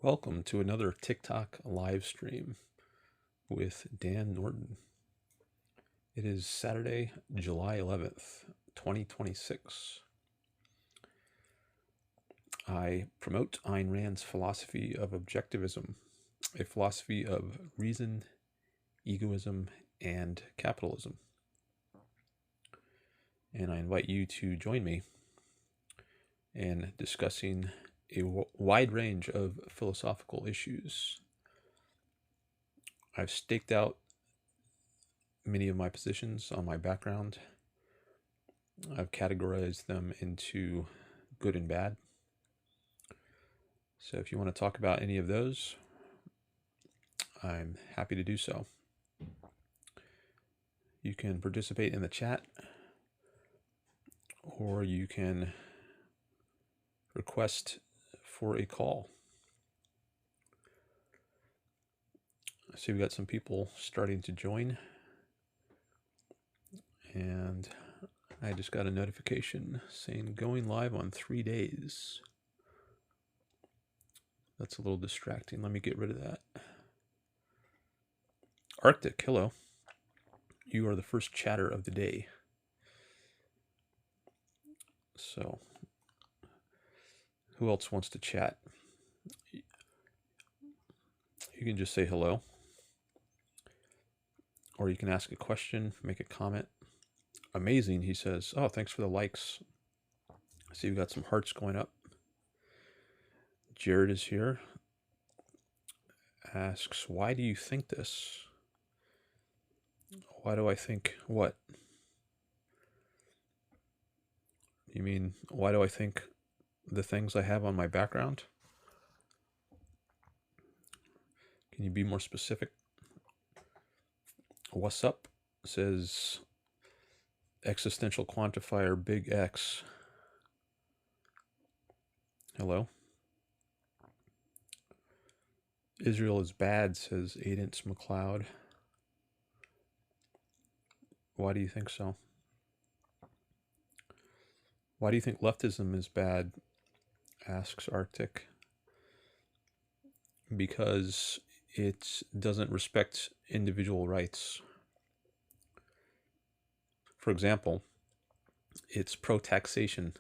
Welcome to another TikTok live stream with Dan Norton. It is Saturday, July 11th, 2026. I promote Ayn Rand's philosophy of objectivism, a philosophy of reason, egoism, and capitalism. And I invite you to join me in discussing a wide range of philosophical issues. I've staked out many of my positions on my background. I've categorized them into good and bad. So if you want to talk about any of those, I'm happy to do so. You can participate in the chat, or you can request for a call. I see we got some people starting to join, and I just got a notification saying going live on 3 days. That's a little distracting. Let me get rid of that. Arctic, hello. You are the first chatter of the day. So, who else wants to chat? You can just say hello. Or you can ask a question, make a comment. Amazing, he says. Oh, thanks for the likes. I see we've got some hearts going up. Jared is here. Asks, why do you think this? Why do I think what? You mean, why do I think the things I have on my background? Can you be more specific? What's up? Says existential quantifier big X. Hello. Israel is bad, says Aidence McLeod. Why do you think so? Why do you think leftism is bad? Asks Arctic. Because it doesn't respect individual rights. For example, it's pro-taxation.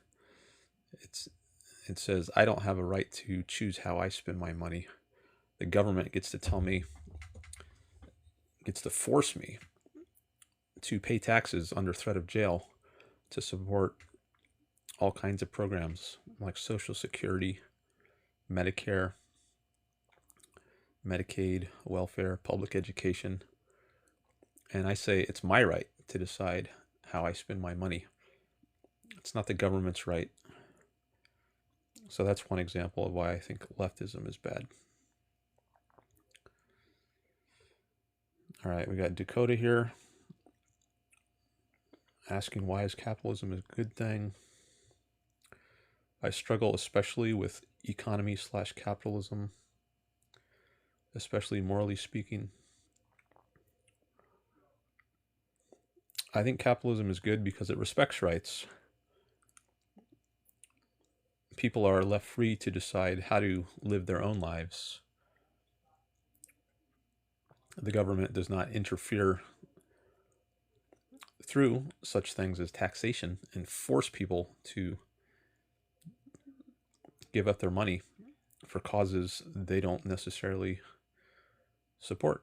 It says, I don't have a right to choose how I spend my money. The government gets to tell me, gets to force me to pay taxes under threat of jail to support all kinds of programs like Social Security, Medicare, Medicaid, welfare, public education. And I say it's my right to decide how I spend my money. It's not the government's right. So that's one example of why I think leftism is bad. All right, we got Dakota here asking, why is capitalism a good thing? I struggle especially with economy/capitalism, especially morally speaking. I think capitalism is good because it respects rights. People are left free to decide how to live their own lives. The government does not interfere through such things as taxation and force people to give up their money for causes they don't necessarily support.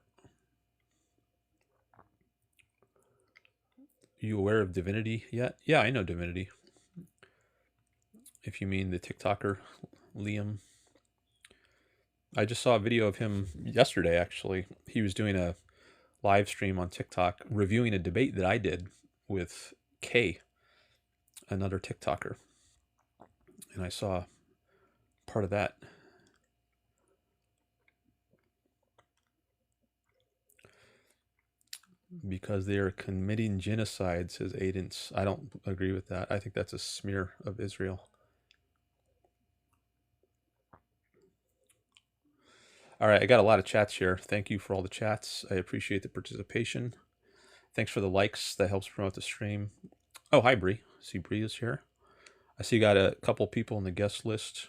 You aware of Divinityy yet? Yeah, I know Divinityy. If you mean the TikToker, Liam. I just saw a video of him yesterday, actually. He was doing a live stream on TikTok reviewing a debate that I did with Kay, another TikToker. And I saw part of that. Because they are committing genocide, says Aidence. I don't agree with that. I think that's a smear of Israel. All right, I got a lot of chats here. Thank you for all the chats. I appreciate the participation. Thanks for the likes. That helps promote the stream. Oh, hi, Bree. I see Bree is here. I see you got a couple people on the guest list.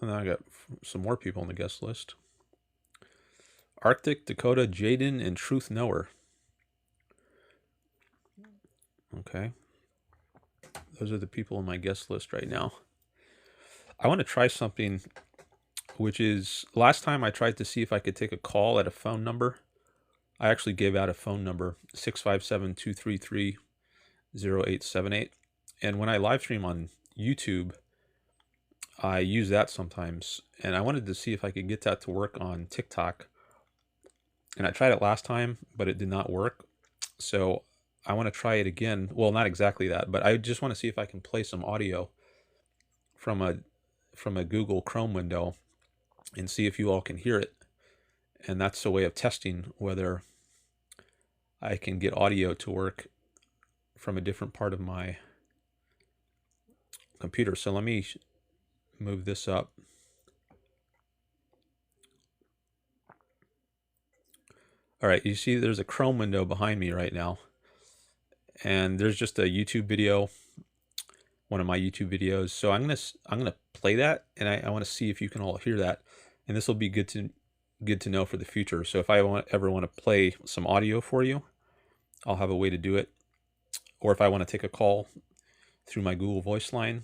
And then I got some more people on the guest list. Arctic, Dakota, Jaden, and Truth Knower. Okay. Those are the people on my guest list right now. I want to try something, which is, last time I tried to see if I could take a call at a phone number. I actually gave out a phone number, 657-233-0878. And when I live stream on YouTube, I use that sometimes. And I wanted to see if I could get that to work on TikTok. And I tried it last time, but it did not work. So I want to try it again. Well, not exactly that, but I just want to see if I can play some audio from a Google Chrome window and see if you all can hear it. And that's a way of testing whether I can get audio to work from a different part of my computer. So let me move this up. All right, you see there's a Chrome window behind me right now. And there's just a YouTube video, one of my YouTube videos. So I'm gonna play that, and I want to see if you can all hear that. And this will be good to know for the future. So if I ever want to play some audio for you, I'll have a way to do it. Or if I want to take a call through my Google Voice line,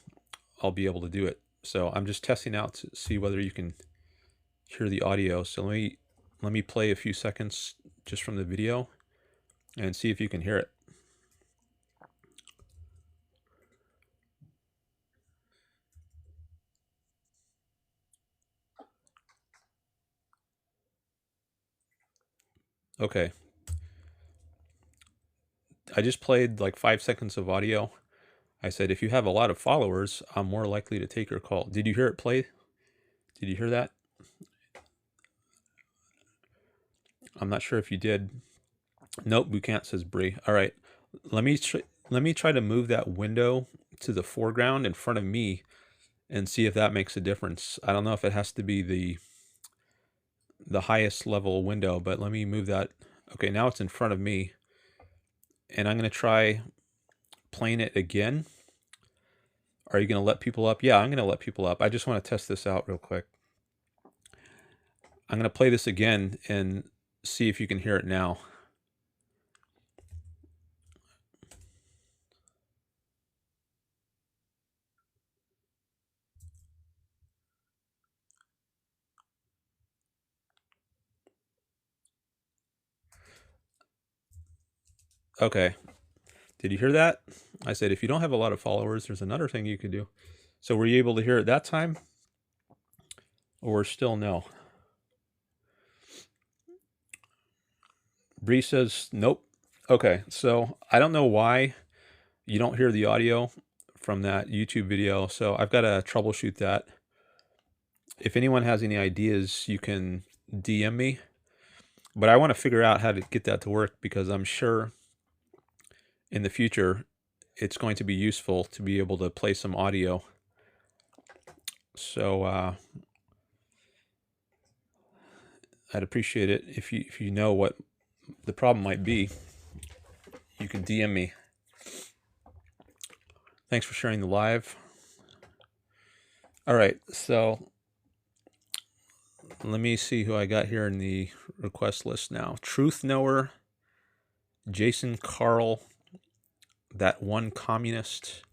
I'll be able to do it. So I'm just testing out to see whether you can hear the audio. So let me play a few seconds just from the video and see if you can hear it. Okay. I just played like 5 seconds of audio. I said, if you have a lot of followers, I'm more likely to take your call. Did you hear it play? Did you hear that? I'm not sure if you did. Nope, we can't, says Bree. All right, let me try to move that window to the foreground in front of me and see if that makes a difference. I don't know if it has to be the highest level window, but let me move that. Okay, now it's in front of me, and I'm going to try playing it again. Are you going to let people up? Yeah, I'm going to let people up. I just want to test this out real quick. I'm going to play this again and see if you can hear it now. Okay. Did you hear that? I said, if you don't have a lot of followers, there's another thing you could do. So were you able to hear it that time? Or still no? Bree says, nope. Okay, so I don't know why you don't hear the audio from that YouTube video. So I've got to troubleshoot that. If anyone has any ideas, you can DM me. But I want to figure out how to get that to work, because I'm sure in the future it's going to be useful to be able to play some audio. So I'd appreciate it if you know what the problem might be. You can DM me. Thanks for sharing the live. All right, so let me see who I got here in the request list now. Truth Knower, Jason Carl, That One Communist,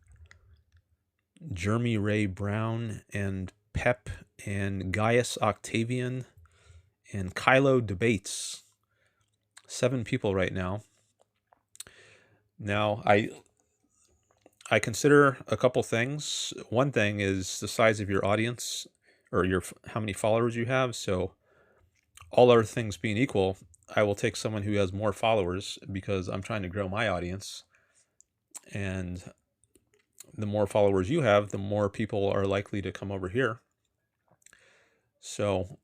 Jeremy Ray Brown, and Pep, and Gaius Octavian, and Kylo Debates. 7 people right now. Now, I consider a couple things. One thing is the size of your audience, or how many followers you have. So all other things being equal, I will take someone who has more followers, because I'm trying to grow my audience. And the more followers you have, the more people are likely to come over here. So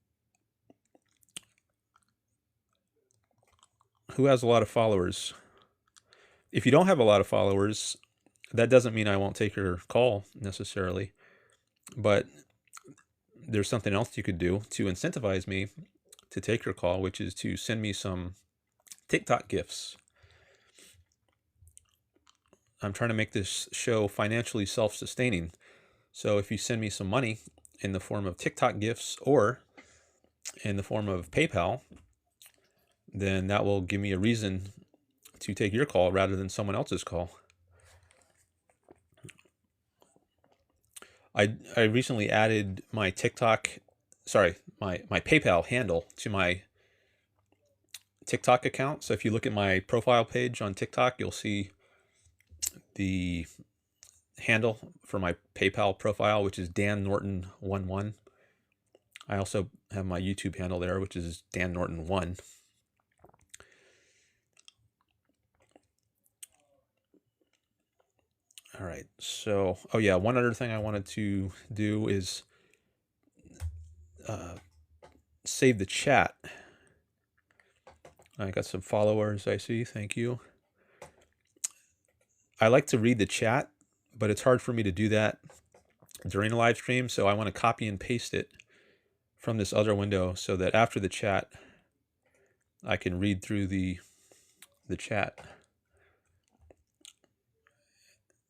who has a lot of followers? If you don't have a lot of followers, that doesn't mean I won't take your call necessarily. But there's something else you could do to incentivize me to take your call, which is to send me some TikTok gifts. I'm trying to make this show financially self-sustaining. So if you send me some money, in the form of TikTok gifts or in the form of PayPal, then that will give me a reason to take your call rather than someone else's call. I recently added my my PayPal handle to my TikTok account. So if you look at my profile page on TikTok, you'll see the handle for my PayPal profile, which is Dan Norton 11. I also have my YouTube handle there, which is Dan Norton 1. All right. So, oh yeah, one other thing I wanted to do is save the chat. I got some followers, I see. Thank you. I like to read the chat, but it's hard for me to do that during a live stream. So I want to copy and paste it from this other window so that after the chat, I can read through the chat.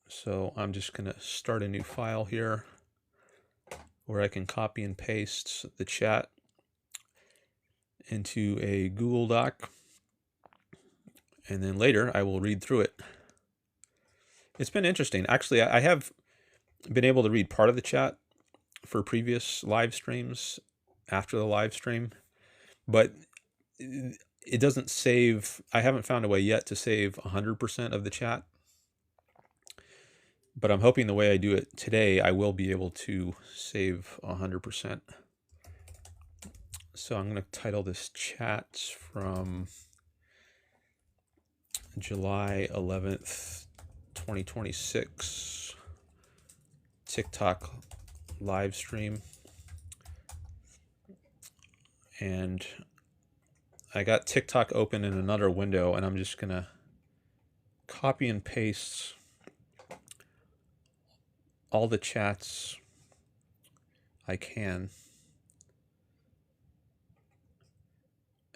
So I'm just going to start a new file here where I can copy and paste the chat into a Google Doc. And then later I will read through it. It's been interesting. Actually, I have been able to read part of the chat for previous live streams after the live stream, but it doesn't save. I haven't found a way yet to save 100% of the chat, but I'm hoping the way I do it today, I will be able to save 100%. So I'm going to title this chat from July 11th, 2026, TikTok live stream. And I got TikTok open in another window, and I'm just going to copy and paste all the chats I can.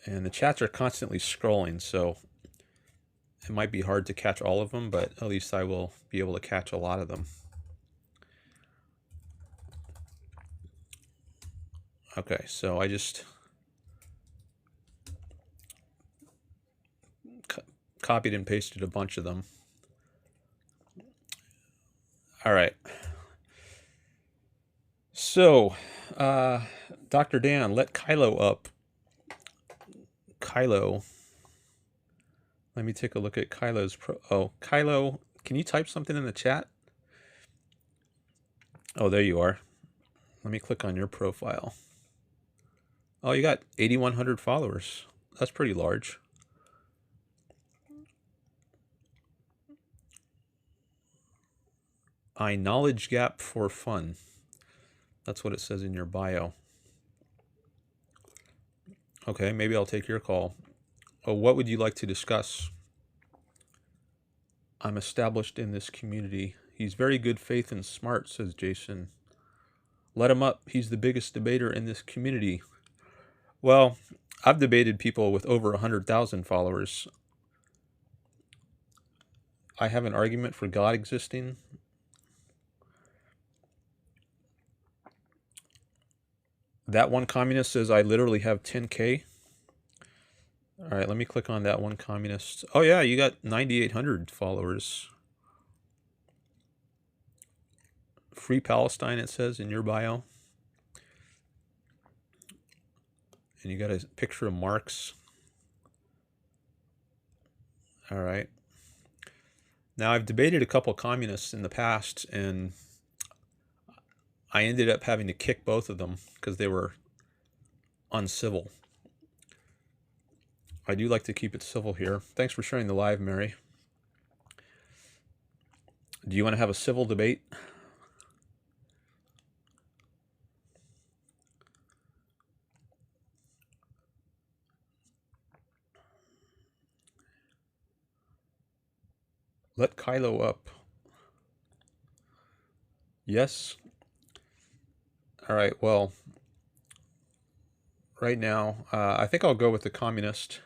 And the chats are constantly scrolling, so it might be hard to catch all of them, but at least I will be able to catch a lot of them. Okay, so I just copied and pasted a bunch of them. All right. So, Dr. Dan, let Kylo up. Kylo. Let me take a look at Kylo's oh, Kylo, can you type something in the chat? Oh, there you are. Let me click on your profile. Oh, you got 8,100 followers. That's pretty large. I knowledge gap for fun. That's what it says in your bio. Okay, maybe I'll take your call. Oh, what would you like to discuss? I'm established in this community. He's very good faith and smart, says Jason. Let him up. He's the biggest debater in this community. Well, I've debated people with over 100,000 followers. I have an argument for God existing. That one communist says I literally have 10K. All right, let me click on that one communist. Oh yeah, you got 9,800 followers. Free Palestine, it says in your bio. And you got a picture of Marx. All right. Now, I've debated a couple communists in the past, and I ended up having to kick both of them because they were uncivil. I do like to keep it civil here. Thanks for sharing the live, Mary. Do you want to have a civil debate? Let Kylo up. Yes. All right, well, right now, I think I'll go with the communist.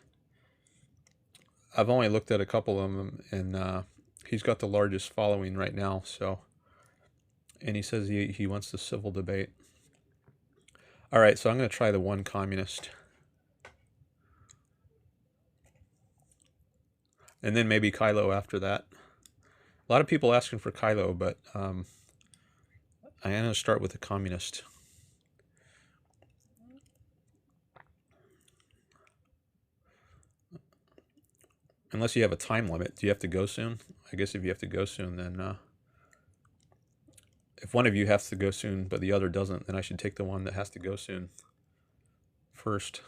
I've only looked at a couple of them, and he's got the largest following right now, so, and he says he wants the civil debate. All right, so I'm going to try the one communist. And then maybe kylo after that. A lot of people asking for kylo, but I'm going to start with the communist. Unless you have a time limit. Do you have to go soon? I guess if you have to go soon, then... if one of you has to go soon, but the other doesn't, then I should take the one that has to go soon first.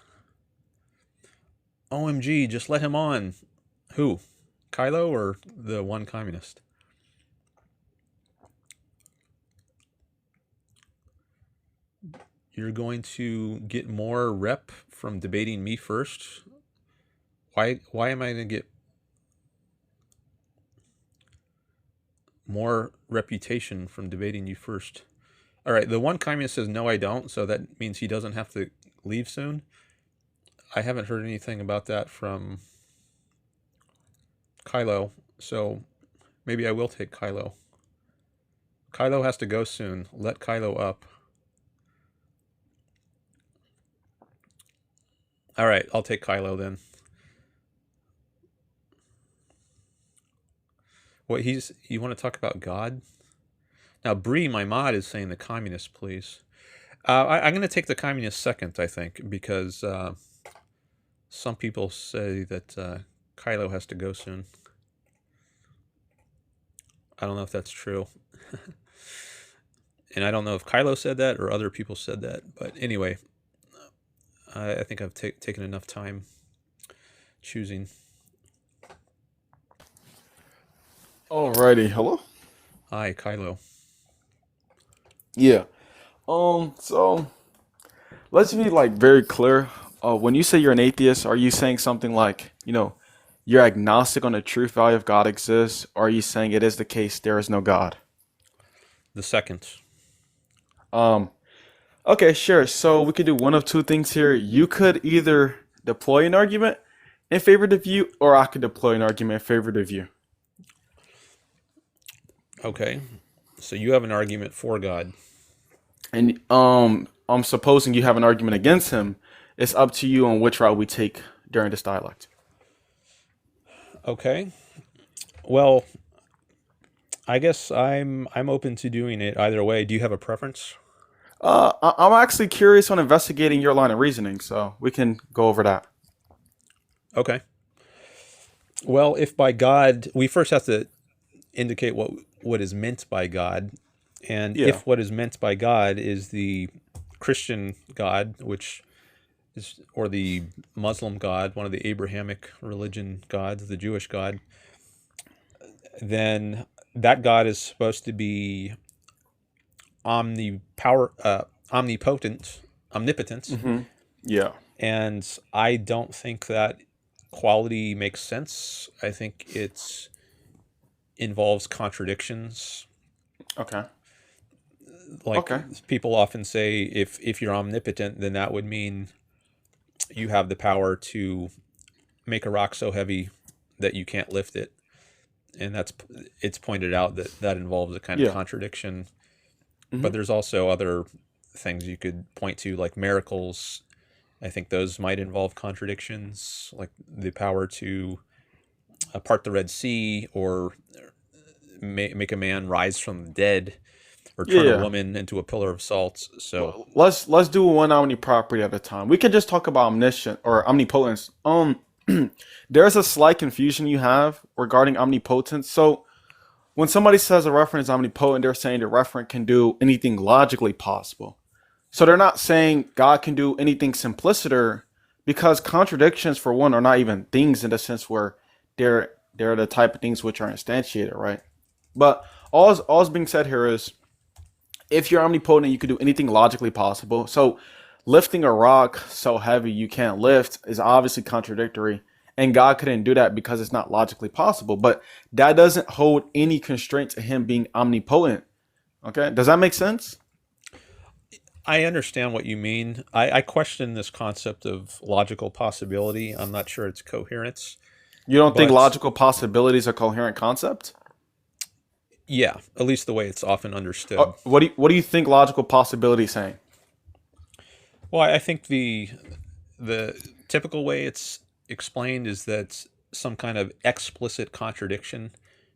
OMG, just let him on. Who? Kylo or the one communist? You're going to get more rep from debating me first? Why am I going to get more reputation from debating you first? All right, the one communist says, no, I don't, so that means he doesn't have to leave soon. I haven't heard anything about that from kylo, so maybe I will take kylo. Kylo has to go soon. Let kylo up. All right, I'll take kylo then. What you want to talk about God? Now, Bree, my mod, is saying the communist, please. I'm going to take the communist second, I think, because some people say that kylo has to go soon. I don't know if that's true. And I don't know if kylo said that or other people said that. But anyway, I think I've taken enough time choosing. Alrighty, hello? Hi, Kylo. Yeah. So let's be like very clear. When you say you're an atheist, are you saying something like, you're agnostic on the truth value of God exists, or are you saying it is the case there is no God? The second. Okay, sure. So we could do one of two things here. You could either deploy an argument in favor of the view, or I could deploy an argument in favor of the view. Okay. So you have an argument for God. And I'm supposing you have an argument against him. It's up to you on which route we take during this dialect. Okay. Well, I guess I'm open to doing it either way. Do you have a preference? I'm actually curious on investigating your line of reasoning, so we can go over that. Okay. Well, if by God, we first have to indicate what is meant by God. And Yeah. if what is meant by God is the Christian God, which is, or the Muslim God, one of the Abrahamic religion gods, the Jewish God, then that God is supposed to be omnipotent, omnipotent. Yeah. And I don't think that quality makes sense. I think it involves contradictions. Okay. Like Okay. people often say, if you're omnipotent, then that would mean you have the power to make a rock so heavy that you can't lift it. And it's pointed out that involves a kind of Yeah. contradiction. hmm But there's also other things you could point to, like miracles. I think those might involve contradictions, like the power to part the Red Sea, or make a man rise from the dead, or turn a Yeah. woman into a pillar of salt. So, Let's do one omni property at a time. We could just talk about omniscient or omnipotence. There's a slight confusion you have regarding omnipotence. So when somebody says a referent is omnipotent, they're saying the referent can do anything logically possible. So they're not saying God can do anything simpliciter, because contradictions, for one, are not even things in the sense where they're the type of things which are instantiated, right? But all's being said here is, if you're omnipotent, you can do anything logically possible. So lifting a rock so heavy you can't lift is obviously contradictory. And God couldn't do that because it's not logically possible. But that doesn't hold any constraint to him being omnipotent. Okay? Does that make sense? I understand what you mean. I question this concept of logical possibility. I'm not sure it's coherence, You don't think but logical possibility is a coherent concept? yeah, at least the way it's often understood. What do you think logical possibility is saying? Well, I think the typical way it's explained is that some kind of explicit contradiction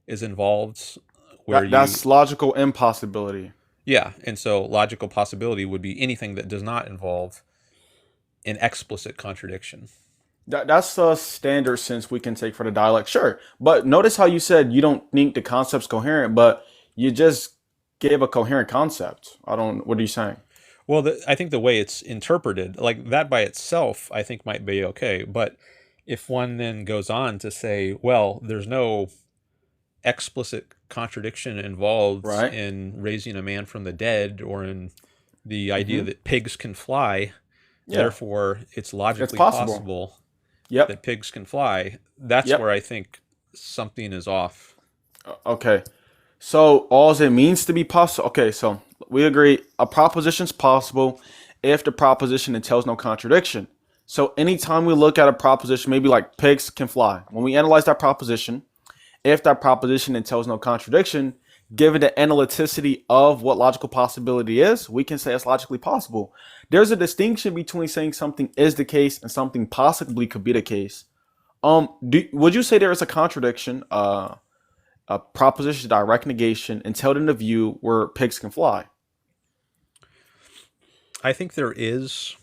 is involved, where That's you, logical impossibility. yeah, and so logical possibility would be anything that does not involve an explicit contradiction. That's a standard sense we can take for the dialect, sure. But notice how you said you don't think the concept's coherent, but you just gave a coherent concept. I don't. What are you saying? Well, I think the way it's interpreted, like that by itself, I think might be okay. But if one then goes on to say, well, there's no explicit contradiction involved Right. in raising a man from the dead or in the idea Mm-hmm. that pigs can fly, Yeah, therefore it's it's logically possible. possible Yep. that pigs can fly. That's where Yep. I think something is off. Okay. So all it means to be possible. Okay, so we agree a proposition's possible if the proposition entails no contradiction. So anytime we look at a proposition, maybe like pigs can fly, when we analyze that proposition, if that proposition entails no contradiction, given the analyticity of what logical possibility is, we can say it's logically possible. There's a distinction between saying something is the case and something possibly could be the case. Would you say there is a contradiction? A proposition direct negation entailed in the view where pigs can fly. I think there is,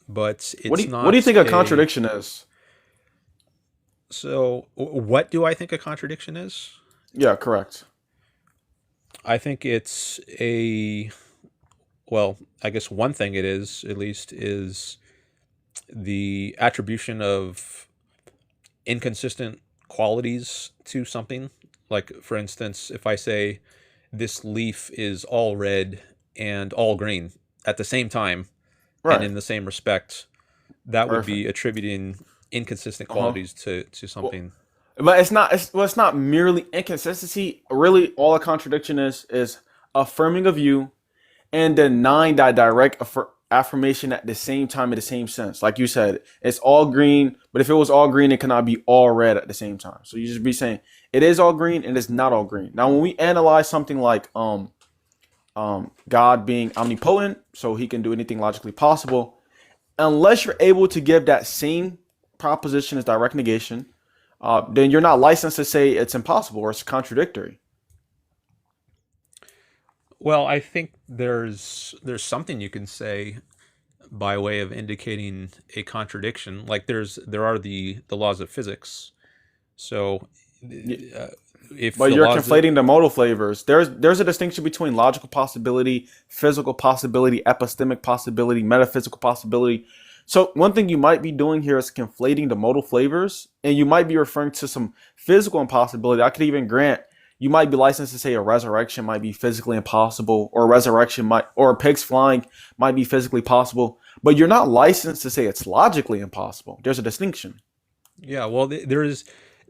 but What do it's you not think a a. contradiction is? So, what do I think a contradiction is? Yeah, correct. I think it's a. Well, I guess one thing it is, at least, is the attribution of inconsistent qualities to something. Like, for instance, if I say this leaf is all red and all green at the same time and Right. in the same respect, that would Perfect. be attributing inconsistent Uh huh. qualities to Well, something. but it's not merely inconsistency. Really, all a contradiction is affirming a view and denying that direct affirmation at the same time in the same sense. Like you said, it's all green, but if it was all green, it cannot be all red at the same time. So you just be saying it is all green and it's not all green. Now, when we analyze something like God being omnipotent, so he can do anything logically possible, unless you're able to give that same proposition as direct negation, then you're not licensed to say it's impossible or it's contradictory. Well, I think there's something you can say by way of indicating a contradiction. Like there are the laws of physics. So uh, if But the you're laws that, conflating the modal flavors. There's a distinction between logical possibility, physical possibility, epistemic possibility, metaphysical possibility. So one thing you might be doing here is conflating the modal flavors, and you might be referring to some physical impossibility. I could even grant you might be licensed to say a resurrection might be physically impossible, or a resurrection might, or pigs flying might be physically possible, but you're not licensed to say it's logically impossible. There's a distinction. yeah, well, there is.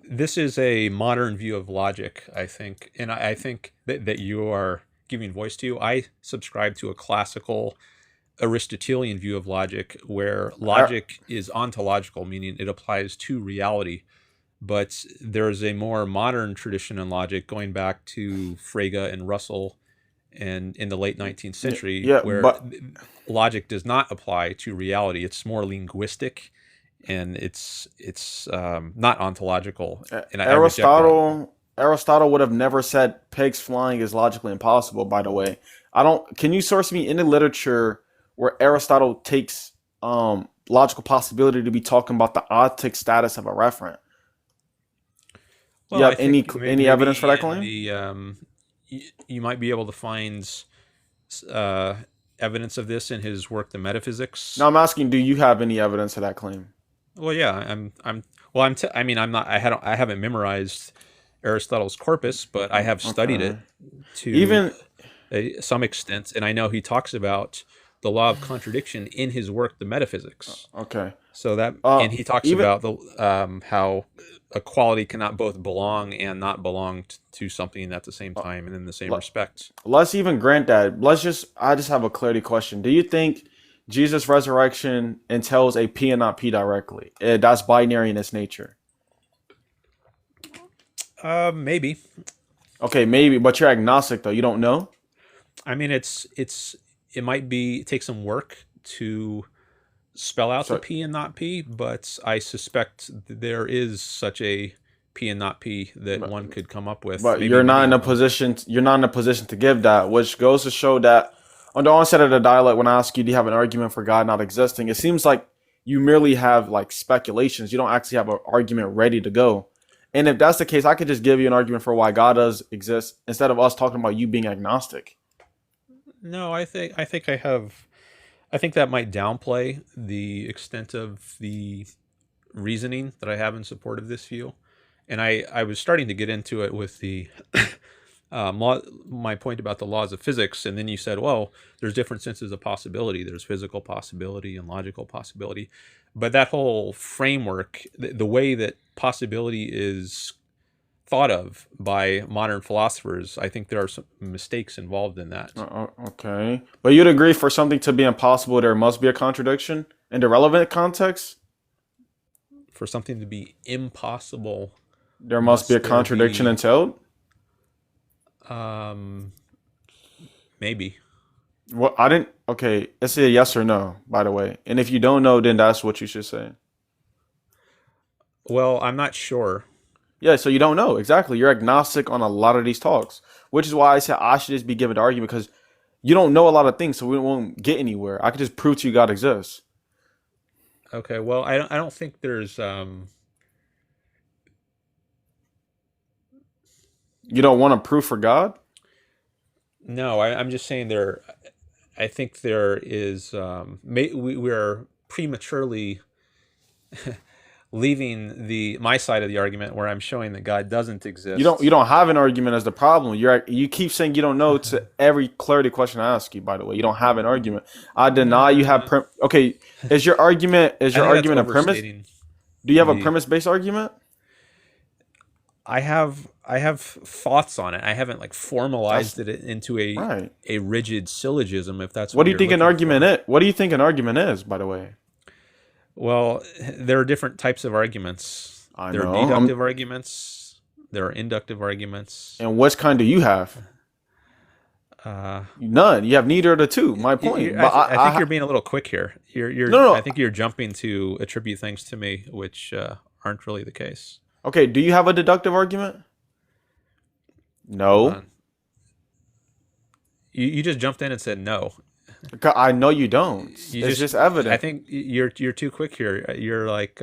This is a modern view of logic, I think, and I think that you are giving voice to. I subscribe to a classical Aristotelian view of logic, where logic is ontological, meaning it applies to reality. But there's a more modern tradition in logic going back to Frege and Russell and in the late 19th century, Yeah, where but logic does not apply to reality. It's more linguistic, and it's not ontological, and I reject that. Aristotle would have never said pigs flying is logically impossible. By the way, I don't. Can you source me any literature where Aristotle takes logical possibility to be talking about the ontic status of a referent? You Well, I have think any evidence for maybe that in claim? the you might be able to find uh, evidence of this in his work, The No, Metaphysics. I'm asking. Do you have any evidence of that claim? Well, yeah, well, I mean, I'm not. I haven't memorized Aristotle's corpus, but I have studied Okay. it to Even some extent, and I know he talks about the law of contradiction in his work, The Metaphysics. okay. So that, Uh, and he talks even about the how a quality cannot both belong and not belong to something at the same time and in the same respect. let's even grant that. I just have a clarity question. Do you think Jesus' resurrection entails a P and not P directly? That's binary in its nature. Maybe. Okay, maybe, but you're agnostic though. You don't know. I mean, it might be take some work to spell out the So, P and not P, but I suspect there is such a P and not P that one could come up with, but maybe you're not many in a of them. position. You're not in a position to give that, which goes to show that on the onset of the dialogue, when I ask you, do you have an argument for God not existing? It seems like you merely have like speculations. You don't actually have an argument ready to go. And if that's the case, I could just give you an argument for why God does exist instead of us talking about you being agnostic. No, I think I have. I think that might downplay the extent of the reasoning that I have in support of this view. And I was starting to get into it with the my point about the laws of physics, and then you said, well, there's different senses of possibility. There's physical possibility and logical possibility, but that whole framework, the way that possibility is thought of by modern philosophers, I think there are some mistakes involved in that. Okay, but you'd agree for something to be impossible, there must be a contradiction in the relevant context. For something to be impossible, There must be a must there contradiction be entailed. um, maybe? Well, I didn't. Okay, it's a yes or no, by the way. And if you don't know, then that's what you should say. Well, I'm not sure. Yeah, so you don't know exactly. You're agnostic on a lot of these talks, which is why I said I should just be given the argument because you don't know a lot of things, so we won't get anywhere. I could just prove to you God exists. Okay, well, I don't think there's You don't want a proof for God. no. I'm just saying there. I think there is. We are prematurely leaving the my side of the argument where I'm showing that God doesn't You exist. don't have an argument as the problem. You keep saying you don't know to every clarity question I ask you. By the way, you don't have an argument. I deny you have. Okay, is I your think that's argument a premise? overstating Do you have a the. premise based argument? I have thoughts on it. I haven't like That's formalized it into right. a rigid syllogism, if that's What what do you you're think an looking argument for. is? What do you think an argument is? By the way, Well, there are different types of arguments. I There are know. I'm. deductive arguments. There are inductive arguments. And which kind do you have? Uh, None. You have neither of the two. My point. But I think you're being a little quick here. no, I no. think you're jumping to attribute things to me, which aren't really the case. Okay. Do you have a deductive argument? Hold No. on. You just jumped in and said no. I know you don't. You It's just just I evident. think you're too quick here. You're like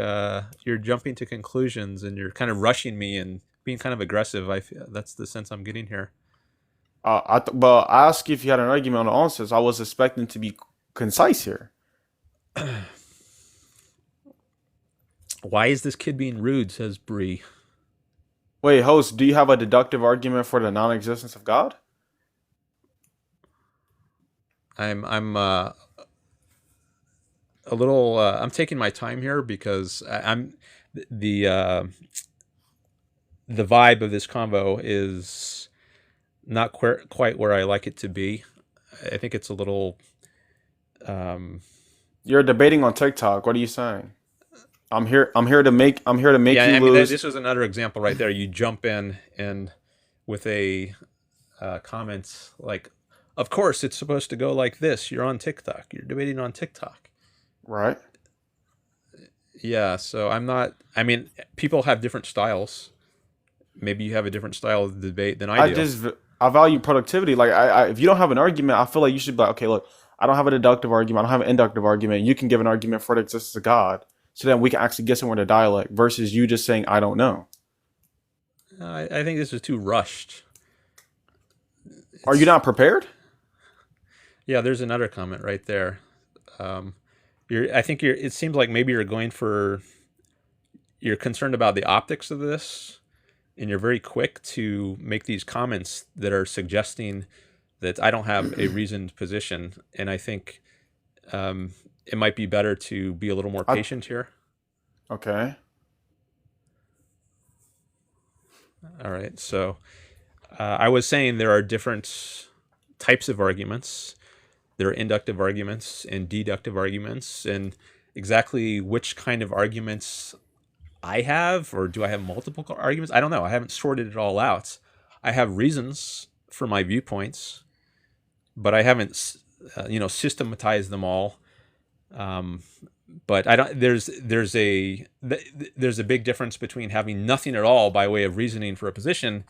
you're jumping to conclusions and you're kind of rushing me and being kind of aggressive. That's the sense I'm getting here. Well, I asked you if you had an argument on the onset. So I was expecting to be concise here. Why is this kid being rude? Says Bree. Wait, host, do you have a deductive argument for the non-existence of God? I'm a little. I'm taking my time here because I'm the the vibe of this convo is not quite where I like it to be. I think it's a little. Um, You're debating on TikTok. What are you saying? I'm here to make yeah, you I mean lose. this was another example right there. You jump in and with a comment like, "Of course, it's supposed to go like this. You're on TikTok. You're debating on TikTok." Right. Yeah, so I'm not. I mean, people have different styles. Maybe you have a different style of debate than I I do. just I value productivity. Like if you don't have an argument, I feel like you should be like, okay, look, I don't have a deductive argument. I don't have an inductive argument. You can give an argument for the existence of God, so then we can actually get somewhere in the dialect. Versus you just saying I don't know. I think this is too rushed. Are you It's not prepared? yeah. There's another comment right there. Um, you're. I think you're. It seems like maybe you're going for. You're concerned about the optics of this, and you're very quick to make these comments that are suggesting that I don't have a reasoned position, and I think um, it might be better to be a little more I patient here. okay. All right. So I was saying there are different types of arguments. There are inductive arguments and deductive arguments, and exactly which kind of arguments I have, or do I have multiple arguments? I don't know. I haven't sorted it all out. I have reasons for my viewpoints, but I haven't, systematized them all. But I don't. There's a big difference between having nothing at all by way of reasoning for a position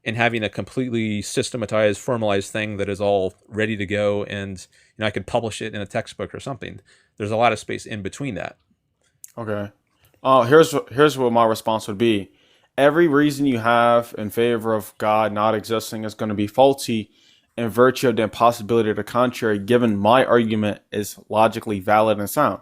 and having a completely systematized, formalized thing that is all ready to go, and I could publish it in a textbook or something. There's a lot of space in between that. Okay. Here's what my response would be. Every reason you have in favor of God not existing is going to be faulty in virtue of the impossibility of the contrary, given my argument is logically valid and sound.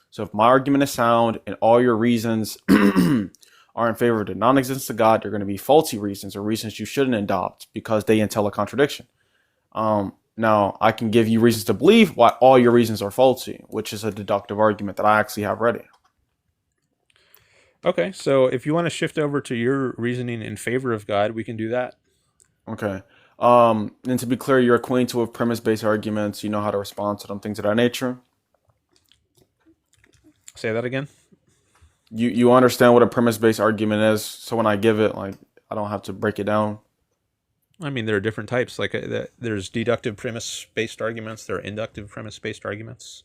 So if my argument is sound and all your reasons are in favor of the non-existence of God, they're going to be faulty reasons or reasons you shouldn't adopt because they entail a contradiction. Now, I can give you reasons to believe why all your reasons are faulty, which is a deductive argument that I actually have ready. Okay, so if you want to shift over to your reasoning in favor of God, we can do that. Okay. And to be clear, you're acquainted with premise-based arguments. You know how to respond to them, things of that nature. Say that again. You understand what a premise-based argument is, so when I give it, like, I don't have to break it down. I mean, there are different types. Like there's deductive premise-based arguments. There are inductive premise-based arguments.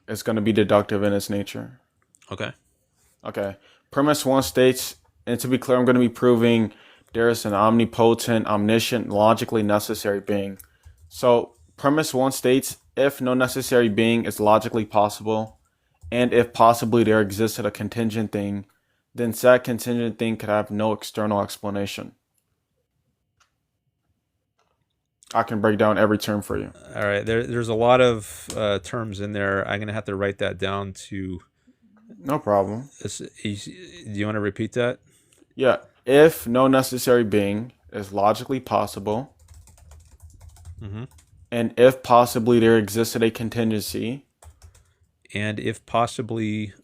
It's going to be deductive in its nature. Okay. Okay. Premise one states, and to be clear, I'm going to be proving there is an omnipotent, omniscient, logically necessary being. So premise one states, if no necessary being is logically possible, and if possibly there existed a contingent thing, then said contingent thing could have no external explanation. I can break down every term for you. All right. There's a lot of terms in there. I'm going to have to write that down to... No problem. Do you want to repeat that? Yeah. If no necessary being is logically possible, and if possibly there existed a contingency, and if possibly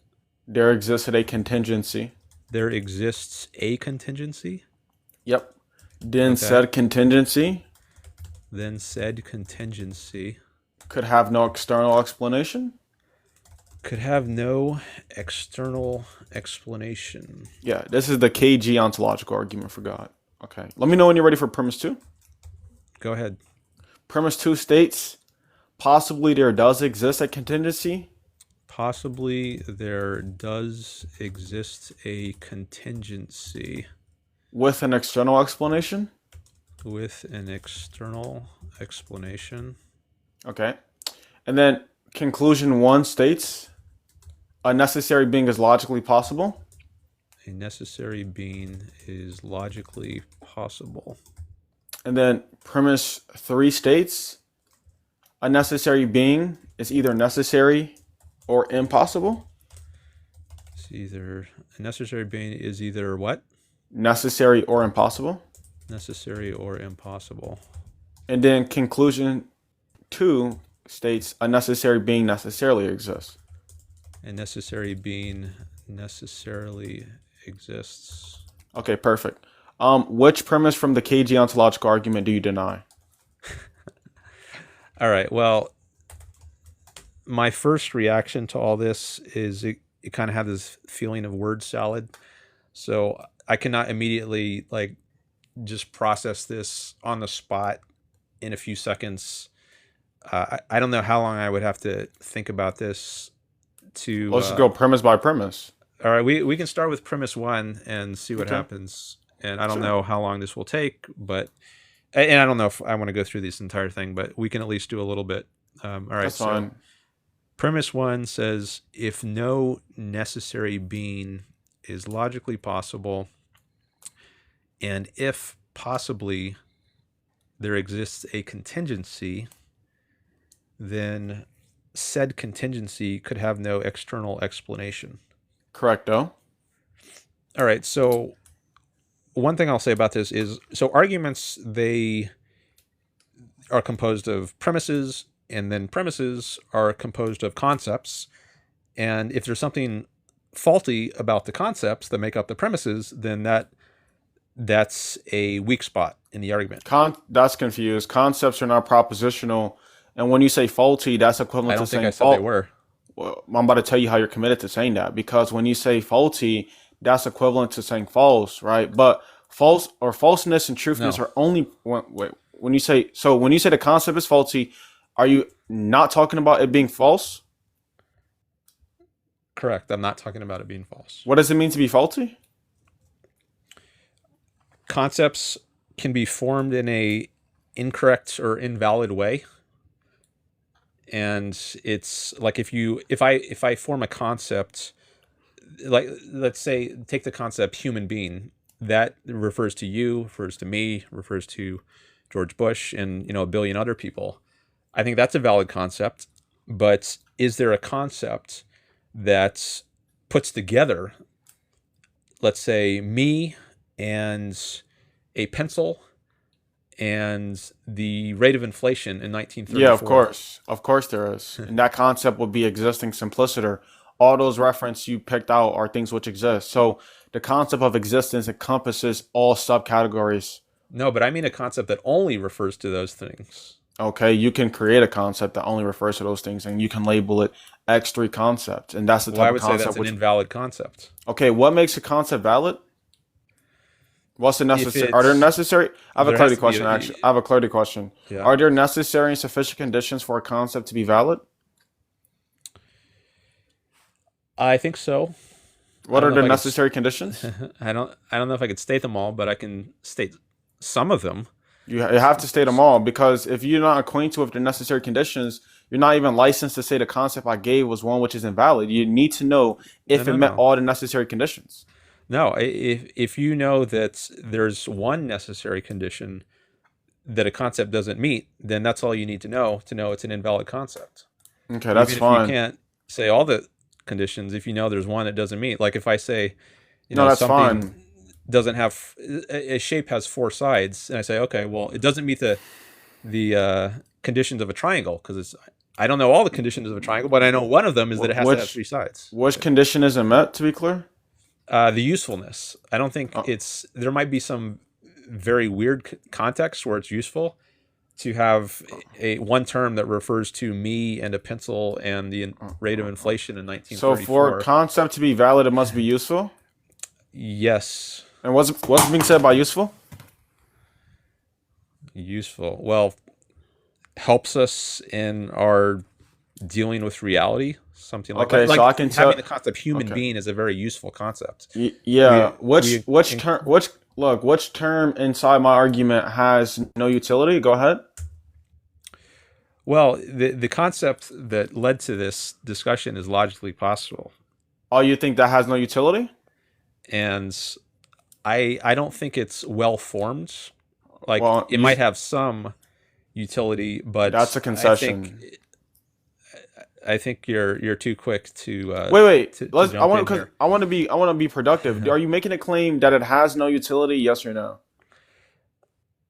there existed a contingency, there exists a contingency. Yep. Then said contingency. Then said contingency could have no external explanation. Could have no external explanation. Yeah, this is the KG ontological argument for God. Okay. Let me know when you're ready for premise 2. Go ahead. Premise 2 states, possibly there does exist a contingency. Possibly there does exist a contingency. With an external explanation? With an external explanation. Okay. And then conclusion 1 states, a necessary being is logically possible. A necessary being is logically possible. And then premise 3 states, a necessary being is either necessary or impossible. It's either a necessary being is either what? Necessary or impossible. Necessary or impossible. And then conclusion 2 states a necessary being necessarily exists. A necessary being necessarily exists. Okay, perfect. Which premise from the KG ontological argument do you deny? All right. Well, my first reaction to all this is it kind of have this feeling of word salad. So I cannot immediately just process this on the spot in a few seconds. I don't know how long I would have to think about this to... Let's just go premise by premise. All right, we can start with premise 1 and see what happens. And I don't know how long this will take, but... And I don't know if I want to go through this entire thing, but we can at least do a little bit. All right, that's fine. Premise 1 says, if no necessary being is logically possible, and if possibly there exists a contingency, then said contingency could have no external explanation. Correcto. All right, so one thing I'll say about this is, so arguments, they are composed of premises, and then premises are composed of concepts. And if there's something faulty about the concepts that make up the premises, then that's a weak spot in the argument. That's confused. Concepts are not propositional. And when you say faulty, that's equivalent to saying fault. I think I said they were. Well, I'm about to tell you how you're committed to saying that, because when you say faulty, that's equivalent to saying false, right? But false or falseness and truthness are only when you say the concept is faulty, are you not talking about it being false? Correct. I'm not talking about it being false. What does it mean to be faulty? Concepts can be formed in a incorrect or invalid way, and it's like if I form a concept, like let's say take the concept human being, that refers to you, refers to me, refers to George Bush, and a billion other people. I think that's a valid concept, but is there a concept that puts together, let's say, me and a pencil and the rate of inflation in Yeah, of 1934? course. Of course there is. And that concept would be existing simpliciter. All those reference you picked out are things which exist. So the concept of existence encompasses all subcategories. No, but I mean a concept that only refers to those things. Okay, you can create a concept that only refers to those things and you can label it X3 concept. And that's the Well, I type of would say that's concept an which, invalid concept. okay, what makes a concept valid? What's the If necessary? Are there it's necessary? I have a There has clarity to be question, actually. I have a clarity question. yeah. Are there necessary and sufficient conditions for a concept to be valid? I think so. I What don't are know the if I could necessary conditions? I don't know if I could state them all, but I can state some of them. You have to state them all because if you're not acquainted with the necessary conditions, you're not even licensed to say the concept I gave was one which is invalid. You need to know No, if it no, met no. all the necessary conditions. No, if you know that there's one necessary condition that a concept doesn't meet, then that's all you need to know it's an invalid concept. Okay, that's Even if you fine. can't say all the conditions, if you know there's one that doesn't meet, like if I say, No, that's something fine. doesn't have a shape has four sides, and I say, okay, well, it doesn't meet the conditions of a triangle because I don't know all the conditions of a triangle, but I know one of them is that it has to have Which three sides. which condition isn't met, to be clear? The usefulness. I don't think Oh, there might be some very weird context where it's useful to have a one term that refers to me and a pencil and the rate of inflation in so for a 1934. concept to be valid, it must be useful. Yes, And what's being said by useful? useful. Well, helps us in our dealing with reality. Something like Okay, so I can having tell. the concept human Okay. being is a very useful concept. Yeah. We Which term? Which term inside my argument has no utility? Go ahead. well, the concept that led to this discussion is logically possible, Oh, you think that has no utility? and I don't think it's well formed. Like Well, it might have some utility, that's but a I think concession. you're too quick Wait, wait. to Let's. I jump want in because here. I want to be productive. Are you making a claim that it has no utility? Yes or no?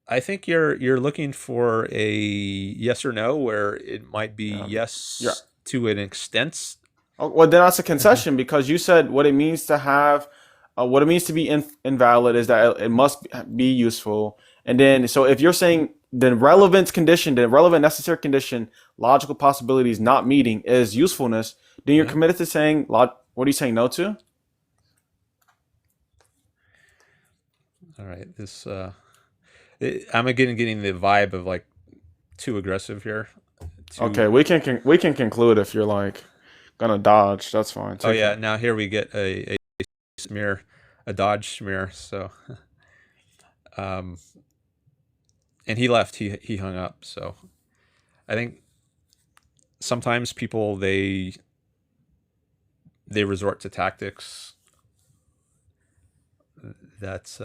I think you're looking for a yes or no, where it might be Yeah. yes to an extent. Oh, well, then that's a concession because you said what it means to have, what it means to be invalid is that it must be useful. And then, so if you're saying the relevant necessary condition, logical possibilities not meeting is usefulness, then you're Yeah. committed to saying, what are you saying no to? All right. I'm again getting the vibe of like too aggressive here. Okay, Too. we can conclude if you're like gonna dodge. That's fine. Oh Take yeah. it. Now here we get a smear, a Dodge smear. So, um, and he left. He hung up. So I think sometimes people they resort to tactics that's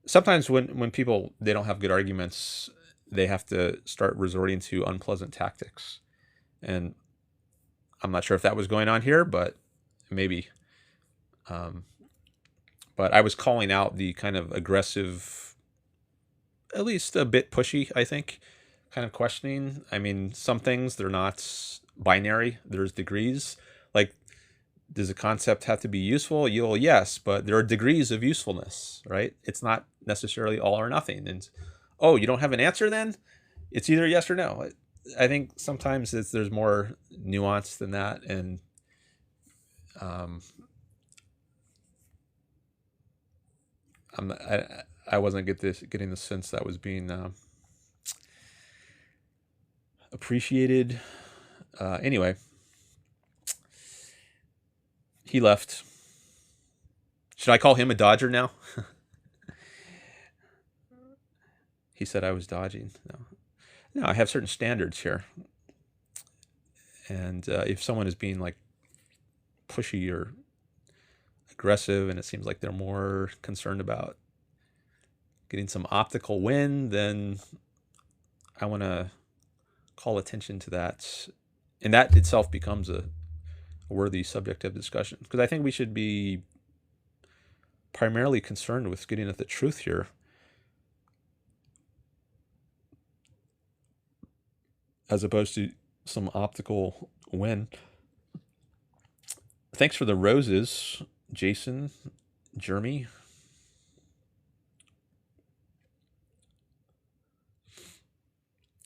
sometimes when people they don't have good arguments, they have to start resorting to unpleasant tactics, and I'm not sure if that was going on here, but maybe. um, but I was calling out the kind of aggressive, at least a bit pushy, I think, kind of questioning. I mean, some things they're not binary, there's degrees. Like, does a concept have to be useful? You'll Yes, but there are degrees of usefulness, right? It's not necessarily all or nothing. And oh, you don't have an answer then? It's either yes or no. I think sometimes there's more nuance than that, and um, I wasn't getting the sense that was being appreciated. Anyway, He left. Should I call him a dodger now? He said I was dodging. No, I have certain standards here. And if someone is being like pushy or aggressive, and it seems like they're more concerned about getting some optical win, then I want to call attention to that. And that itself becomes a worthy subject of discussion, because I think we should be primarily concerned with getting at the truth here, as opposed to some optical win. Thanks for the roses, Jason, Jeremy.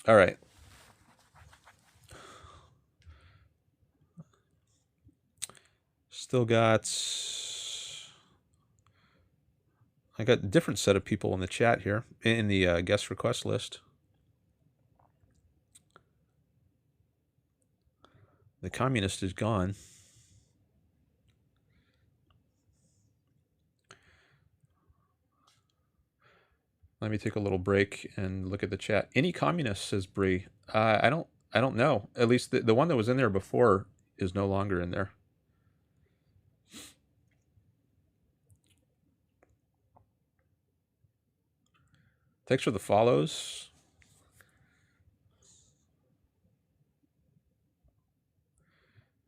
All right. Still got... I got a different set of people in the chat here, in the guest request list. The communist is gone. Let me take a little break and look at the chat. Any communist, says Bree. I don't know. At least the one that was in there before is no longer in there. Thanks for the follows.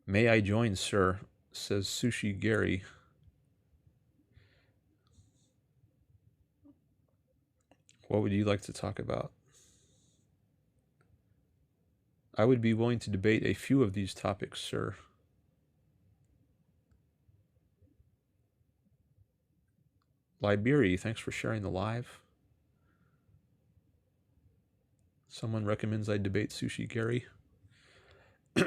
May I join, sir? Says Sushigari. What would you like to talk about? I would be willing to debate a few of these topics, sir. Liberia, thanks for sharing the live. Someone recommends I debate Sushigari. All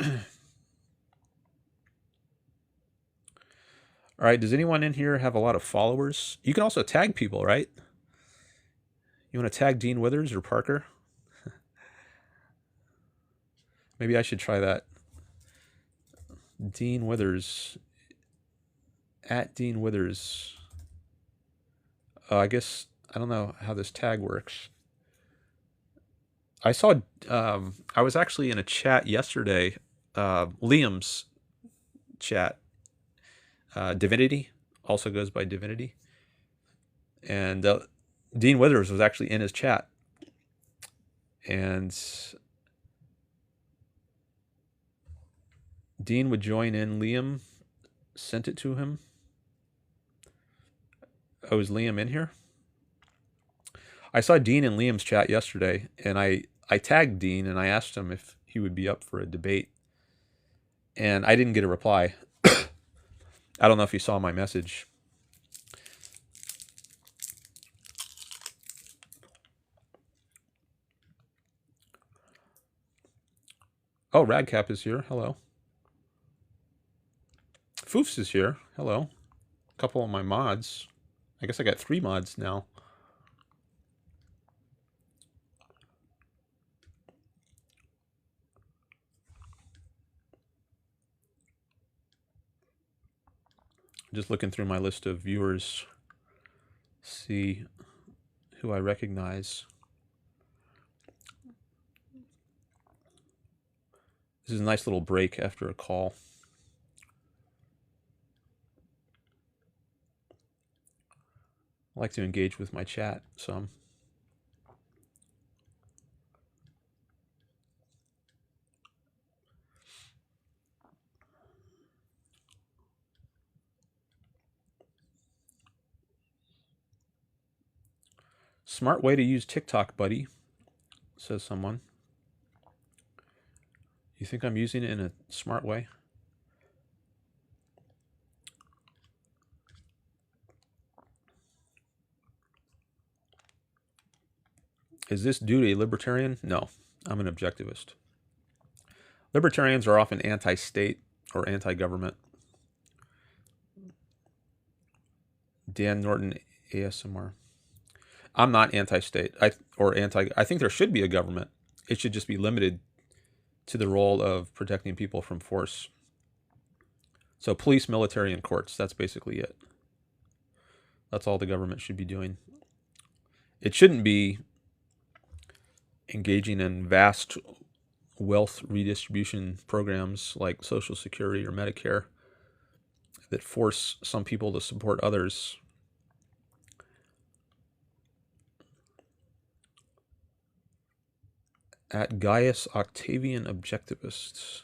right, does anyone in here have a lot of followers? You can also tag people, right? You want to tag Dean Withers or Parker? Maybe I should try that. Dean Withers. At Dean Withers. I guess, I don't know how this tag works. I saw, I was actually in a chat yesterday, Liam's chat. Divinityy also goes by Divinityy. And Dean Withers was actually in his chat. And Dean would join in. Liam sent it to him. Oh, is Liam in here? I saw Dean in Liam's chat yesterday, and I tagged Dean and I asked him if he would be up for a debate. And I didn't get a reply. I don't know if he saw my message. Oh, Radcap is here. Hello. Foofs is here. Hello. A couple of my mods. I guess I got 3 mods now. Just looking through my list of viewers, see who I recognize. This is a nice little break after a call. I like to engage with my chat some. Smart way to use TikTok, buddy, says someone. You think I'm using it in a smart way? Is this dude a libertarian? No, I'm an objectivist. Libertarians are often anti-state or anti-government. Dan Norton, ASMR. I'm not anti-state I think there should be a government. It should just be limited to the role of protecting people from force. So police, military, and courts. That's basically it. That's all the government should be doing. It shouldn't be engaging in vast wealth redistribution programs like Social Security or Medicare that force some people to support others. At Gaius Octavian Objectivists.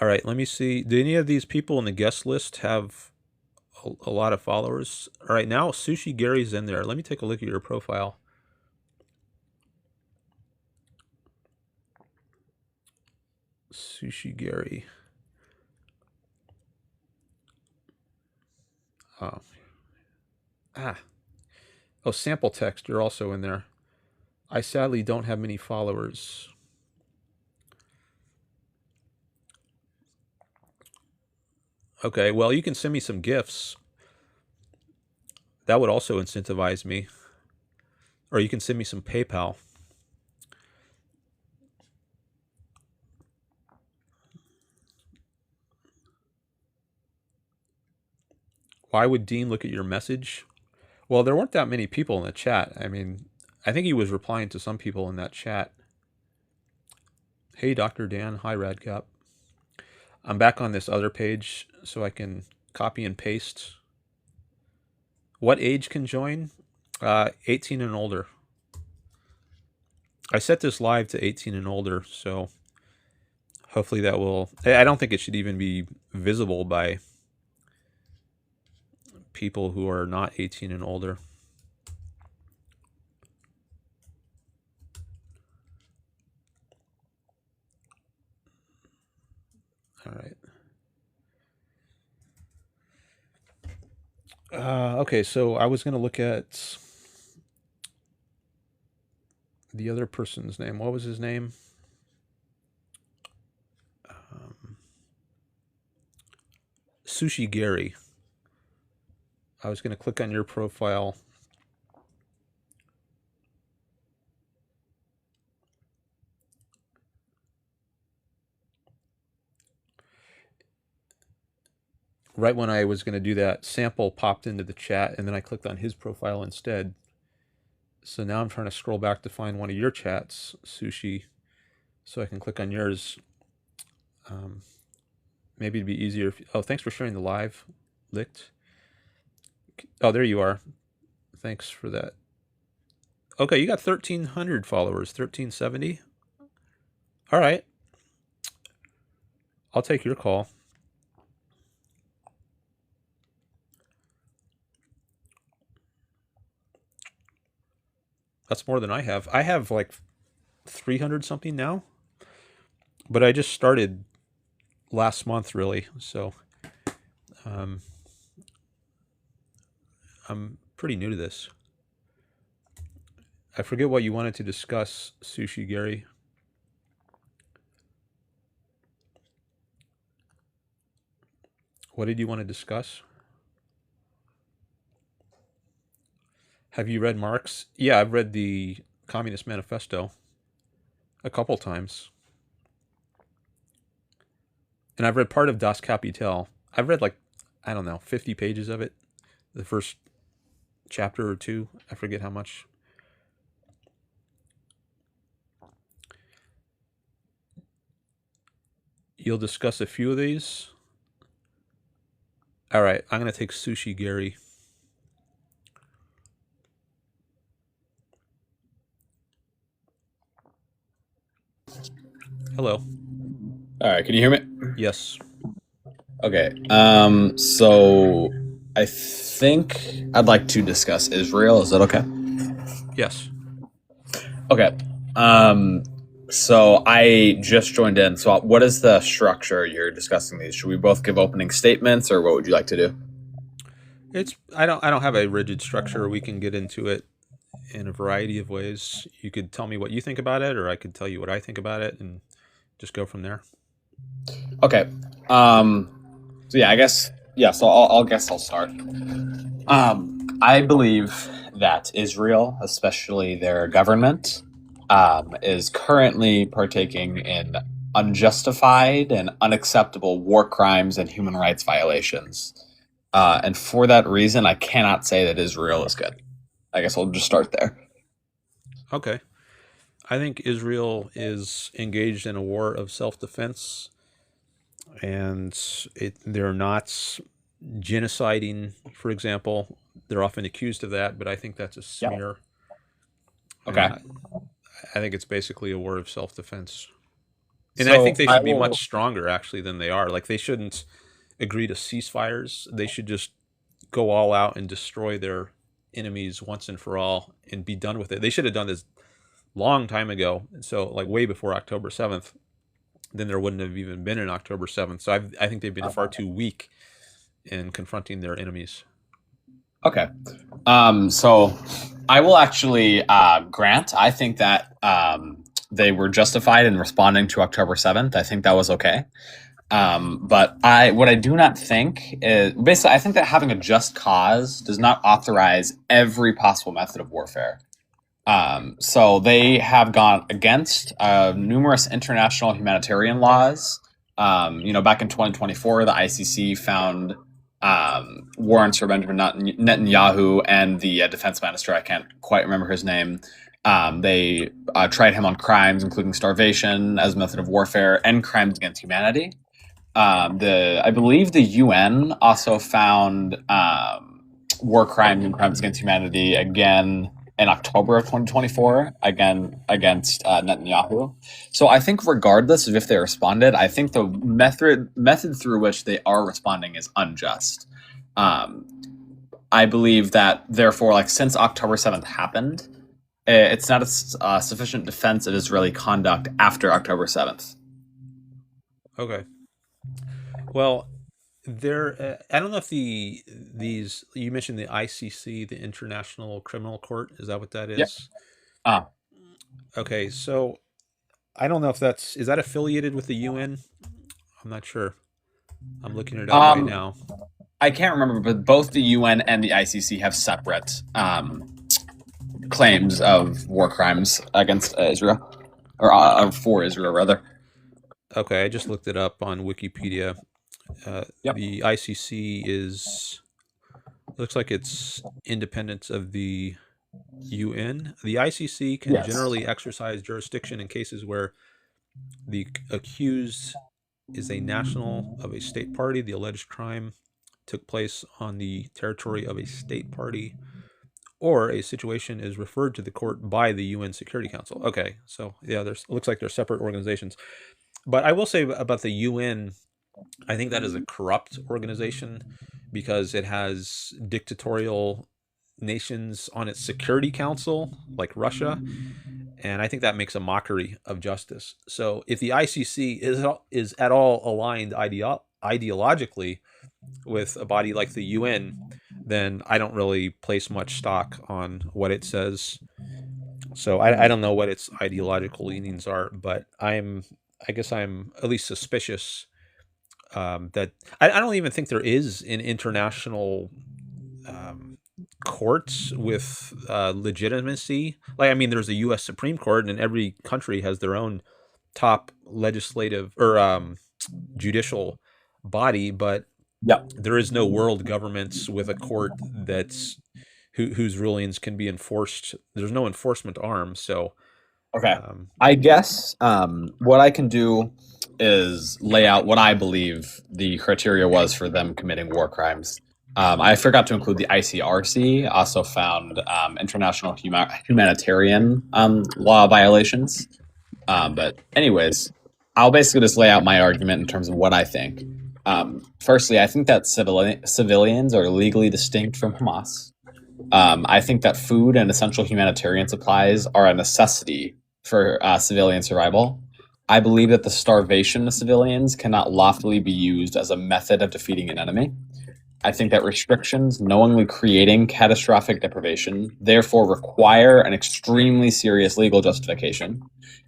All right, let me see. Do any of these people in the guest list have a lot of followers? All right, now Sushigary's in there. Let me take a look at your profile. Sushigari. Oh. Oh, sampletext, you're also in there. I sadly don't have many followers. Okay, well, you can send me some gifts. That would also incentivize me. Or you can send me some PayPal. Why would Dean look at your message? Well, there weren't that many people in the chat. I mean, I think he was replying to some people in that chat. Hey, Dr. Dan. Hi, Radcap. I'm back on this other page so I can copy and paste. What age can join? 18 and older. I set this live to 18 and older, so hopefully that will... I don't think it should even be visible by people who are not 18 and older. All right. Okay, so I was going to look at the other person's name. What was his name? Sushigari. I was going to click on your profile. Right when I was going to do that, sample popped into the chat, and then I clicked on his profile instead. So now I'm trying to scroll back to find one of your chats, Sushi, so I can click on yours. Maybe it'd be easier if... Oh, thanks for sharing the live, Licked. Oh, there you are. Thanks for that. Okay, you got 1,300 followers, 1,370. All right. I'll take your call. That's more than I have. I have like 300 something now, but I just started last month, really. So I'm pretty new to this. I forget what you wanted to discuss, Sushigari. What did you want to discuss? Have you read Marx? Yeah, I've read the Communist Manifesto a couple times. And I've read part of Das Kapital. I've read like, I don't know, 50 pages of it. The first chapter or two. I forget how much. You'll discuss a few of these? All right, I'm going to take Sushigari. Hello. All right, can you hear me? Yes. Okay. So I think I'd like to discuss Israel. Is that okay? Yes. Okay. So I just joined in. So what is the structure you're discussing these? Should we both give opening statements, or what would you like to do? I don't have a rigid structure. We can get into it in a variety of ways. You could tell me what you think about it, or I could tell you what I think about it, and just go from there. Okay. So yeah, I guess So I'll start. I believe that Israel, especially their government, is currently partaking in unjustified and unacceptable war crimes and human rights violations. And for that reason, I cannot say that Israel is good. I guess I'll just start there. Okay. I think Israel is engaged in a war of self-defense, and they're not genociding, for example. They're often accused of that, but I think that's a smear. Okay. I think it's basically a war of self-defense. And So I think they should be will- much stronger, actually, than they are. Like, they shouldn't agree to ceasefires. They should just go all out and destroy their enemies once and for all and be done with it. They should have done this long time ago. So, like, way before October 7th. Then there wouldn't have even been an October 7th. So I think they've been far too weak in confronting their enemies. Okay. So I will actually grant, I think that they were justified in responding to October 7th. I think that was okay. But what I do not think is, basically, I think that having a just cause does not authorize every possible method of warfare. So they have gone against numerous international humanitarian laws. Back in 2024, the ICC found warrants for Benjamin Netanyahu and the defense minister. I can't quite remember his name. They tried him on crimes, including starvation as a method of warfare and crimes against humanity. I believe the UN also found war crimes and crimes against humanity again in October of 2024, again against Netanyahu. So I think regardless of if they responded, I think the method through which they are responding is unjust. I believe that, therefore, like, since October 7th happened, it's not a sufficient defense of Israeli conduct after October 7th. Okay. Well, I don't know if these you mentioned the ICC, the International Criminal Court. Is that what that is? Yep. Okay, so I don't know if is that affiliated with the UN? I'm not sure. I'm looking it up right now. I can't remember, but both the UN and the ICC have separate claims of war crimes against Israel, or for Israel, rather. Okay, I just looked it up on Wikipedia. Yep. The ICC looks like it's independent of the UN. The ICC can generally exercise jurisdiction in cases where the accused is a national of a state party. The alleged crime took place on the territory of a state party, or a situation is referred to the court by the UN Security Council. Okay, so yeah, it looks like they're separate organizations. But I will say about the UN, I think that is a corrupt organization because it has dictatorial nations on its Security Council, like Russia, and I think that makes a mockery of justice. So if the ICC is at all aligned ideologically with a body like the UN, then I don't really place much stock on what it says. So I don't know what its ideological leanings are, but I guess I'm at least suspicious that I don't even think there is an international court with legitimacy. Like, I mean, there's a U.S. Supreme Court, and every country has their own top legislative or judicial body, but there is no world governments with a court whose rulings can be enforced. There's no enforcement arm. So okay, I guess what I can do is lay out what I believe the criteria was for them committing war crimes. I forgot to include the ICRC also found international humanitarian law violations. But anyways, I'll basically just lay out my argument in terms of what I think. Firstly, I think that civilians are legally distinct from Hamas. I think that food and essential humanitarian supplies are a necessity for civilian survival. I believe that the starvation of civilians cannot lawfully be used as a method of defeating an enemy. I think that restrictions knowingly creating catastrophic deprivation therefore require an extremely serious legal justification.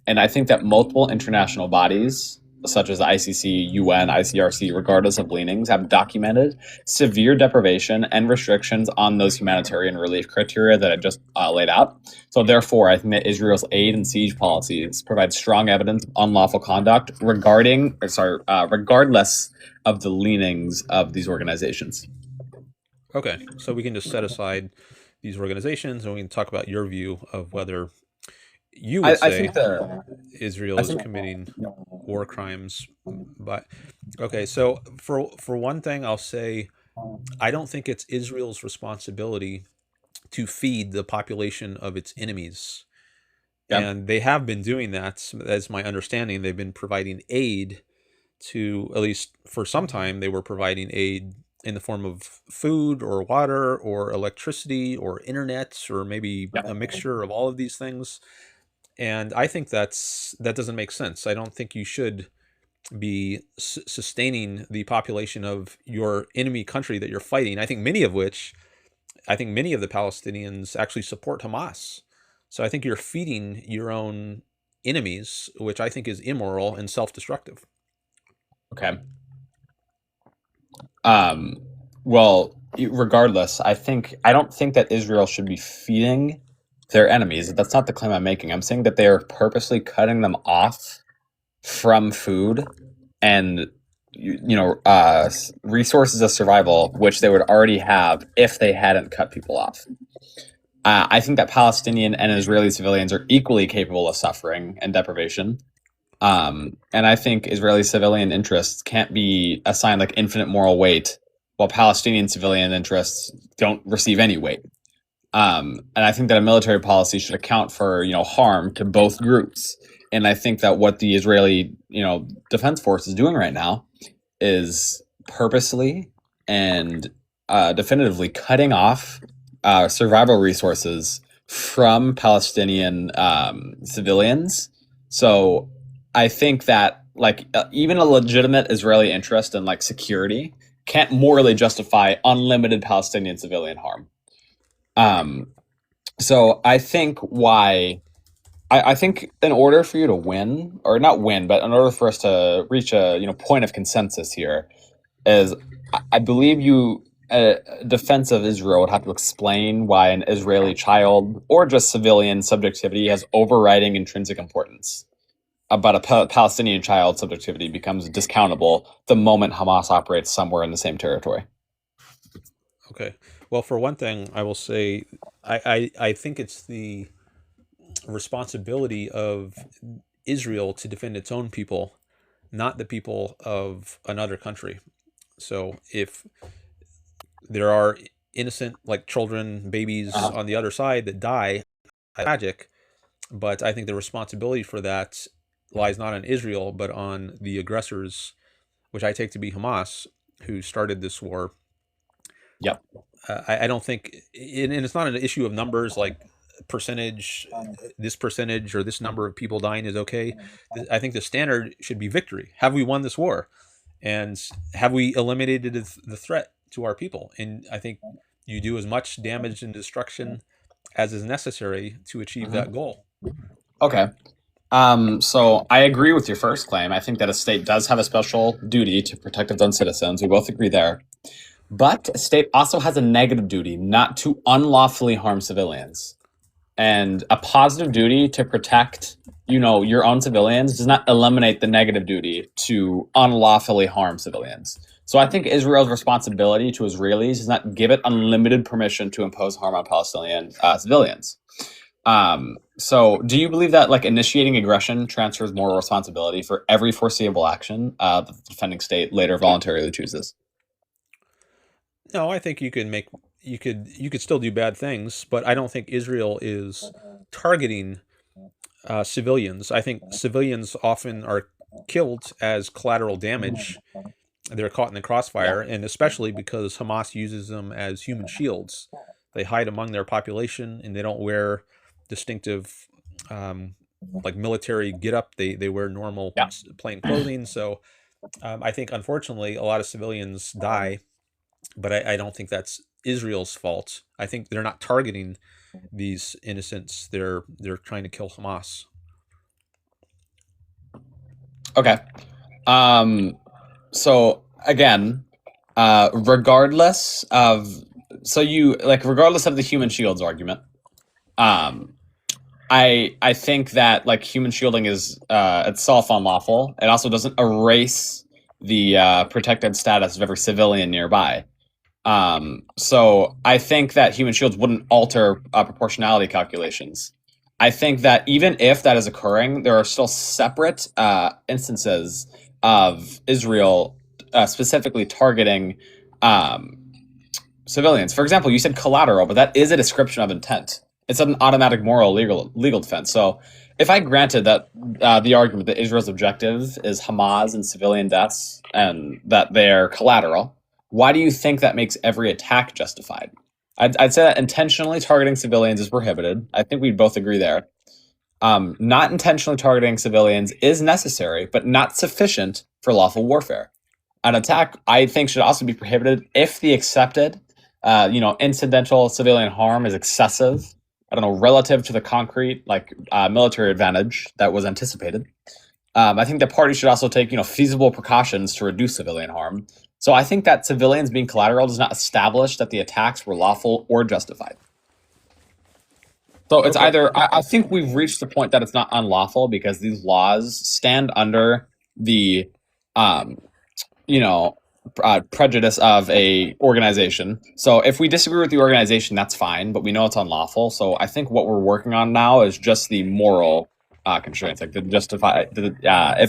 And I think that multiple international bodies such as the ICC, UN, ICRC, regardless of leanings, have documented severe deprivation and restrictions on those humanitarian relief criteria that I just laid out. So therefore, I think that Israel's aid and siege policies provide strong evidence of unlawful conduct regardless of the leanings of these organizations. Okay, so we can just set aside these organizations and we can talk about your view of whether you would I say think the Israel I is think committing war crimes. But okay, so for one thing, I'll say I don't think it's Israel's responsibility to feed the population of its enemies. yeah. And they have been doing that, as my understanding. They've been providing aid to, at least for some time, they were providing aid in the form of food or water or electricity or internet or maybe a mixture of all of these things. And I think that doesn't make sense. I don't think you should be sustaining the population of your enemy country that you're fighting. I think many of the Palestinians actually support Hamas. So I think you're feeding your own enemies, which I think is immoral and self-destructive. Okay. Well, regardless, I don't think that Israel should be feeding their enemies. That's not the claim I'm making. I'm saying that they are purposely cutting them off from food and resources of survival, which they would already have if they hadn't cut people off. I think that Palestinian and Israeli civilians are equally capable of suffering and deprivation. And I think Israeli civilian interests can't be assigned like infinite moral weight, while Palestinian civilian interests don't receive any weight. And I think that a military policy should account for harm to both groups. And I think that what the Israeli Defense Force is doing right now is purposely and definitively cutting off survival resources from Palestinian civilians. So I think that even a legitimate Israeli interest in security can't morally justify unlimited Palestinian civilian harm. So I think I think in order for you to win, or not win, but in order for us to reach a point of consensus here, is I believe defense of Israel would have to explain why an Israeli child or just civilian subjectivity has overriding intrinsic importance. But a Palestinian child subjectivity becomes discountable the moment Hamas operates somewhere in the same territory. Okay. Well, for one thing, I will say I think it's the responsibility of Israel to defend its own people, not the people of another country. So if there are innocent children, babies on the other side that die, tragic, but I think the responsibility for that lies not on Israel but on the aggressors, which I take to be Hamas, who started this war. Yep. I don't think, and it's not an issue of numbers like percentage, this percentage or this number of people dying is okay. I think the standard should be victory. Have we won this war? And have we eliminated the threat to our people? And I think you do as much damage and destruction as is necessary to achieve that goal. Okay. So I agree with your first claim. I think that a state does have a special duty to protect its own citizens. We both agree there. But a state also has a negative duty not to unlawfully harm civilians. And a positive duty to protect, your own civilians does not eliminate the negative duty to unlawfully harm civilians. So I think Israel's responsibility to Israelis does not give it unlimited permission to impose harm on Palestinian civilians. So do you believe that initiating aggression transfers moral responsibility for every foreseeable action that the defending state later voluntarily chooses? No, I think you could still do bad things, but I don't think Israel is targeting civilians. I think civilians often are killed as collateral damage. They're caught in the crossfire, and especially because Hamas uses them as human shields. They hide among their population, and they don't wear distinctive military get-up. They wear normal plain clothing. So I think, unfortunately, a lot of civilians die, but I don't think that's Israel's fault. I think they're not targeting these innocents. They're trying to kill Hamas. Okay. So again, regardless of regardless of the human shields argument, um, I think that like human shielding is itself unlawful. It also doesn't erase the protected status of every civilian nearby. So I think that human shields wouldn't alter proportionality calculations. I think that even if that is occurring, there are still separate instances of Israel specifically targeting um, civilians. For example, you said collateral, but that is a description of intent. It's an automatic moral legal defense. So if I granted that the argument that Israel's objective is Hamas and civilian deaths and that they're collateral, why do you think that makes every attack justified? I'd say that intentionally targeting civilians is prohibited. I think we'd both agree there. Not intentionally targeting civilians is necessary, but not sufficient for lawful warfare. An attack, I think, should also be prohibited if the accepted, incidental civilian harm is excessive. I don't know, relative to the concrete, military advantage that was anticipated. I think the party should also take, feasible precautions to reduce civilian harm. So I think that civilians being collateral does not establish that the attacks were lawful or justified. So it's either, I think we've reached the point that it's not unlawful because these laws stand under the, prejudice of a organization. So if we disagree with the organization, that's fine, but we know it's unlawful. So I think what we're working on now is just the moral constraints, like if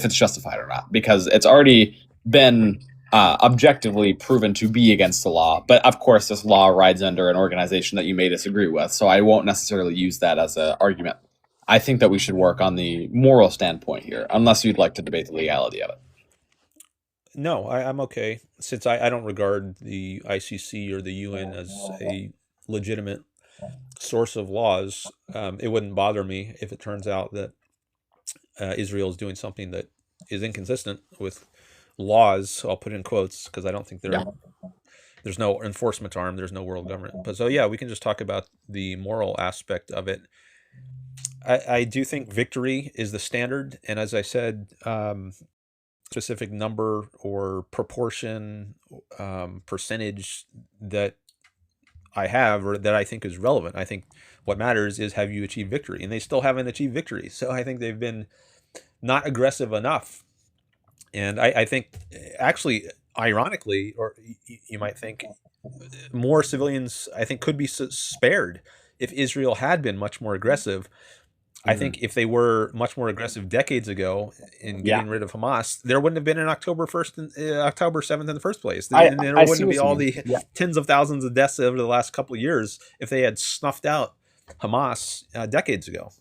it's justified or not, because it's already been objectively proven to be against the law. But of course, this law rides under an organization that you may disagree with. So I won't necessarily use that as an argument. I think that we should work on the moral standpoint here, unless you'd like to debate the legality of it. No, I'm okay. Since I don't regard the ICC or the UN as a legitimate source of laws, it wouldn't bother me if it turns out that Israel is doing something that is inconsistent with laws. I'll put in quotes because I don't think there's no enforcement arm. There's no world government. But so yeah, we can just talk about the moral aspect of it. I do think victory is the standard, and as I said, specific number or proportion, percentage that I have or that I think is relevant. I think what matters is, have you achieved victory? And they still haven't achieved victory. So I think they've been not aggressive enough. And I think actually, ironically, or you might think, more civilians, I think, could be spared if Israel had been much more aggressive. I think if they were much more aggressive decades ago in getting rid of Hamas, there wouldn't have been an October 1st and October 7th in the first place. And there wouldn't be all the tens of thousands of deaths over the last couple of years if they had snuffed out Hamas decades ago.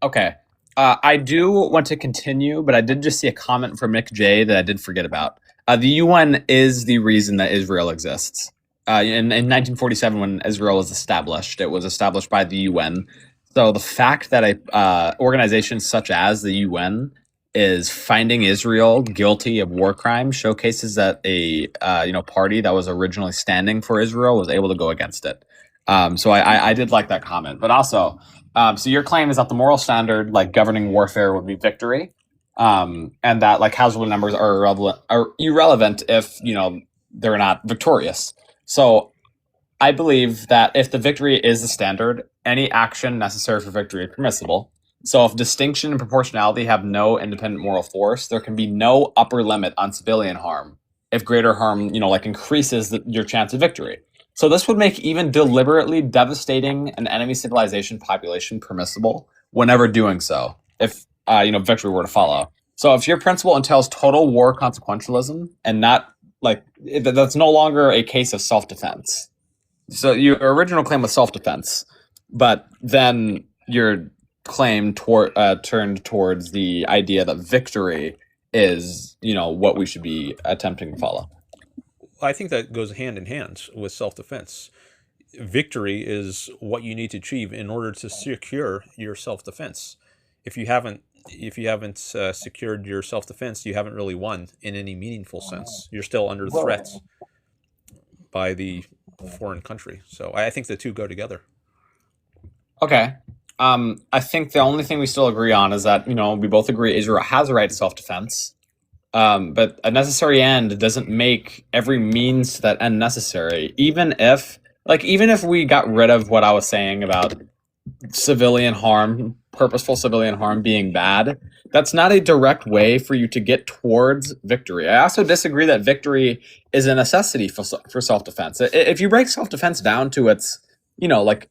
Okay. I do want to continue, but I did just see a comment from Nick J that I did forget about. The UN is the reason that Israel exists. In 1947, when Israel was established, it was established by the UN. So the fact that a organization such as the UN is finding Israel guilty of war crimes showcases that a party that was originally standing for Israel was able to go against it. So I did like that comment, but also, so your claim is that the moral standard, like governing warfare, would be victory, and that like casualty numbers are irrelevant if they're not victorious. So I believe that if the victory is the standard, any action necessary for victory is permissible. So if distinction and proportionality have no independent moral force, there can be no upper limit on civilian harm if greater harm, increases your chance of victory. So this would make even deliberately devastating an enemy civilization population permissible whenever doing so, if victory were to follow. So if your principle entails total war consequentialism and not that's no longer a case of self-defense. So your original claim was self-defense, but then your claim turned towards the idea that victory is, what we should be attempting to follow. I think that goes hand in hand with self-defense. Victory is what you need to achieve in order to secure your self-defense. If you haven't secured your self-defense, you haven't really won in any meaningful sense. You're still under threat by the foreign country. So I think the two go together. Okay. I think the only thing we still agree on is that, we both agree Israel has a right to self-defense. But a necessary end doesn't make every means to that end necessary. Even if we got rid of what I was saying about civilian harm, purposeful civilian harm being bad, that's not a direct way for you to get towards victory. I also disagree that victory is a necessity for self-defense. If you break self-defense down to its, like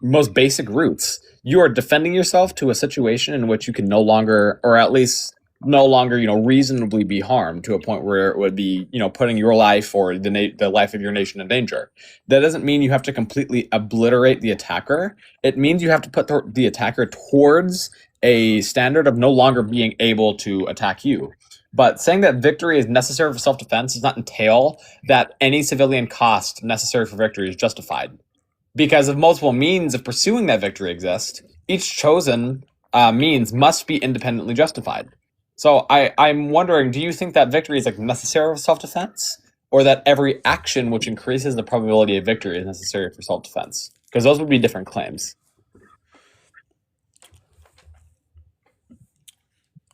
most basic roots, you are defending yourself to a situation in which you can no longer, or at least no longer, reasonably be harmed to a point where it would be, putting your life or the life of your nation in danger. That doesn't mean you have to completely obliterate the attacker. It means you have to put the attacker towards a standard of no longer being able to attack you. But saying that victory is necessary for self-defense does not entail that any civilian cost necessary for victory is justified. Because if multiple means of pursuing that victory exist, each chosen means must be independently justified. So I'm wondering, do you think that victory is necessary for self-defense, or that every action which increases the probability of victory is necessary for self-defense? Because those would be different claims.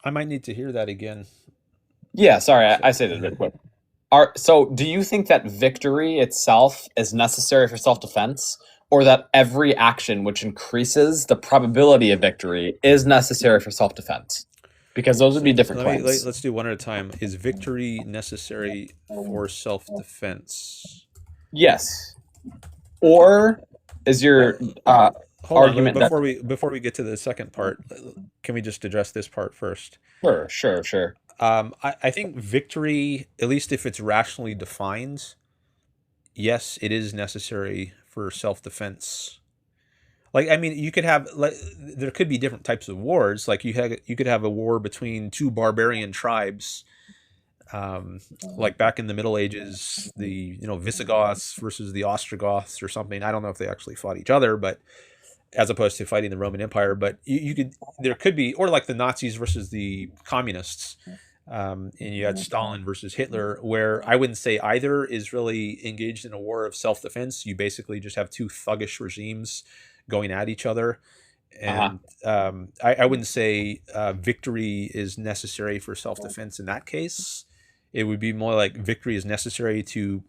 I might need to hear that again. Yeah, sorry, I said it a bit quick. So do you think that victory itself is necessary for self-defense, or that every action which increases the probability of victory is necessary for self-defense? Because those would be different claims. Let's do one at a time. Is victory necessary for self-defense? Yes. Or is your argument before we get to the second part, can we just address this part first? Sure. I think victory, at least if it's rationally defined, yes, it is necessary for self-defense. You could have, there could be different types of wars. Like you could have a war between two barbarian tribes, like back in the Middle Ages, the Visigoths versus the Ostrogoths or something. I don't know if they actually fought each other, but as opposed to fighting the Roman Empire. But there could be, or like the Nazis versus the communists, and you had Stalin versus Hitler, where I wouldn't say either is really engaged in a war of self-defense. You basically just have two thuggish regimes going at each other. And I wouldn't say victory is necessary for self-defense in that case. It would be more like victory is necessary to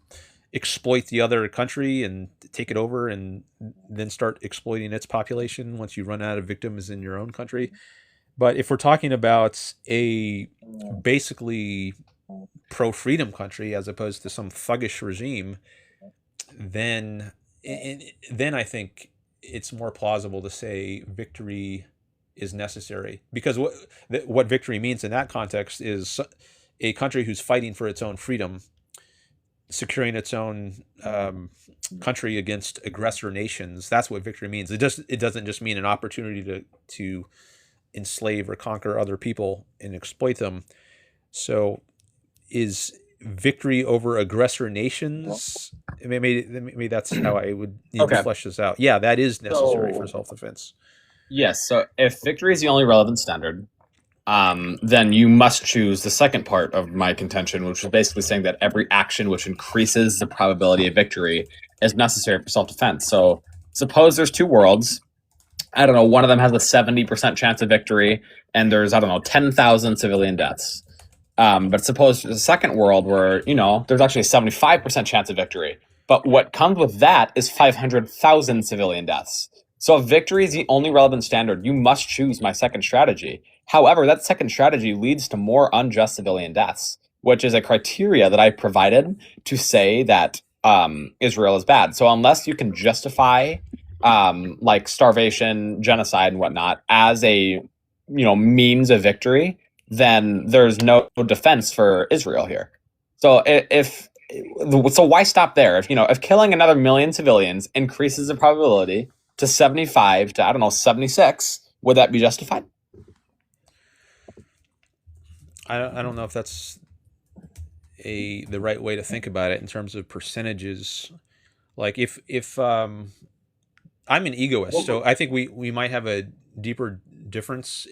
exploit the other country and take it over and then start exploiting its population once you run out of victims in your own country. But if we're talking about a basically pro-freedom country as opposed to some thuggish regime, then I think it's more plausible to say victory is necessary, because what victory means in that context is a country who's fighting for its own freedom, securing its own country against aggressor nations. That's what victory means. It doesn't just mean an opportunity to enslave or conquer other people and exploit them. So is victory over aggressor nations, maybe that's how I would need to flesh this out. Yeah, that is necessary for self-defense. Yes, so if victory is the only relevant standard, then you must choose the second part of my contention, which is basically saying that every action which increases the probability of victory is necessary for self-defense. So suppose there's two worlds. I don't know, one of them has a 70% chance of victory, and there's, 10,000 civilian deaths. But suppose there's a second world where, there's actually a 75% chance of victory. But what comes with that is 500,000 civilian deaths. So if victory is the only relevant standard, you must choose my second strategy. However, that second strategy leads to more unjust civilian deaths, which is a criteria that I provided to say that Israel is bad. So unless you can justify like starvation, genocide, and whatnot as a means of victory, then there's no defense for Israel here. So why stop there? If killing another million civilians increases the probability to 75 to 76, would that be justified? I don't know if that's the right way to think about it in terms of percentages. Like if I'm an egoist, so I think we might have a deeper difference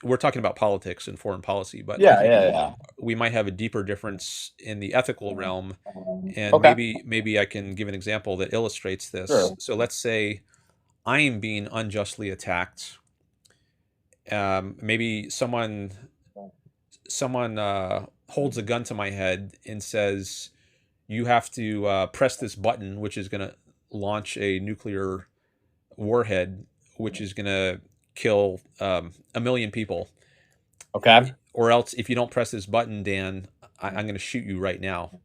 we're talking about politics and foreign policy, but yeah, we might have a deeper difference in the ethical realm, and maybe I can give an example that illustrates this. Sure. So let's say I am being unjustly attacked. Maybe someone holds a gun to my head and says, you have to press this button, which is going to launch a nuclear warhead, which is going to kill 1,000,000 people. Okay. Or else, if you don't press this button, Dan, I'm going to shoot you right now.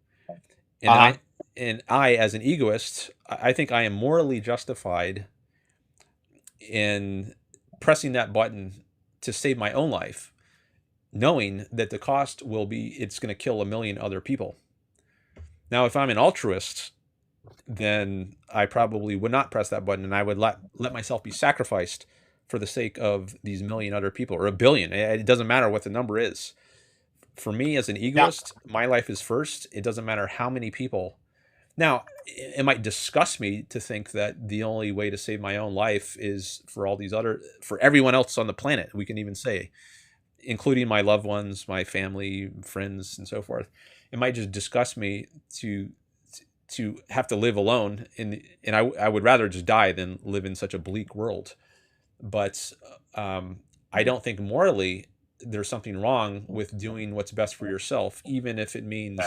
And I, as an egoist, I think I am morally justified in pressing that button to save my own life, knowing that the cost will be it's going to kill 1,000,000 other people. Now, if I'm an altruist, then I probably would not press that button, and I would let myself be sacrificed for the sake of these 1,000,000 other people, or 1,000,000,000. It doesn't matter what the number is. For me, as an egoist, my life is first. It doesn't matter how many people. Now, it might disgust me to think that the only way to save my own life is for for everyone else on the planet. We can even say, including my loved ones, my family, friends, and so forth. It might just disgust me to have to live alone, and I would rather just die than live in such a bleak world. But I don't think morally there's something wrong with doing what's best for yourself, even if it means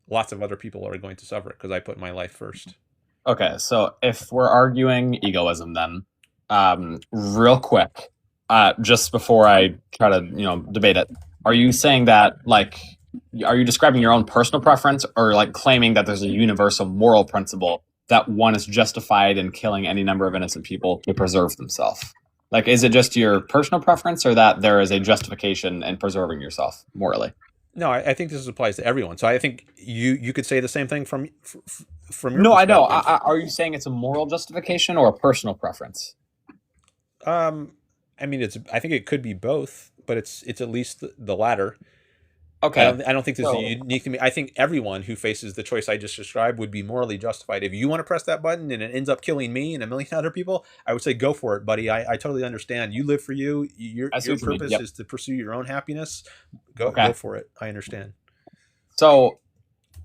lots of other people are going to suffer, because I put my life first. Okay, so if we're arguing egoism, then real quick, just before I try to debate it, are you saying that are you describing your own personal preference, or like claiming that there's a universal moral principle that one is justified in killing any number of innocent people to preserve themselves? Like, is it just your personal preference, or that there is a justification in preserving yourself morally? No, I think this applies to everyone. So I think you could say the same thing from your No, I know. perspective. Are you saying it's a moral justification or a personal preference? I mean, I think it could be both, but it's at least the latter. Okay. I don't think this So- is unique to me. I think everyone who faces the choice I just described would be morally justified. If you want to press that button and it ends up killing me and 1,000,000 other people, I would say go for it, buddy. I totally understand. You live for you. Your I see what you mean. purpose Yep. is to pursue your own happiness. Okay. Go for it. I understand. So,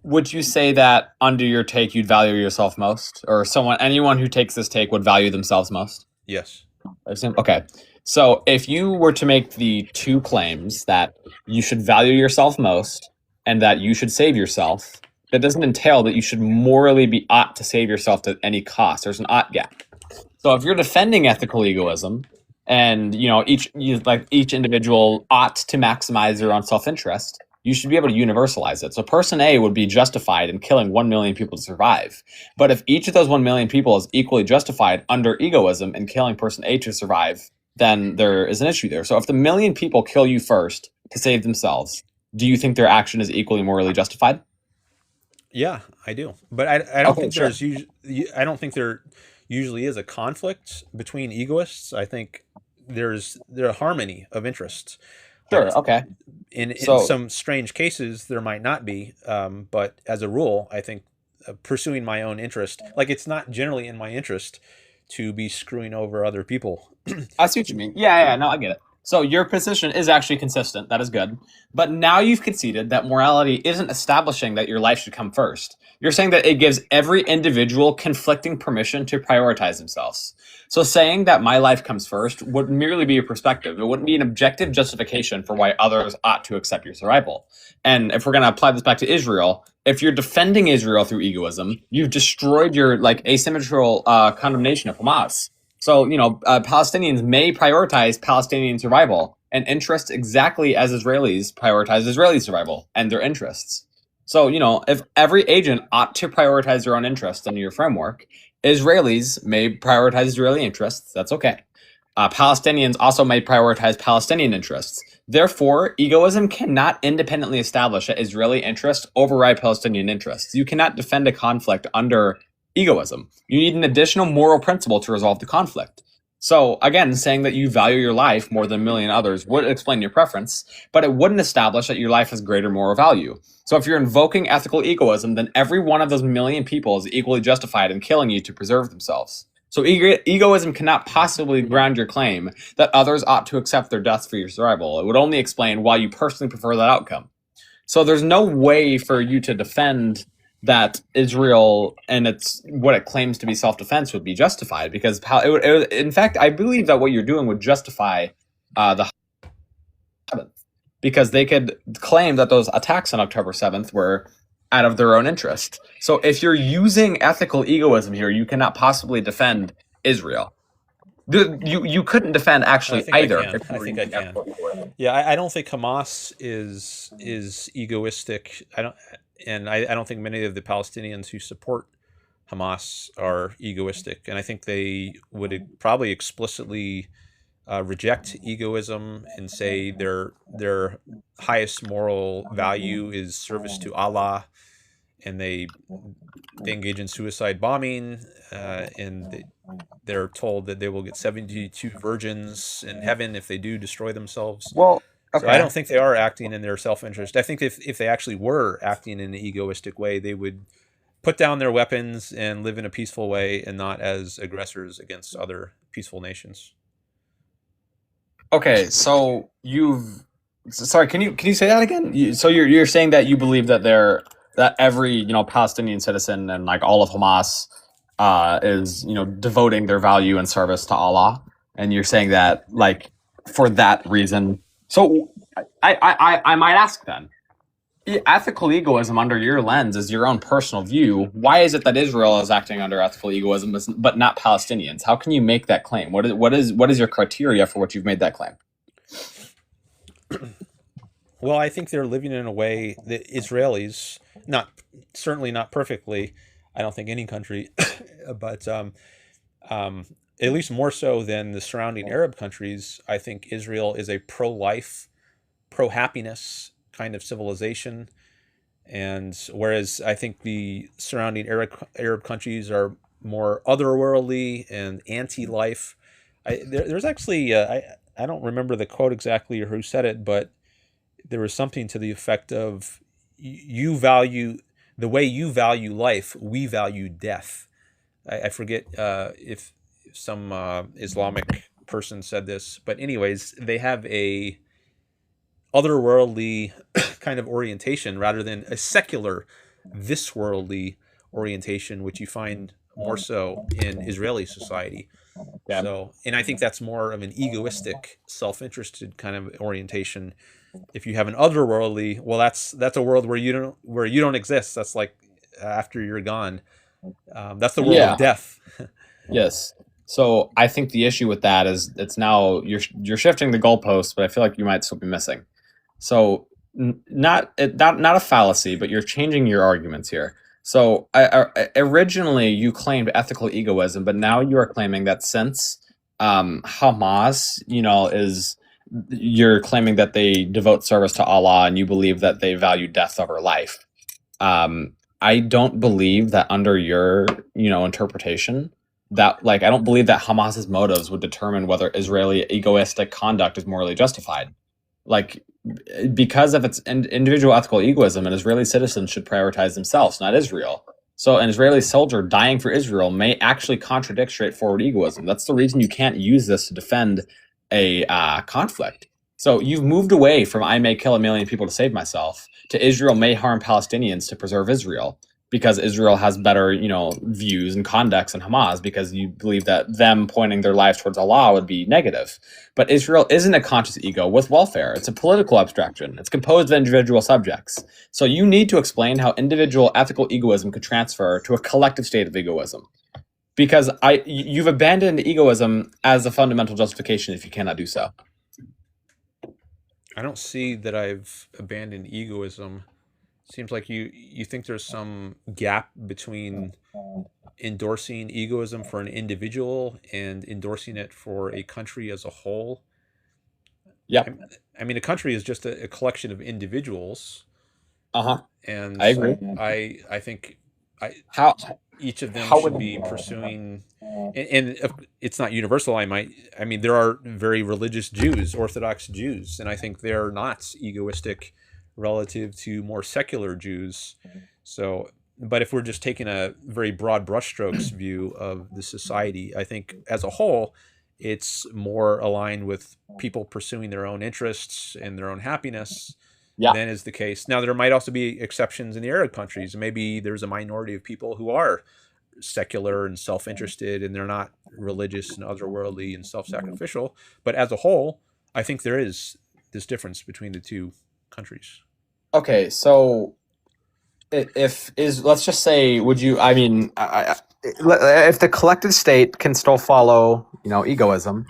would you say that under your take, you'd value yourself most, or anyone who takes this take would value themselves most? Yes. Okay. So, if you were to make the two claims that you should value yourself most and that you should save yourself, that doesn't entail that you should morally be ought to save yourself at any cost. There's an ought gap. So, if you're defending ethical egoism, and each individual ought to maximize their own self-interest, you should be able to universalize it. So person A would be justified in killing 1,000,000 people to survive. But if each of those 1,000,000 people is equally justified under egoism in killing person A to survive, then there is an issue there. So if the 1,000,000 people kill you first to save themselves, do you think their action is equally morally justified? Yeah, I do. But I don't Okay, think sure. I don't think there usually is a conflict between egoists. I think there's a harmony of interests. Sure, okay. In So- some strange cases, there might not be, but as a rule, I think pursuing my own interest, like it's not generally in my interest to be screwing over other people. I see what you mean. Yeah, no, I get it. So your position is actually consistent. That is good. But now you've conceded that morality isn't establishing that your life should come first. You're saying that it gives every individual conflicting permission to prioritize themselves. So saying that my life comes first would merely be a perspective. It wouldn't be an objective justification for why others ought to accept your survival. And if we're going to apply this back to Israel, if you're defending Israel through egoism, you've destroyed your asymmetrical condemnation of Hamas. So, Palestinians may prioritize Palestinian survival and interests exactly as Israelis prioritize Israeli survival and their interests. So, if every agent ought to prioritize their own interests under your framework, Israelis may prioritize Israeli interests. That's okay. Palestinians also may prioritize Palestinian interests. Therefore, egoism cannot independently establish that Israeli interests override Palestinian interests. You cannot defend a conflict under egoism. You need an additional moral principle to resolve the conflict. So again, saying that you value your life more than 1,000,000 others would explain your preference, but it wouldn't establish that your life has greater moral value. So if you're invoking ethical egoism, then every one of those 1,000,000 people is equally justified in killing you to preserve themselves. So egoism cannot possibly ground your claim that others ought to accept their deaths for your survival. It would only explain why you personally prefer that outcome. So there's no way for you to defend that Israel and what it claims to be self-defense would be justified, because in fact, I believe that what you're doing would justify the Sabbath. because they could claim that those attacks on October 7th were out of their own interest. So if you're using ethical egoism here, you cannot possibly defend Israel. You couldn't defend actually I either. can. If you I were think I using can. ethical egoism. Yeah, I don't think Hamas is egoistic. I don't think many of the Palestinians who support Hamas are egoistic, and I think they would probably explicitly reject egoism and say their highest moral value is service to Allah, and they engage in suicide bombing, and they're told that they will get 72 virgins in heaven if they do destroy themselves. Well, So I don't okay. think they are acting in their self-interest. I think if they actually were acting in an egoistic way, they would put down their weapons and live in a peaceful way and not as aggressors against other peaceful nations. Okay, so sorry, can you say that again? So you're saying that you believe that that every, Palestinian citizen and like all of Hamas is, devoting their value and service to Allah, and you're saying that like for that reason. So I might ask then, ethical egoism under your lens is your own personal view. Why is it that Israel is acting under ethical egoism but not Palestinians? How can you make that claim? What is your criteria for what you've made that claim? Well, I think they're living in a way that Israelis, not certainly not perfectly, I don't think any country, but at least more so than the surrounding Arab countries. I think Israel is a pro-life, pro-happiness kind of civilization, and whereas I think the surrounding Arab countries are more otherworldly and anti-life. There's actually I don't remember the quote exactly or who said it, but there was something to the effect of you value the way you value life, we value death. I forget if some Islamic person said this, but anyways, they have a otherworldly kind of orientation rather than a secular, this worldly orientation, which you find more so in Israeli society. Yeah. So, and I think that's more of an egoistic, self-interested kind of orientation. If you have an otherworldly, well, that's a world where you don't exist. That's like after you're gone. That's the world Yeah. of death. Yes. So I think the issue with that is it's now you're shifting the goalposts, but I feel like you might still be missing. So not a fallacy, but you're changing your arguments here. So originally you claimed ethical egoism, but now you are claiming that since Hamas, is you're claiming that they devote service to Allah and you believe that they value death over life. I don't believe that under your interpretation that I don't believe that Hamas's motives would determine whether Israeli egoistic conduct is morally justified. Because of its individual ethical egoism, an Israeli citizen should prioritize themselves, not Israel. So an Israeli soldier dying for Israel may actually contradict straightforward egoism. That's the reason you can't use this to defend a conflict. So you've moved away from I may kill 1 million people to save myself to Israel may harm Palestinians to preserve Israel, because Israel has better, views and conducts than Hamas, because you believe that them pointing their lives towards Allah would be negative. But Israel isn't a conscious ego with welfare. It's a political abstraction. It's composed of individual subjects. So you need to explain how individual ethical egoism could transfer to a collective state of egoism. Because you've abandoned egoism as a fundamental justification if you cannot do so. I don't see that I've abandoned egoism. Seems like you think there's some gap between endorsing egoism for an individual and endorsing it for a country as a whole. Yeah. I mean, a country is just a collection of individuals. And I agree. I think How each of them how should would be pursuing, and it's not universal. I mean, there are very religious Jews, Orthodox Jews, and I think they're not egoistic relative to more secular Jews. So, but if we're just taking a very broad brushstrokes view of the society, I think as a whole, it's more aligned with people pursuing their own interests and their own happiness than is the case. Now, there might also be exceptions in the Arab countries. Maybe there's a minority of people who are secular and self-interested, and they're not religious and otherworldly and self-sacrificial. But as a whole, I think there is this difference between the two countries. Okay, so let's just say, would you? I mean, if the collective state can still follow, egoism,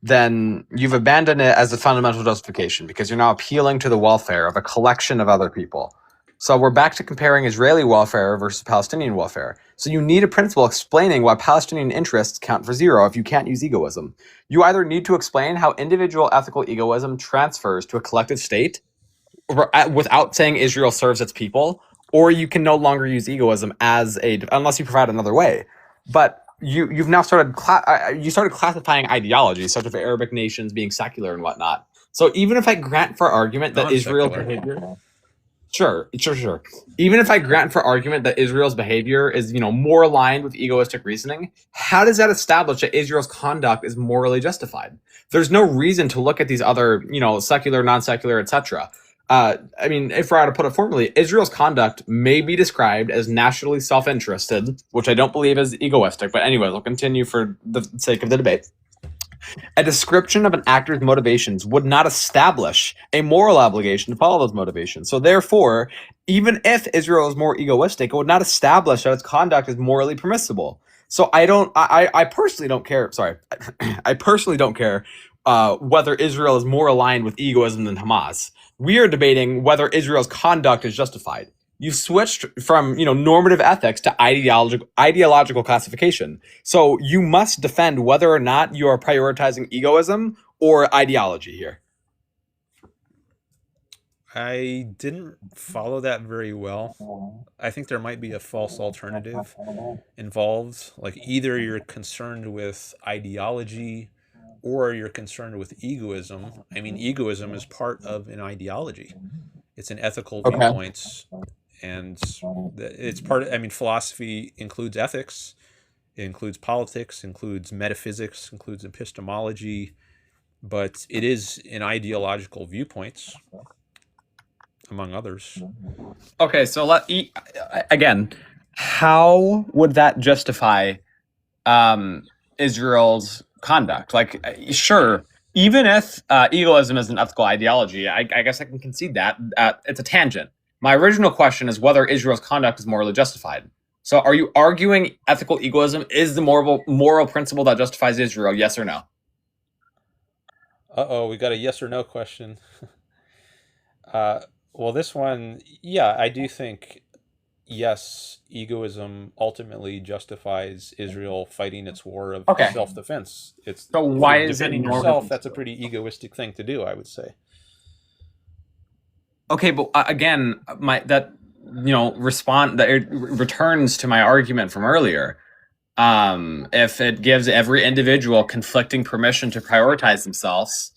then you've abandoned it as a fundamental justification because you're now appealing to the welfare of a collection of other people. So we're back to comparing Israeli welfare versus Palestinian welfare. So you need a principle explaining why Palestinian interests count for zero if you can't use egoism. You either need to explain how individual ethical egoism transfers to a collective state without saying Israel serves its people, or you can no longer use egoism unless you provide another way. But you've now started classifying ideologies, such as Arabic nations being secular and whatnot. So even if I grant for argument that Israel's behavior, sure. Even if I grant for argument that Israel's behavior is, more aligned with egoistic reasoning, how does that establish that Israel's conduct is morally justified? There's no reason to look at these other, secular, non-secular, etc. If we're to put it formally, Israel's conduct may be described as nationally self-interested, which I don't believe is egoistic, but anyways, I'll continue for the sake of the debate. A description of an actor's motivations would not establish a moral obligation to follow those motivations. So therefore, even if Israel is more egoistic, it would not establish that its conduct is morally permissible. So I personally don't care. Sorry, I personally don't care whether Israel is more aligned with egoism than Hamas. We are debating whether Israel's conduct is justified. You switched from, normative ethics to ideological classification. So you must defend whether or not you are prioritizing egoism or ideology here. I didn't follow that very well. I think there might be a false alternative involved. Like either you're concerned with ideology or you're concerned with egoism. I mean, egoism is part of an ideology. It's an ethical viewpoint, and it's part of, philosophy includes ethics, it includes politics, includes metaphysics, includes epistemology, but it is an ideological viewpoint, among others. Okay, so again, how would that justify Israel's conduct? Like, sure, even if egoism is an ethical ideology, I guess I can concede that. It's a tangent. My original question is whether Israel's conduct is morally justified. So are you arguing ethical egoism is the moral principle that justifies Israel, yes or no? Uh-oh, we got a yes or no question. Well, this one, yeah, I do think, yes, egoism ultimately justifies Israel fighting its war of self-defense. So why is defending yourself? That's a pretty egoistic thing to do, I would say. Okay, but again, it returns to my argument from earlier. If it gives every individual conflicting permission to prioritize themselves,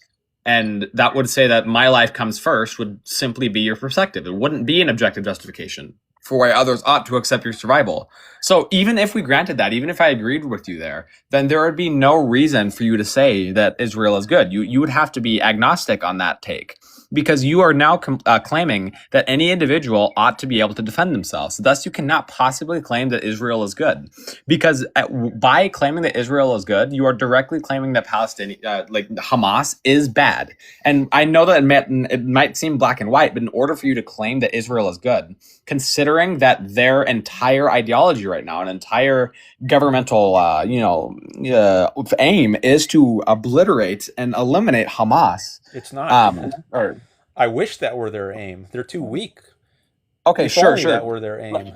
and that would say that my life comes first, would simply be your perspective. It wouldn't be an objective justification for why others ought to accept your survival. So even if we granted that, even if I agreed with you there, then there would be no reason for you to say that Israel is good. You would have to be agnostic on that take, because you are now claiming that any individual ought to be able to defend themselves. Thus, you cannot possibly claim that Israel is good, because by claiming that Israel is good, you are directly claiming that Hamas is bad. And I know that it might seem black and white, but in order for you to claim that Israel is good, considering that their entire ideology right now, an entire governmental, aim is to obliterate and eliminate Hamas. It's not. I wish that were their aim. They're too weak. Okay, sure. That were their aim.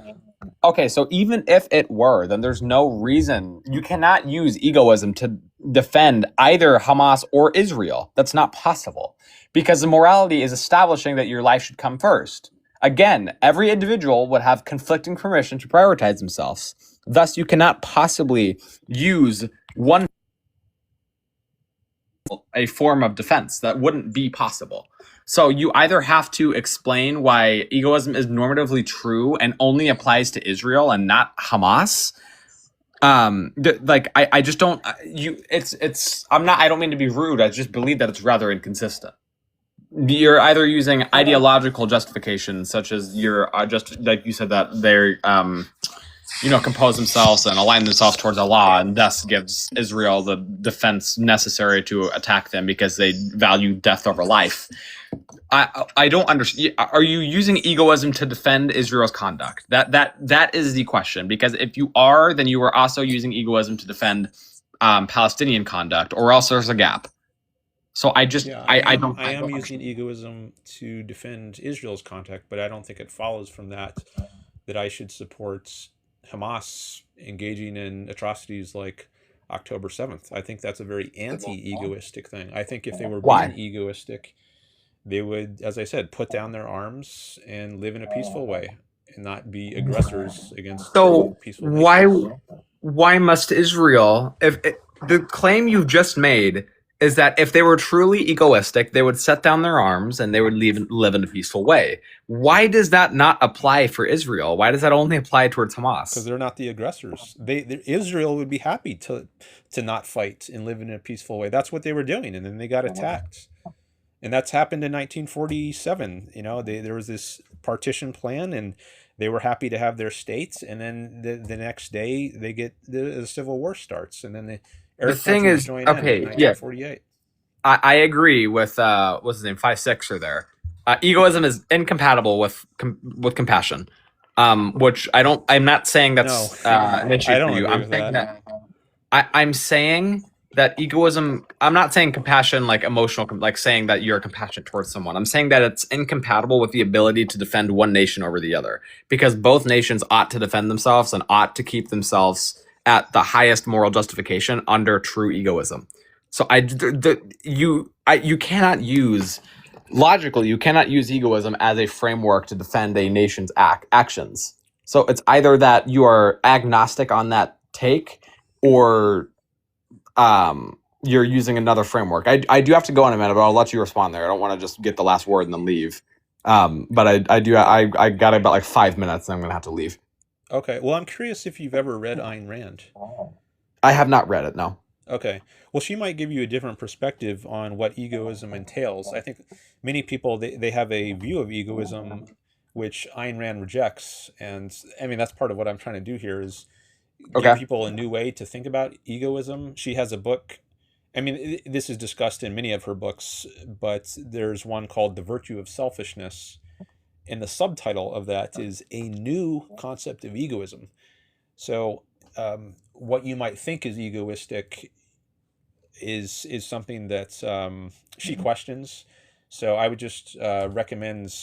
Okay, so even if it were, then there's no reason. You cannot use egoism to defend either Hamas or Israel. That's not possible, because the morality is establishing that your life should come first. Again, every individual would have conflicting permission to prioritize themselves. Thus, you cannot possibly use a form of defense. That wouldn't be possible. So you either have to explain why egoism is normatively true and only applies to Israel and not Hamas. I just don't. I don't mean to be rude. I just believe that it's rather inconsistent. You're either using ideological justification, such as you're just like you said that they're compose themselves and align themselves towards Allah, and thus gives Israel the defense necessary to attack them because they value death over life. I don't understand. Are you using egoism to defend Israel's conduct? That is the question. Because if you are, then you are also using egoism to defend Palestinian conduct, or else there's a gap. So I am using egoism to defend Israel's conduct, but I don't think it follows from that I should support Hamas engaging in atrocities like October 7th. I think that's a very anti-egoistic thing. I think if they were being egoistic, they would, as I said, put down their arms and live in a peaceful way and not be aggressors against peaceful nations. Why must Israel, if the claim you've just made is that if they were truly egoistic, they would set down their arms and they would live in a peaceful way. Why does that not apply for Israel? Why does that only apply towards Hamas? Because they're not the aggressors. Israel would be happy to not fight and live in a peaceful way. That's what they were doing, and then they got attacked. And that's happened in 1947. There was this partition plan, and they were happy to have their states. And then the next day, they get the civil war starts, and then the thing is, in 1948. I agree with what's his name, 5-6er there. Egoism is incompatible with compassion, which I'm not saying that's an issue for you. I'm saying that. I'm saying that egoism, I'm not saying compassion like emotional, like saying that you're compassionate towards someone. I'm saying that it's incompatible with the ability to defend one nation over the other, because both nations ought to defend themselves and ought to keep themselves at the highest moral justification under true egoism. So you cannot use, logically, you cannot use egoism as a framework to defend a nation's actions. So it's either that you are agnostic on that take, or you're using another framework. I do have to go in a minute, but I'll let you respond there. I don't want to just get the last word and then leave. But I got about like 5 minutes and I'm going to have to leave. Okay. Well, I'm curious if you've ever read Ayn Rand. I have not read it, no. Okay. Well, she might give you a different perspective on what egoism entails. I think many people, they have a view of egoism which Ayn Rand rejects. And I mean, that's part of what I'm trying to do here is give people a new way to think about egoism. She has a book. I mean, this is discussed in many of her books, but there's one called The Virtue of Selfishness. And the subtitle of that is A New Concept of Egoism. So what you might think is egoistic is something that she questions. So I would just recommend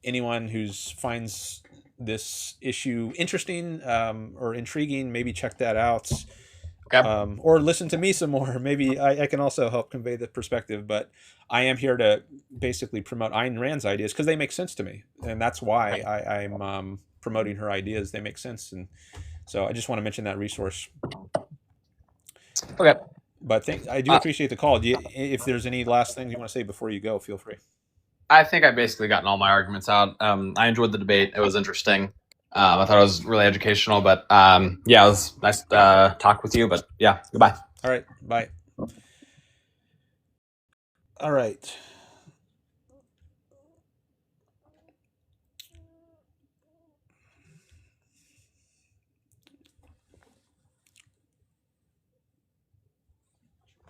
anyone who finds this issue interesting or intriguing, maybe check that out. Or listen to me some more. Maybe I can also help convey the perspective, but I am here to basically promote Ayn Rand's ideas because they make sense to me. And that's why I'm promoting her ideas. They make sense. And so I just want to mention that resource. Okay. But I do appreciate the call. If there's any last things you want to say before you go, feel free. I think I've basically gotten all my arguments out. I enjoyed the debate. It was interesting. I thought it was really educational, but yeah, it was nice to talk with you, but yeah, goodbye. All right, bye. All right.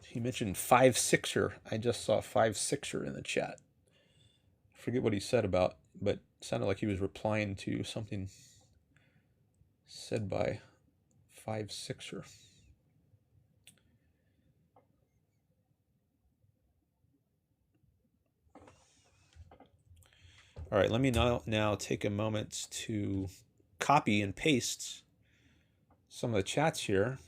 He mentioned 5-6er. I just saw 5-6er in the chat. I forget what he said about, but it sounded like he was replying to something said by 5-6er. All right, let me now take a moment to copy and paste some of the chats here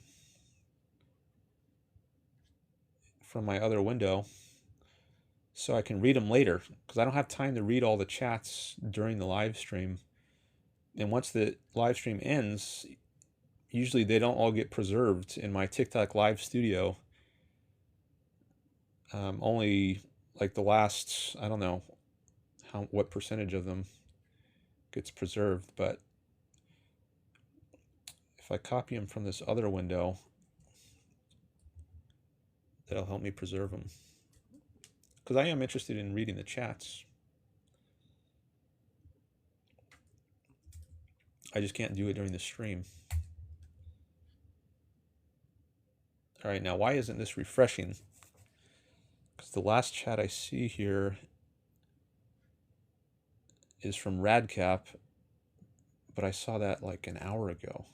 from my other window so I can read them later, because I don't have time to read all the chats during the live stream. And once the live stream ends, usually they don't all get preserved in my TikTok live studio. Only like the last, I don't know what percentage of them gets preserved, but if I copy them from this other window, that'll help me preserve them, because I am interested in reading the chats. I just can't do it during the stream. All right, now why isn't this refreshing? Because the last chat I see here is from Radcap, but I saw that like an hour ago.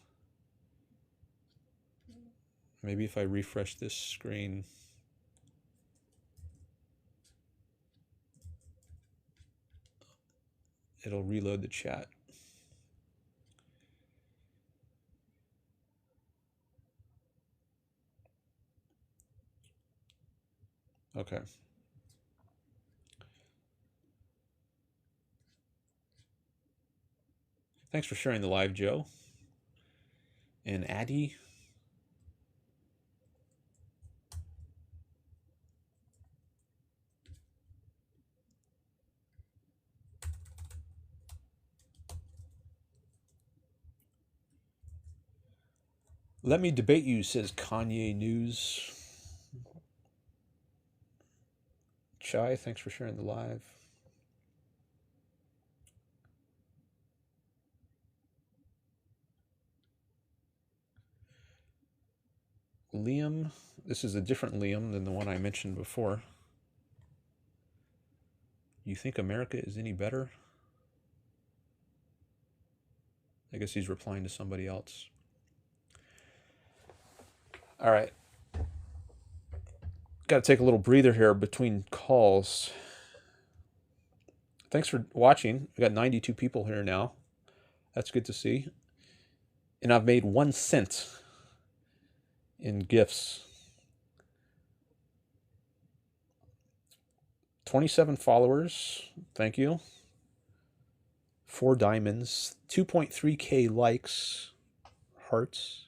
Maybe if I refresh this screen. It'll reload the chat. Okay. Thanks for sharing the live, Joe. And Addie. Let me debate you, says Kanye News. Chai, thanks for sharing the live. Liam, this is a different Liam than the one I mentioned before. You think America is any better? I guess he's replying to somebody else. All right. Got to take a little breather here between calls. Thanks for watching. We got 92 people here now. That's good to see. And I've made 1 cent in gifts. 27 followers. Thank you. 4 diamonds. 2.3K likes. Hearts.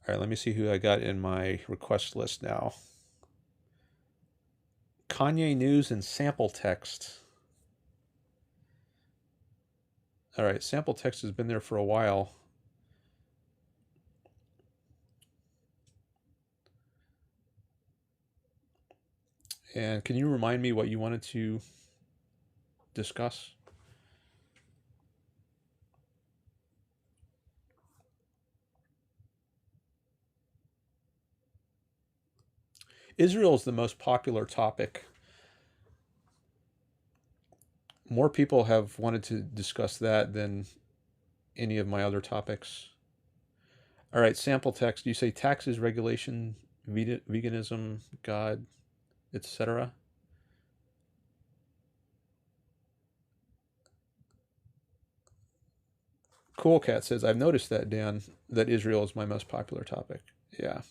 All right, let me see who I got in my request list now. Kanye News and sampletext. All right, sampletext has been there for a while. And can you remind me what you wanted to discuss? Israel is the most popular topic. More people have wanted to discuss that than any of my other topics. All right, sample text. You say taxes, regulation, veganism, God, etc. Cool Cat says, I've noticed that, Dan, that Israel is my most popular topic. Yeah.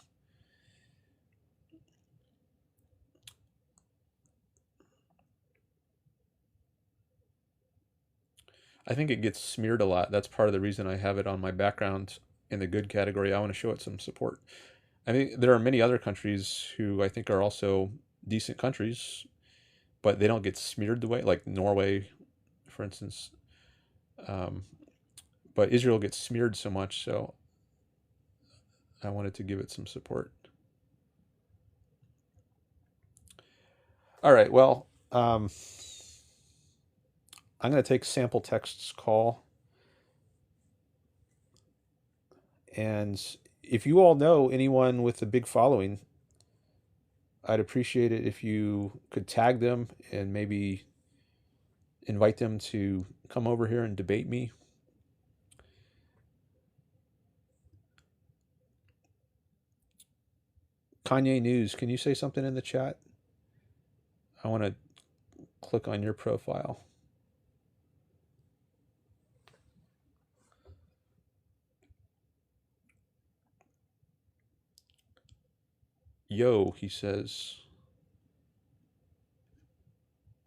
I think it gets smeared a lot. That's part of the reason I have it on my background in the good category. I want to show it some support. I mean, there are many other countries who I think are also decent countries, but they don't get smeared the way, like Norway, for instance. But Israel gets smeared so much, so I wanted to give it some support. All right, well, I'm going to take sample text's call. And if you all know anyone with a big following, I'd appreciate it if you could tag them and maybe invite them to come over here and debate me. Kanye News, can you say something in the chat? I want to click on your profile. Yo, he says.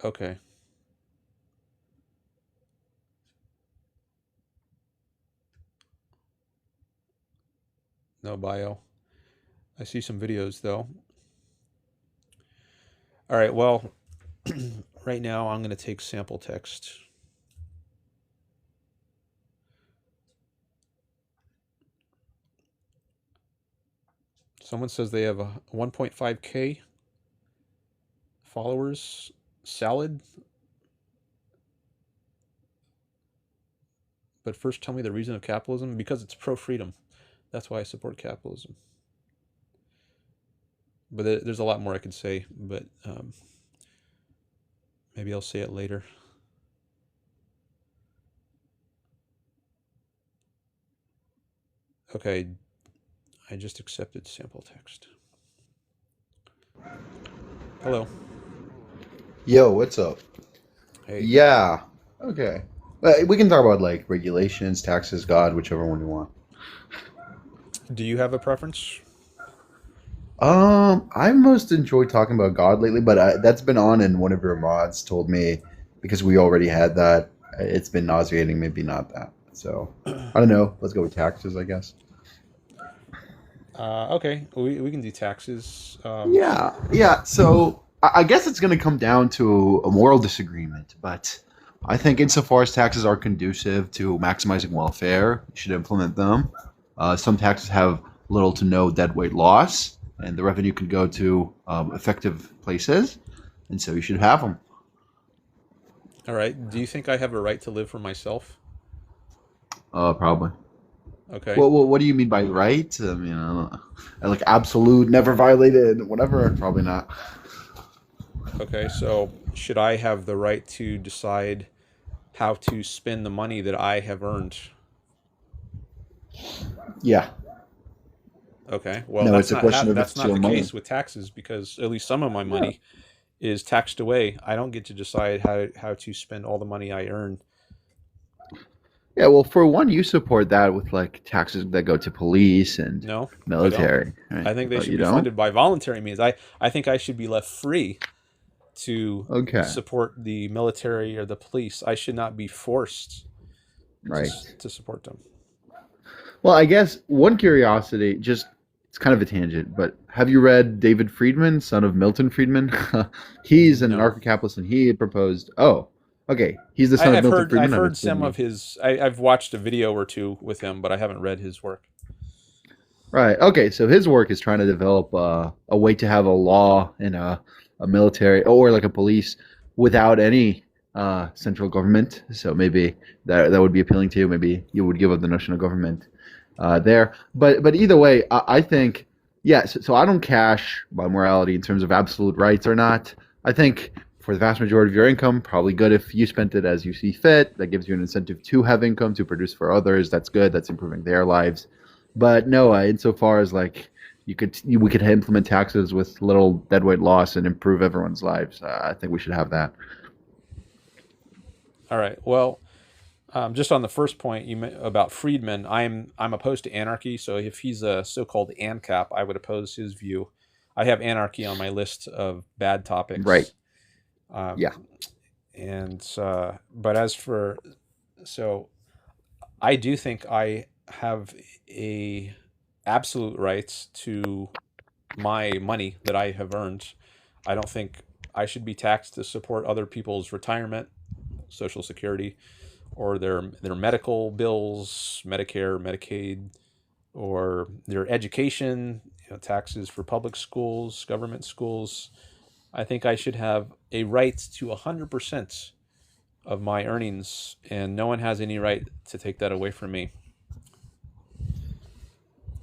Okay. No bio. I see some videos though. All right, well, right now I'm going to take sample text. Someone says they have a 1.5K followers. salad. But first, tell me the reason of capitalism. Because it's pro-freedom. That's why I support capitalism. But there's a lot more I could say, but maybe I'll say it later. Okay, I just accepted sample text. Hello. Yo, what's up? Hey. Yeah. Okay. We can talk about like regulations, taxes, God, whichever one you want. Do you have a preference? I most enjoyed talking about God lately, but that's been on, and one of your mods told me because we already had that. It's been nauseating, maybe not that. So I don't know. Let's go with taxes, I guess. Okay, we can do taxes. Yeah, yeah. So I guess it's going to come down to a moral disagreement, but I think insofar as taxes are conducive to maximizing welfare, you should implement them. Some taxes have little to no deadweight loss, and the revenue can go to effective places, and so you should have them. All right. Do you think I have a right to live for myself? Probably. Okay. What do you mean by right? I mean, I don't know. Like absolute, never violated, whatever. Probably not. Okay. So should I have the right to decide how to spend the money that I have earned? Yeah. Okay. Well, No, it's a question of if that's it's not your the money. case with taxes because at least some of my Yeah. money is taxed away. I don't get to decide how to spend all the money I earn. Yeah, well, for one, you support that with like taxes that go to police and No, I don't. military, right? I think they Oh, should you be don't? funded by voluntary means. I think I should be left free to Okay, support the military or the police. I should not be forced to right. to support them. Well, I guess one curiosity, just it's kind of a tangent, but have you read David Friedman, son of Milton Friedman? He's an No, anarcho-capitalist, and he had proposed. Oh, okay. He's the son of Milton I've Friedman. I've heard assumed some you. of his. I've watched a video or two with him, but I haven't read his work. Right. Okay. So his work is trying to develop a way to have a law and a military or like a police without any central government. So maybe that would be appealing to you. Maybe you would give up the notion of government there. But either way, I think yes. So I don't cash my morality in terms of absolute rights or not. I think for the vast majority of your income, probably good if you spent it as you see fit. That gives you an incentive to have income to produce for others. That's good. That's improving their lives. But no, insofar as like we could implement taxes with little deadweight loss and improve everyone's lives. I think we should have that. All right. Well, just on the first point about Friedman, I'm opposed to anarchy. So if he's a so-called ANCAP, I would oppose his view. I have anarchy on my list of bad Right. topics. Yeah. And but as for so I do think I have a absolute rights to my money that I have earned. I don't think I should be taxed to support other people's retirement, social security, or their medical bills, Medicare, Medicaid, or their education, taxes for public schools, government schools. I think I should have a right to 100% of my earnings, and no one has any right to take that away from me.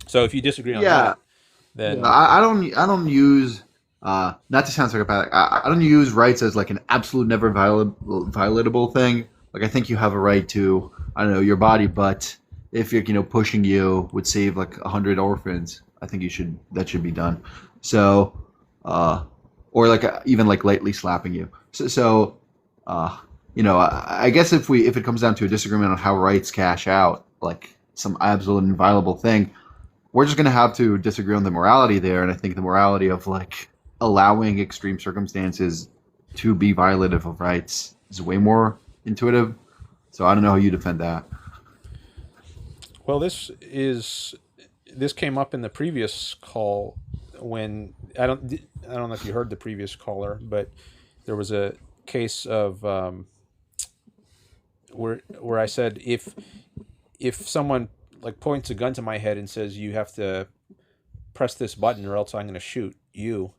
So if you disagree on Yeah. that, Yeah. then I don't use not to sound psychopathic. I don't use rights as like an absolute never violatable thing. Like I think you have a right to I don't know your body, but if you're pushing you would save like 100 orphans, I think you should that should be done. So uh, or like even like lightly slapping you. So I guess if it comes down to a disagreement on how rights cash out, like some absolute inviolable thing, we're just going to have to disagree on the morality there. And I think the morality of like allowing extreme circumstances to be violative of rights is way more intuitive. So I don't know how you defend that. well, this came up in the previous call when I don't know if you heard the previous caller, but there was a case of where I said if someone like points a gun to my head and says you have to press this button or else I'm going to shoot you,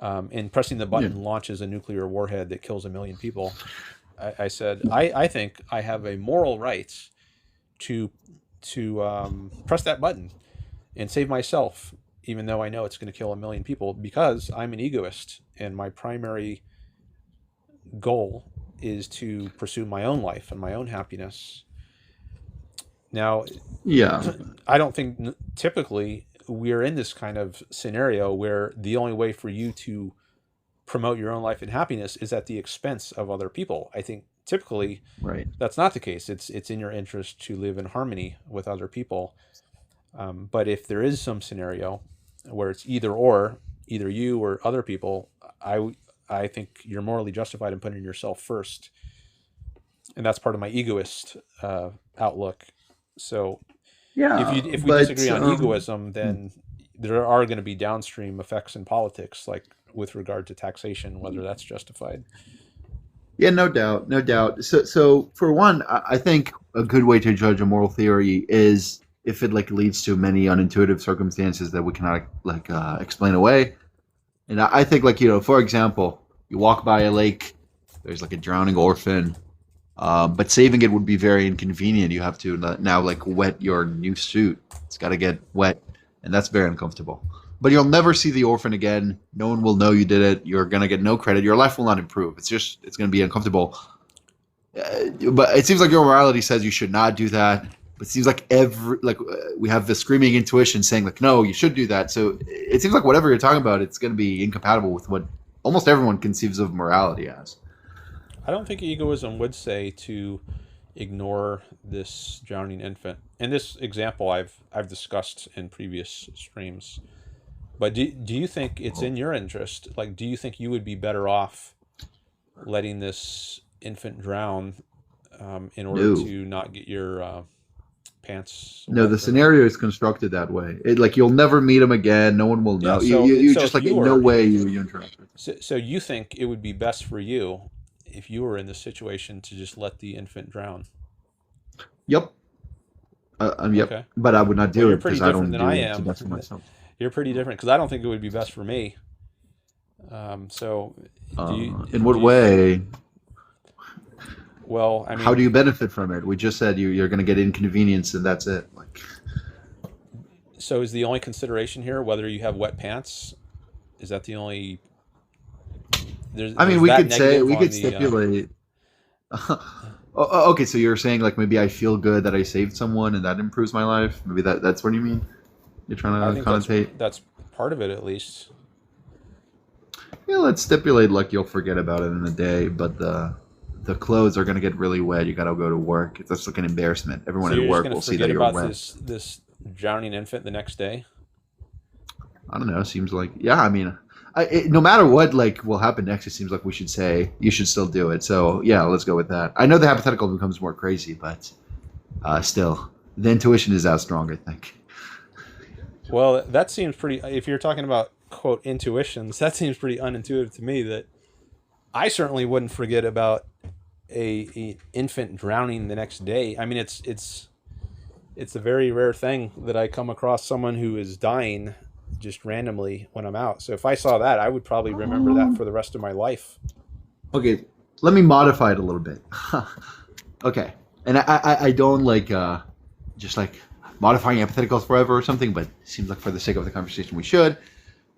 and pressing the button launches a nuclear warhead that kills 1 million people. I said, I think I have a moral right to press that button and save myself, even though I know it's going to kill 1 million people, because I'm an egoist and my primary goal is to pursue my own life and my own happiness. Now, I don't think typically we're in this kind of scenario where the only way for you to promote your own life and happiness is at the expense of other people. I think typically that's not the case. It's in your interest to live in harmony with other people. But if there is some scenario where it's either or, either you or other people, I think you're morally justified in putting yourself first. And that's part of my egoist outlook. So if we disagree on egoism, then there are going to be downstream effects in politics, like with regard to taxation, whether that's justified. Yeah, no doubt. So for one, I think a good way to judge a moral theory is if it like leads to many unintuitive circumstances that we cannot explain away. And I think for example, you walk by a lake, there's like a drowning orphan, but saving it would be very inconvenient. You have to now wet your new suit. It's got to get wet, and that's very uncomfortable. But you'll never see the orphan again. No one will know you did it. You're going to get no credit. Your life will not improve. It's going to be uncomfortable. But it seems like your morality says you should not do that. But it seems like we have the screaming intuition saying no, you should do that. So it seems like whatever you're talking about, it's going to be incompatible with what almost everyone conceives of morality as. I don't think egoism would say to ignore this drowning infant. And this example I've discussed in previous streams. But do you think it's in your interest? Do you think you would be better off letting this infant drown in order to not get your pants? No, the scenario is constructed that way. You'll never meet him again. No one will know. So No way you interact with him. So you think it would be best for you if you were in this situation to just let the infant drown? Yep. Yep. Okay. But I would not do it because I don't do it to death for myself. You're pretty different because I don't think it would be best for me. In what way? Well, I mean, how do you benefit from it? We just said you're going to get inconvenience, and that's it. So is the only consideration here whether you have wet pants? Is that the only? We could stipulate. Okay, so you're saying maybe I feel good that I saved someone and that improves my life. Maybe that's what you mean. You're trying to connotate. That's part of it, at least. Yeah, let's stipulate you'll forget about it in a day, but the clothes are going to get really wet. You got to go to work. It's just an embarrassment. Everyone at work will see that you're wet. This drowning infant the next day? I don't know. Seems like no matter what will happen next, it seems like we should say you should still do it. So yeah, let's go with that. I know the hypothetical becomes more crazy, but still, the intuition is as strong, I think. Well, that seems pretty. If you're talking about quote intuitions, that seems pretty unintuitive to me. That I certainly wouldn't forget about a infant drowning the next day. I mean, it's a very rare thing that I come across someone who is dying just randomly when I'm out. So if I saw that, I would probably remember that for the rest of my life. Okay, let me modify it a little bit. Okay, and I don't just modifying hypotheticals forever or something, but it seems like for the sake of the conversation we should.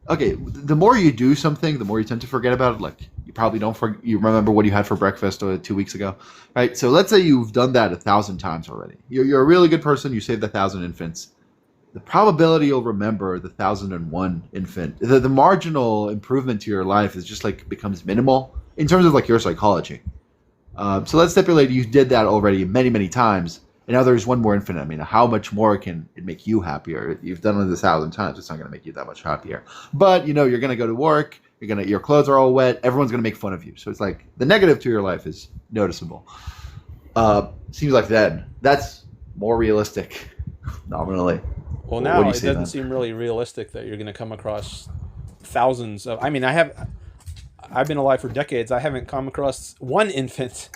Okay, the more you do something, the more you tend to forget about it. You probably you remember what you had for breakfast 2 weeks ago, right? So let's say you've done that 1,000 times already. You're a really good person. You saved 1,000 infants. The probability you'll remember the 1,001 infant, the marginal improvement to your life is just becomes minimal in terms of your psychology. So let's stipulate you did that already many, many times. And now there's one more infant. I mean, how much more can it make you happier? You've done it 1,000 times. It's not going to make you that much happier. But, you're going to go to work. Your clothes are all wet. Everyone's going to make fun of you. So it's the negative to your life is noticeable. Seems like that's more realistic, nominally. Well, now it doesn't seem really realistic that you're going to come across thousands of... I mean, I've been alive for decades. I haven't come across one infant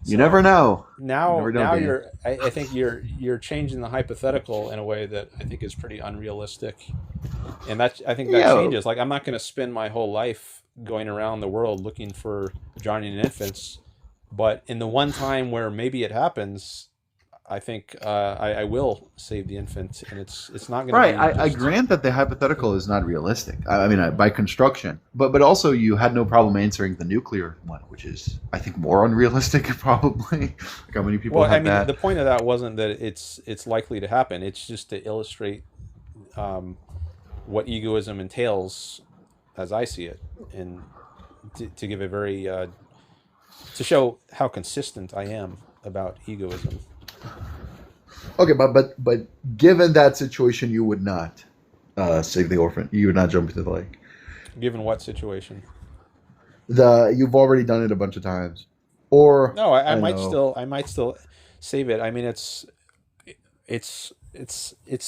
You never know. Now, never know, Dan. I think you're changing the hypothetical in a way that I think is pretty unrealistic, and I think that Yeah. changes. Like, I'm not going to spend my whole life going around the world looking for drowning infants, but in the one time where maybe it happens, I think I will save the infant, and it's not going to Right. be I just, grant that the hypothetical is not realistic. I mean, by construction, but also you had no problem answering the nuclear one, which is I think more unrealistic probably. Like how many people well, I have mean, that? the point of that wasn't that it's likely to happen. It's just to illustrate what egoism entails, as I see it, and to give a very to show how consistent I am about egoism. Okay, but given that situation, you would not save the orphan. You would not jump into the lake. Given what situation? You've already done it a bunch of times, or No, I don't know. I might still save it. I mean, it's.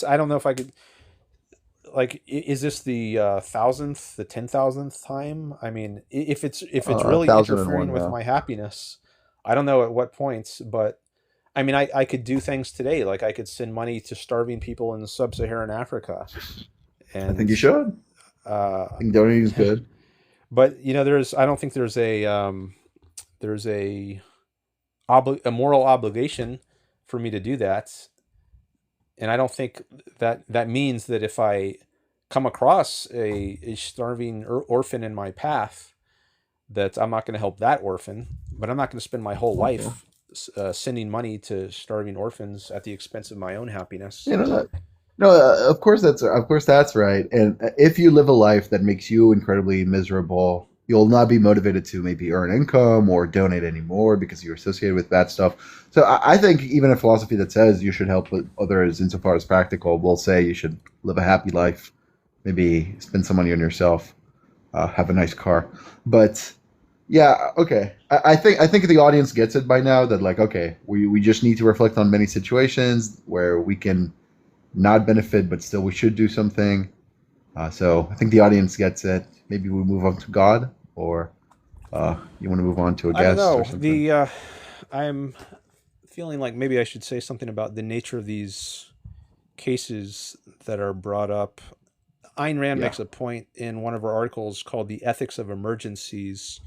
I don't know if I could. Like, is this the thousandth, the 10,000th time? I mean, if it's really 1001 interfering with now. my happiness, I don't know at what points, but I mean, I could do things today. Like, I could send money to starving people in sub-Saharan Africa, I think and you should. uh, I think donating is good. but I don't think there's a moral obligation for me to do that, and I don't think that means that if I come across a starving orphan in my path, that I'm not going to help that orphan, but I'm not going to spend my whole Okay. life sending money to starving orphans at the expense of my own happiness. You know, no, of course that's right. And if you live a life that makes you incredibly miserable, you'll not be motivated to maybe earn income or donate anymore because you're associated with bad stuff. So I think even a philosophy that says you should help others insofar as practical will say you should live a happy life, maybe spend some money on yourself, have a nice car. But yeah, okay. I think the audience gets it by now that like okay, we just need to reflect on many situations where we can not benefit, but still we should do something. So I think the audience gets it. Maybe we move on to God, or you want to move on to a I don't guest or know. something. I'm feeling like maybe I should say something about the nature of these cases that are brought up. Ayn Rand Yeah. makes a point in one of her articles called "The Ethics of Emergencies"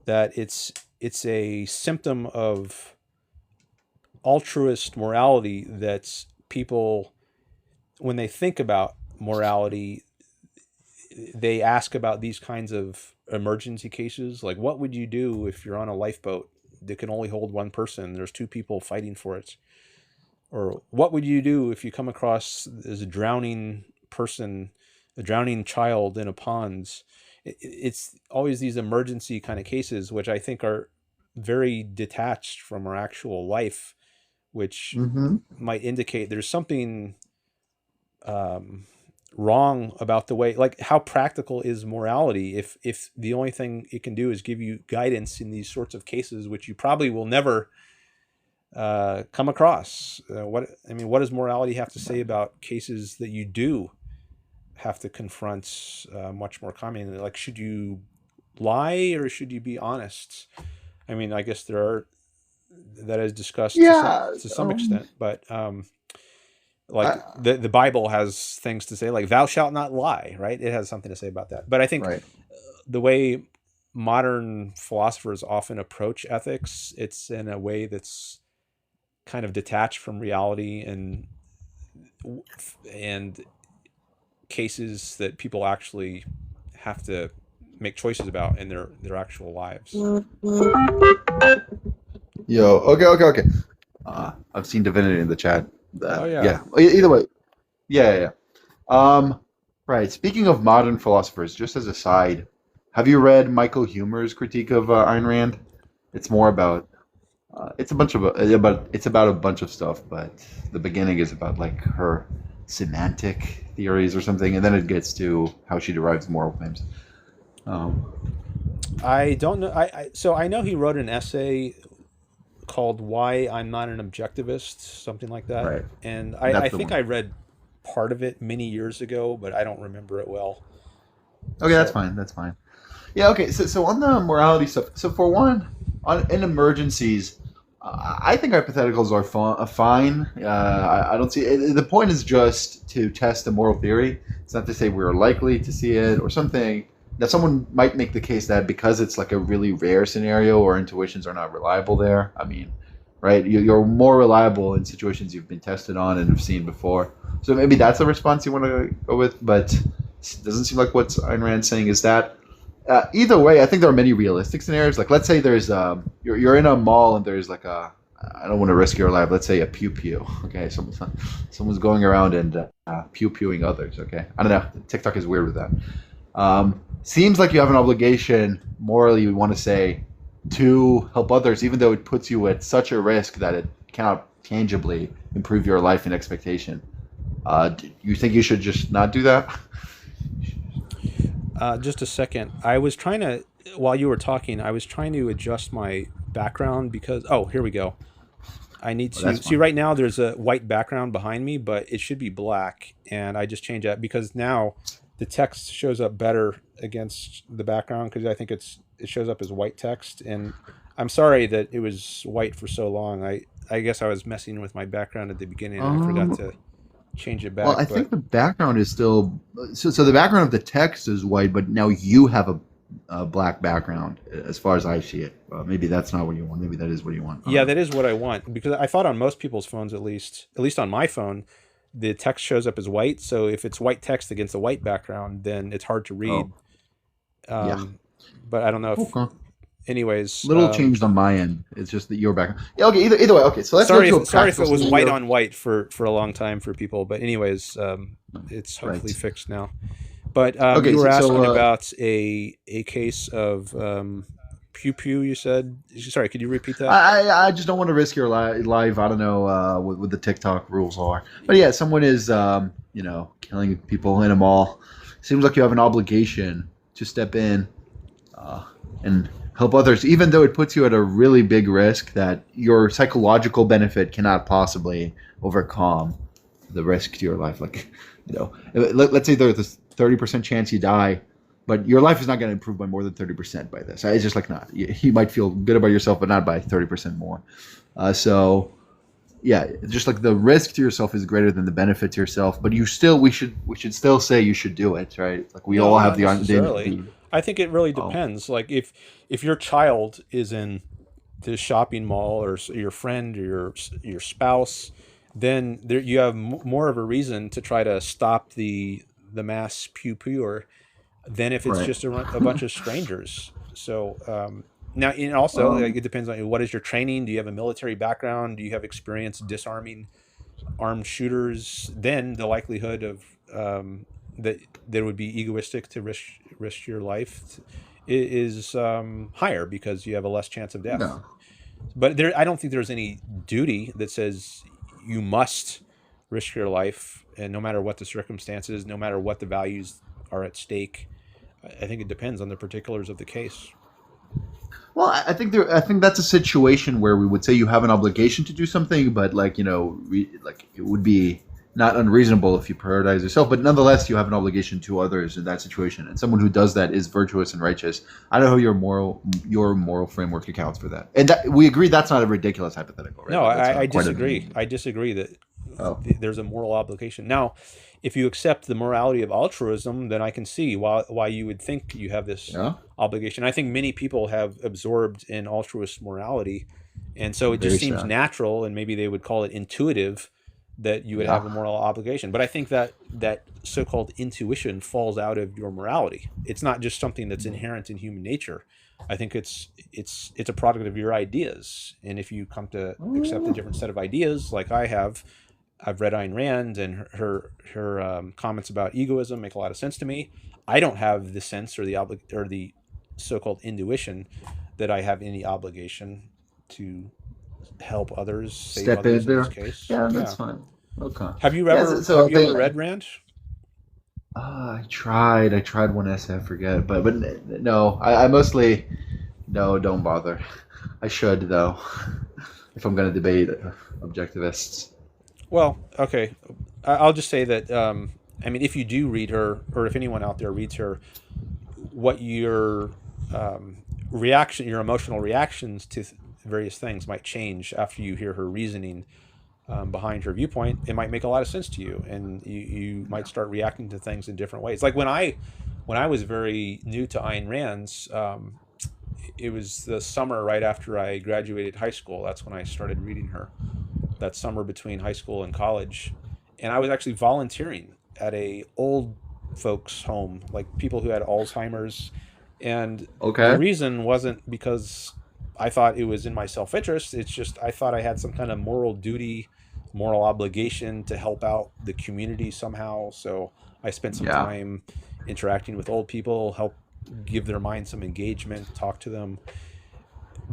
that it's a symptom of altruist morality that people, when they think about morality, they ask about these kinds of emergency cases. Like, what would you do if you're on a lifeboat that can only hold one person? There's two people fighting for it. Or what would you do if you come across this drowning person, a drowning child in a pond? It's always these emergency kind of cases, which I think are very detached from our actual life, which Mm-hmm. might indicate there's something um, wrong about the way, like, how practical is morality if the only thing it can do is give you guidance in these sorts of cases, which you probably will never come across. What does morality have to say about cases that you do have to confront much more commonly? Like, should you lie or should you be honest? I mean, I guess there are that is discussed Yeah. to some extent, but I, like the Bible has things to say, like "Thou shalt not lie," right? It has something to say about that. But I think right. the way modern philosophers often approach ethics, it's in a way that's kind of detached from reality and cases that people actually have to make choices about in their actual lives. Yo. Okay. I've seen Divinity in the chat. Oh yeah. Yeah. Either way. Yeah. Right. Speaking of modern philosophers, just as a side, have you read Michael Huemer's critique of Ayn Rand? It's more about it's about a bunch of stuff, but the beginning is about like her semantic theories or something, and then it gets to how she derives moral claims. Um, I don't know. So I know he wrote an essay called "Why I'm Not an Objectivist," something like that, right. and I That's the think one. I read part of it many years ago, but I don't remember it well. Okay, that's So fine. That's fine. Yeah. Okay. So on the morality stuff. So for one, in emergencies, I think hypotheticals are fine. I don't see the point is just to test a moral theory. It's not to say we're likely to see it or something. Now, someone might make the case that because it's like a really rare scenario or intuitions are not reliable there. I mean, right? You're more reliable in situations you've been tested on and have seen before. So maybe that's a response you want to go with, but it doesn't seem like what Ayn Rand's saying is that. Either way, I think there are many realistic scenarios. Like, let's say there's you're in a mall and there's like a I don't want to risk your life. Let's say a pew pew. Okay, someone's going around and pew pewing others. Okay, I don't know. TikTok is weird with that. Seems like you have an obligation morally. You want to say to help others, even though it puts you at such a risk that it cannot tangibly improve your life and expectation. Do you think you should just not do that? Just a second. I was trying to, while you were talking, I was trying to adjust my background because, oh, here we go. I need to, see right now there's a white background behind me, but it should be black. And I just changed that because now the text shows up better against the background because I think it shows up as white text. And I'm sorry that it was white for so long. I guess I was messing with my background at the beginning and I forgot to change it back. Well, I think the background is still so the background of the text is white, but now you have a black background as far as I see it. Maybe that's not what you want. Maybe that is what you want. Yeah, that is what I want because I thought on most people's phones, at least on my phone, the text shows up as white. So if it's white text against a white background, then it's hard to read. Yeah. But I don't know if. Okay. Anyways, little changed on my end. It's just that your background. Yeah, okay. Either way. Okay. So let's sorry go to if it was white on white for a long time for people. But anyways, it's hopefully fixed now. But you were asking about a case of pew pew. You said. Sorry, could you repeat that? I just don't want to risk your life. I don't know what the TikTok rules are. But yeah, someone is killing people in a mall. Seems like you have an obligation to step in and help others, even though it puts you at a really big risk that your psychological benefit cannot possibly overcome the risk to your life. Like, let's say there's this 30% chance you die, but your life is not going to improve by more than 30% by this. It's just like not. You might feel good about yourself, but not by 30% more. So, yeah, just like the risk to yourself is greater than the benefit to yourself, but we should still say you should do it, right? Like we all have the I think it really depends. Like if your child is in the shopping mall or your friend or your spouse, then you have more of a reason to try to stop the mass pew pewer than if it's just a bunch of strangers. So now, and also it depends on what is your training. Do you have a military background? Do you have experience disarming armed shooters? Then the likelihood of that it would be egoistic to risk your life is higher because you have a less chance of death. No. But I don't think there's any duty that says you must risk your life, and no matter what the circumstances, no matter what the values are at stake. I think it depends on the particulars of the case. Well, I think that's a situation where we would say you have an obligation to do something, but it would be not unreasonable if you prioritize yourself, but nonetheless you have an obligation to others in that situation, and someone who does that is virtuous and righteous. I don't know how your moral framework accounts for that, and we agree that's not a ridiculous hypothetical, right? No, I disagree. I disagree that there's a moral obligation. Now, if you accept the morality of altruism, then I can see why you would think you have this obligation. I think many people have absorbed an altruist morality, and so it just seems natural, and maybe they would call it intuitive, that you would have a moral obligation. But I think that so-called intuition falls out of your morality. It's not just something that's inherent in human nature. I think it's a product of your ideas. And if you come to accept a different set of ideas, like I've read Ayn Rand, and her comments about egoism make a lot of sense to me. I don't have the sense or the so-called intuition that I have any obligation to help others, save step others in this case. Yeah, that's fine. Okay. Have you ever read Rand? I tried one essay, I forget, but no, I mostly don't bother. I should though, if I'm going to debate objectivists. Well, okay, I'll just say that if you do read her, or if anyone out there reads her, what your emotional reactions to various things might change after you hear her reasoning behind her viewpoint. It might make a lot of sense to you, and you might start reacting to things in different ways. Like when I was very new to Ayn Rand's, it was the summer right after I graduated high school. That's when I started reading her. That summer between high school and college, and I was actually volunteering at a old folks home, like people who had Alzheimer's, and the Okay. reason wasn't because I thought it was in my self-interest. It's just I thought I had some kind of moral duty, moral obligation to help out the community somehow. So I spent some Yeah. time interacting with old people, help give their mind some engagement, talk to them.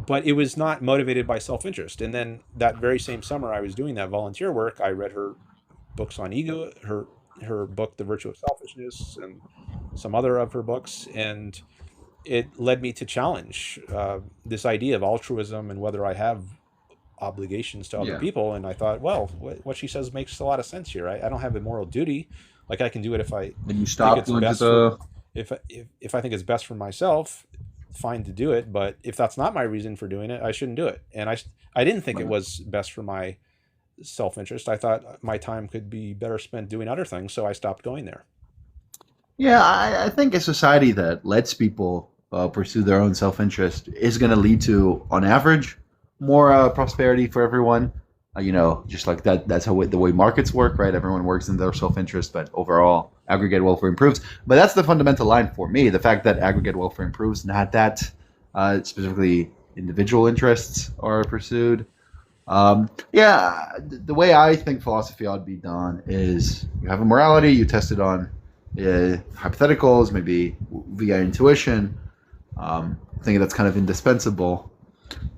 But it was not motivated by self-interest. And then that very same summer I was doing that volunteer work, I read her books on ego, her book The Virtue of Selfishness, and some other of her books, and it led me to challenge this idea of altruism and whether I have obligations to other Yeah. people. And I thought, well, what she says makes a lot of sense here. I don't have a moral duty. Like I can do it if I Then you think stop it's going to best for the. if I think it's best for myself, fine to do it. But if that's not my reason for doing it, I shouldn't do it. And I didn't think it Right. was best for my self-interest. I thought my time could be better spent doing other things, so I stopped going there. Yeah, I think a society that lets people pursue their own self-interest is going to lead to, on average, more prosperity for everyone. Just like that. That's how the way markets work, right? Everyone works in their self-interest, but overall, aggregate welfare improves. But that's the fundamental line for me: the fact that aggregate welfare improves, not that specifically individual interests are pursued. Yeah, the way I think philosophy ought to be done is you have a morality, you test it on hypotheticals, maybe via intuition. I think that's kind of indispensable.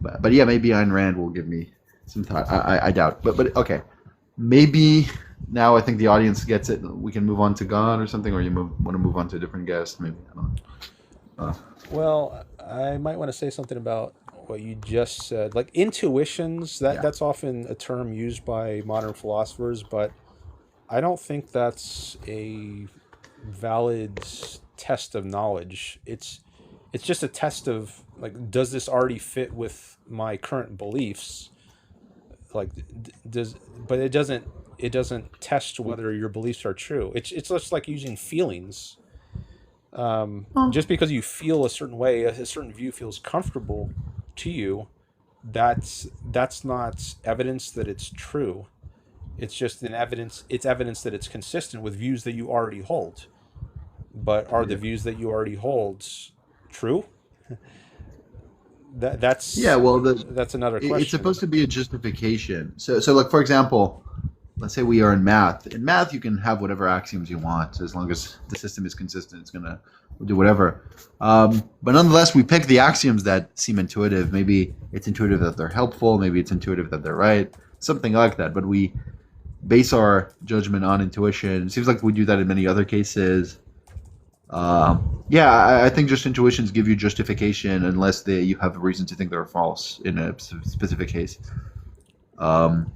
But yeah, maybe Ayn Rand will give me some thought. I doubt. But okay, maybe now I think the audience gets it. We can move on to God or something, or want to move on to a different guest, maybe. I don't know. Well, I might want to say something about what you just said. Like intuitions, Yeah. that's often a term used by modern philosophers, but I don't think that's a valid test of knowledge. It's just a test of like, does this already fit with my current beliefs? Like, does but it doesn't test whether your beliefs are true. It's just like using feelings. Just because you feel a certain way, a certain view feels comfortable to you, that's not evidence that it's true. It's just an evidence. It's evidence that it's consistent with views that you already hold. But are the Yeah. views that you already hold true? That Yeah. that's Well, that's another it's question. supposed to be a justification. So like for example, let's say we are in math. In math, you can have whatever axioms you want as long as the system is consistent. It's gonna do whatever. But nonetheless, we pick the axioms that seem intuitive. Maybe it's intuitive that they're helpful. Maybe it's intuitive that they're right. Something like that. But we base our judgment on intuition. It seems like we do that in many other cases. Yeah, I think just intuitions give you justification unless you have a reason to think they're false in a specific case. Um,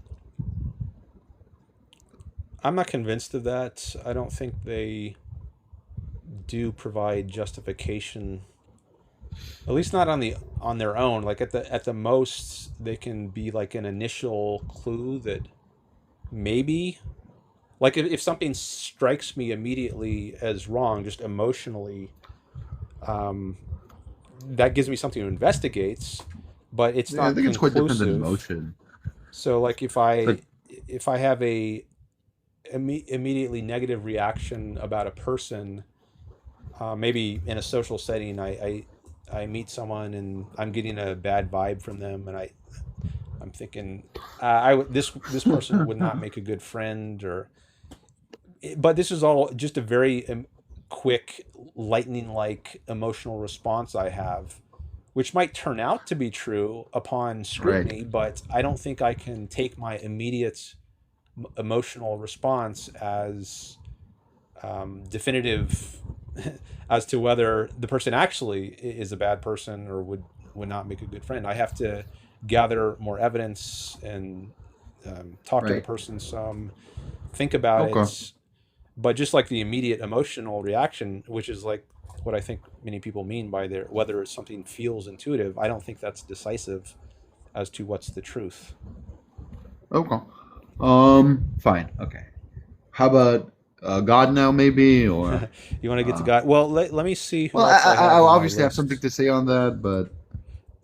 I'm not convinced of that. I don't think they do provide justification, at least not on their own. Like at the most, they can be like an initial clue that maybe, like if something strikes me immediately as wrong, just emotionally, um, that gives me something to investigate, but it's yeah, I not think it's quite different than conclusive. emotion. So like if I Like, if I have a immediately negative reaction about a person, maybe in a social setting, I meet someone and I'm getting a bad vibe from them, and I'm thinking, this person would not make a good friend, or but this is all just a very quick, lightning like emotional response I have, which might turn out to be true upon right. scrutiny, but I don't think I can take my immediate emotional response as definitive as to whether the person actually is a bad person or would not make a good friend. I have to gather more evidence and talk to the Right. person some, think about Okay. it. But just like the immediate emotional reaction, which is like what I think many people mean by their whether something feels intuitive, I don't think that's decisive as to what's the truth. Okay. Fine. Okay. How about God now, maybe, or You want to get to uh, God? Well, let me see who well, else I I have in my obviously have something list. to say on that, but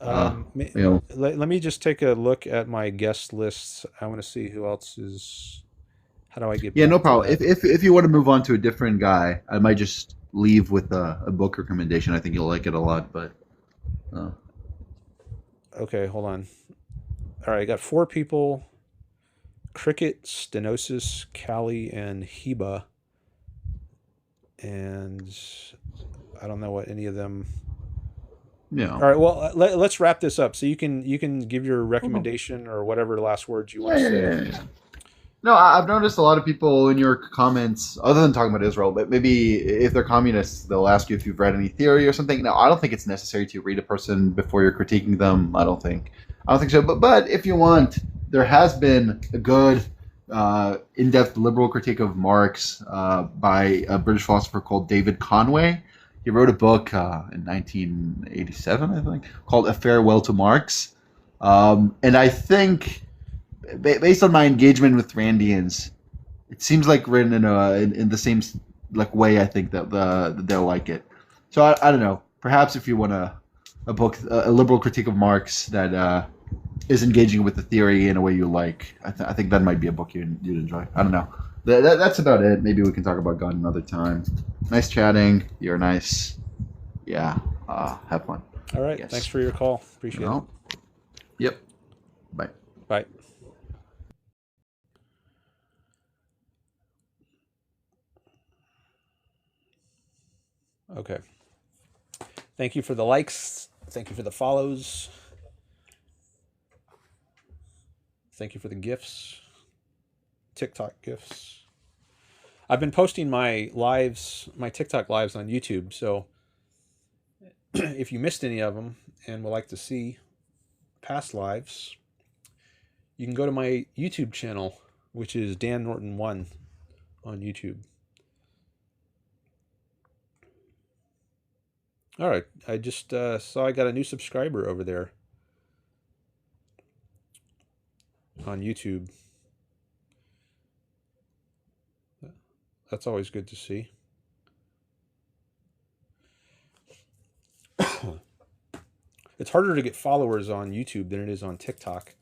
Um, you know, let me just take a look at my guest lists. I want to see who else is. How do I get yeah, no back to problem. that? If you want to move on to a different guy, I might just leave with a book recommendation. I think you'll like it a lot, but uh, Okay, hold on. All right, I got 4 people: Cricket, Stenosis, Callie, and Hiba. And I don't know what any of them. you know, All right, well, let's wrap this up. So you can give your okay. recommendation or whatever last words you want Yeah, to yeah, say. yeah, yeah. No, I've noticed a lot of people in your comments, other than talking about Israel, but maybe if they're communists, they'll ask you if you've read any theory or something. No, I don't think it's necessary to read a person before you're critiquing them. I don't think so. But if you want, there has been a good, in-depth liberal critique of Marx by a British philosopher called David Conway. He wrote a book in 1987, I think, called A Farewell to Marx. And I think based on my engagement with Randians, it seems like written in the same like way. I think that they'll like it. So I don't know. Perhaps if you want a book, a liberal critique of Marx that is engaging with the theory in a way you like, I think that might be a book you'd enjoy. I don't know. That's about it. Maybe we can talk about God another time. Nice chatting. You're nice. Yeah. Have fun. All right, thanks Yes. for your call. Appreciate it. No. Yep. Bye. Bye. Okay. Thank you for the likes. Thank you for the follows. Thank you for the gifts. TikTok gifts. I've been posting my lives, my TikTok lives on YouTube. So if you missed any of them and would like to see past lives, you can go to my YouTube channel, which is Dan Norton 1 on YouTube. All right. I just saw I got a new subscriber over there on YouTube. That's always good to see. It's harder to get followers on YouTube than it is on TikTok.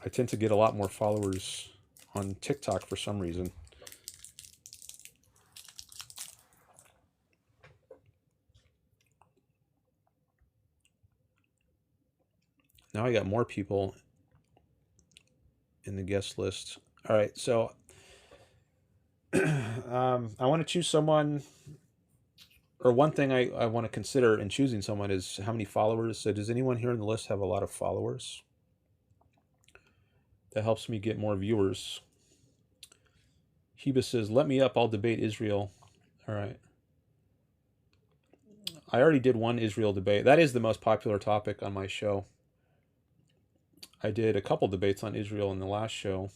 I tend to get a lot more followers on TikTok for some reason. Now I got more people in the guest list. All right, so I want to choose someone, or one thing I want to consider in choosing someone is how many followers. So does anyone here on the list have a lot of followers? That helps me get more viewers. Hiba says, let me up, I'll debate Israel. All right. I already did one Israel debate. That is the most popular topic on my show. I did a couple debates on Israel in the last show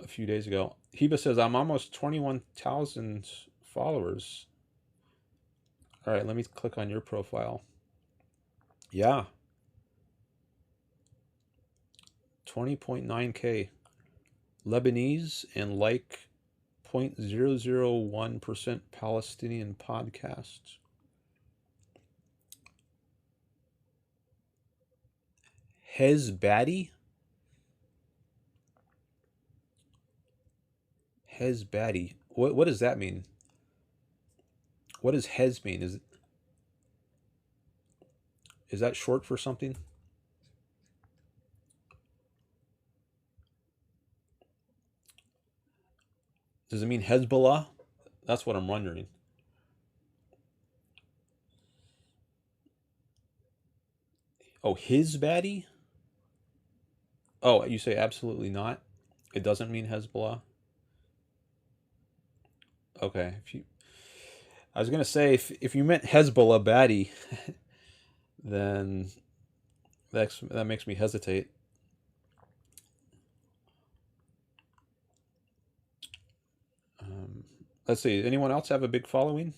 a few days ago. Hiba says, I'm almost 21,000 followers. All right, let me click on your profile. Yeah. 20.9K. Lebanese and like 0.001% Palestinian podcasts. Hezbadi? Hezbadi. What does that mean? What does Hez mean? Is that short for something? Does it mean Hezbollah? That's what I'm wondering. Oh, his baddie? Oh, you say absolutely not? It doesn't mean Hezbollah? Okay. I was gonna say if you meant Hezbollah baddie, then that makes me hesitate. Um, let's see. Anyone else have a big following?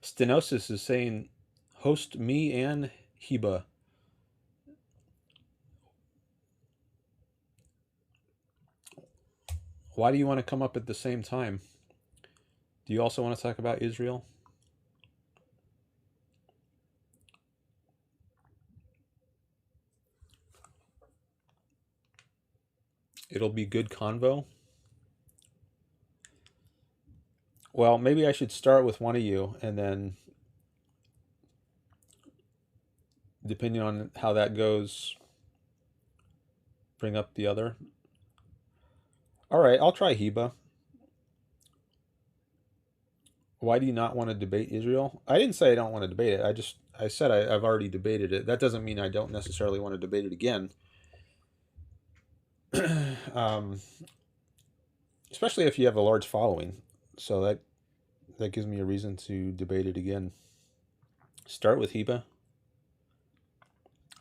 Stenosis is saying Host me and Hiba. Why do you want to come up at the same time? Do you also want to talk about Israel? It'll be good convo. Well, maybe I should start with one of you, and then depending on how that goes, bring up the other. All right, I'll try Hiba. Why do you not want to debate Israel? I didn't say I don't want to debate it. I said I've already debated it. That doesn't mean I don't necessarily want to debate it again. um, Especially if you have a large following. So that gives me a reason to debate it again. Start with Hiba.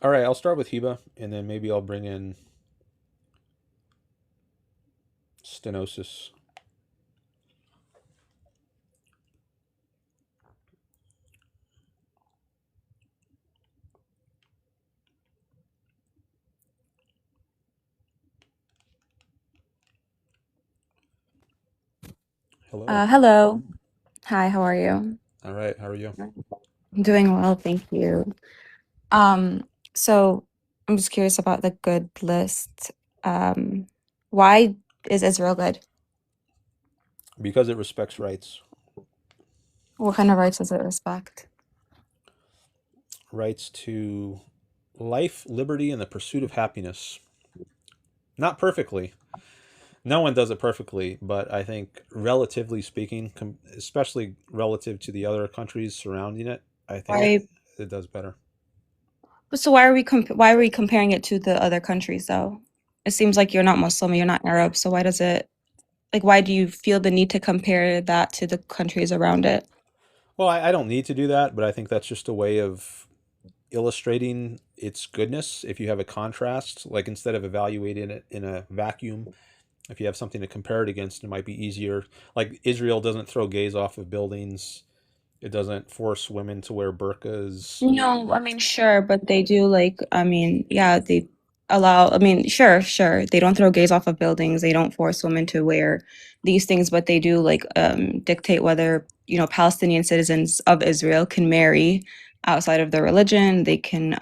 All right, I'll start with Hiba, and then maybe I'll bring in Stenosis. Hello. Hello. Hi, how are you? All right, how are you? I'm doing well, thank you. So I'm just curious about the good list. Why is Israel good? Because it respects rights. What kind of rights does it respect? Rights to life, liberty, and the pursuit of happiness. Not perfectly. No one does it perfectly, but I think relatively speaking, especially relative to the other countries surrounding it, I think Why? it does better. So why are we comparing it to the other countries though? It seems like you're not Muslim, you're not Arab, so why do you feel the need to compare that to the countries around it? Well, I don't need to do that, but I think that's just a way of illustrating its goodness. If you have a contrast, like instead of evaluating it in a vacuum, if you have something to compare it against, it might be easier. Like Israel doesn't throw gays off of buildings. It doesn't force women to wear burqas. No, I mean, sure, but they do yeah, they allow, sure. They don't throw gays off of buildings. They don't force women to wear these things, but they do dictate whether, Palestinian citizens of Israel can marry outside of their religion. They can,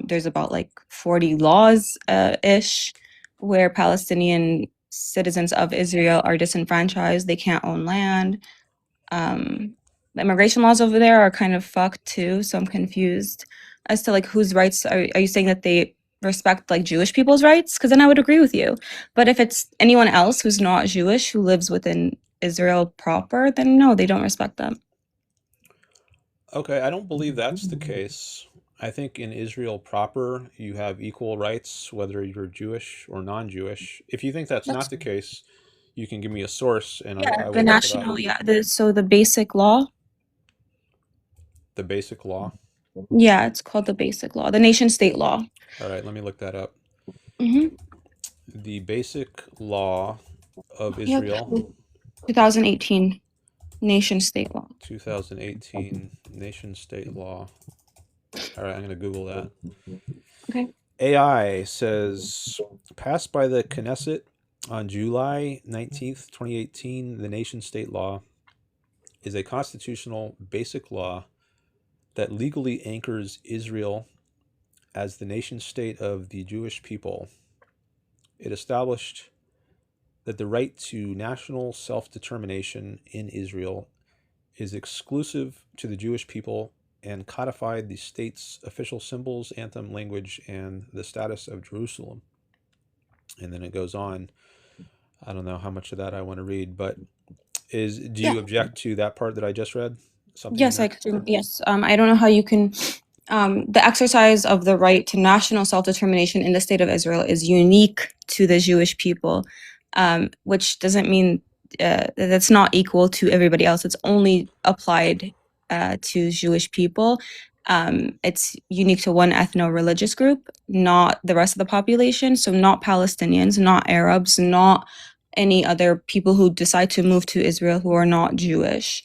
there's about like 40 laws, ish, where Palestinian citizens of Israel are disenfranchised. They can't own land. The immigration laws over there are kind of fucked too, so I'm confused as to like whose rights are you saying that they respect like Jewish people's rights? Because then I would agree with you. But if it's anyone else who's not Jewish who lives within Israel proper, then no, they don't respect them. Okay, I don't believe that's the case. I think in Israel proper, you have equal rights, whether you're Jewish or non-Jewish. If you think that's That's not the case, you can give me a source, and I the will look it up. national, so the basic law. The basic law. Yeah, it's called the basic law, the nation state law. All right, let me look that up. hmm The basic law of Yep. Israel, 2018 nation state law. 2018 nation state law. All right, I'm going to Google that. Okay. AI says, passed by the Knesset on July 19th, 2018, the nation state law is a constitutional basic law that legally anchors Israel as the nation state of the Jewish people. It established that the right to national self-determination in Israel is exclusive to the Jewish people and codified the state's official symbols, anthem, language, and the status of Jerusalem. And then it goes on. I don't know how much of that I want to read, but do you object to that part that I just read? Yes, I could. Yes. I don't know how you can. The exercise of the right to national self-determination in the state of Israel is unique to the Jewish people, which doesn't mean that's not equal to everybody else. It's only applied to Jewish people. It's unique to one ethno-religious group, not the rest of the population. So not Palestinians, not Arabs, not any other people who decide to move to Israel who are not Jewish.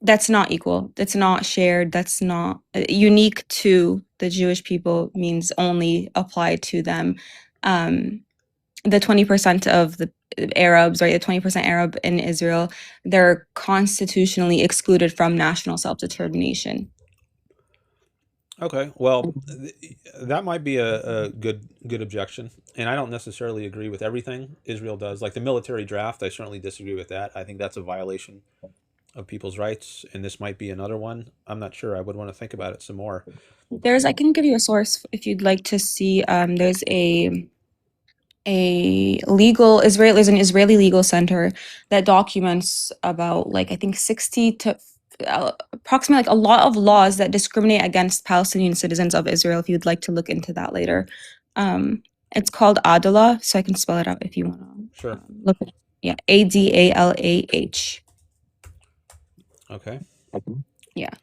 That's not equal. That's not shared. That's not unique to the Jewish people, means only applied to them. The 20% of the Arabs, right? The 20% Arab in Israel, they're constitutionally excluded from national self-determination. Okay, well, that might be a good objection, and I don't necessarily agree with everything Israel does. Like the military draft, I certainly disagree with that. I think that's a violation of people's rights, and this might be another one. I'm not sure. I would want to think about it some more. I can give you a source if you'd like to see. There's there's an Israeli legal center that documents about like I think 60 to approximately like a lot of laws that discriminate against Palestinian citizens of Israel. If you'd like to look into that later, it's called Adalah, so I can spell it out if you want to. Sure. Look, yeah, Adalah. Okay. Yeah,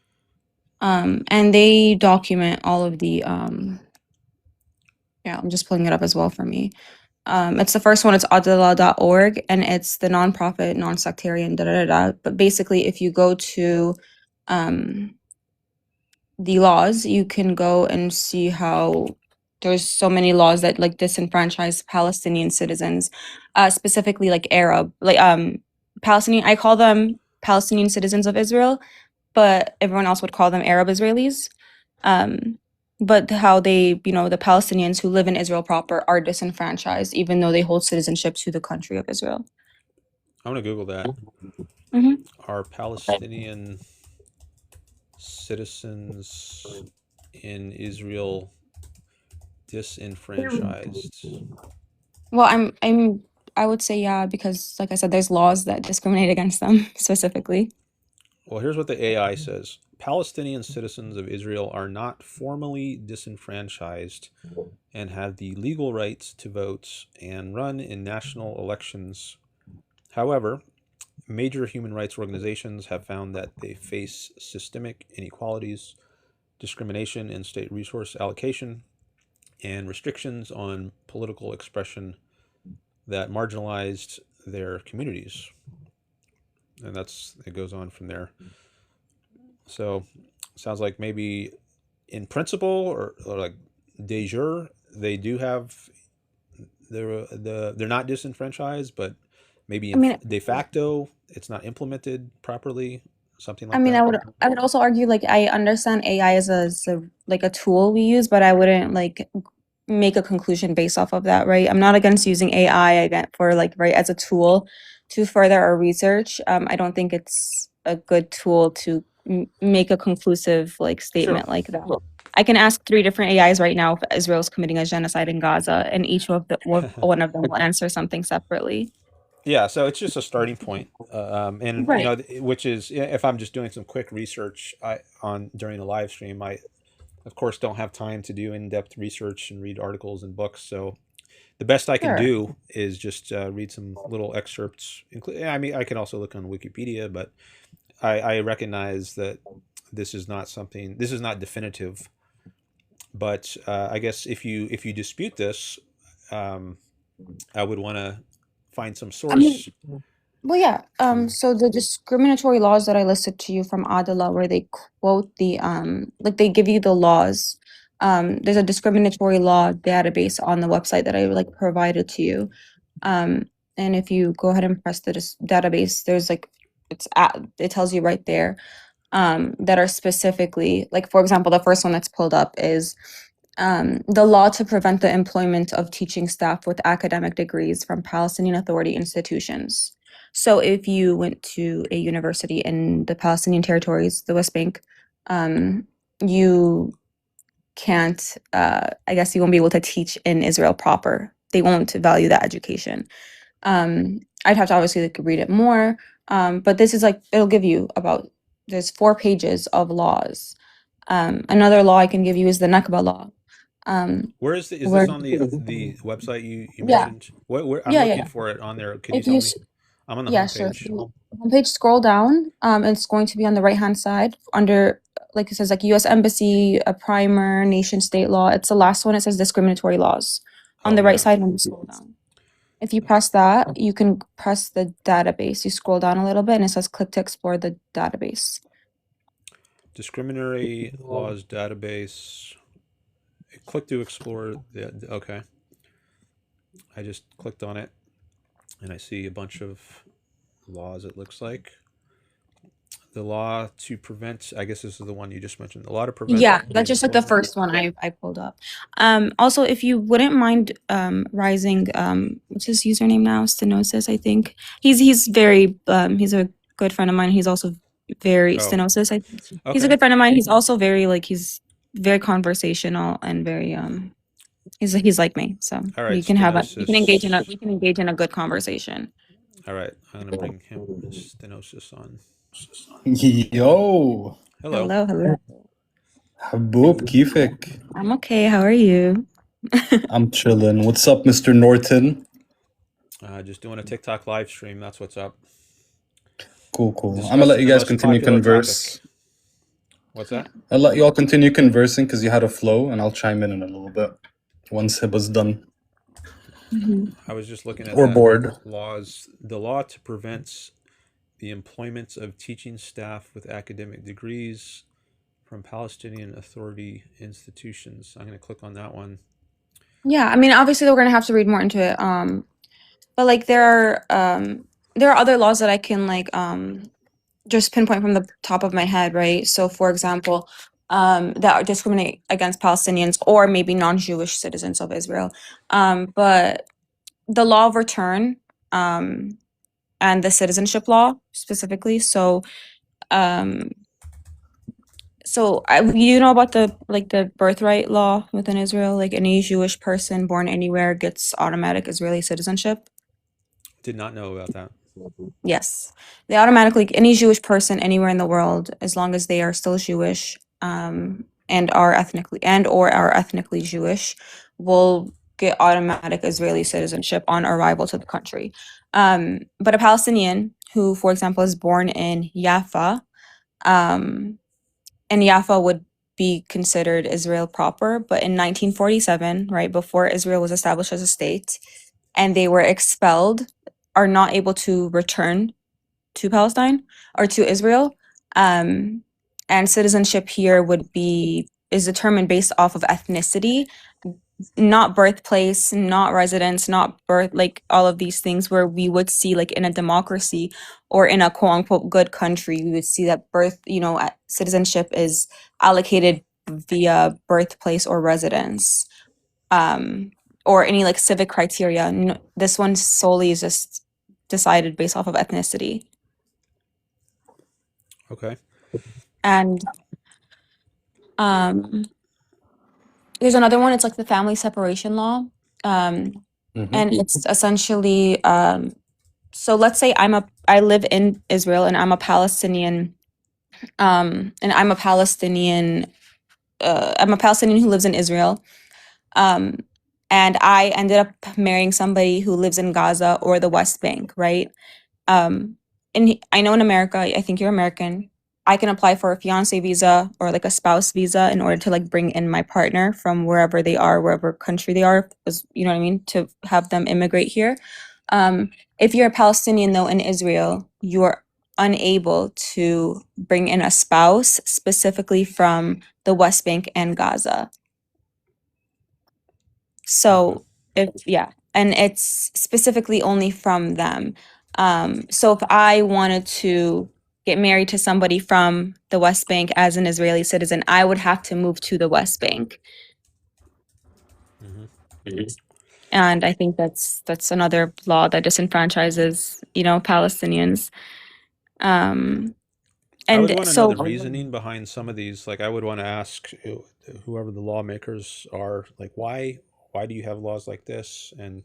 and they document all of the yeah, I'm just pulling it up as well for me. It's the first one, it's adalah.org, and it's the nonprofit, non-sectarian, But basically, if you go to the laws, you can go and see how there's so many laws that like disenfranchise Palestinian citizens, specifically like Arab, like Palestinian. I call them Palestinian citizens of Israel, but everyone else would call them Arab Israelis. But how they, the Palestinians who live in Israel proper are disenfranchised, even though they hold citizenship to the country of Israel. I'm gonna Google that. Mhm. Are Palestinian citizens in Israel disenfranchised? Well, I would say yeah, because like I said, there's laws that discriminate against them specifically. Well, here's what the AI says. Palestinian citizens of Israel are not formally disenfranchised and have the legal rights to vote and run in national elections. However, major human rights organizations have found that they face systemic inequalities, discrimination in state resource allocation, and restrictions on political expression that marginalized their communities. And it goes on from there. So sounds like maybe in principle or like de jure, they do have they're not disenfranchised, but maybe de facto it's not implemented properly, something like that. I would also argue like I understand AI as like a tool we use, but I wouldn't like make a conclusion based off of that, right? I'm not against using AI again for like right as a tool to further our research. I don't think it's a good tool to make a conclusive like statement like that. I can ask 3 different AIs right now if Israel's committing a genocide in Gaza, and each of the one of them will answer something separately. Yeah, so it's just a starting point, and Right. which is if I'm just doing some quick research during a live stream, I of course don't have time to do in-depth research and read articles and books. So the best I can Sure. do is just read some little excerpts. I mean, I can also look on Wikipedia, but I recognize that this is not definitive. But I guess if you dispute this, I would want to find some source. Well, yeah. So the discriminatory laws that I listed to you from Adala, where they quote the like they give you the laws. There's a discriminatory law database on the website that I like provided to you. And if you go ahead and press the database, there's like it tells you right there that are specifically like, for example, the first one that's pulled up is the law to prevent the employment of teaching staff with academic degrees from Palestinian Authority institutions. So if you went to a university in the Palestinian territories, the West Bank, you can't, I guess you won't be able to teach in Israel proper. They won't value that education. I'd have to obviously like read it more, but this is like, it'll give you there's 4 pages of laws. Another law I can give you is the Nakba law. Where is this on the website you mentioned? Where I'm looking for it on there. Can you tell me? I'm on the homepage. Sure. Homepage, scroll down. It's going to be on the right-hand side under, like it says, like U.S. Embassy, a primer, nation state law. It's the last one. It says discriminatory laws on the right side when you scroll down. If you press that, you can press the database. You scroll down a little bit and it says click to explore the database. Discriminatory laws database. Click to explore. Okay. I just clicked on it, and I see a bunch of laws, it looks like. The law to prevent, I guess this is the one you just mentioned. The law to prevent. Yeah, that's just like the first one I pulled up. Also, if you wouldn't mind rising, what's his username now? Stenosis, I think. He's very he's a good friend of mine. He's also very Stenosis. He's a Okay. good friend of mine. He's also very like he's very conversational and very he's like me. So All right, we can have a we can engage in a good conversation. All right, I'm gonna bring him Stenosis on. Yo, Hello. Hello. Haboob, kifik. I'm okay. How are you? I'm chilling. What's up, Mr. Norton? Just doing a TikTok live stream. That's what's up. Cool. I'm gonna let you guys continue converse. What's that? I'll let you all continue conversing because you had a flow, and I'll chime in a little bit once Hiba's done. I was just looking at Or bored. laws. The law to prevent the employment of teaching staff with academic degrees from Palestinian Authority institutions. I'm going to click on that one. Yeah, I mean, obviously we're gonna have to read more into it. But like there are other laws that I can like just pinpoint from the top of my head, right? So for example, that discriminate against Palestinians or maybe non-Jewish citizens of Israel. But the law of return, and the citizenship law specifically. So you know about the birthright law within Israel, like any Jewish person born anywhere gets automatic Israeli citizenship. Did not know about that. Yes, they automatically, any Jewish person anywhere in the world, as long as they are still Jewish, and are ethnically Jewish, will get automatic Israeli citizenship on arrival to the country. But a Palestinian who, for example, is born in Jaffa, and Jaffa would be considered Israel proper, but in 1947, right before Israel was established as a state, and they were expelled, are not able to return to Palestine or to Israel. And citizenship here is determined based off of ethnicity, not birthplace, not residence, not birth, like all of these things where we would see like in a democracy or in a quote unquote good country, we would see that citizenship is allocated via birthplace or residence, or any like civic criteria. No, this one solely is just decided based off of ethnicity. Okay. And there's another one, it's like the family separation law. And it's essentially so let's say I live in Israel and I'm a Palestinian, I'm a Palestinian who lives in Israel. And I ended up marrying somebody who lives in Gaza or the West Bank, right? And I know in America, I think you're American, I can apply for a fiance visa or like a spouse visa in order to like bring in my partner from wherever they are, wherever country they are, you know what I mean, to have them immigrate here. If you're a Palestinian though in Israel, you are unable to bring in a spouse specifically from the West Bank and Gaza. So and it's specifically only from them. So if I wanted to get married to somebody from the West Bank as an Israeli citizen, I would have to move to the West Bank. And I think that's another law that disenfranchises, Palestinians. And I would want to know the reasoning behind some of these. Like I would want to ask whoever the lawmakers are, like why do you have laws like this, and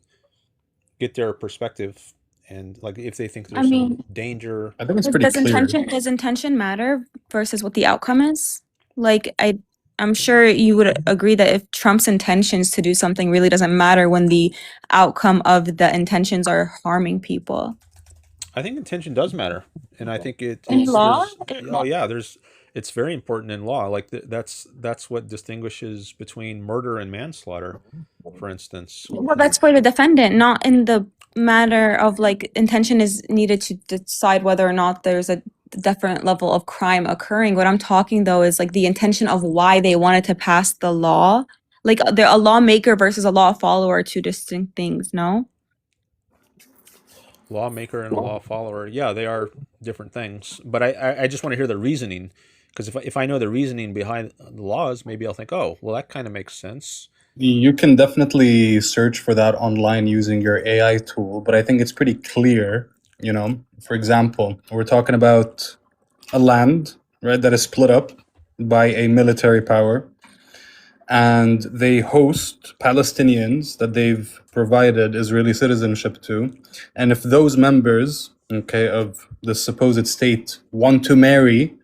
get their perspective, and like if they think there's some danger. I think it's pretty clear. Does intention matter versus what the outcome is? Like I'm sure you would agree that if Trump's intentions to do something really doesn't matter when the outcome of the intentions are harming people. I think intention does matter, and I think it's law. It's very important in law. Like that's what distinguishes between murder and manslaughter, for instance. Well, that's for the defendant, not in the matter of like intention is needed to decide whether or not there's a different level of crime occurring. What I'm talking though is like the intention of why they wanted to pass the law. Like they're a lawmaker versus a law follower are two distinct things, no? Lawmaker and a law follower, yeah, they are different things. But I just want to hear the reasoning, because if I know the reasoning behind the laws, maybe I'll think, oh, well, that kind of makes sense. You can definitely search for that online using your AI tool, but I think it's pretty clear, you know. For example, we're talking about a land, right, that is split up by a military power, and they host Palestinians that they've provided Israeli citizenship to. And if those members, okay, of the supposed state want to marry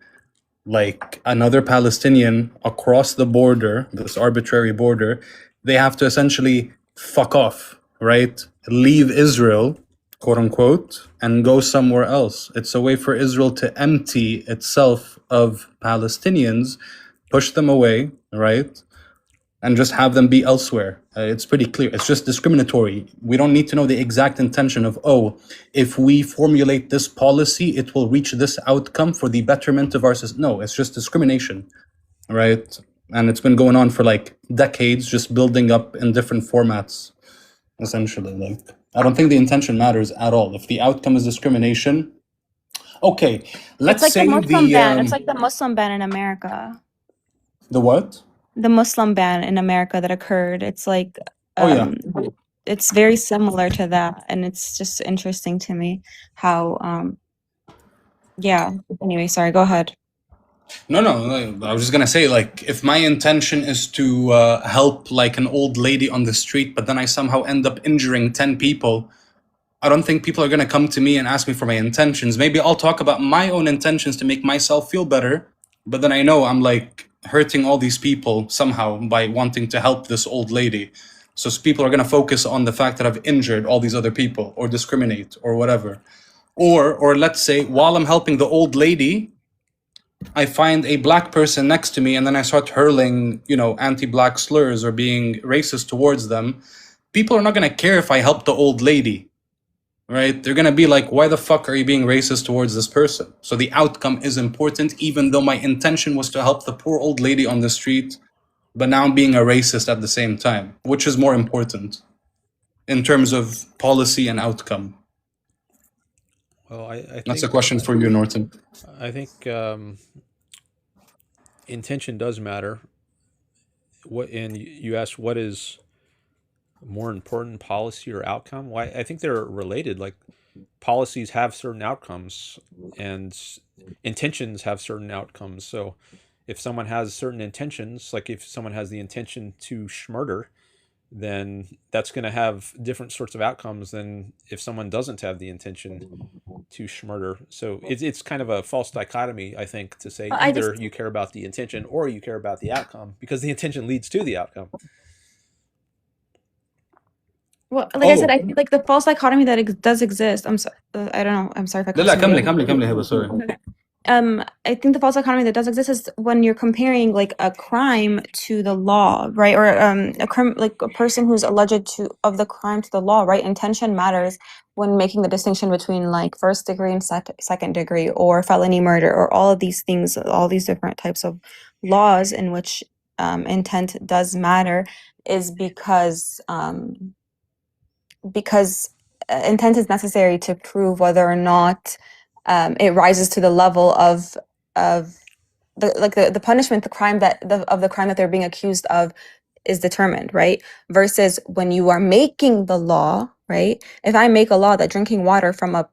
like another Palestinian across the border, this arbitrary border, they have to essentially fuck off, right? Leave Israel, quote unquote, and go somewhere else. It's a way for Israel to empty itself of Palestinians, push them away, right? And just have them be elsewhere. It's pretty clear. It's just discriminatory. We don't need to know the exact intention of, oh, if we formulate this policy, it will reach this outcome for the betterment of our system. No, it's just discrimination, right? And it's been going on for like decades, just building up in different formats, essentially. Like, I don't think the intention matters at all. If the outcome is discrimination, okay, let's It's like say the Muslim ban. It's the like the Muslim ban in America. the what? The Muslim ban in America that occurred. It's like Oh yeah. it's very similar to that, and it's just interesting to me how yeah. Anyway, sorry, go ahead. No, I was just gonna say, like, if my intention is to help like an old lady on the street, but then I somehow end up injuring 10 people, I don't think people are gonna come to me and ask me for my intentions. Maybe I'll talk about my own intentions to make myself feel better, but then I know I'm like hurting all these people somehow by wanting to help this old lady. So people are gonna focus on the fact that I've injured all these other people or discriminate or whatever. Or let's say while I'm helping the old lady, I find a black person next to me and then I start hurling, you know, anti-black slurs or being racist towards them. People are not gonna care if I help the old lady, right? They're gonna be like, why the fuck are you being racist towards this person? So the outcome is important, even though my intention was to help the poor old lady on the street, but now I'm being a racist at the same time. Which is more important in terms of policy and outcome? Well, I think That's a question for you, Norton. I think intention does matter. And you asked what is more important, policy or outcome? Well, I think they're related. Like policies have certain outcomes, and intentions have certain outcomes. So, if someone has certain intentions, like if someone has the intention to murder, then that's going to have different sorts of outcomes than if someone doesn't have the intention to murder. So it's kind of a false dichotomy, I think, to say I either just you care about the intention or you care about the outcome, because the intention leads to the outcome. well, like I said, I Oh, feel like the false dichotomy that does exist. I'm sorry. I don't know. I'm sorry if I لا cut لا somebody. كملي هبة sorry. I think the false dichotomy that does exist is when you're comparing like a crime to the law, right? Or a crime, like a person who's alleged to of the crime to the law, right? Intention matters when making the distinction between like first degree and second degree or felony murder or all of these things, all these different types of laws in which intent does matter, is because intent is necessary to prove whether or not it rises to the level of the punishment, the crime of the crime that they're being accused of is determined, right? Versus when you are making the law, right? If I make a law that drinking water from a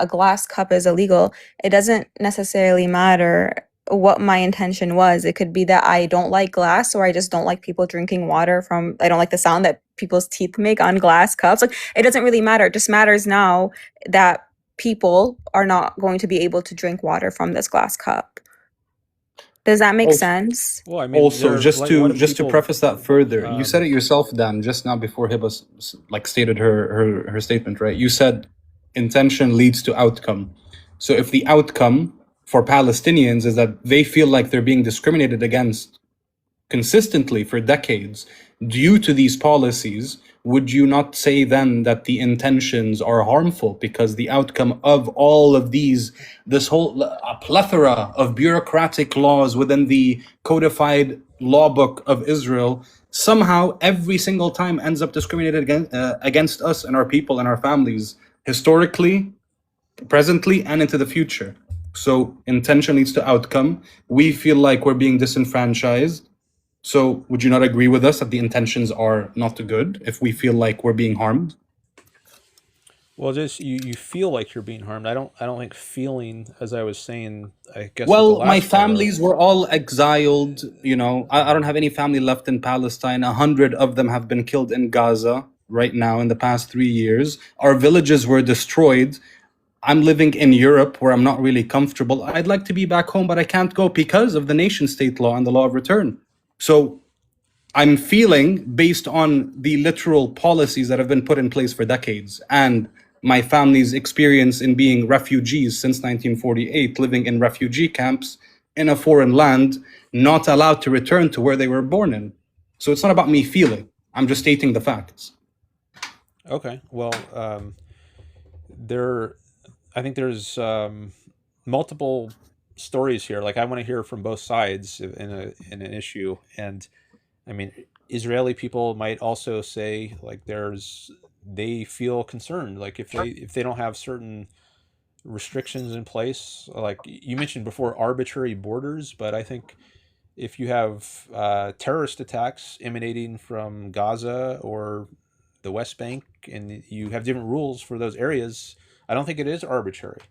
glass cup is illegal, it doesn't necessarily matter what my intention was. It could be that I don't like glass, or I just don't like people drinking water from, I don't like the sound that people's teeth make on glass cups. Like, it doesn't really matter. It just matters now that people are not going to be able to drink water from this glass cup. Does that make Also, sense? Well, I mean, also just like, what to if just to people, preface that further, you said um, it yourself, Dan, just now before Hiba like stated her statement, right? You said intention leads to outcome. So if the outcome for Palestinians is that they feel like they're being discriminated against consistently for decades due to these policies, would you not say then that the intentions are harmful because the outcome of all of this whole a plethora of bureaucratic laws within the codified law book of Israel somehow every single time ends up discriminated against us and our people and our families, historically, presently, and into the future? So intention leads to outcome. We feel like we're being disenfranchised. So would you not agree with us that the intentions are not good if we feel like we're being harmed? Well, just you feel like you're being harmed. I don't think feeling, as I was saying, I guess with the Well, my last caller. families were all exiled. You know, I don't have any family left in Palestine. 100 of them have been killed in Gaza right now in the past 3 years. Our villages were destroyed. I'm living in Europe where I'm not really comfortable. I'd like to be back home, but I can't go because of the nation state law and the law of return. So I'm feeling, based on the literal policies that have been put in place for decades and my family's experience in being refugees since 1948, living in refugee camps in a foreign land, not allowed to return to where they were born in. So it's not about me feeling. I'm just stating the facts. Okay, well, I think there's multiple stories here. Like, I want to hear from both sides in an issue, and I mean, Israeli people might also say like they feel concerned, like if they don't have certain restrictions in place, like you mentioned before, arbitrary borders. But I think if you have terrorist attacks emanating from Gaza or the West Bank, and you have different rules for those areas, I don't think it is arbitrary,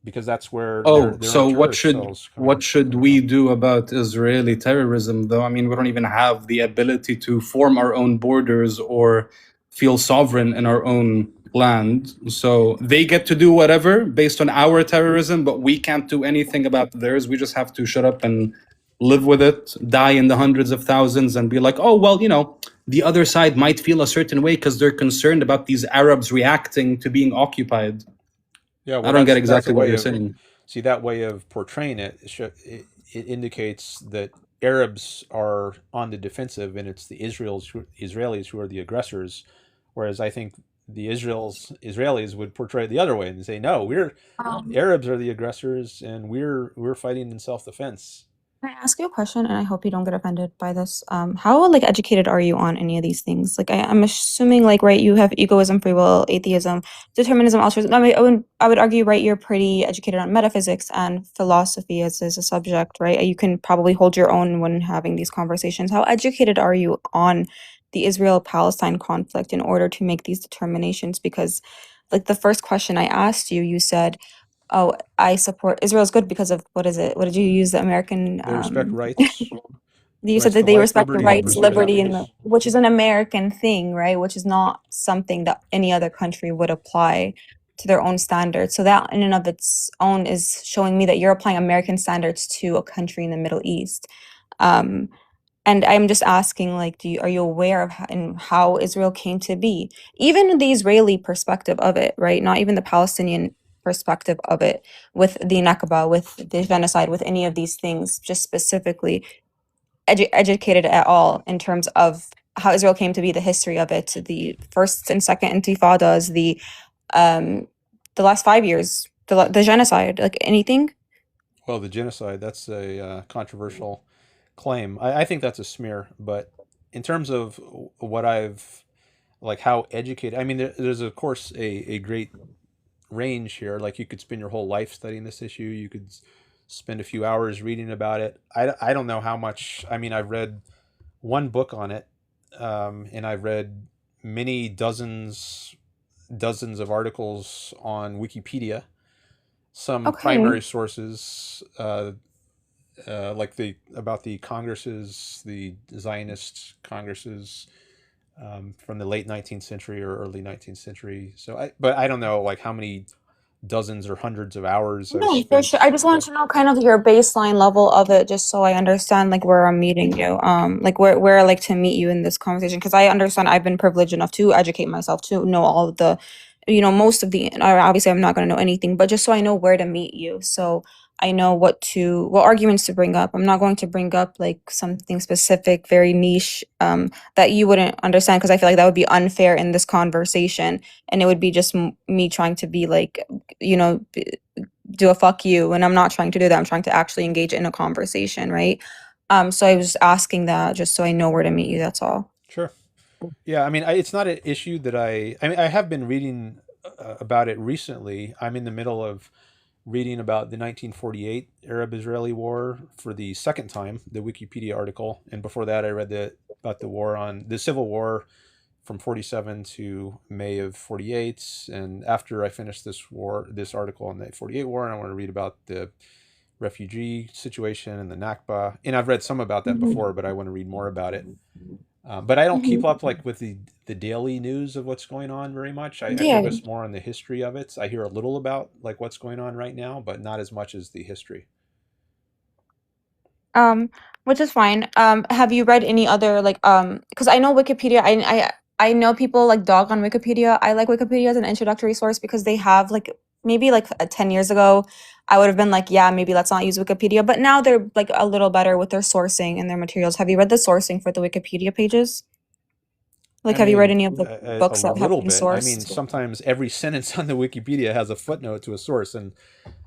because that's where their So own what terrorist should cells what should we do about Israeli terrorism, though? I mean, we don't even have the ability to form our own borders or feel sovereign in our own land. So they get to do whatever based on our terrorism, but we can't do anything about theirs. We just have to shut up and live with it, die in the hundreds of thousands, and be like, oh, well, you know, the other side might feel a certain way because they're concerned about these Arabs reacting to being occupied. Yeah, well, I don't get that's a exactly what way you're of saying. see that way of portraying it. It indicates that Arabs are on the defensive, and it's the Israelis who are the aggressors. Whereas I think the Israelis would portray it the other way and say, no, Arabs are the aggressors, and we're fighting in self-defense. Can I ask you a question? And I hope you don't get offended by this. How like educated are you on any of these things? Like I'm assuming like, right, you have egoism, free will, atheism, determinism, altruism. I mean, I would argue, right, you're pretty educated on metaphysics and philosophy as a subject, right? You can probably hold your own when having these conversations. How educated are you on the Israel-Palestine conflict in order to make these determinations? Because like the first question I asked you, you said, oh, I support Israel's good because of what is it? What did you use? The American They respect rights, you rights said that to they life, respect the liberty, and rights, pursuit of liberty, and happiness. which is an American thing, right? Which is not something that any other country would apply to their own standards. So that in and of its own is showing me that you're applying American standards to a country in the Middle East. And I'm just asking, like, are you aware of how Israel came to be? Even the Israeli perspective of it, right? Not even the Palestinian perspective of it, with the Nakba, with the genocide, with any of these things, just specifically educated at all in terms of how Israel came to be, the history of it, the first and second intifadas, the last 5 years, the genocide, like anything. Well, the genocide, that's a controversial claim. I think that's a smear, but in terms of what I've, like how educated, I mean, there's of course a great range here. Like you could spend your whole life studying this issue. You could spend a few hours reading about it. I don't know how much, I mean, I've read one book on it, and I've read many dozens of articles on Wikipedia, some Okay. primary sources, like about the congresses, the Zionist congresses, from the late 19th century or early 19th century. But I don't know like how many dozens or hundreds of hours I've No, for spent. sure. I just wanted to know kind of your baseline level of it, just so I understand like where I'm meeting you, like where I like to meet you in this conversation, because I understand I've been privileged enough to educate myself to know all of the, most of the. Obviously, I'm not going to know anything, but just so I know where to meet you. So I know what arguments to bring up. I'm not going to bring up like something specific, very niche, that you wouldn't understand, because I feel like that would be unfair in this conversation, and it would be just me trying to be like, do a fuck you, and I'm not trying to do that. I'm trying to actually engage in a conversation, right? So I was asking that just so I know where to meet you. That's all. Sure. Yeah, I mean, it's not an issue that I mean, I have been reading about it recently. I'm in the middle of reading about the 1948 Arab-Israeli War for the second time, the Wikipedia article, and before that, I read about the war on the Civil War from 47 to May of 48. And after I finished this article on the 48 war, and I want to read about the refugee situation and the Nakba. And I've read some about that before, but I want to read more about it. But I don't keep up like with the daily news of what's going on very much. I focus more on the history of it. I hear a little about like what's going on right now, but not as much as the history. Which is fine. Have you read any other like because I know Wikipedia, I know people like dog on Wikipedia. I like Wikipedia as an introductory source because they have like maybe like 10 years ago, I would have been like, yeah, maybe let's not use Wikipedia. But now they're like a little better with their sourcing and their materials. Have you read the sourcing for the Wikipedia pages? Like, have you read any of the books that have been sourced? I mean, sometimes every sentence on the Wikipedia has a footnote to a source, and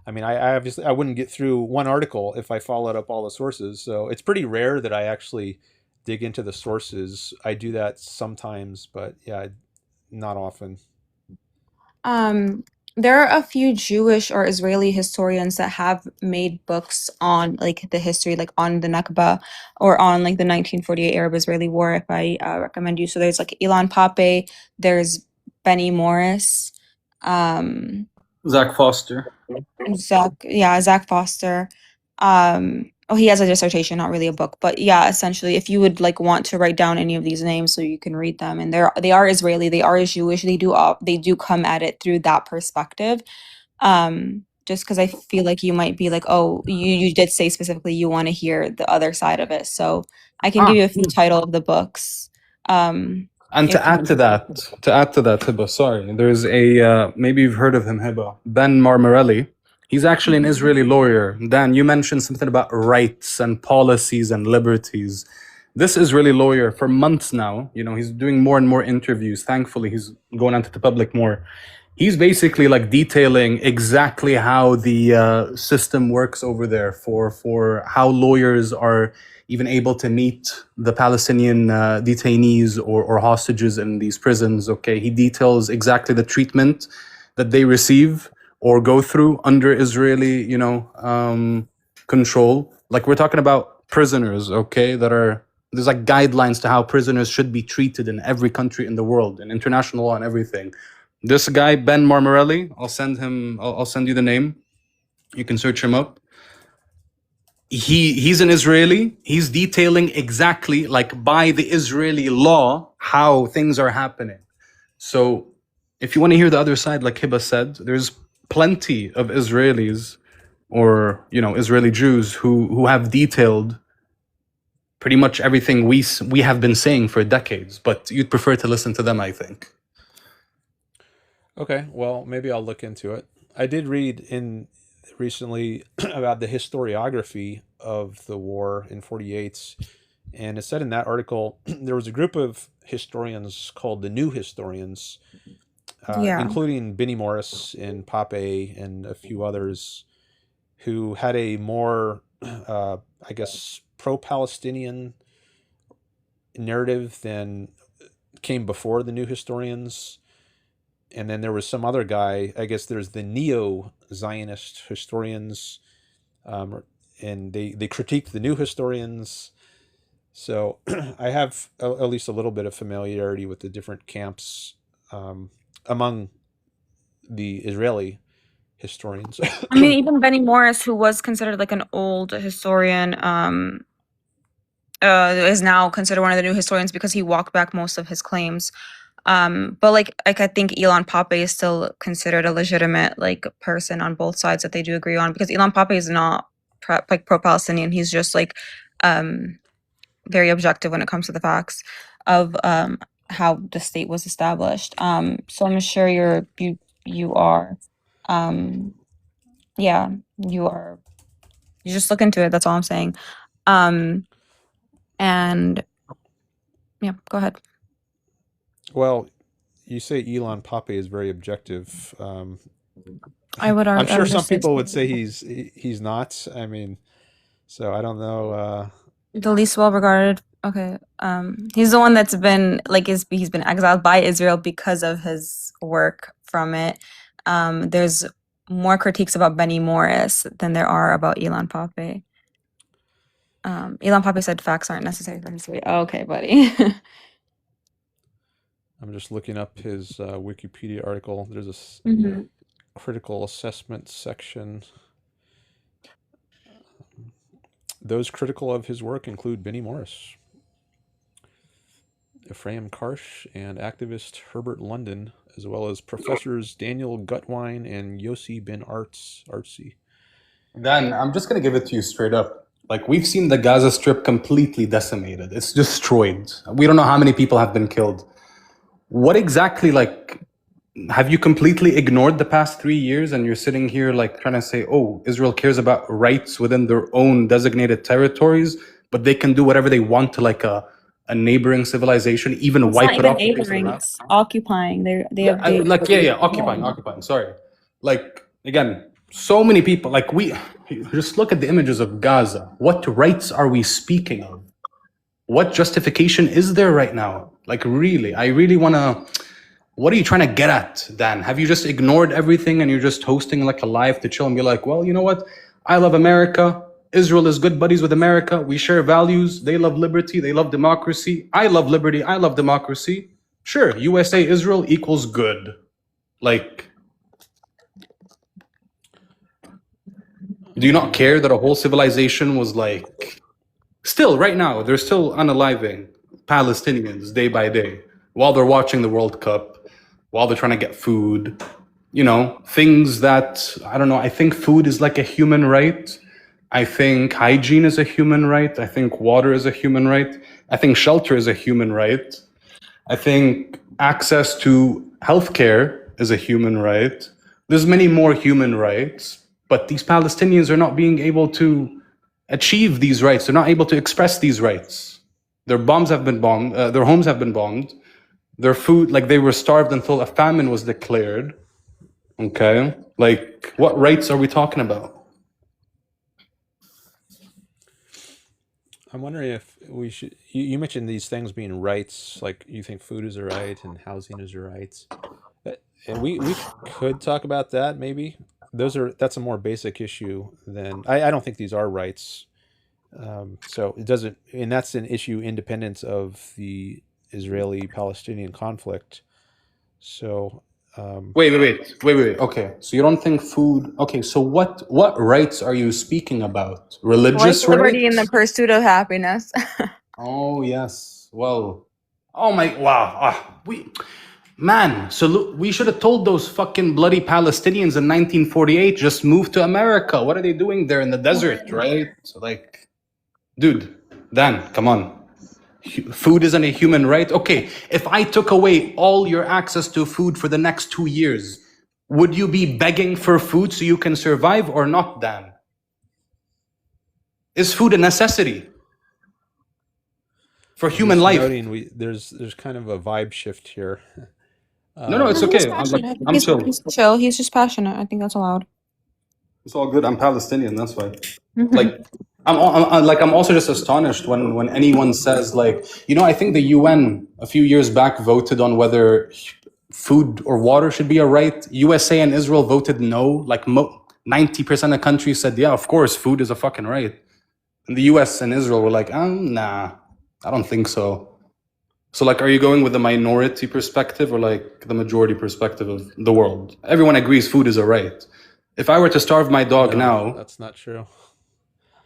I mean, I obviously I wouldn't get through one article if I followed up all the sources. So it's pretty rare that I actually dig into the sources. I do that sometimes, but yeah, not often. There are a few Jewish or Israeli historians that have made books on like the history, like on the Nakba or on like the 1948 Arab-Israeli War, if I recommend you. So there's like Ilan Pape, there's Benny Morris, Zach Foster. Zach Foster. He has a dissertation, not really a book, but yeah, essentially, if you would like want to write down any of these names so you can read them, and they are Israeli, they are Jewish, they do come at it through that perspective. Just because I feel like you might be like, oh, you did say specifically you want to hear the other side of it, so I can give you a few title of the books. And to add to that, Hiba, sorry, there's a maybe you've heard of him, Hiba, Ben Marmarelli. He's actually an Israeli lawyer. Dan, you mentioned something about rights and policies and liberties. This Israeli lawyer, for months now, he's doing more and more interviews. Thankfully, he's going out to the public more. He's basically like detailing exactly how the system works over there for how lawyers are even able to meet the Palestinian detainees or hostages in these prisons. Okay, he details exactly the treatment that they receive or go through under Israeli, control. Like we're talking about prisoners, okay, there's like guidelines to how prisoners should be treated in every country in the world, and international law and everything. This guy, Ben Marmarelli, I'll send you the name. You can search him up. He's an Israeli. He's detailing exactly like by the Israeli law how things are happening. So if you want to hear the other side, like Hiba said, there's plenty of Israelis or Israeli Jews who have detailed pretty much everything we have been saying for decades, but you'd prefer to listen to them, I think. Okay, well, maybe I'll look into it. I did read recently about the historiography of the war in 48, and it said in that article there was a group of historians called the New Historians, including Benny Morris and Pape and a few others, who had a more, I guess, pro-Palestinian narrative than came before the New Historians. And then there was some other guy, I guess there's the neo-Zionist historians, and they critiqued the New Historians. So I have at least a little bit of familiarity with the different camps among the Israeli historians. I mean, even Benny Morris, who was considered like an old historian, is now considered one of the new historians because he walked back most of his claims. But like I think Ilan Pape is still considered a legitimate like person on both sides that they do agree on, because Ilan Pape is not pro-Palestinian. He's just like very objective when it comes to the facts of how the state was established. So I'm sure you are, yeah, you are You just look into it. That's all I'm saying. And yeah, go ahead. Well, you say Elon Pape is very objective. I would I'm argue. sure some people would say he's not. I mean, so I don't know. The least well regarded. Okay. He's the one that's been like he's been exiled by Israel because of his work from it. There's more critiques about Benny Morris than there are about Elon Pape. Elon Pape said facts aren't necessary for history. Oh, okay, buddy. I'm just looking up his Wikipedia article. There's a Mhm. critical assessment section. Those critical of his work include Benny Morris, Ephraim Karsh, and activist Herbert London, as well as professors Daniel Gutwein and Yossi Ben Artsy. Dan, I'm just gonna give it to you straight up. Like, we've seen the Gaza Strip completely decimated. It's destroyed. We don't know how many people have been killed. What exactly, like, have you completely ignored the past 3 years and you're sitting here like trying to say, oh, Israel cares about rights within their own designated territories, but they can do whatever they want to like a neighboring civilization, even It's wipe not it even off the face of the neighboring. map? It's occupying. They have. Occupying. Sorry. Like, again, so many people, like, we just look at the images of Gaza. What rights are we speaking of? What justification is there right now? Like, really, I really want to. What are you trying to get at, Dan? Have you just ignored everything and you're just hosting like a live to chill and be like, well, you know what? I love America. Israel is good buddies with America. We share values. They love liberty. They love democracy. I love liberty. I love democracy. Sure, USA, Israel equals good. Like, do you not care that a whole civilization was like, still right now, they're still unaliving Palestinians day by day while they're watching the World Cup, while they're trying to get food, you know, things that, I don't know, I think food is like a human right. I think hygiene is a human right. I think water is a human right. I think shelter is a human right. I think access to healthcare is a human right. There's many more human rights, but these Palestinians are not being able to achieve these rights. They're not able to express these rights. Their bombs have been bombed. Their homes have been bombed. Their food, like, they were starved until a famine was declared. Okay, like, what rights are we talking about? I'm wondering if we should. You mentioned these things being rights, like you think food is a right and housing is a right, and we could talk about that maybe. That's a more basic issue than I don't think these are rights. So it doesn't, and that's an issue independent of the Israeli Palestinian conflict. So Wait. Okay, so you don't think food? Okay, so what rights are you speaking about? Religious Life, liberty, and rights? the pursuit of happiness. Oh yes. Well, oh my wow. Man, so look, we should have told those fucking bloody Palestinians in 1948 just move to America. What are they doing there in the desert, right? So, like, dude, Dan, come on. Food isn't a human right. Okay, if I took away all your access to food for the next 2 years, would you be begging for food so you can survive or not, Dan? Is food a necessity for human life? noting there's kind of a vibe shift here. No, it's okay. I'm chill. He's chill. He's just passionate. I think that's allowed. It's all good. I'm Palestinian. That's why. Like, I'm also just astonished when anyone says, like, you know, I think the UN a few years back voted on whether food or water should be a right. USA and Israel voted no. Like 90% of countries said, yeah, of course, food is a fucking right. And the US and Israel were like, nah, I don't think so. So, like, are you going with the minority perspective or like the majority perspective of the world? Everyone agrees food is a right. If I were to starve my dog No, now, that's not true.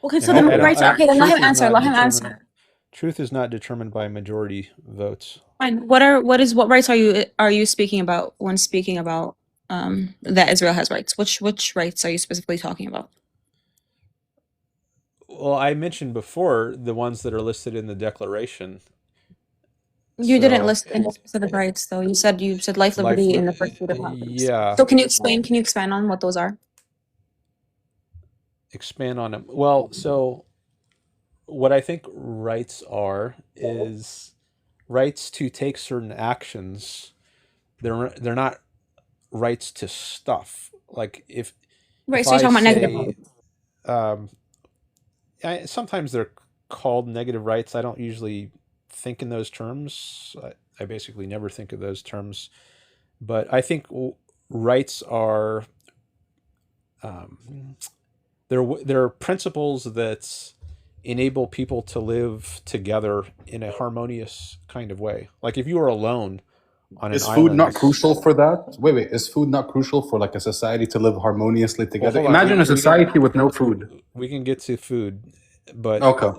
Okay, so And then rights are okay. Then let him answer. Let him answer. Truth is not determined by majority votes. Fine. What rights are you speaking about when speaking about that Israel has rights? Which rights are you specifically talking about? Well, I mentioned before the ones that are listed in the Declaration. You didn't So- list any specific rights, though. You said life, liberty, and the pursuit of happiness. Yeah. So can you expand on what those are? expand on them. Well, so what I think rights are is rights to take certain actions. They're not rights to stuff. Like Right. if So you're I talking about negative. say, um, sometimes they're called negative rights. I don't usually think in those terms. I basically never think of those terms. But I think rights are, um, they're principles that enable people to live together in a harmonious kind of way. Like if you were alone on an Is food not island. crucial for that? Wait. Is food not crucial for like a society to live harmoniously Well, together? hold on. Imagine a society with no food. We can get to food, but Okay.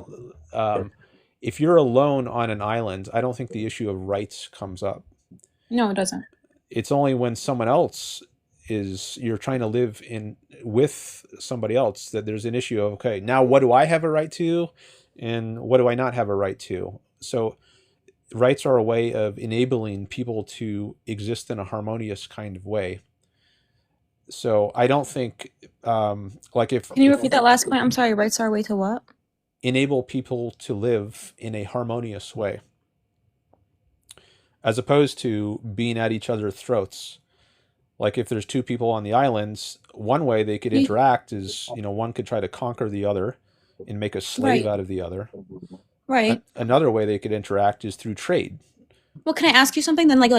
um, if you're alone on an island, I don't think the issue of rights comes up. No, it doesn't. It's only when someone else you're trying to live in with somebody else that there's an issue of, okay, now what do I have a right to, and what do I not have a right to? So rights are a way of enabling people to exist in a harmonious kind of way. So I don't think, like if Can you repeat that last point? I'm sorry. Rights are a way to what? enable people to live in a harmonious way, as opposed to being at each other's throats. Like if there's two people on the islands, one way they could interact is, one could try to conquer the other and make a slave Right. out of the other. Right. Another way they could interact is through trade. Well, can I ask you something then? Like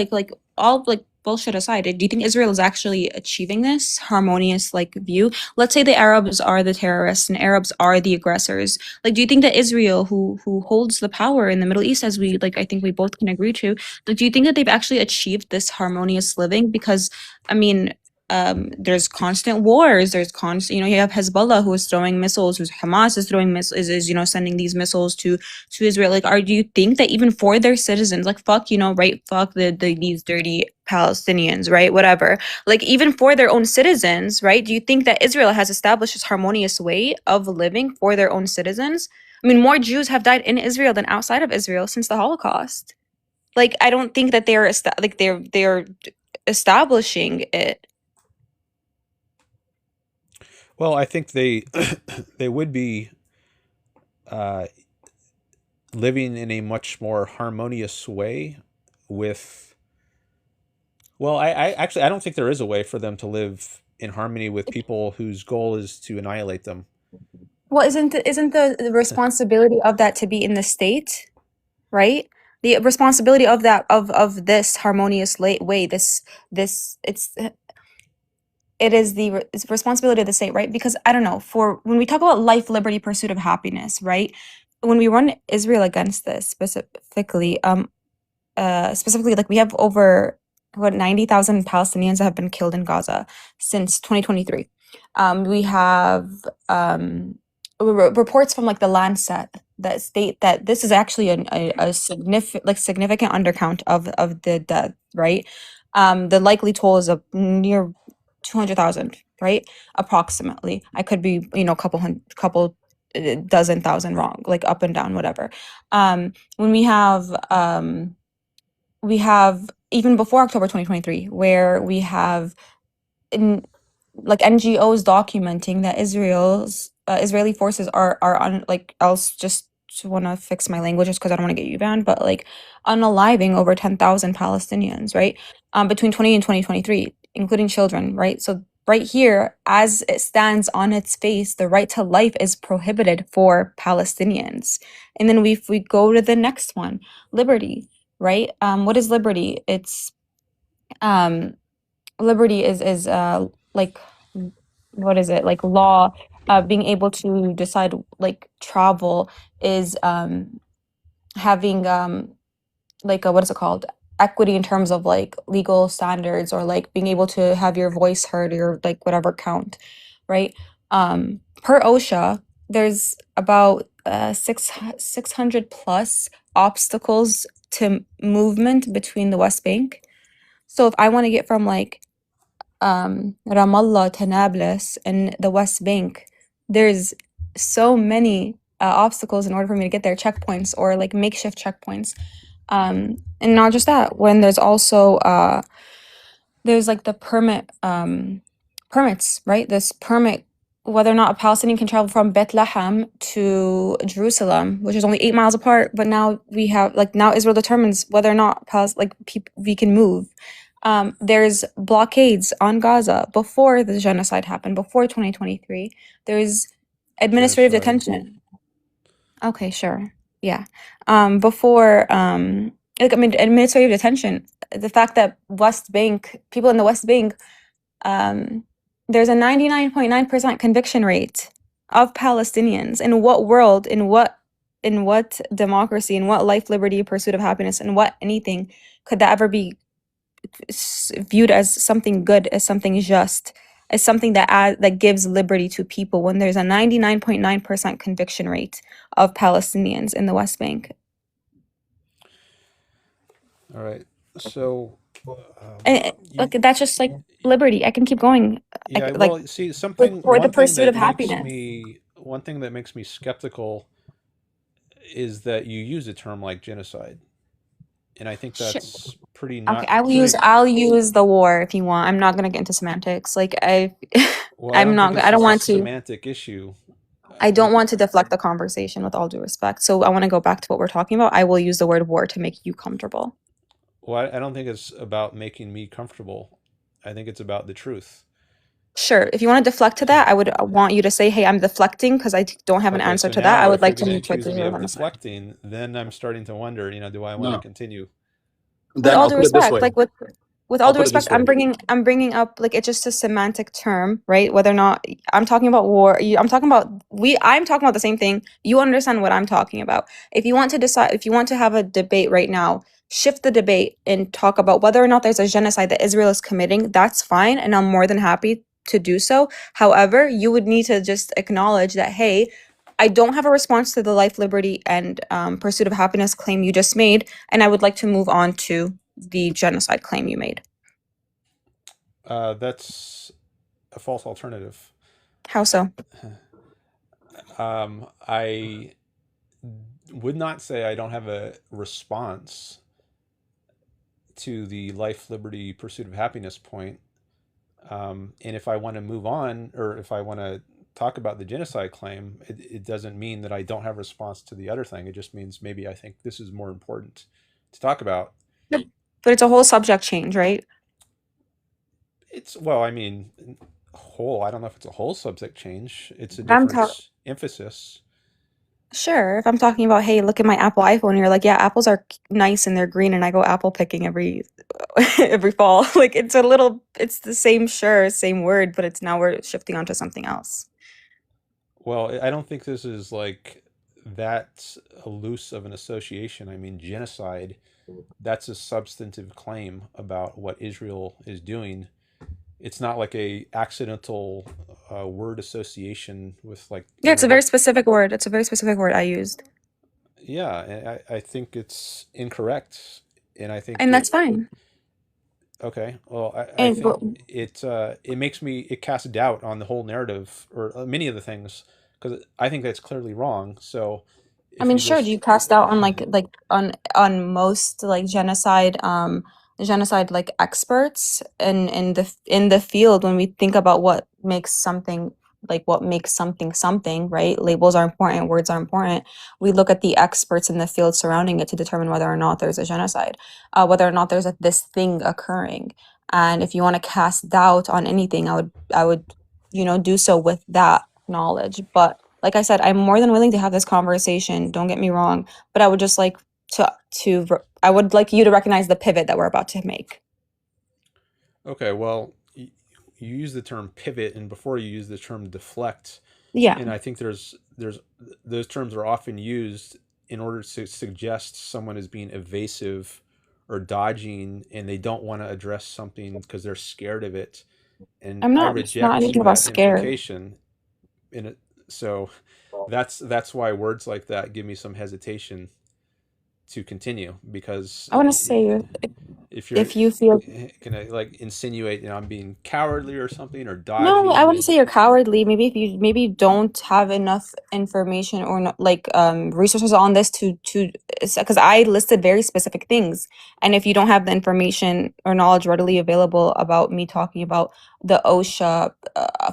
all like bullshit aside, do you think Israel is actually achieving this harmonious like view? Let's say the Arabs are the terrorists and Arabs are the aggressors. Like, do you think that Israel, who holds the power in the Middle East, as we like, I think we both can agree to, like, do you think that they've actually achieved this harmonious living? Because I mean, there's constant wars. There's constant, you have Hezbollah who is throwing missiles, who's Hamas is throwing missiles, is sending these missiles to Israel. Like, do you think that even for their citizens, like fuck, right, fuck these dirty Palestinians, right, whatever, like even for their own citizens, right? Do you think that Israel has established this harmonious way of living for their own citizens? I mean, more Jews have died in Israel than outside of Israel since the Holocaust. Like, I don't think that they're establishing it. Well, I think they they would be uh, living in a much more harmonious way with. Well, I actually I don't think there is a way for them to live in harmony with people whose goal is to annihilate them. Well, isn't the responsibility of that to be in the state, right? The responsibility of that of this harmonious way, this it is it's responsibility of the state, right? Because I don't know, for when we talk about life, liberty, pursuit of happiness, right? When we run Israel against this specifically, like we have over 90,000 Palestinians that have been killed in Gaza since 2023. We have reports from like the Lancet that state that this is actually a significant undercount of the death, right? The likely toll is a near 200,000, right? Approximately. I could be, couple dozen thousand wrong, like up and down, whatever. When we have even before October 2023, where we have like NGOs documenting that Israeli forces are on, like, I'll just want to fix my language just because I don't want to get you banned, but like unaliving over 10,000 Palestinians, right? Between 20 and 2023, including children, right? So right here, as it stands on its face, the right to life is prohibited for Palestinians. And then we go to the next one, liberty, right? What is liberty? It's liberty is like, what is it, like law, being able to decide, like travel is having like what is it called, equity in terms of like legal standards, or like being able to have your voice heard, or like whatever count, right? Per OSHA, there's about 600 plus obstacles to movement between the West Bank. So if I want to get from like Ramallah to Nablus in the West Bank, there's so many obstacles in order for me to get there, checkpoints or like makeshift checkpoints. And not just that, when there's also there's like the permits, right? This permit whether or not a Palestinian can travel from Bethlehem to Jerusalem, which is only 8 miles apart, but now we have now Israel determines whether or not we can move. There's blockades on Gaza before the genocide happened, before 2023. There's administrative Genocide. detention. Okay, sure. Yeah. Before administrative detention. The fact that people in the West Bank, there's a 99.9% conviction rate of Palestinians. In what world, in what democracy, in what life, liberty, pursuit of happiness, and what anything could that ever be viewed as something good, as something just, as something that gives liberty to people when there's a 99.9% conviction rate of Palestinians in the West Bank? All right. So, Look, that's just like liberty. I can keep going. yeah. Like Well, see, for the pursuit of happiness. One thing that makes me skeptical is that you use a term like genocide, and I think Sure. that's pretty Okay, not. I'll use the war if you want. I'm not gonna get into semantics. Like Well, I don't think I don't it's want a to. semantic issue. I don't want to deflect the conversation with all due respect. So I want to go back to what we're talking about. I will use the word war to make you comfortable. Well, I don't think it's about making me comfortable. I think it's about the truth. Sure. If you want to deflect to that, I would want you to say, "Hey, I'm deflecting because I don't have an Okay, answer so to that. now I would if you're like to going to move towards accuse me of the deflecting, then I'm starting to wonder, do I want to No. continue? With Then all I'll due put it this respect, way. like with all I'll due put it this respect, way. I'm bringing up like it's just a semantic term, right? Whether or not I'm talking about war, I'm talking about the same thing. You understand what I'm talking about. If you want to have a debate right now, shift the debate and talk about whether or not there's a genocide that Israel is committing. That's fine, and I'm more than happy to do so. However, you would need to just acknowledge that, hey, I don't have a response to the life, liberty, and pursuit of happiness claim you just made, and I would like to move on to the genocide claim you made. That's a false alternative. How so? I would not say I don't have a response to the life, liberty, pursuit of happiness point. And if I want to move on, or if I want to talk about the genocide claim, it doesn't mean that I don't have a response to the other thing. It just means maybe I think this is more important to talk about. But it's a whole subject change, right? Well, I mean, I don't know if it's a whole subject change. It's a I'm different emphasis. Sure. If I'm talking about, hey, look at my Apple iPhone, and you're like, yeah, apples are nice and they're green, and I go apple picking every every fall. Like it's the same, sure, same word, but it's now we're shifting onto something else. Well, I don't think this is like that loose of an association. I mean, genocide, that's a substantive claim about what Israel is doing. It's not like a accidental word association with like. Yeah, it's a very specific word. It's a very specific word I used. Yeah, I think it's incorrect, and I think And that's fine. Okay, well, I And think it casts doubt on the whole narrative or many of the things because I think that's clearly wrong. So, I if mean, you sure, do you cast doubt on on most like genocide like experts in the field when we think about what makes something something, right? Labels are important, words are important. We look at the experts in the field surrounding it to determine whether or not there's a genocide, whether or not there's this thing occurring. And if you want to cast doubt on anything, I would do so with that knowledge. But like I said, I'm more than willing to have this conversation. Don't get me wrong, but I would just like I would like you to recognize the pivot that we're about to make. Okay, well, you use the term pivot, and before you use the term deflect, Yeah. and I think there's those terms are often used in order to suggest someone is being evasive or dodging, and they don't want to address something because they're scared of it. And I'm I not, it's not reject anything about that scared. implication in it. So that's why words like that give me some hesitation to continue because I want to say if you're if you feel gonna like insinuate I'm being cowardly or something or no, I dodging, wouldn't say you're cowardly. Maybe if you don't have enough information or resources on this to because I listed very specific things. And if you don't have the information or knowledge readily available about me talking about the OSHA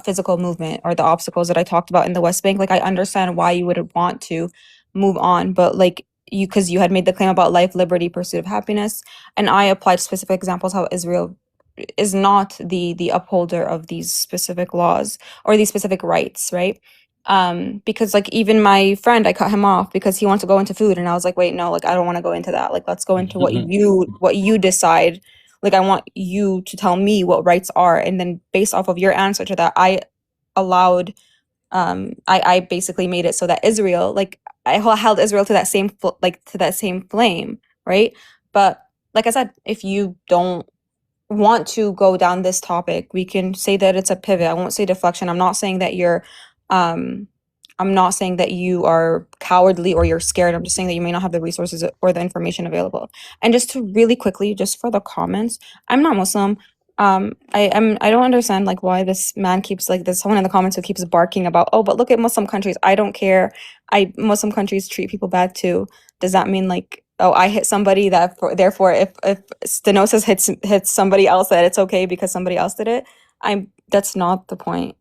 physical movement or the obstacles that I talked about in the West Bank, like I understand why you would want to move on, but like because you had made the claim about life, liberty, pursuit of happiness, and I applied specific examples how Israel is not the upholder of these specific laws or these specific rights, right? Because like even my friend, I cut him off because he wants to go into food, and I was like, wait, no, like I don't want to go into that. Like let's go into what you decide. Like I want you to tell me what rights are, and then based off of your answer to that, I allowed I basically made it so that Israel, like I held Israel to that same to that same flame, right? But like I said, if you don't want to go down this topic, we can say that it's a pivot. I won't say deflection. I'm not saying that you're I'm not saying that you are cowardly or you're scared. I'm just saying that you may not have the resources or the information available. And just to really quickly, just for the comments, I'm not Muslim. I don't understand like why this man keeps like there's someone in the comments who keeps barking about, oh, but look at Muslim countries. I don't care. Muslim countries treat people bad too. Does that mean like, oh, I hit somebody therefore if Stenosis hits somebody else that it's okay because somebody else did it? That's not the point.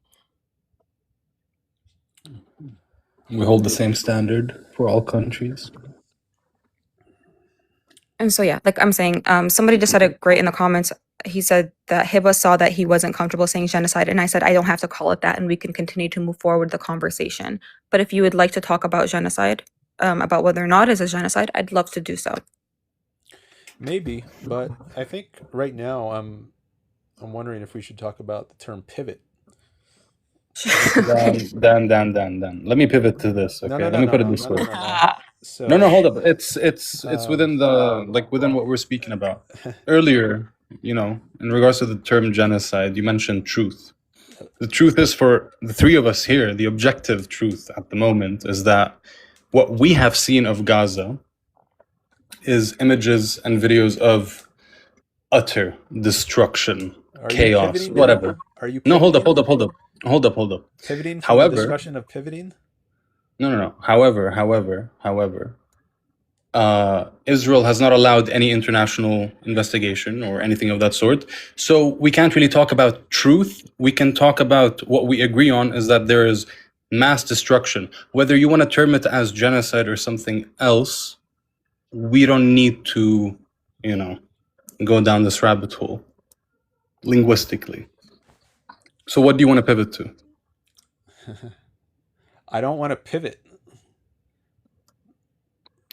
We hold the same standard for all countries. And so yeah, like I'm saying, somebody just said it great in the comments. He said that Hiba saw that he wasn't comfortable saying genocide, and I said I don't have to call it that, and we can continue to move forward the conversation. But if you would like to talk about genocide, about whether or not it's a genocide, I'd love to do so. Maybe, but I think right now I'm wondering if we should talk about the term pivot. Dan. Let me pivot to this. Okay, let me put it this way. So, No, hold up. It's within the within what we're speaking about earlier. You know, in regards to the term genocide, you mentioned truth. The truth is, for the three of us here, the objective truth at the moment is that what we have seen of Gaza is images and videos of utter destruction, chaos, whatever. Are you? No, hold up. Pivoting. However, the discussion of pivoting. No. However, Israel has not allowed any international investigation or anything of that sort. So we can't really talk about truth. We can talk about what we agree on is that there is mass destruction. Whether you want to term it as genocide or something else, we don't need to, go down this rabbit hole linguistically. So what do you want to pivot to? I don't want to pivot.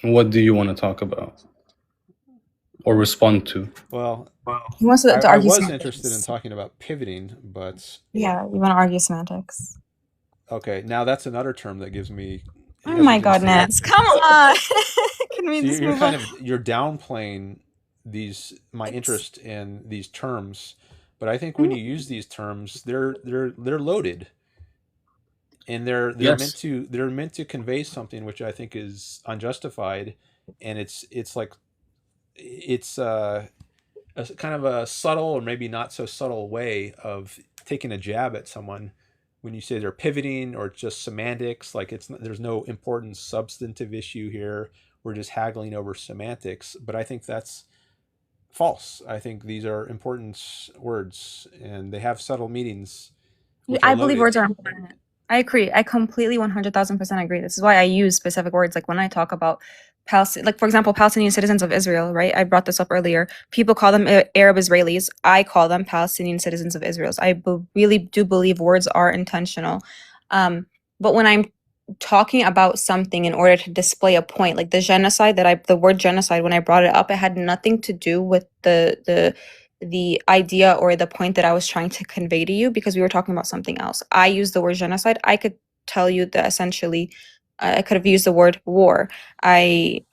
What do you want to talk about or respond to? Well, he wants to argue I was semantics. interested in talking about pivoting, but yeah, you want to argue semantics. Okay, now that's another term that gives me. Oh my God, Nance, come on! Can we just move on? You're downplaying my interest in these terms, but I think when you use these terms, they're loaded. And they're meant to convey something which I think is unjustified, and it's a kind of a subtle or maybe not so subtle way of taking a jab at someone when you say they're pivoting or just semantics. Like there's no important substantive issue here. We're just haggling over semantics. But I think that's false. I think these are important words, and they have subtle meanings. I believe words are important. I agree. I completely 100,000% agree. This is why I use specific words. Like when I talk about Palestine, like for example, Palestinian citizens of Israel, right? I brought this up earlier. People call them Arab Israelis. I call them Palestinian citizens of Israel. So I really do believe words are intentional. But when I'm talking about something in order to display a point, like the genocide the word genocide, when I brought it up, it had nothing to do with the idea or the point that I was trying to convey to you, because we were talking about something else. I used the word genocide. I could tell you that essentially I could have used the word war. I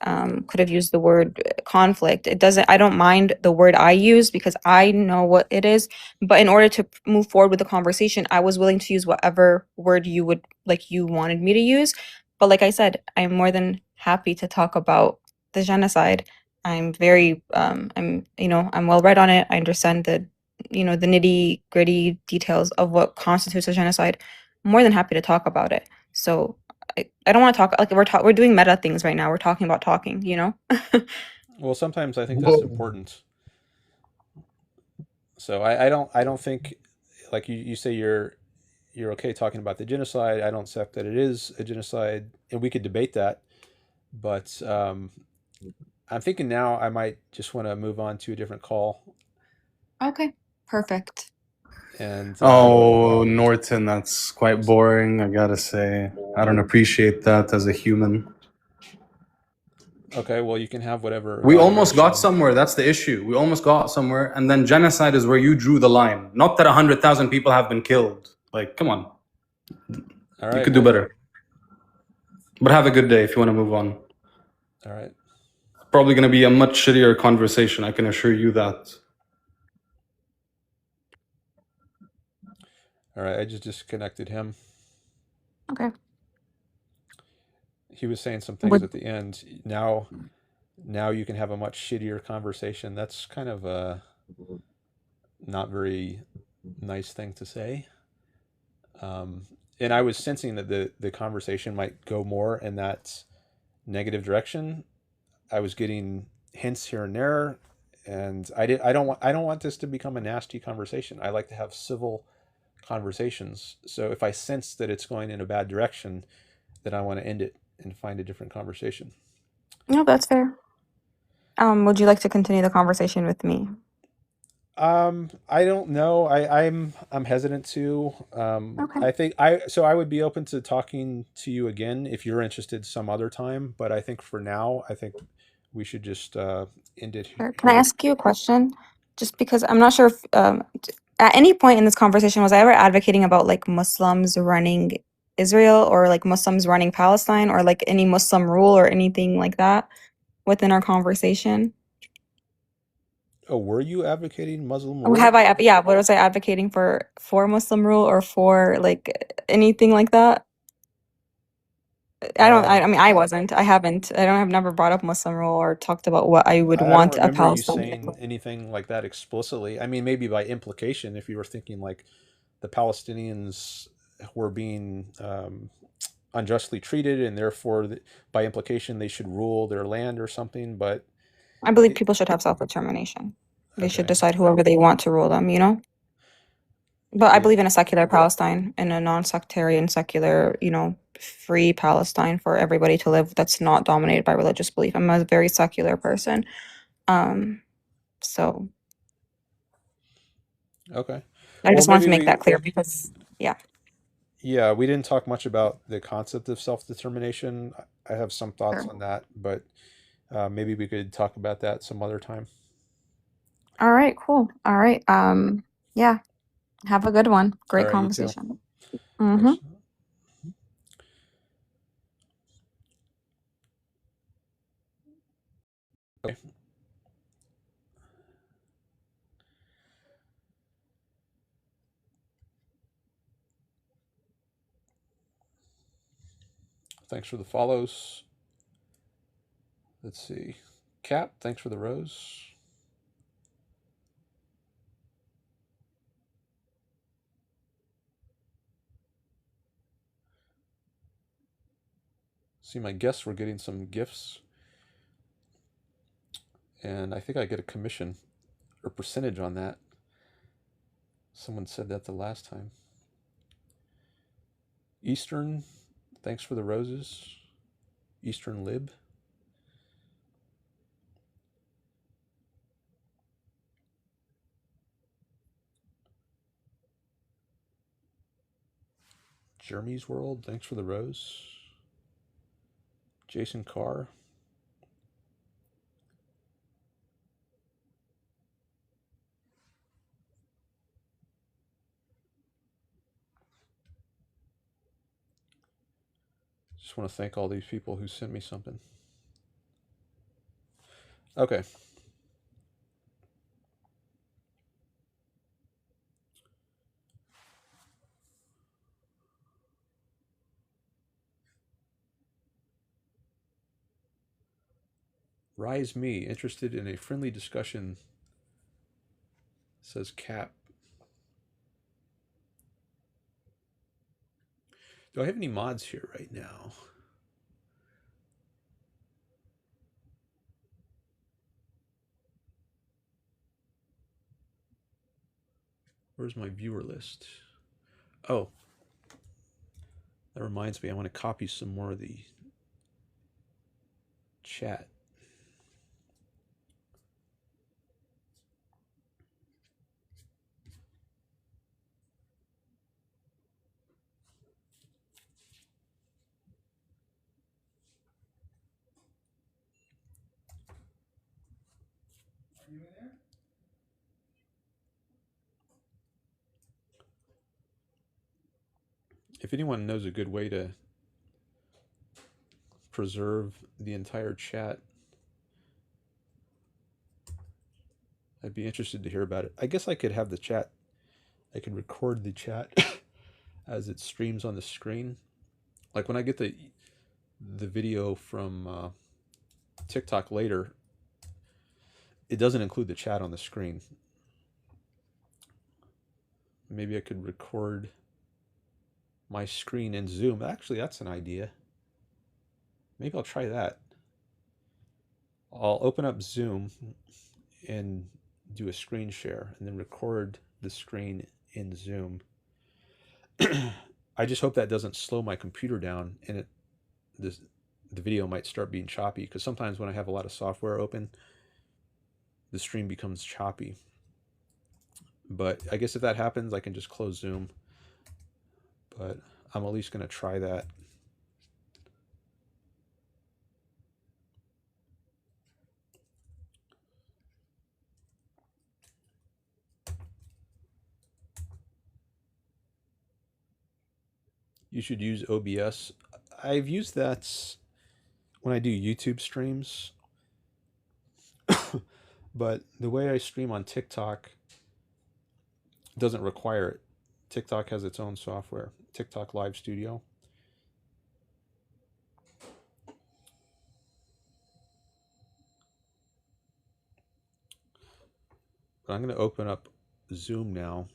could have used the word conflict. I don't mind the word I use because I know what it is. But in order to move forward with the conversation, I was willing to use whatever word you wanted me to use. But like I said, I'm more than happy to talk about the genocide. I'm very, I'm well read on it. I understand the nitty gritty details of what constitutes a genocide. I'm more than happy to talk about it. So I don't want to talk like we're doing meta things right now. We're talking about talking, you know? Well, sometimes I think that's important. So I don't think, like you say you're okay talking about the genocide. I don't accept that it is a genocide, and we could debate that. But I'm thinking now I might just want to move on to a different call. Okay, perfect. And Oh, Norton, that's quite boring, I gotta say. I don't appreciate that as a human. okay, well you can have whatever. We almost got evaluation- somewhere. That's the issue. We almost got somewhere, and then genocide is where you drew the line. Not that 100,000 people have been killed. Like, come on, All right, you could do better. But have a good day if you want to move on. All right. Probably going to be a much shittier conversation. I can assure you that. All right, I just disconnected him. Okay. He was saying some things at the end. Now you can have a much shittier conversation. That's kind of a not very nice thing to say. And I was sensing that the conversation might go more in that negative direction. I was getting hints here and there, and I don't want this to become a nasty conversation. I like to have civil conversations. So if I sense that it's going in a bad direction, then I want to end it and find a different conversation. No, that's fair. Would you like to continue the conversation with me? I don't know. I'm hesitant to. Okay. I think I would be open to talking to you again if you're interested some other time. But I think for now, I think we should just end it. Sure. Can I ask you a question? Just because I'm not sure if at any point in this conversation was I ever advocating about like Muslims running Israel or like Muslims running Palestine or like any Muslim rule or anything like that within our conversation? Oh, were you advocating Muslim Or rule? have I? Yeah, what was I advocating for Muslim rule or for like anything like that? I mean, I wasn't. I haven't. I've never brought up Muslim rule or talked about what I would I don't want a remember you Palestinian. saying anything like that explicitly. I mean, maybe by implication, if you were thinking like the Palestinians were being unjustly treated, and therefore, by implication, they should rule their land or something. But I believe people should have self-determination. They should Okay. decide whoever they want to rule them, you know? But I Yeah. believe in a secular Palestine and a non-sectarian, secular, you know, free Palestine for everybody to live that's not dominated by religious belief. I'm a very secular person. So Okay. I just Well, wanted to maybe make that clear because, yeah. Yeah, we didn't talk much about the concept of self-determination. I have some thoughts Sure. on that, but maybe we could talk about that some other time. All right, cool. All right. Yeah. Have a good one. Great All right, you too. conversation. Mm-hmm. Thanks. Okay. Thanks for the follows. Let's see. Cap, thanks for the rose. See, my guests were getting some gifts. And I think I get a commission or percentage on that. Someone said that the last time. Eastern, thanks for the roses. Eastern Lib. Jeremy's World, thanks for the rose. Jason Carr. Just want to thank all these people who sent me something. Okay. Rise Me, interested in a friendly discussion, says Capp. Do I have any mods here right now? Where's my viewer list? Oh, that reminds me, I want to copy some more of the chat. If anyone knows a good way to preserve the entire chat, I'd be interested to hear about it. I guess I could have the chat, I could record the chat as it streams on the screen. Like when I get the video from TikTok later, it doesn't include the chat on the screen. Maybe I could record my screen in Zoom. Actually, that's an idea. Maybe I'll try that. I'll open up Zoom and do a screen share and then record the screen in Zoom. I just hope that doesn't slow my computer down and the video might start being choppy, because sometimes when I have a lot of software open, the stream becomes choppy. But I guess if that happens, I can just close Zoom. But I'm at least going to try that. You should use OBS. I've used that when I do YouTube streams. But the way I stream on TikTok doesn't require it. TikTok has its own software, TikTok Live Studio. But I'm going to open up Zoom now.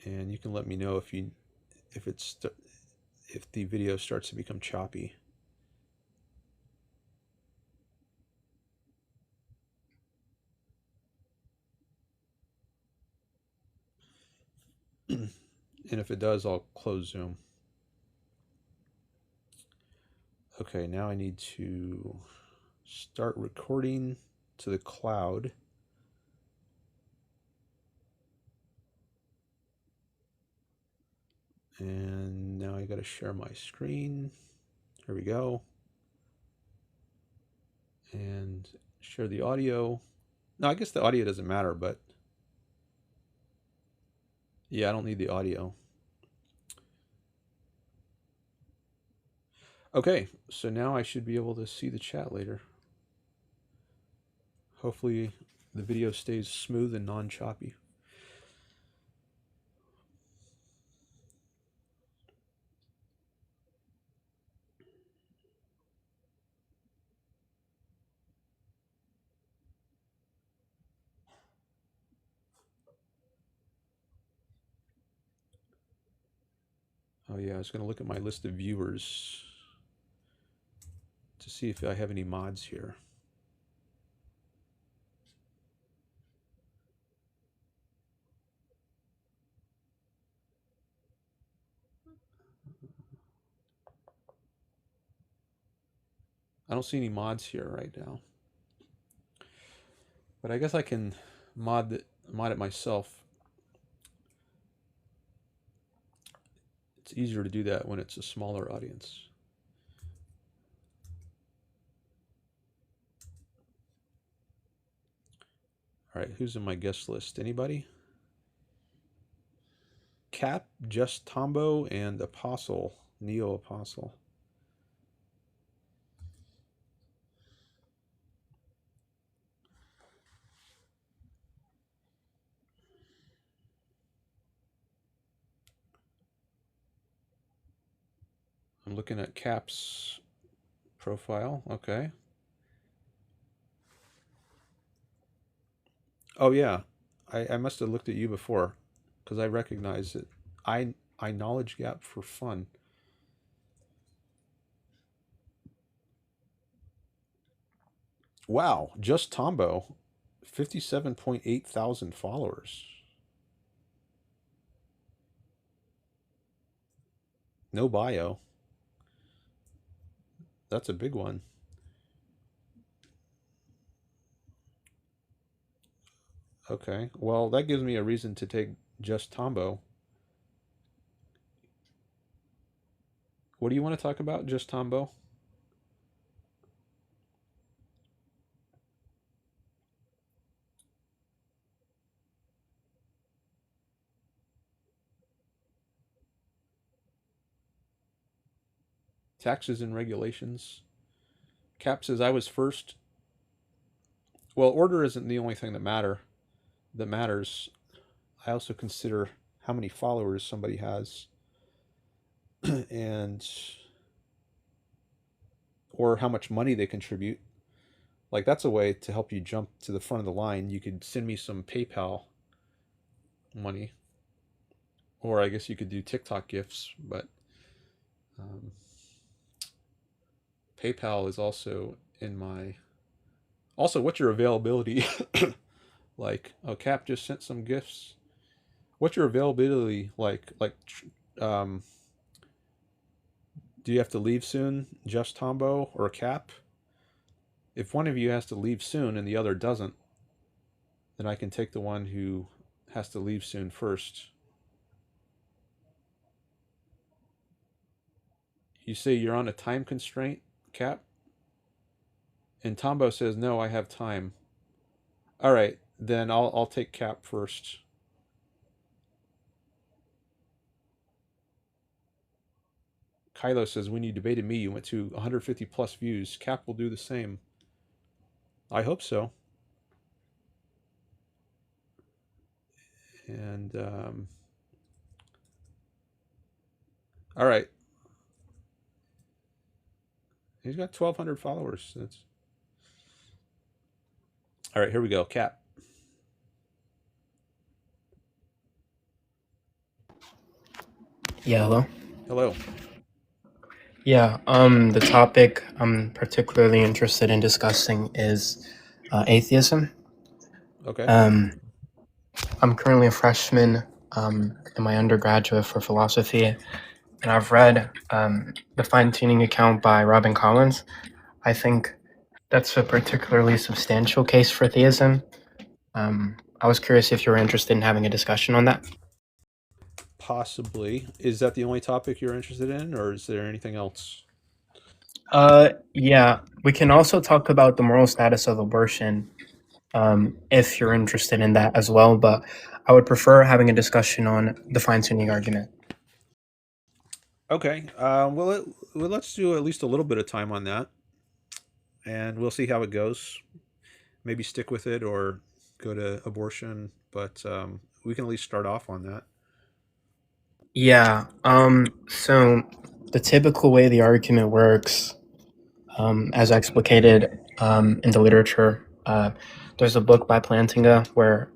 And you can let me know if the video starts to become choppy. And if it does, I'll close Zoom. Okay, now I need to start recording to the cloud. And now I got to share my screen. Here we go. And share the audio. No, I guess the audio doesn't matter, but yeah, I don't need the audio. Okay, so now I should be able to see the chat later. Hopefully the video stays smooth and non-choppy. Oh yeah, I was going to look at my list of viewers to see if I have any mods here. I don't see any mods here right now. But I guess I can mod it myself. It's easier to do that when it's a smaller audience. All right, who's in my guest list? Anybody? Capp, Just Tombo, and Apostle, Neo Apostle. I'm looking at Capp's profile. Okay. Oh yeah, I must have looked at you before because I recognize it. I knowledge gap for fun. Wow, just Tombo, 57.8 thousand followers. No bio. That's a big one. Okay, well, that gives me a reason to take just Tombo. What do you want to talk about, just Tombo? Taxes and regulations. Capp says I was first. Well, order isn't the only thing that matters. I also consider how many followers somebody has and or how much money they contribute. Like that's a way to help you jump to the front of the line. You could send me some PayPal money, or I guess you could do TikTok gifts, but um, PayPal is also in my. Also, what's your availability? Like, oh, Cap just sent some gifts. What's your availability like? Um, do you have to leave soon, just Tombo or Cap? If one of you has to leave soon and the other doesn't, then I can take the one who has to leave soon first. You say you're on a time constraint, Cap? And Tombo says, no, I have time. All right, then I'll take Cap first. Kylo says, when you debated me, you went to 150 plus views. Cap will do the same. I hope so. And all right, he's got 1,200 followers. That's all right. Here we go. Cap. Yeah, hello. Hello. Yeah, the topic I'm particularly interested in discussing is atheism. Okay. I'm currently a freshman in my undergraduate for philosophy, and I've read the Fine-Tuning account by Robin Collins. I think that's a particularly substantial case for theism. I was curious if you were interested in having a discussion on that. Possibly. Is that the only topic you're interested in, or is there anything else? Yeah, we can also talk about the moral status of abortion if you're interested in that as well, but I would prefer having a discussion on the fine-tuning argument. Okay. Well, let's do at least a little bit of time on that, and we'll see how it goes. Maybe stick with it or go to abortion, but we can at least start off on that. Yeah, so the typical way the argument works, as explicated in the literature, there's a book by Plantinga where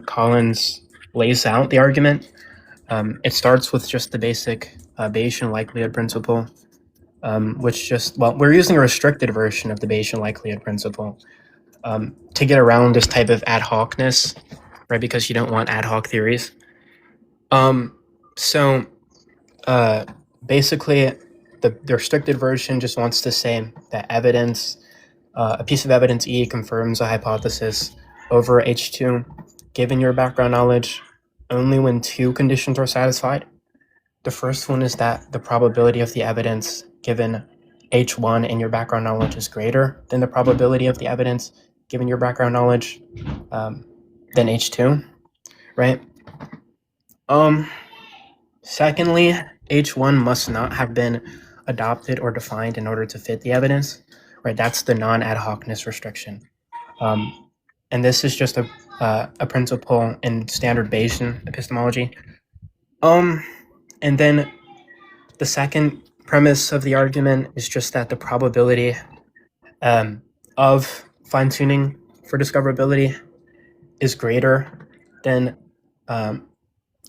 Collins lays out the argument. It starts with just the basic Bayesian likelihood principle, which we're using a restricted version of the Bayesian likelihood principle to get around this type of ad hocness, right? Because you don't want ad hoc theories. So basically, the restricted version just wants to say that evidence, a piece of evidence E confirms a hypothesis over H2, given your background knowledge, only when two conditions are satisfied. The first one is that the probability of the evidence given H1 in your background knowledge is greater than the probability of the evidence given your background knowledge than H2, right? Secondly, H1 must not have been adopted or defined in order to fit the evidence, right? That's the non-ad hocness restriction. And this is just a principle in standard Bayesian epistemology. And then the second premise of the argument is just that the probability of fine-tuning for discoverability is greater then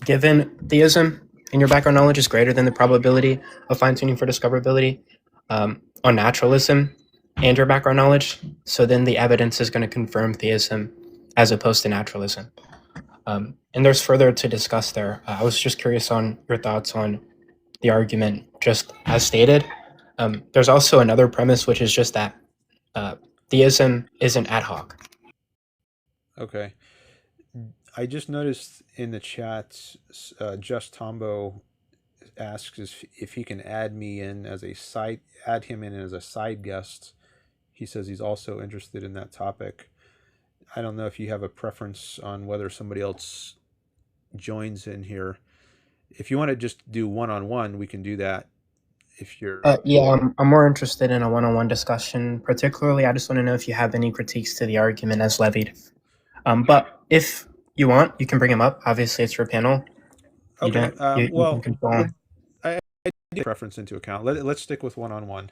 given theism in your background knowledge is greater than the probability of fine-tuning for discoverability on naturalism and your background knowledge, so then the evidence is going to confirm theism as opposed to naturalism. And there's further to discuss there. I was just curious on your thoughts on the argument just as stated. There's also another premise, which is just that theism isn't ad hoc. Okay. I just noticed in the chat, Just Tombo asks if he can add him in as a side guest. He says he's also interested in that topic. I don't know if you have a preference on whether somebody else joins in here. If you want to just do one-on-one, we can do that. If you're Yeah, I'm more interested in a one-on-one discussion. Particularly, I just want to know if you have any critiques to the argument as levied. But if you want, you can bring him up. Obviously, it's your panel. You okay. don't. You can control. I take preference into account. Let's stick with one-on-one.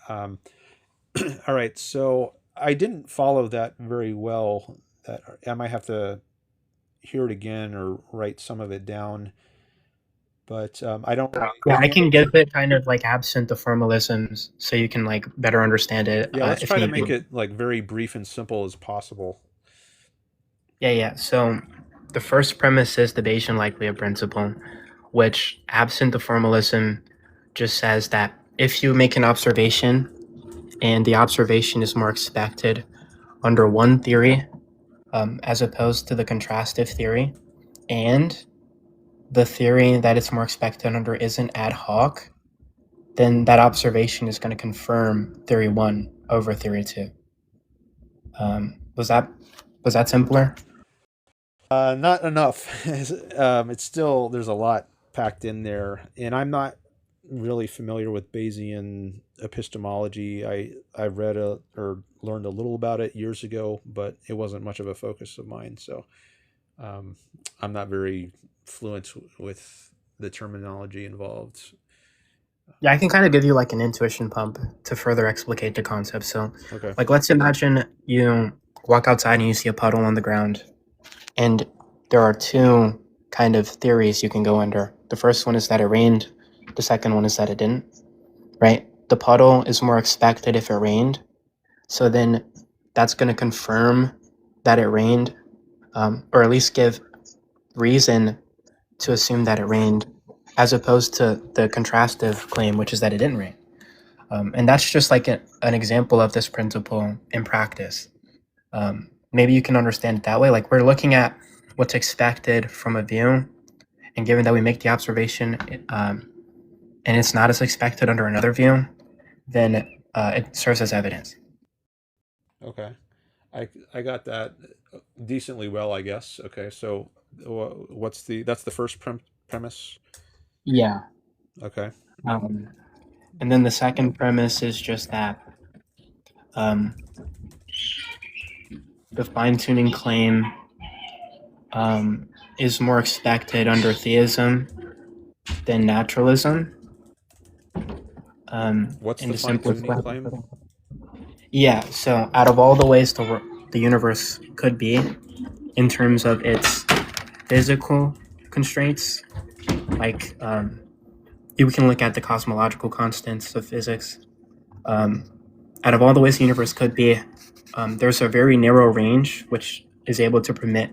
All right. So I didn't follow that very well. That I might have to hear it again or write some of it down. But I don't. Yeah, I can give it kind of like absent the formalisms, so you can like better understand it. Yeah, let's if try to need make be. it like very brief and simple as possible. Yeah. So the first premise is the Bayesian likelihood principle, which, absent the formalism, just says that if you make an observation and the observation is more expected under one theory as opposed to the contrastive theory, and the theory that it's more expected under isn't ad hoc, then that observation is going to confirm theory 1 over theory 2. Was that simpler? Not enough. It's still, there's a lot packed in there, and I'm not really familiar with Bayesian epistemology. I read or learned a little about it years ago, but it wasn't much of a focus of mine. So I'm not very fluent with the terminology involved. Yeah, I can kind of give you like an intuition pump to further explicate the concept. So, Okay. like, let's imagine you walk outside and you see a puddle on the ground, and there are two kind of theories you can go under. The first one is that it rained. The second one is that it didn't, right? The puddle is more expected if it rained. So then that's going to confirm that it rained, or at least give reason to assume that it rained, as opposed to the contrastive claim, which is that it didn't rain. And that's just like an example of this principle in practice. Maybe you can understand it that way. Like, we're looking at what's expected from a view, and given that we make the observation and it's not as expected under another view, then it serves as evidence. Okay. I got that decently well, I guess. Okay. So that's the first premise? Yeah. Okay. And then the second premise is just that the fine-tuning claim is more expected under theism than naturalism. What's in the simplest fine-tuning way. claim? Yeah, so out of all the ways the universe could be, in terms of its physical constraints, like you can look at the cosmological constants of physics. Out of all the ways the universe could be, there's a very narrow range which is able to permit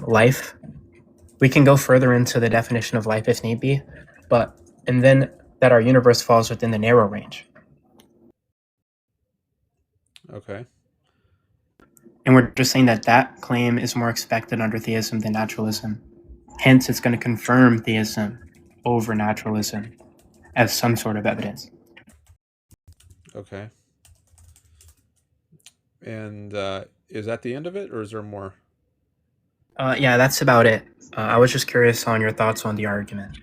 life. We can go further into the definition of life if need be, and then that our universe falls within the narrow range. Okay. And we're just saying that claim is more expected under theism than naturalism. Hence, it's going to confirm theism over naturalism as some sort of evidence. Okay. And is that the end of it, or is there more? Yeah, that's about it. I was just curious on your thoughts on the argument.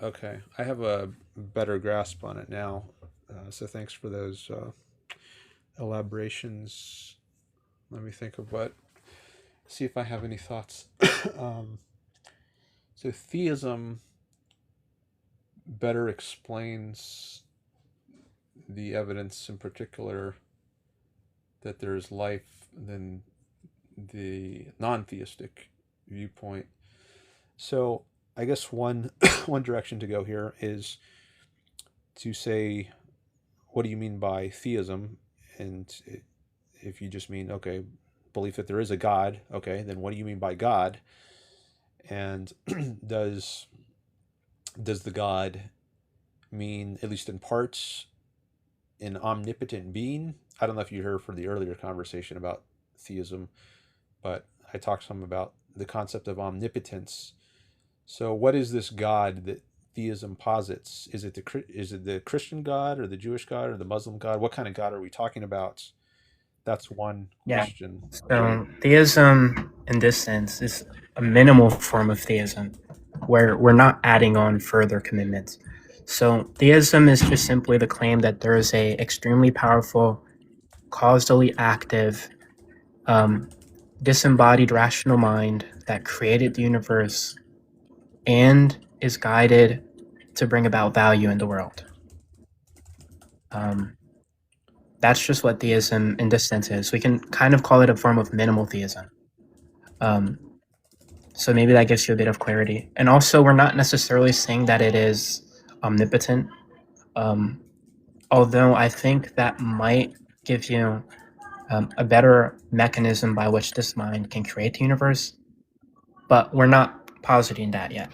Okay. I have a better grasp on it now. So thanks for those elaborations. Let me think of see if I have any thoughts. So theism better explains the evidence, in particular that there's life, than the non-theistic viewpoint. So I guess one one direction to go here is to say, what do you mean by theism? And if you just mean, okay, belief that there is a God, okay, then what do you mean by God? And does the God mean, at least in parts, an omnipotent being? I don't know if you heard from the earlier conversation about theism, but I talked some about the concept of omnipotence. So, what is this God that theism posits? Is it the Christian God or the Jewish God or the Muslim God? What kind of God are we talking about? That's one Yeah. question. So theism, in this sense, is a minimal form of theism, where we're not adding on further commitments. So theism is just simply the claim that there is a extremely powerful, causally active, disembodied rational mind that created the universe and is guided to bring about value in the world. That's just what theism in this sense is. We can kind of call it a form of minimal theism. So maybe that gives you a bit of clarity. And also, we're not necessarily saying that it is omnipotent, although I think that might give you a better mechanism by which this mind can create the universe, but we're not positing that yet.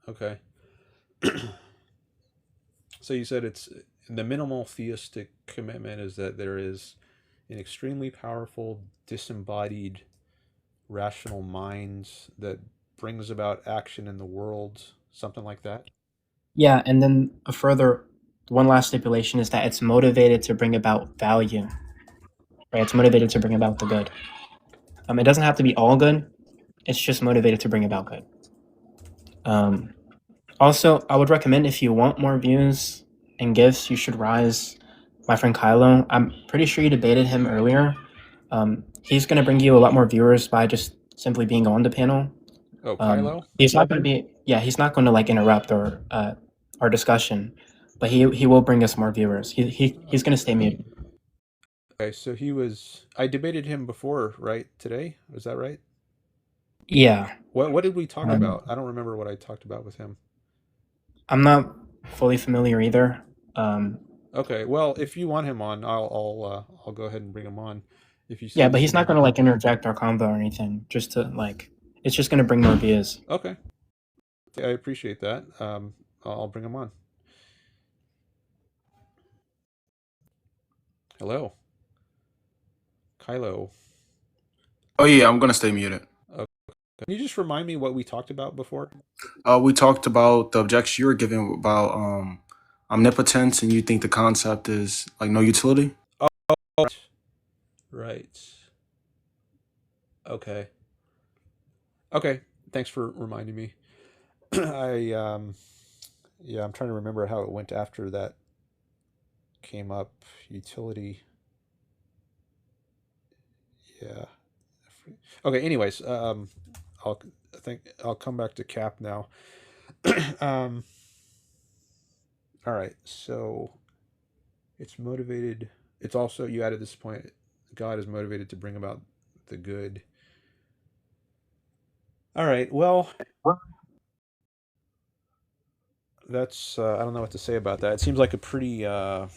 Okay. So you said it's the minimal theistic commitment is that there is an extremely powerful, disembodied, rational mind that brings about action in the world, something like that. Yeah, and then a further one last stipulation is that it's motivated to bring about value. Right? It's motivated to bring about the good. It doesn't have to be all good. It's just motivated to bring about good. Also, I would recommend, if you want more views and gifts, you should rise my friend Kylo. I'm pretty sure you debated him earlier. He's going to bring you a lot more viewers by just simply being on the panel. Oh, Kylo? He's not going to be, yeah, he's not going to like interrupt or our discussion, but he will bring us more viewers. He's going to stay muted. Okay, so I debated him before, right? Today? Was that right? Yeah. What did we talk about? I don't remember what I talked about with him. I'm not fully familiar either. Okay, well, if you want him on, I'll go ahead and bring him on. If you say Yeah, but this he's is- not going to like interject our convo or anything. Just to like, it's just going to bring more views. Okay, I appreciate that. I'll bring him on. Hello, Kylo. Oh yeah, I'm gonna stay muted. Can you just remind me what we talked about before? We talked about the objection you were giving about omnipotence, and you think the concept is like no utility. Right. Okay. Okay. Thanks for reminding me. Yeah, I'm trying to remember how it went after that came up. Utility. Yeah. Okay. Anyways, I'll come back to Capp now. All right. So it's motivated. It's also, you added this point. God is motivated to bring about the good. All right. Well, that's I don't know what to say about that. It seems like a pretty a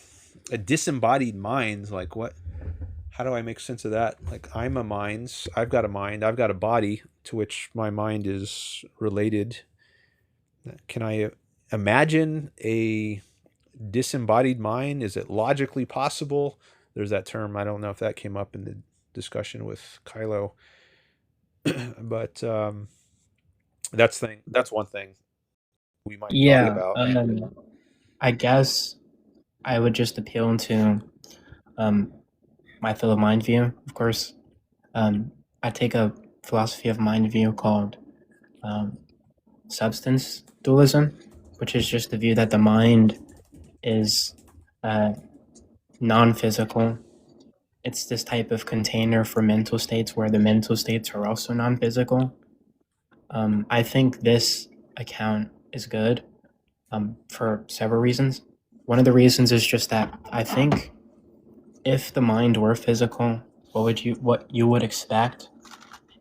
disembodied mind. Like, what? How do I make sense of that? Like, I'm a mind. I've got a mind. I've got a body to which my mind is related. Can I imagine a disembodied mind? Is it logically possible? There's that term. I don't know if that came up in the discussion with Kylo, but that's one thing we might talk about. I guess I would just appeal to my field of mind view, of course. I take a philosophy of mind view called substance dualism, which is just the view that the mind is non-physical. It's this type of container for mental states where the mental states are also non-physical. I think this account is good for several reasons. One of the reasons is just that I think if the mind were physical, what you would expect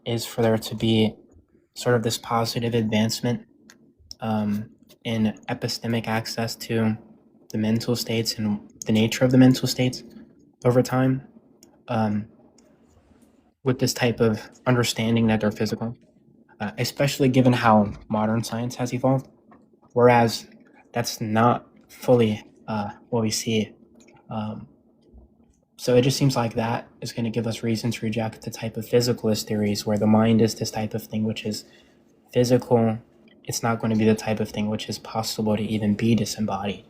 is for there to be sort of this positive advancement in epistemic access to the mental states and the nature of the mental states over time, with this type of understanding that they're physical, especially given how modern science has evolved. Whereas that's not fully what we see. So it just seems like that is going to give us reason to reject the type of physicalist theories where the mind is this type of thing which is physical. It's not going to be the type of thing which is possible to even be disembodied.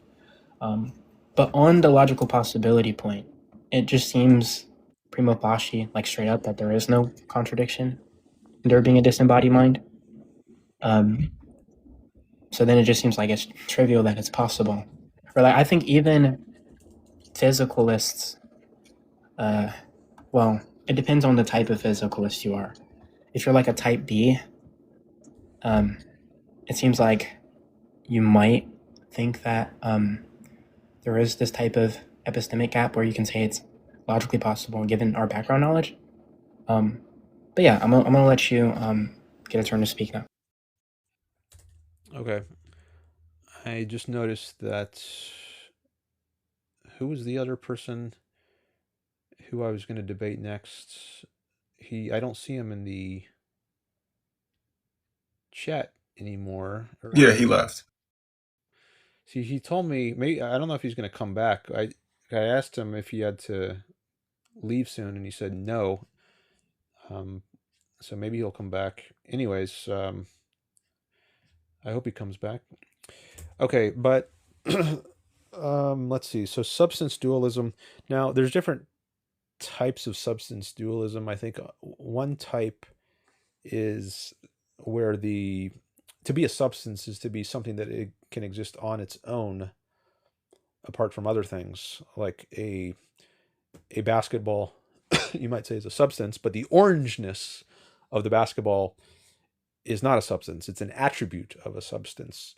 But on the logical possibility point, it just seems prima facie, like straight up, that there is no contradiction in there being a disembodied mind. So then it just seems like it's trivial that it's possible. Or like I think even physicalists, well, it depends on the type of physicalist you are. If you're like a type B, it seems like you might think that there is this type of epistemic gap where you can say it's logically possible given our background knowledge. But yeah, I'm gonna let you get a turn to speak now. Okay. I just noticed that who was the other person who I was going to debate next? I don't see him in the chat anymore. Yeah, he left. See, he told me, maybe I don't know if he's going to come back. I asked him if he had to leave soon, and he said no. So maybe he'll come back. Anyways, I hope he comes back. Okay, but let's see. So substance dualism. Now, there's different types of substance dualism. I think one type is where to be a substance is to be something that it can exist on its own apart from other things, like a basketball you might say is a substance, but the orangeness of the basketball is not a substance. It's an attribute of a substance.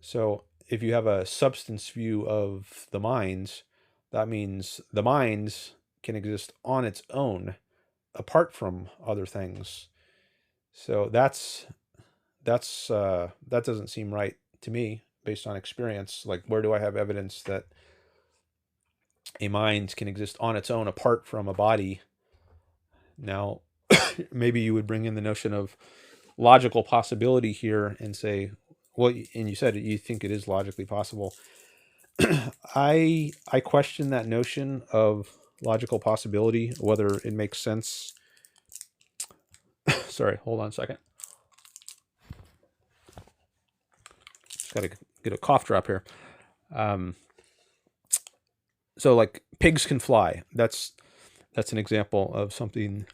So if you have a substance view of the mind, that means the mind can exist on its own apart from other things. So that doesn't seem right to me based on experience. Like, where do I have evidence that a mind can exist on its own apart from a body? Now, maybe you would bring in the notion of logical possibility here and say, well, and you said you think it is logically possible. I question that notion of logical possibility, whether it makes sense. Sorry, hold on a second. Just got to get a cough drop here. So, like, pigs can fly. That's an example of something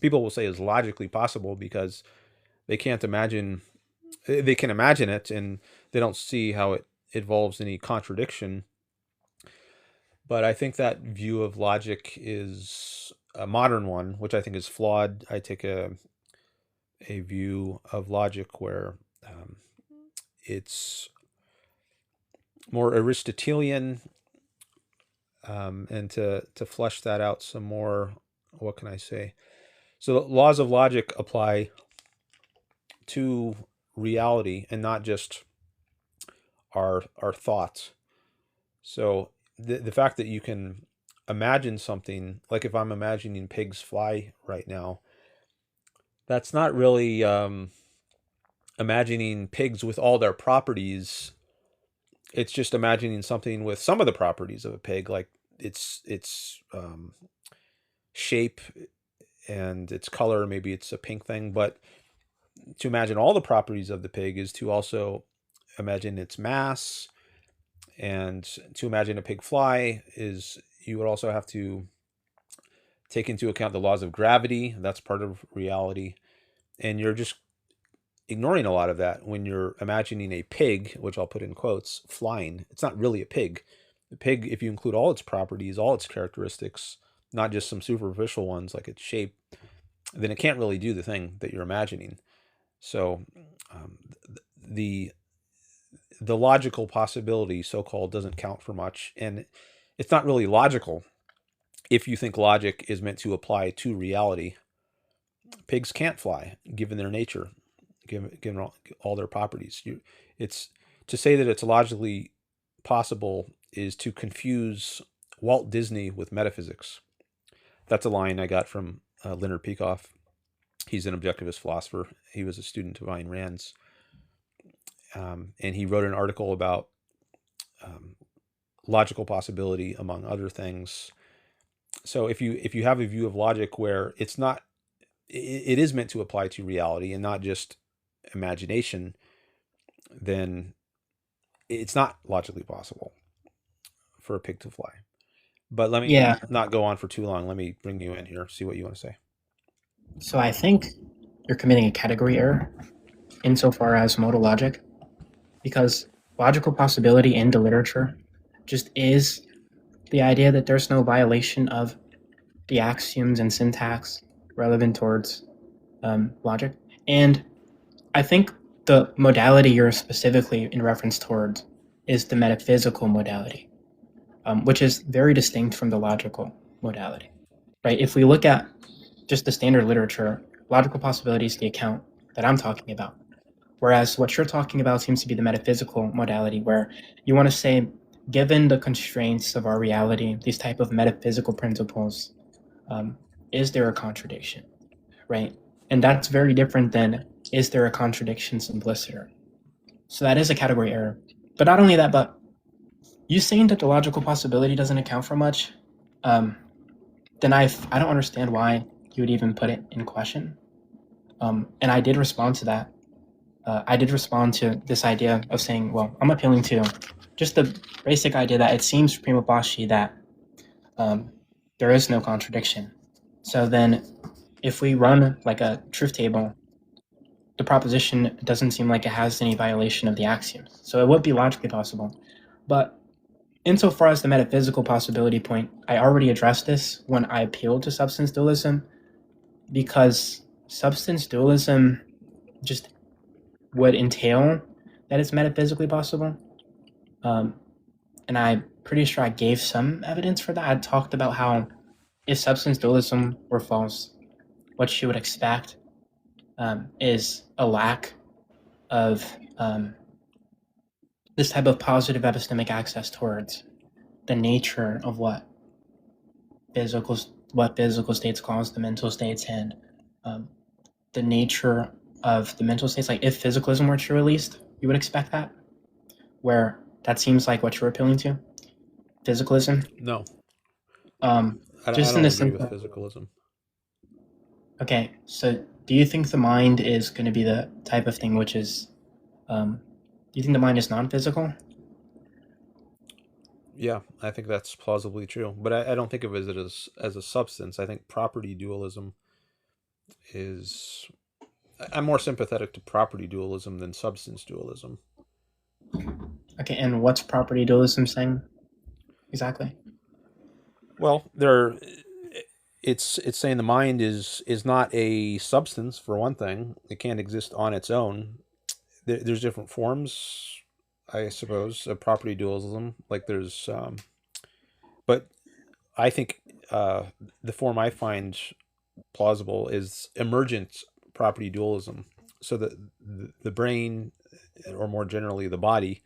people will say is logically possible because they can't imagine. They can imagine it, and they don't see how it involves any contradiction. But I think that view of logic is a modern one, which I think is flawed. I take a view of logic where it's more Aristotelian, and to flesh that out some more, what can I say? So the laws of logic apply to reality and not just our thoughts. So the fact that you can imagine something, like if I'm imagining pigs fly right now, that's not really imagining pigs with all their properties. It's just imagining something with some of the properties of a pig, like its shape and its color. Maybe it's a pink thing, but to imagine all the properties of the pig is to also imagine its mass. And to imagine a pig fly is, you would also have to take into account the laws of gravity. That's part of reality. And you're just ignoring a lot of that when you're imagining a pig, which I'll put in quotes, flying. It's not really a pig. The pig, if you include all its properties, all its characteristics, not just some superficial ones like its shape, then it can't really do the thing that you're imagining. So the logical possibility, so-called, doesn't count for much. And it's not really logical if you think logic is meant to apply to reality, pigs can't fly, given their nature, given all their properties. It's to say that it's logically possible is to confuse Walt Disney with metaphysics. That's a line I got from Leonard Peikoff. He's an objectivist philosopher. He was a student of Ayn Rand's, and he wrote an article about logical possibility, among other things. So if you have a view of logic where it's not, it is meant to apply to reality and not just imagination, then it's not logically possible for a pig to fly. But let me not go on for too long. Let me bring you in here, see what you want to say. So I think you're committing a category error insofar as modal logic, because logical possibility in the literature just is the idea that there's no violation of the axioms and syntax relevant towards logic. And I think the modality you're specifically in reference towards is the metaphysical modality, which is very distinct from the logical modality, right? If we look at just the standard literature, logical possibility is the account that I'm talking about. Whereas what you're talking about seems to be the metaphysical modality, where you want to say, given the constraints of our reality, these type of metaphysical principles, is there a contradiction, right? And that's very different than, is there a contradiction simpliciter? So that is a category error. But not only that, but you saying that the logical possibility doesn't account for much, then I don't understand why you would even put it in question. And I did respond to that. I did respond to this idea of saying, well, I'm appealing to just the basic idea that it seems prima facie that there is no contradiction. So then if we run like a truth table, the proposition doesn't seem like it has any violation of the axioms. So it would be logically possible. But insofar as the metaphysical possibility point, I already addressed this when I appealed to substance dualism, because substance dualism just would entail that it's metaphysically possible. And I'm pretty sure I gave some evidence for that. I talked about how if substance dualism were false, what you would expect is a lack of this type of positive epistemic access towards the nature of what physical states cause the mental states, and the nature of the mental states. Like if physicalism were to released, you would expect that, where that seems like what you're appealing to, physicalism. No. Just I in don't the agree sense with that, physicalism. okay, so do you think the mind is going to be the type of thing which is, do you think the mind is non-physical? Yeah, I think that's plausibly true. But I don't think of it as a substance. I think property dualism is... I'm more sympathetic to property dualism than substance dualism. Okay, and what's property dualism saying exactly? Well, it's saying the mind is not a substance, for one thing. It can't exist on its own. There's different forms, I suppose, of property dualism. Like there's, but I think the form I find plausible is emergent property dualism. So that the brain, or more generally the body,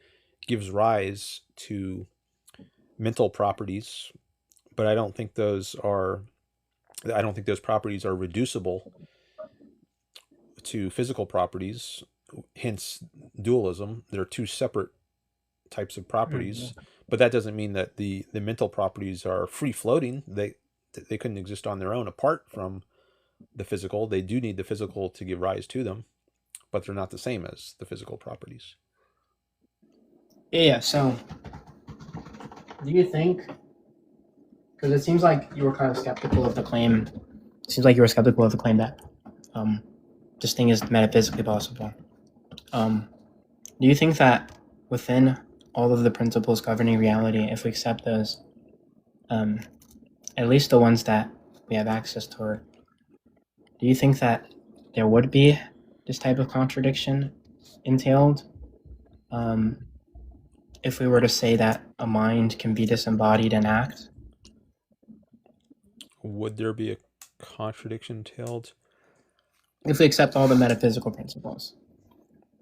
gives rise to mental properties, but I don't think those properties are reducible to physical properties. Hence dualism. They're two separate types of properties, but that doesn't mean that the mental properties are free floating. They couldn't exist on their own apart from the physical. They do need the physical to give rise to them, but they're not the same as the physical properties. Yeah, so do you think, because it seems like you were kind of skeptical of the claim, that this thing is metaphysically possible. Do you think that within all of the principles governing reality, if we accept those, at least the ones that we have access toward, do you think that there would be this type of contradiction entailed if we were to say that a mind can be disembodied and act? would there be a contradiction entailed? If we accept all the metaphysical principles,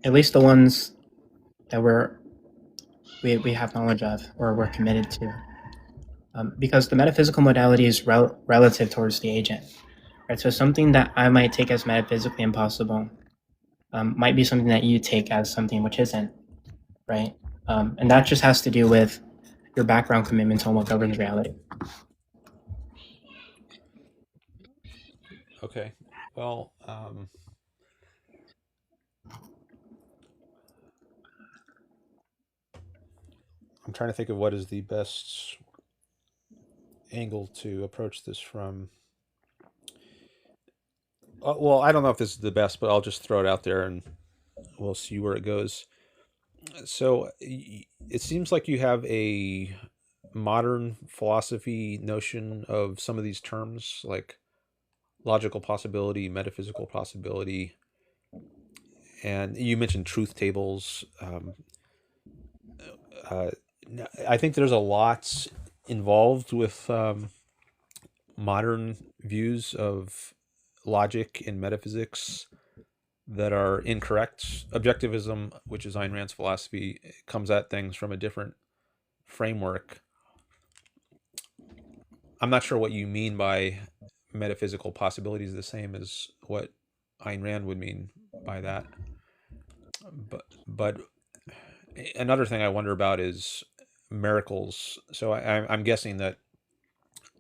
at least the ones that we have knowledge of or we're committed to, because the metaphysical modality is relative towards the agent, right? So something that I might take as metaphysically impossible might be something that you take as something which isn't, right? And that just has to do with your background commitments on what governs reality. Okay. Well, I'm trying to think of what is the best angle to approach this from. Well, I don't know if this is the best, but I'll just throw it out there and we'll see where it goes. So it seems like you have a modern philosophy notion of some of these terms, like logical possibility, metaphysical possibility, and you mentioned truth tables. I think there's a lot involved with modern views of logic and metaphysics that are incorrect. Objectivism, which is Ayn Rand's philosophy, comes at things from a different framework. I'm not sure what you mean by metaphysical possibilities the same as what Ayn Rand would mean by that. But another thing I wonder about is miracles. So I'm guessing that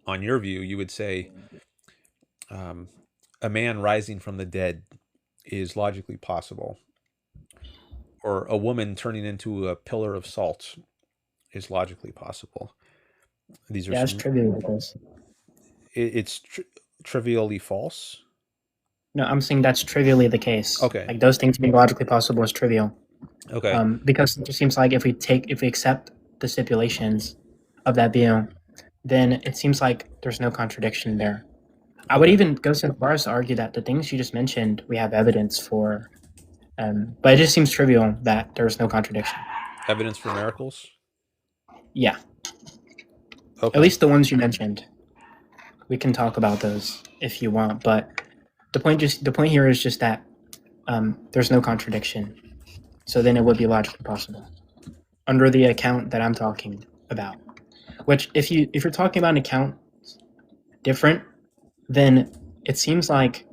on your view, you would say a man rising from the dead is logically possible, or a woman turning into a pillar of salt is logically possible. These are Yeah, it's some. trivial because It's trivially false. no, I'm saying that's trivially the case. Okay. Like those things being logically possible is trivial. Okay. Because it just seems like if we accept the stipulations of that view, then it seems like there's no contradiction there. I would Okay. even go so far as to argue that the things you just mentioned, we have evidence for, but it just seems trivial that there's no contradiction. Evidence for miracles. Yeah, Okay. at least the ones you mentioned. We can talk about those if you want, but the point here is just that there's no contradiction. So then it would be logically possible under the account that I'm talking about. Which, if you're talking about an account different, then it seems like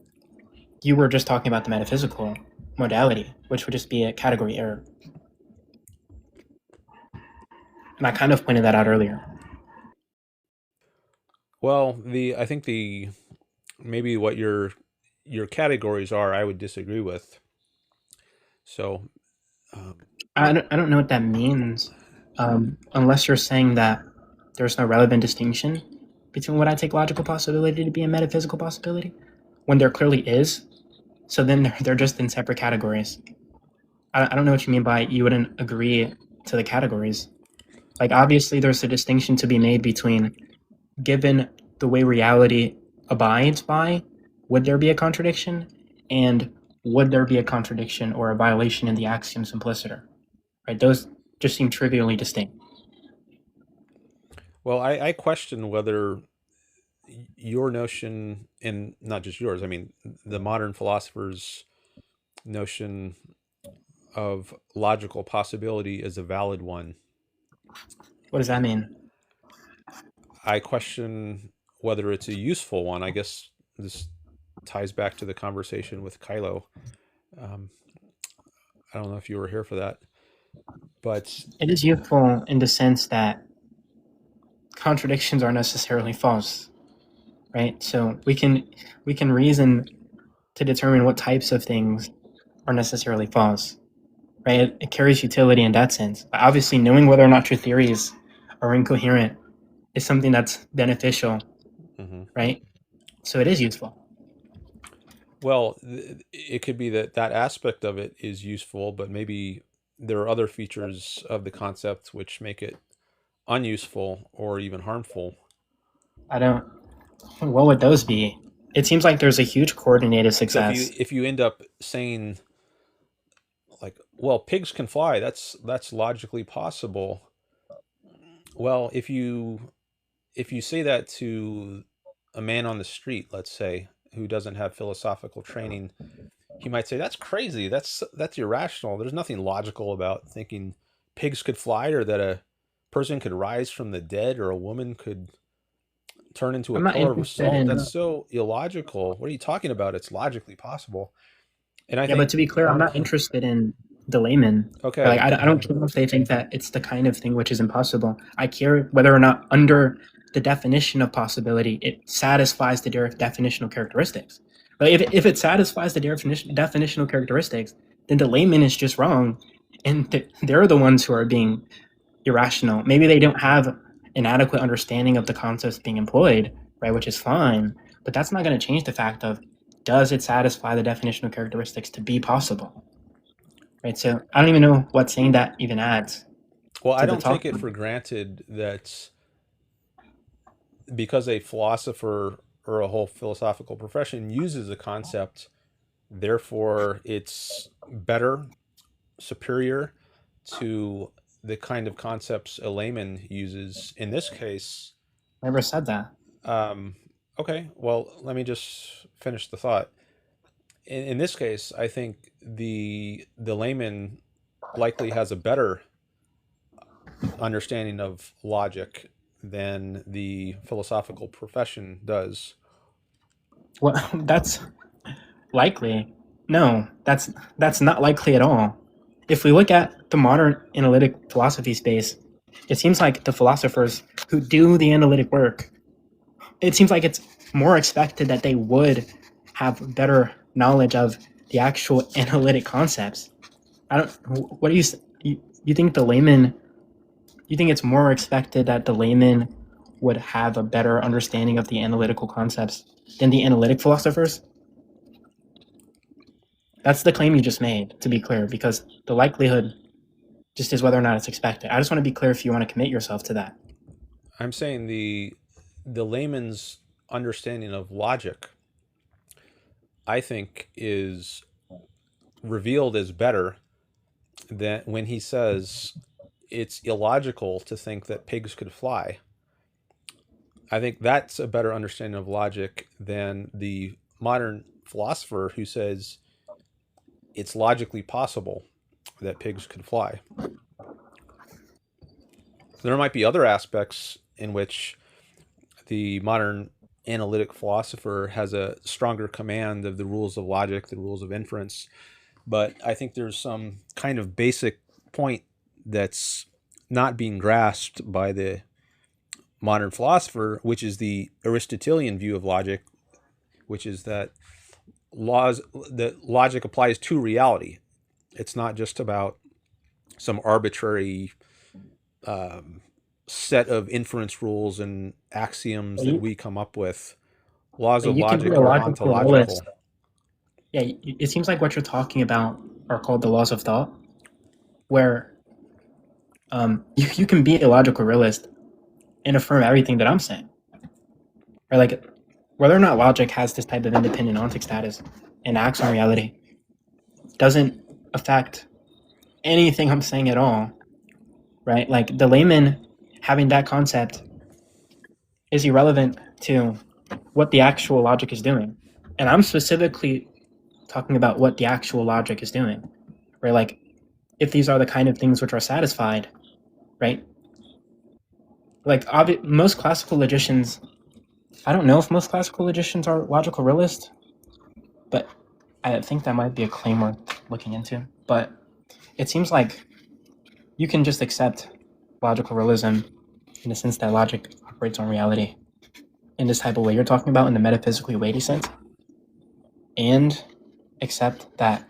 you were just talking about the metaphysical modality, which would just be a category error. And I kind of pointed that out earlier. Well, I think maybe what your categories are, I would disagree with. So, I don't know what that means, unless you're saying that there's no relevant distinction between what I take logical possibility to be and metaphysical possibility, when there clearly is. So then they're just in separate categories. I don't know what you mean by you wouldn't agree to the categories. Like, obviously, there's a distinction to be made between, given the way reality abides by, would there be a contradiction, and would there be a contradiction or a violation in the axiom simpliciter? Right? Those just seem trivially distinct. well, I question whether your notion, and not just yours, I mean, the modern philosophers' notion of logical possibility is a valid one. What does that mean? I question whether it's a useful one. I guess this ties back to the conversation with Kylo. I don't know if you were here for that, but It is useful in the sense that contradictions are necessarily false, right? So we can reason to determine what types of things are necessarily false, right? It carries utility in that sense. But obviously, knowing whether or not your theories are incoherent is something that's beneficial, right? So it is useful. well, it could be that aspect of it is useful, but maybe there are other features of the concept which make it unuseful or even harmful. I don't. What would those be? It seems like there's a huge coordinated So success. if you end up saying like, well, pigs can fly, that's logically possible. Well, if you say that to a man on the street, let's say, who doesn't have philosophical training, he might say, that's crazy, that's irrational, there's nothing logical about thinking pigs could fly, or that a person could rise from the dead, or a woman could turn into a I'm not pillar of interested salt. in. That's so illogical. What are you talking about? It's logically possible. And I Yeah, but think, to be clear, I'm not interested in the layman. Or, okay, like, I don't care if they think that it's the kind of thing which is impossible. I care whether or not, under the definition of possibility, it satisfies the definitional characteristics. But if it satisfies the definitional characteristics, then the layman is just wrong, and they're the ones who are being irrational. Maybe they don't have an adequate understanding of the concepts being employed, right? Which is fine, but that's not going to change the fact of, does it satisfy the definitional characteristics to be possible, right? So I don't even know what saying that even adds well, I to the don't take talk. it for granted that because a philosopher or a whole philosophical profession uses a concept, therefore it's better, superior to the kind of concepts a layman uses. In this case, Never said that. um, okay, well, let me just finish the thought. In this case, I think the layman likely has a better understanding of logic than the philosophical profession does. Well, that's likely. No, that's not likely at all. If we look at the modern analytic philosophy space, it seems like the philosophers who do the analytic work, it seems like it's more expected that they would have better knowledge of the actual analytic concepts. I don't. What do you think the layman? You think it's more expected that the layman would have a better understanding of the analytical concepts than the analytic philosophers? That's the claim you just made, to be clear, because the likelihood just is whether or not it's expected. I just want to be clear if you want to commit yourself to that. I'm saying the layman's understanding of logic, I think, is revealed as better than when he says it's illogical to think that pigs could fly. I think that's a better understanding of logic than the modern philosopher who says it's logically possible that pigs could fly. There might be other aspects in which the modern analytic philosopher has a stronger command of the rules of logic, the rules of inference, but I think there's some kind of basic point that's not being grasped by the modern philosopher, which is the Aristotelian view of logic, which is that logic applies to reality. It's not just about some arbitrary set of inference rules and axioms that we come up with. Laws of You can be logic a are logical ontological. realist. Yeah, it seems like what you're talking about are called the laws of thought, where you can be a logical realist and affirm everything that I'm saying. Or like, whether or not logic has this type of independent ontic status and acts on reality doesn't affect anything I'm saying at all, right? Like, the layman having that concept is irrelevant to what the actual logic is doing. And I'm specifically talking about what the actual logic is doing, right? Like, if these are the kind of things which are satisfied, right? Like, most classical logicians, I don't know if most classical logicians are logical realists, but I think that might be a claim worth looking into. But it seems like you can just accept logical realism in the sense that logic operates on reality in this type of way you're talking about, in the metaphysically weighty sense, and accept that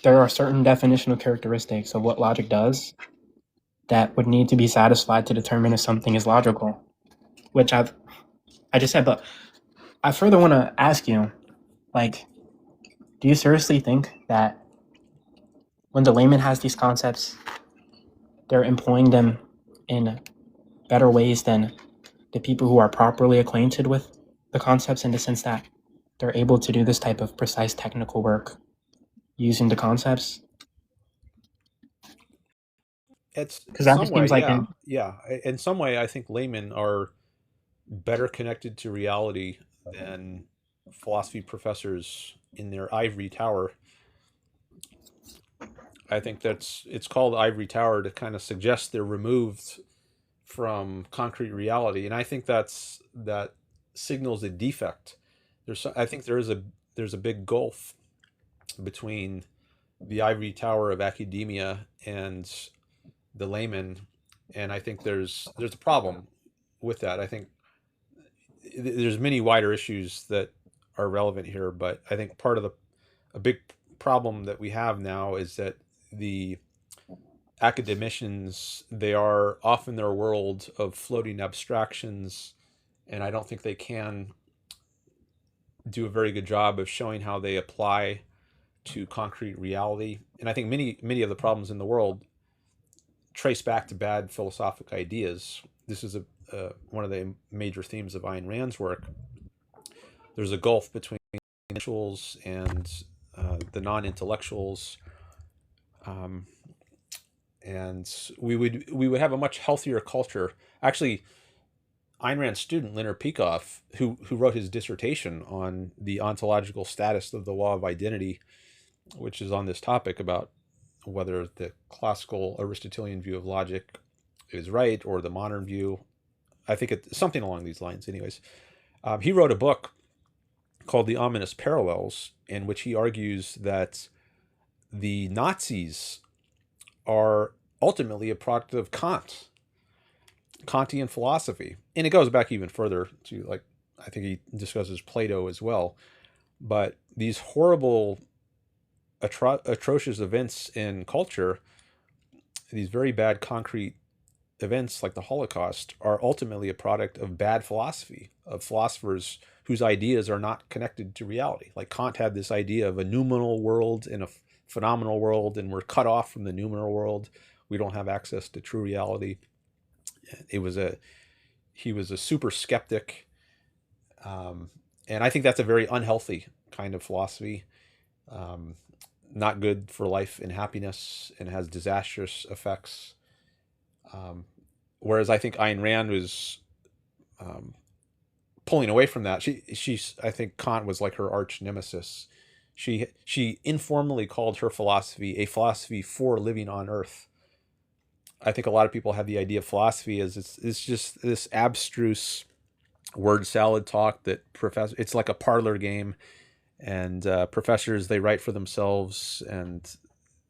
there are certain definitional characteristics of what logic does that would need to be satisfied to determine if something is logical, which I just said. But I further want to ask you, like, do you seriously think that when the layman has these concepts, they're employing them in better ways than the people who are properly acquainted with the concepts, in the sense that they're able to do this type of precise technical work using the concepts? It's Because that some just way, seems like yeah. In some way, I think laymen are better connected to reality than philosophy professors in their ivory tower. I think it's called ivory tower to kind of suggest they're removed from concrete reality, and I think that signals a defect. I think there's a big gulf between the ivory tower of academia and the layman, and I think there's a problem with that. I think there's many wider issues that are relevant here, but I think part of a big problem that we have now is that the academicians, they are off in their world of floating abstractions, and I don't think they can do a very good job of showing how they apply to concrete reality. And I think many of the problems in the world trace back to bad philosophic ideas. This is one of the major themes of Ayn Rand's work. There's a gulf between intellectuals and the non-intellectuals, and we would have a much healthier culture. Actually, Ayn Rand's student Leonard Peikoff, who wrote his dissertation on the ontological status of the law of identity, which is on this topic about whether the classical Aristotelian view of logic is right or the modern view. I think it's something along these lines. Anyways, he wrote a book called The Ominous Parallels, in which he argues that the Nazis are ultimately a product of Kantian philosophy. And it goes back even further to, like, I think he discusses Plato as well. But these horrible, atrocious events in culture, these very bad concrete events like the Holocaust, are ultimately a product of bad philosophy, of philosophers whose ideas are not connected to reality. Like Kant had this idea of a noumenal world and a phenomenal world, and we're cut off from the noumenal world. We don't have access to true reality. He was a super skeptic, and I think that's a very unhealthy kind of philosophy, not good for life and happiness, and has disastrous effects. Whereas I think Ayn Rand was pulling away from that. I think Kant was like her arch nemesis. She informally called her philosophy a philosophy for living on Earth. I think a lot of people have the idea of philosophy as it's just this abstruse word salad talk that it's like a parlor game, and professors, they write for themselves, and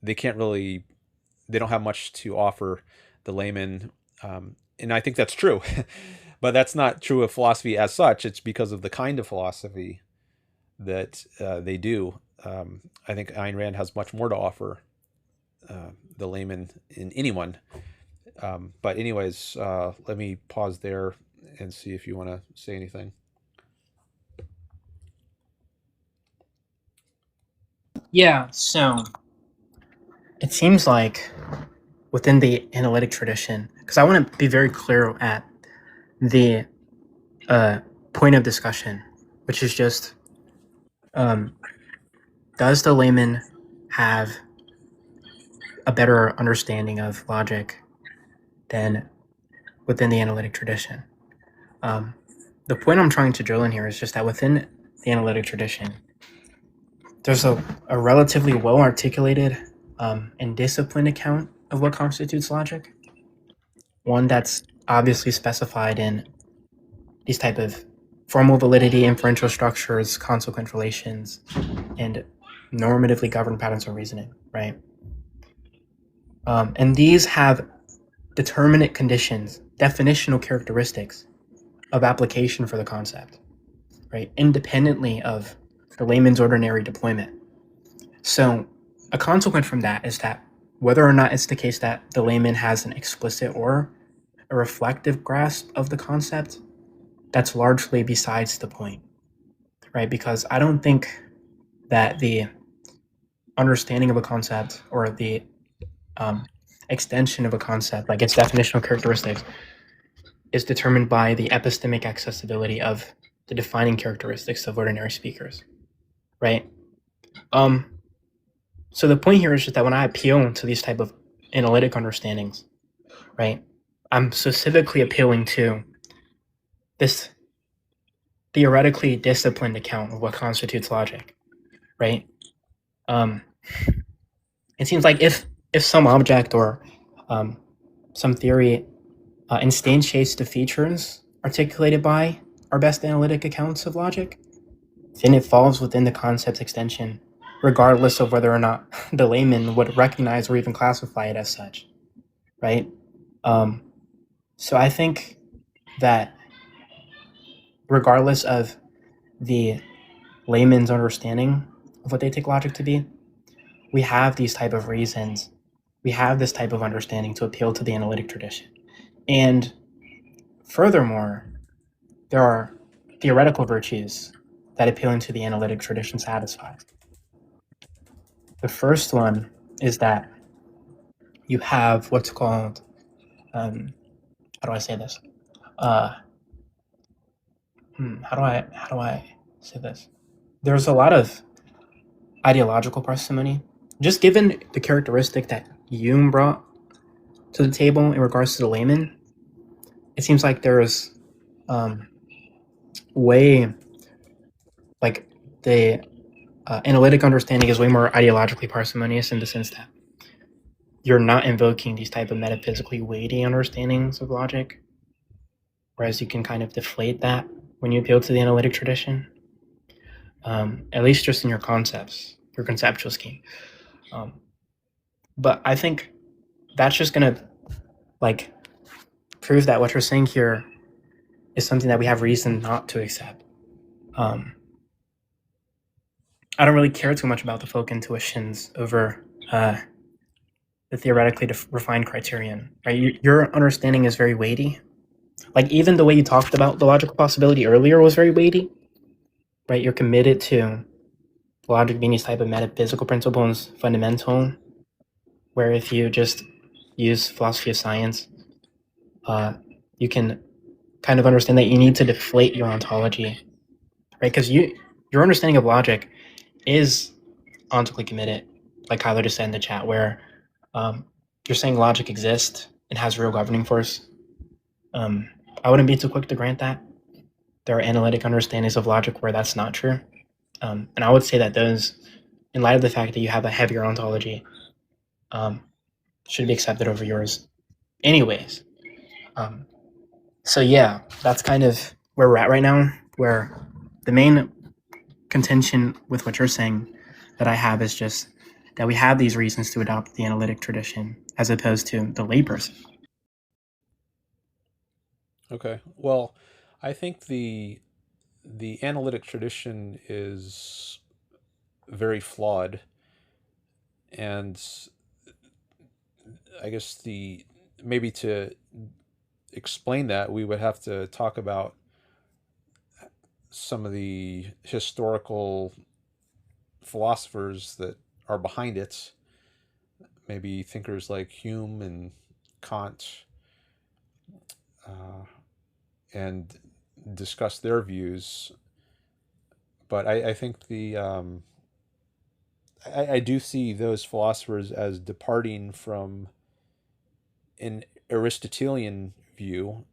they don't have much to offer the layman. And I think that's true, but that's not true of philosophy as such. It's because of the kind of philosophy that they do. I think Ayn Rand has much more to offer the layman in anyone. But anyways, let me pause there and see if you want to say anything. Yeah, so it seems like within the analytic tradition, because I want to be very clear at the point of discussion, which is just, does the layman have a better understanding of logic than within the analytic tradition? The point I'm trying to drill in here is just that within the analytic tradition, there's a relatively well-articulated and disciplined account of what constitutes logic. One that's obviously specified in these type of formal validity, inferential structures, consequent relations, and normatively governed patterns of reasoning, right? And these have determinate conditions, definitional characteristics of application for the concept, right? Independently of the layman's ordinary deployment. So a consequence from that is that whether or not it's the case that the layman has an explicit or a reflective grasp of the concept, that's largely besides the point, right? Because I don't think that the understanding of a concept or the extension of a concept, like its definitional characteristics, is determined by the epistemic accessibility of the defining characteristics of ordinary speakers, right? So the point here is just that when I appeal to these type of analytic understandings, right, I'm specifically appealing to this theoretically disciplined account of what constitutes logic, right? It seems like if some object or some theory instantiates the features articulated by our best analytic accounts of logic, then it falls within the concept's extension, regardless of whether or not the layman would recognize or even classify it as such, right? So I think that regardless of the layman's understanding of what they take logic to be, we have these type of reasons. We have this type of understanding to appeal to the analytic tradition. And furthermore, there are theoretical virtues that appealing to the analytic tradition satisfies. The first one is that you have what's called, how do I say this? How do I say this? There's a lot of ideological parsimony, just given the characteristic that Hume brought to the table in regards to the layman. It seems like there's way, like the analytic understanding is way more ideologically parsimonious in the sense that you're not invoking these type of metaphysically weighty understandings of logic, whereas you can kind of deflate that when you appeal to the analytic tradition, at least just in your concepts, your conceptual scheme. But I think that's just going to like prove that what you're saying here is something that we have reason not to accept. I don't really care too much about the folk intuitions over the theoretically refined criterion. Right? Your understanding is very weighty. Like even the way you talked about the logical possibility earlier was very weighty. Right? You're committed to logic being these type of metaphysical principles, fundamental. Where if you just use philosophy of science, you can kind of understand that you need to deflate your ontology, right? Because your understanding of logic is ontologically committed, like Kylo just said in the chat, where you're saying logic exists and has real governing force. I wouldn't be too quick to grant that. There are analytic understandings of logic where that's not true. And I would say that those, in light of the fact that you have a heavier ontology, should be accepted over yours anyways. So yeah, that's kind of where we're at right now, where the main contention with what you're saying that I have is just that we have these reasons to adopt the analytic tradition as opposed to the layperson. Okay. Well, I think the analytic tradition is very flawed, and I guess maybe to explain that, we would have to talk about some of the historical philosophers that are behind it. Maybe thinkers like Hume and Kant, and discuss their views. But I think I do see those philosophers as departing from an Aristotelian view,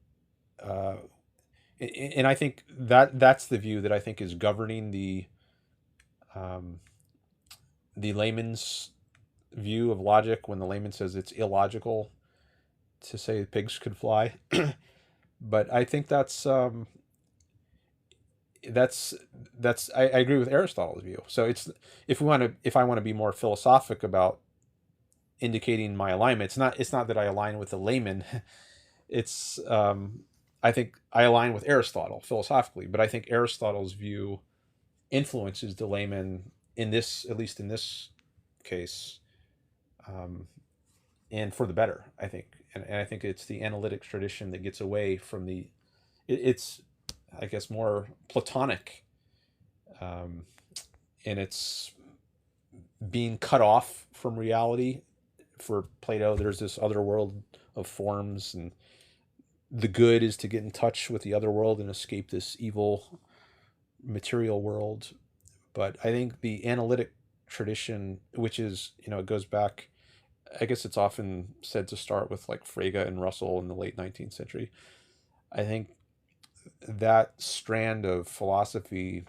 and I think that's the view that I think is governing the layman's view of logic, when the layman says it's illogical to say pigs could fly. But I think that's I agree with Aristotle's view. So it's, if I want to be more philosophic about indicating my alignment, it's not that I align with the layman. It's I think I align with Aristotle philosophically, but I think Aristotle's view influences the layman in this, at least in this case, and for the better, I think. And I think it's the analytic tradition that gets away from it's, I guess, more Platonic, and it's being cut off from reality. For Plato, there's this other world of forms, and the good is to get in touch with the other world and escape this evil material world. But I think the analytic tradition, which is, it goes back, I guess it's often said to start with like Frege and Russell in the late 19th century. I think that strand of philosophy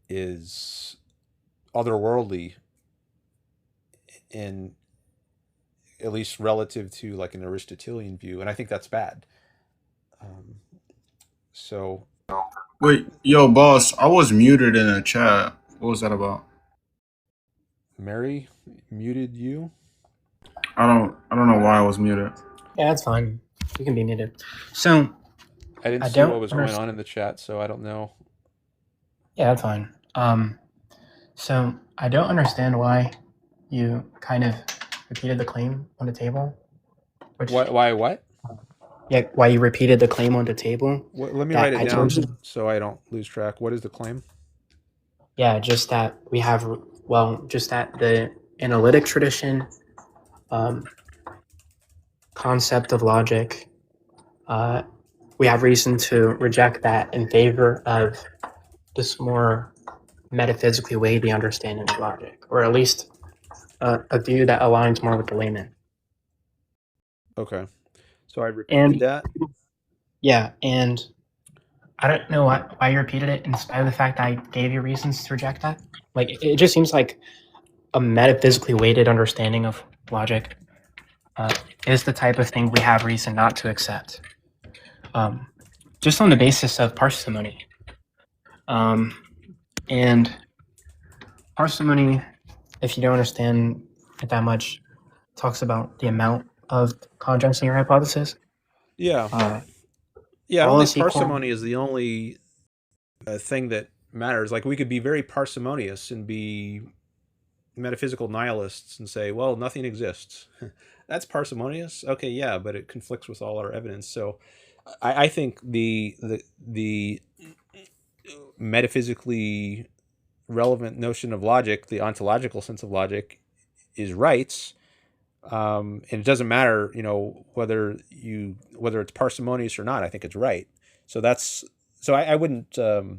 is otherworldly in at least relative to like an Aristotelian view, and I think that's bad. So Wait, yo, boss, I was muted in a chat. What was that about? Mary muted you? I don't know why I was muted. Yeah, that's fine. You can be muted. So I didn't I see don't what was going understand. on in the chat, so I don't know. Yeah, that's fine. So I don't understand why you kind of repeated the claim on the table. Which, Why what? yeah, why you repeated the claim on the table? Let me That write it I told down you. so I don't lose track. What is the claim? Yeah, just that we have, well, just that the analytic tradition, concept of logic, we have reason to reject that in favor of this more metaphysically weighty understanding of logic, or at least a view that aligns more with the layman. Okay. So I repeated And that. yeah, and I don't know why you repeated it in spite of the fact that I gave you reasons to reject that. Like, it just seems like a metaphysically weighted understanding of logic is the type of thing we have reason not to accept. Just on the basis of parsimony. And parsimony, if you don't understand it that much, talks about the amount of conjuncts in your hypothesis. Yeah. Yeah, I all don't else think equal. parsimony is the only thing that matters. Like, we could be very parsimonious and be metaphysical nihilists and say, well, nothing exists. That's parsimonious. Okay, yeah, but it conflicts with all our evidence. So I think the metaphysically relevant notion of logic, the ontological sense of logic, is rights. And it doesn't matter, whether it's parsimonious or not. I think it's right. So I wouldn't. I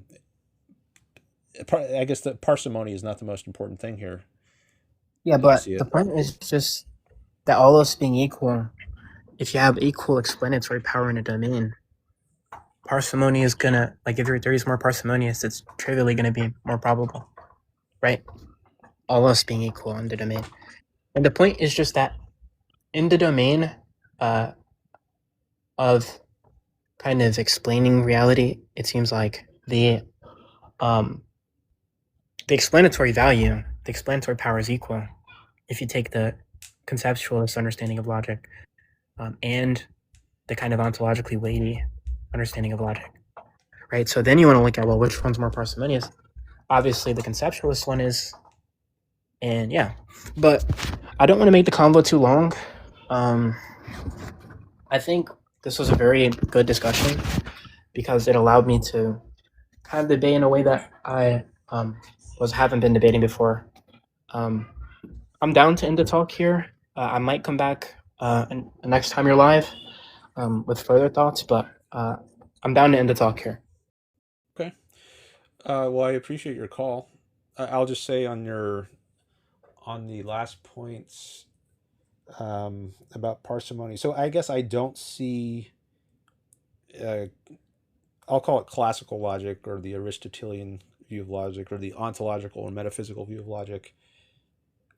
guess that parsimony is not the most important thing here. Yeah, as I but see the it. point is just that all else being equal, if you have equal explanatory power in a domain, parsimony is gonna, like, if your theory is more parsimonious, it's trivially gonna be more probable, right? All else being equal in the domain. And the point is just that in the domain of kind of explaining reality, it seems like the explanatory value, the explanatory power is equal if you take the conceptualist understanding of logic and the kind of ontologically weighty understanding of logic, right? So then you want to look at, well, which one's more parsimonious? Obviously, the conceptualist one is, and yeah. But I don't want to make the convo too long. I think this was a very good discussion because it allowed me to kind of debate in a way that I haven't been debating before. I'm down to end the talk here. I might come back next time you're live with further thoughts, but I'm down to end the talk here. Okay. Well, I appreciate your call. I'll just say on the last points about parsimony. So I guess I don't see. I'll call it classical logic, or the Aristotelian view of logic, or the ontological or metaphysical view of logic,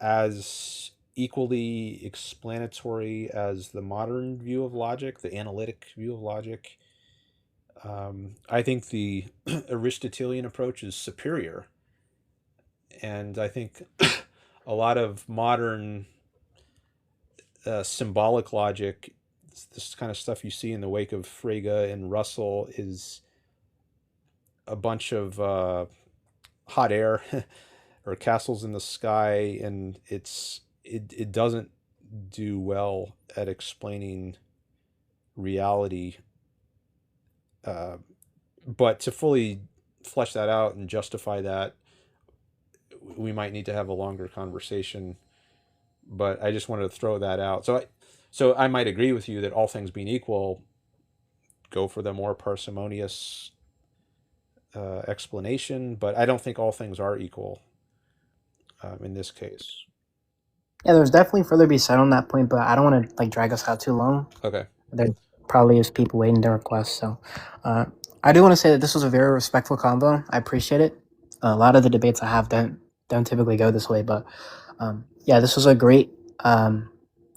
as equally explanatory as the modern view of logic, the analytic view of logic. I think the Aristotelian approach is superior. And I think a lot of modern symbolic logic, this kind of stuff you see in the wake of Frege and Russell, is a bunch of hot air or castles in the sky, and it doesn't do well at explaining reality. But to fully flesh that out and justify that, we might need to have a longer conversation. But I just wanted to throw that out. So I might agree with you that all things being equal, go for the more parsimonious explanation. But I don't think all things are equal in this case. Yeah, there's definitely further to be said on that point, but I don't want to drag us out too long. Okay. There probably is people waiting to request, so I do want to say that this was a very respectful convo. I appreciate it. A lot of the debates I have don't typically go this way, but yeah, this was a great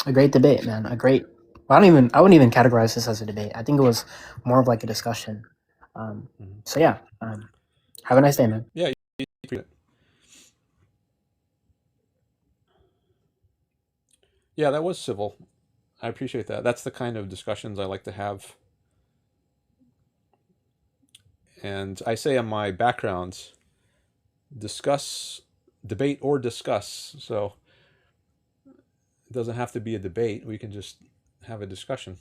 debate, man. I wouldn't even categorize this as a debate. I think it was more of like a discussion. So yeah, have a nice day, man. Yeah. You appreciate it. Yeah, that was civil. I appreciate that. That's the kind of discussions I like to have. And I say on my background, discuss, debate or discuss. So it doesn't have to be a debate. We can just have a discussion.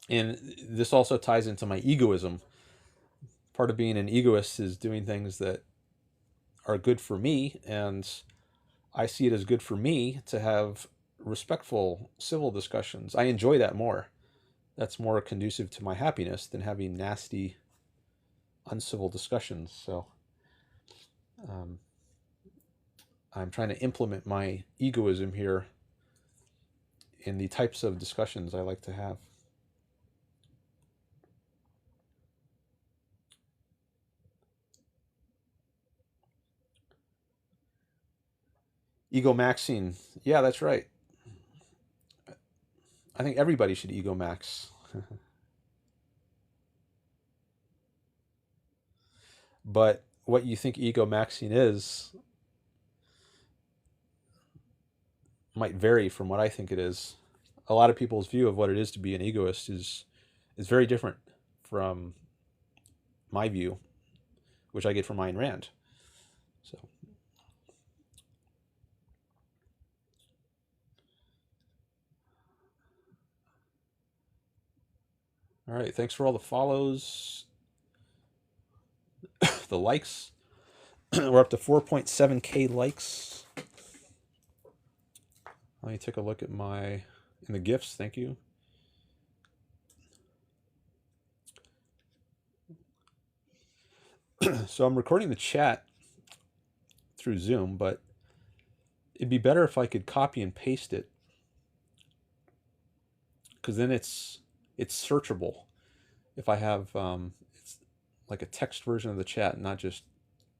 And this also ties into my egoism. Part of being an egoist is doing things that are good for me, and I see it as good for me to have respectful civil discussions. I enjoy that more. That's more conducive to my happiness than having nasty, uncivil discussions. So I'm trying to implement my egoism here in the types of discussions I like to have. Ego maxing. Yeah, that's right. I think everybody should ego max. But what you think ego maxing is might vary from what I think it is. A lot of people's view of what it is to be an egoist is very different from my view, which I get from Ayn Rand. So, all right. Thanks for all the follows, the likes. We're up to 4.7K likes. Let me take a look at in the gifts. Thank you. So I'm recording the chat through Zoom, but it'd be better if I could copy and paste it, because then it's searchable. If I have it's like a text version of the chat, not just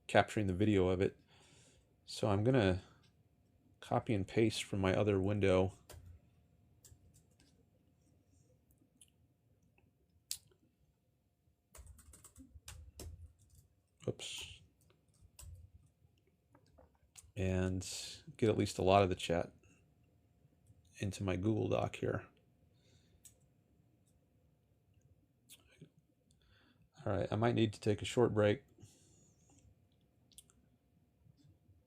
capturing the video of it. So I'm gonna copy and paste from my other window. Oops. And get at least a lot of the chat into my Google Doc here. All right, I might need to take a short break.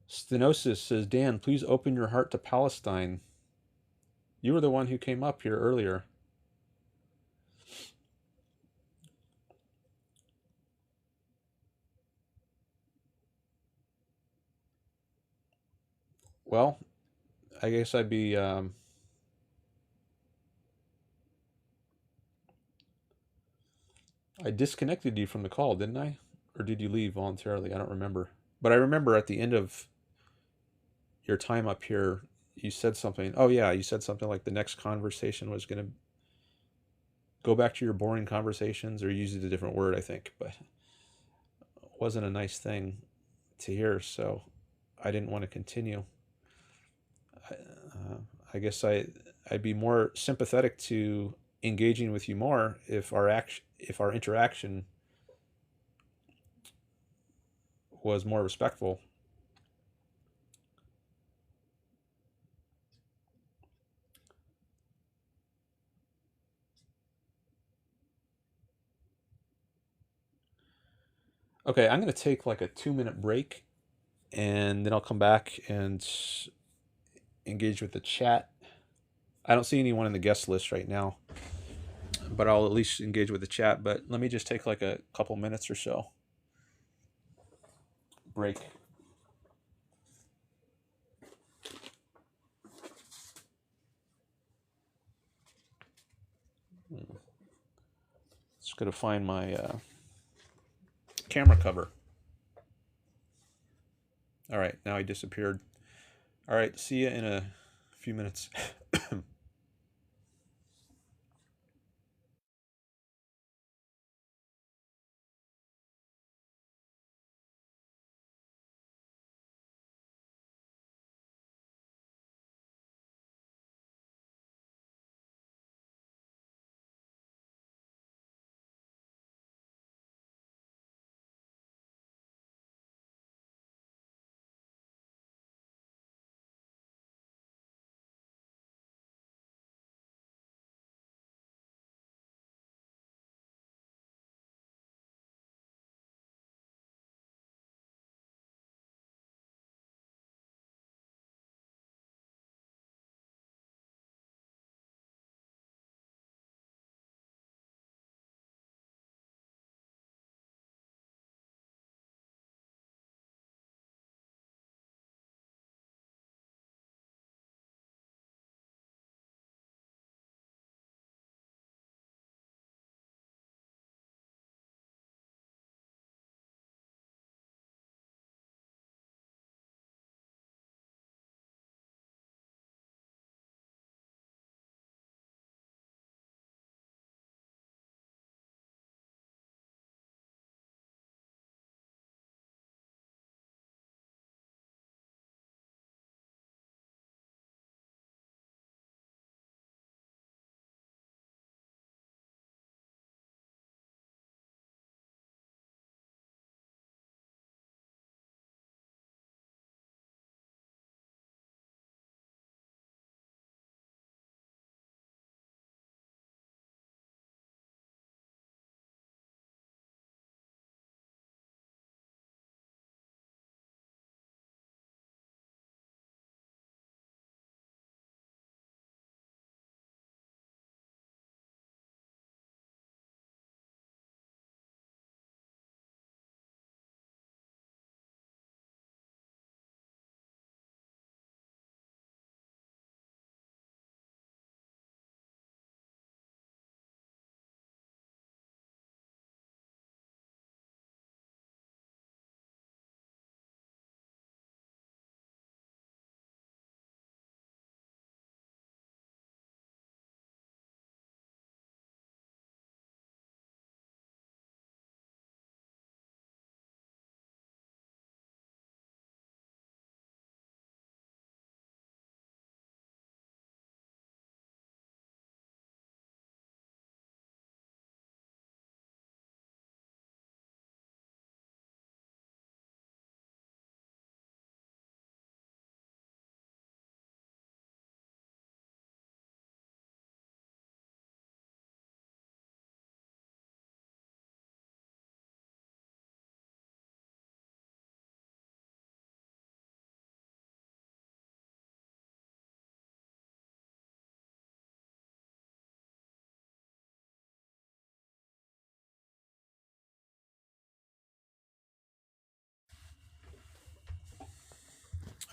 Stenosis says, Dan, please open your heart to Palestine. You were the one who came up here earlier. Well, I guess I'd be I disconnected you from the call, didn't I? Or did you leave voluntarily? I don't remember. But I remember at the end of your time up here, you said something. Oh, yeah, you said something like the next conversation was going to go back to your boring conversations, or use a different word, I think. But it wasn't a nice thing to hear, so I didn't want to continue. I guess I'd be more sympathetic to engaging with you more if our interaction was more respectful. Okay, I'm going to take like a 2-minute break, and then I'll come back and engage with the chat. I don't see anyone in the guest list right now, but I'll at least engage with the chat. But let me just take like a couple minutes or so break. Just going to find my camera cover. All right, now he disappeared. All right, see you in a few minutes.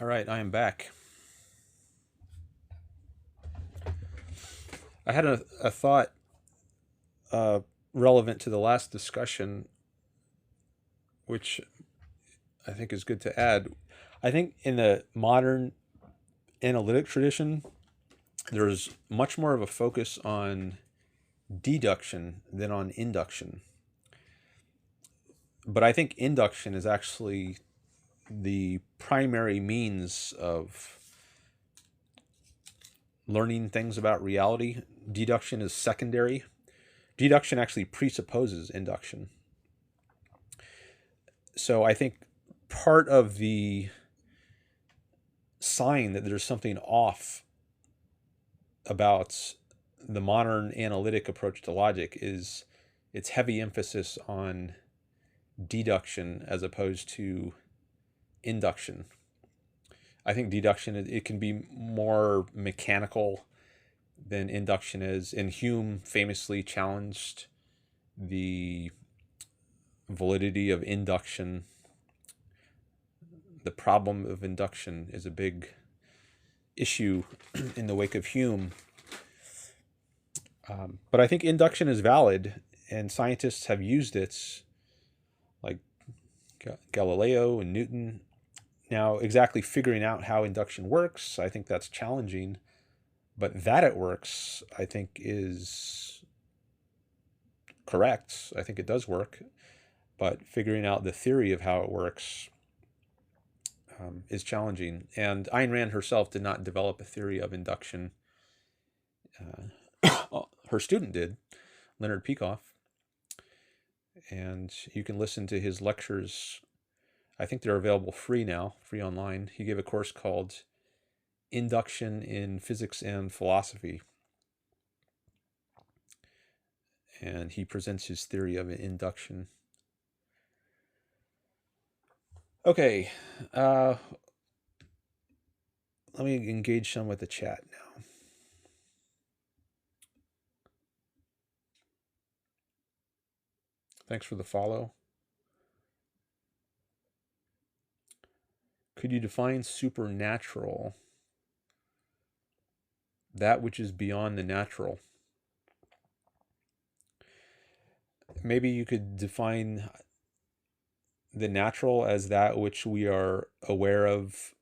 All right, I am back. I had a thought relevant to the last discussion, which I think is good to add. I think in the modern analytic tradition, there's much more of a focus on deduction than on induction. But I think induction is actually the primary means of learning things about reality. Deduction is secondary. Deduction actually presupposes induction. So I think part of the sign that there's something off about the modern analytic approach to logic is its heavy emphasis on deduction as opposed to induction. I think deduction, it can be more mechanical than induction is, and Hume famously challenged the validity of induction. The problem of induction is a big issue in the wake of Hume. But I think induction is valid, and scientists have used it, like Galileo and Newton. Now, exactly figuring out how induction works, I think that's challenging. But that it works, I think, is correct. I think it does work. But figuring out the theory of how it works is challenging. And Ayn Rand herself did not develop a theory of induction. Her student did, Leonard Peikoff. And you can listen to his lectures. I think they're available free now, free online. He gave a course called Induction in Physics and Philosophy. And he presents his theory of induction. Okay, let me engage some with the chat now. Thanks for the follow. Could you define supernatural? That which is beyond the natural. Maybe you could define the natural as that which we are aware of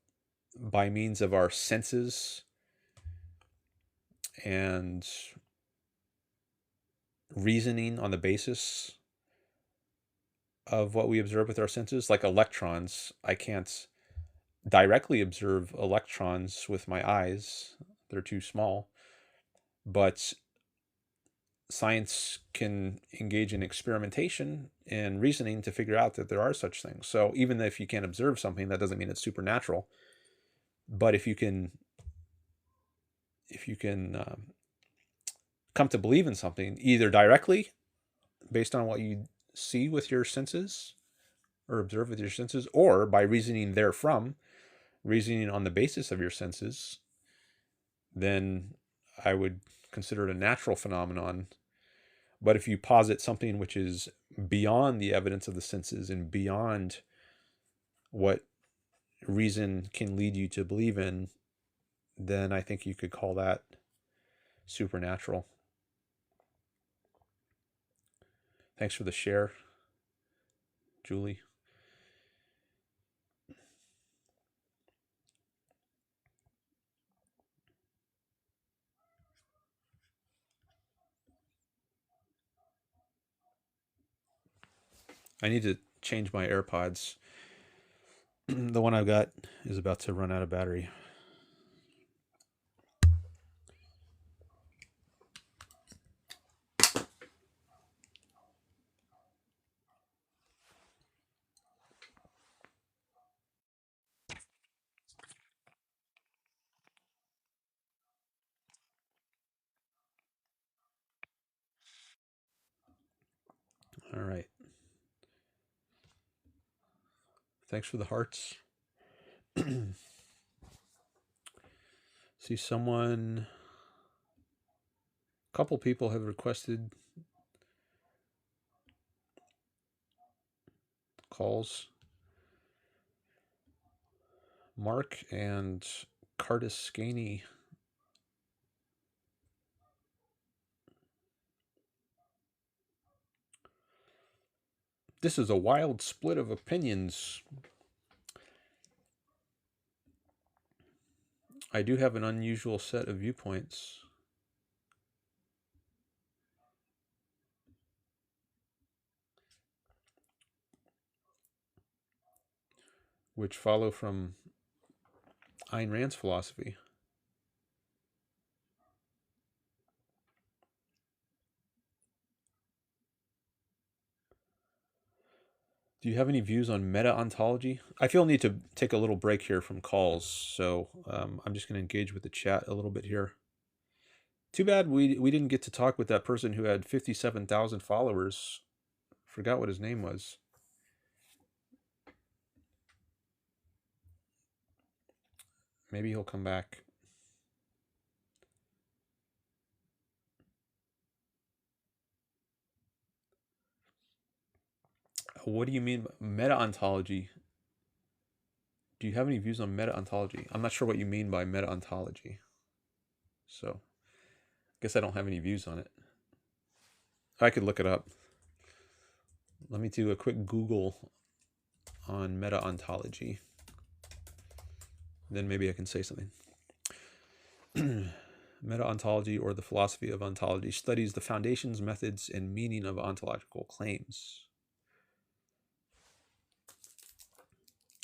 by means of our senses and reasoning on the basis of what we observe with our senses. Like electrons, I can't directly observe electrons with my eyes. They're too small. But science can engage in experimentation and reasoning to figure out that there are such things. So even if you can't observe something, that doesn't mean it's supernatural. But if you can come to believe in something, either directly based on what you see with your senses or observe with your senses, or by reasoning therefrom, reasoning on the basis of your senses, then I would consider it a natural phenomenon. But if you posit something which is beyond the evidence of the senses and beyond what reason can lead you to believe in, then I think you could call that supernatural. Thanks for the share, Julie. I need to change my AirPods. The one I've got is about to run out of battery. All right. Thanks for the hearts. See, a couple people have requested calls. Mark and Cardiskany. This is a wild split of opinions. I do have an unusual set of viewpoints. Which follow from Ayn Rand's philosophy. Do you have any views on meta-ontology? I feel a need to take a little break here from calls, so I'm just going to engage with the chat a little bit here. Too bad we didn't get to talk with that person who had 57,000 followers. Forgot what his name was. Maybe he'll come back. What do you mean by meta-ontology? Do you have any views on meta-ontology? I'm not sure what you mean by meta-ontology. So, I guess I don't have any views on it. I could look it up. Let me do a quick Google on meta-ontology. Then maybe I can say something. Meta-ontology, or the philosophy of ontology, studies the foundations, methods, and meaning of ontological claims.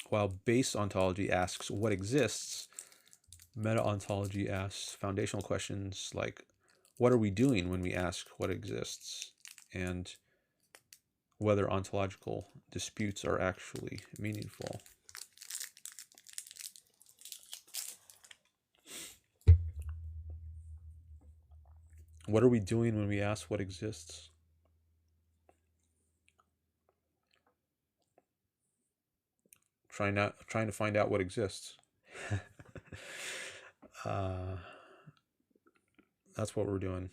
While base ontology asks what exists, meta-ontology asks foundational questions like, what are we doing when we ask what exists? And whether ontological disputes are actually meaningful. What are we doing when we ask what exists? Trying to find out what exists. That's what we're doing.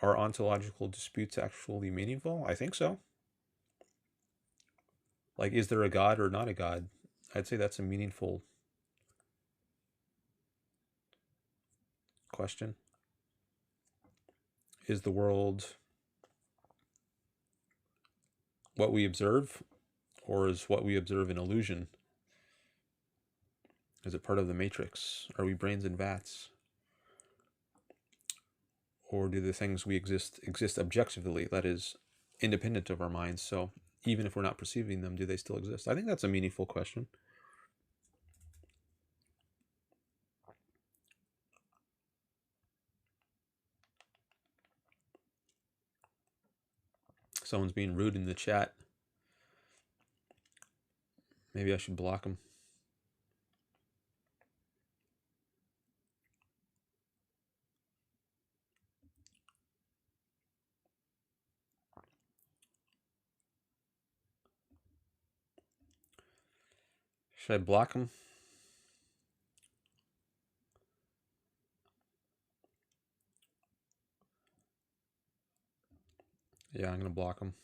Are ontological disputes actually meaningful? I think so. Like, is there a God or not a God? I'd say that's a meaningful question. Is the world what we observe, or is what we observe an illusion? Is it part of the matrix? Are we brains in vats? Or do the things we exist objectively, that is, independent of our minds? So even if we're not perceiving them, do they still exist? I think that's a meaningful question. Someone's being rude in the chat. Maybe I should block them. Should I block them? Yeah, I'm going to block them.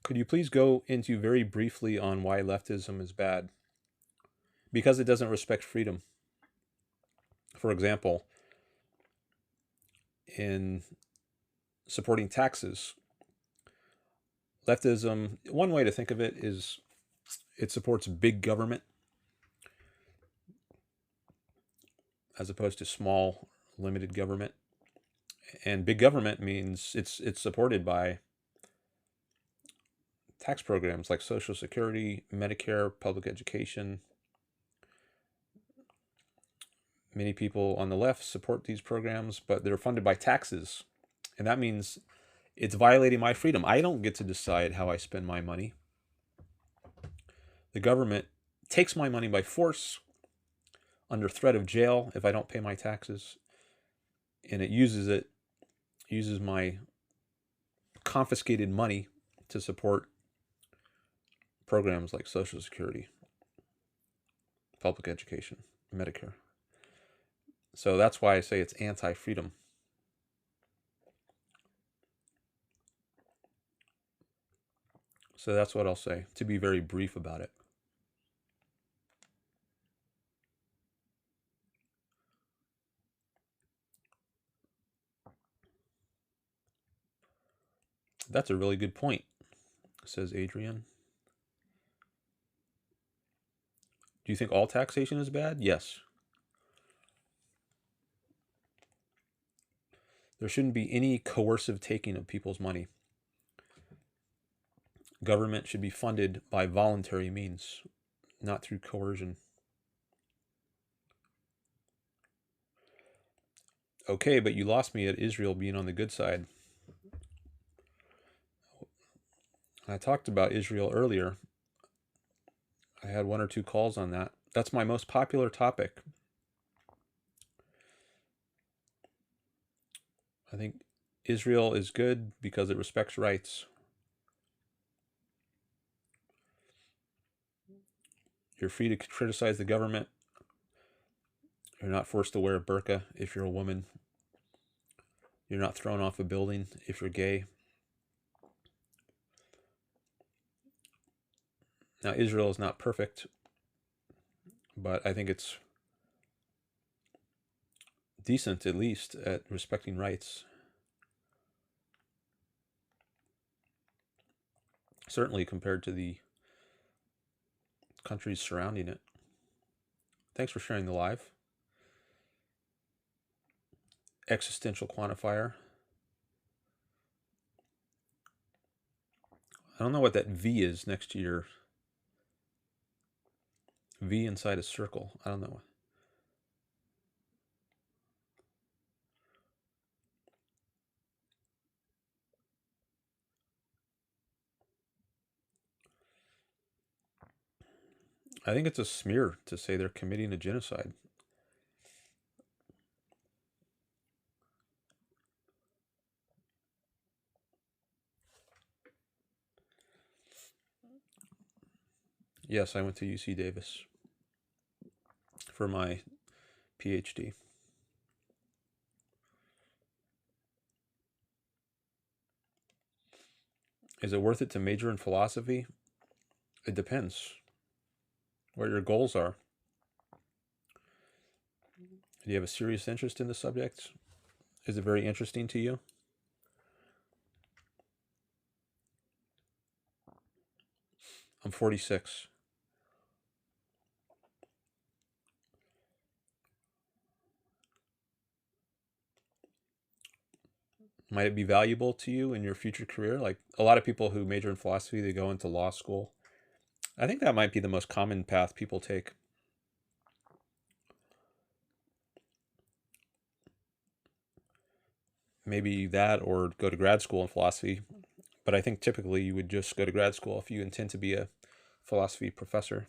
Could you please go into very briefly on why leftism is bad? Because it doesn't respect freedom. For example, in supporting taxes, leftism, one way to think of it is it supports big government as opposed to small, limited government. And big government means it's supported by tax programs like Social Security, Medicare, public education. Many people on the left support these programs, but they're funded by taxes. And that means it's violating my freedom. I don't get to decide how I spend my money. The government takes my money by force under threat of jail if I don't pay my taxes, and it uses my confiscated money to support programs like Social Security, public education, Medicare. So that's why I say it's anti-freedom. So that's what I'll say, to be very brief about it. That's a really good point, says Adrian. Do you think all taxation is bad? Yes. There shouldn't be any coercive taking of people's money. Government should be funded by voluntary means, not through coercion. Okay, but you lost me at Israel being on the good side. I talked about Israel earlier. I had 1 or 2 calls on that. That's my most popular topic. I think Israel is good because it respects rights. You're free to criticize the government. You're not forced to wear a burqa if you're a woman. You're not thrown off a building if you're gay. Now, Israel is not perfect, but I think it's decent, at least, at respecting rights. Certainly compared to the countries surrounding it. Thanks for sharing the live. Existential quantifier. I don't know what that V is next to your V inside a circle. I don't know. I think it's a smear to say they're committing a genocide. Yes, I went to UC Davis for my PhD. Is it worth it to major in philosophy? It depends what your goals are. Do you have a serious interest in the subject? Is it very interesting to you? I'm 46. Might it be valuable to you in your future career? Like a lot of people who major in philosophy, they go into law school. I think that might be the most common path people take. Maybe that or go to grad school in philosophy. But I think typically you would just go to grad school if you intend to be a philosophy professor.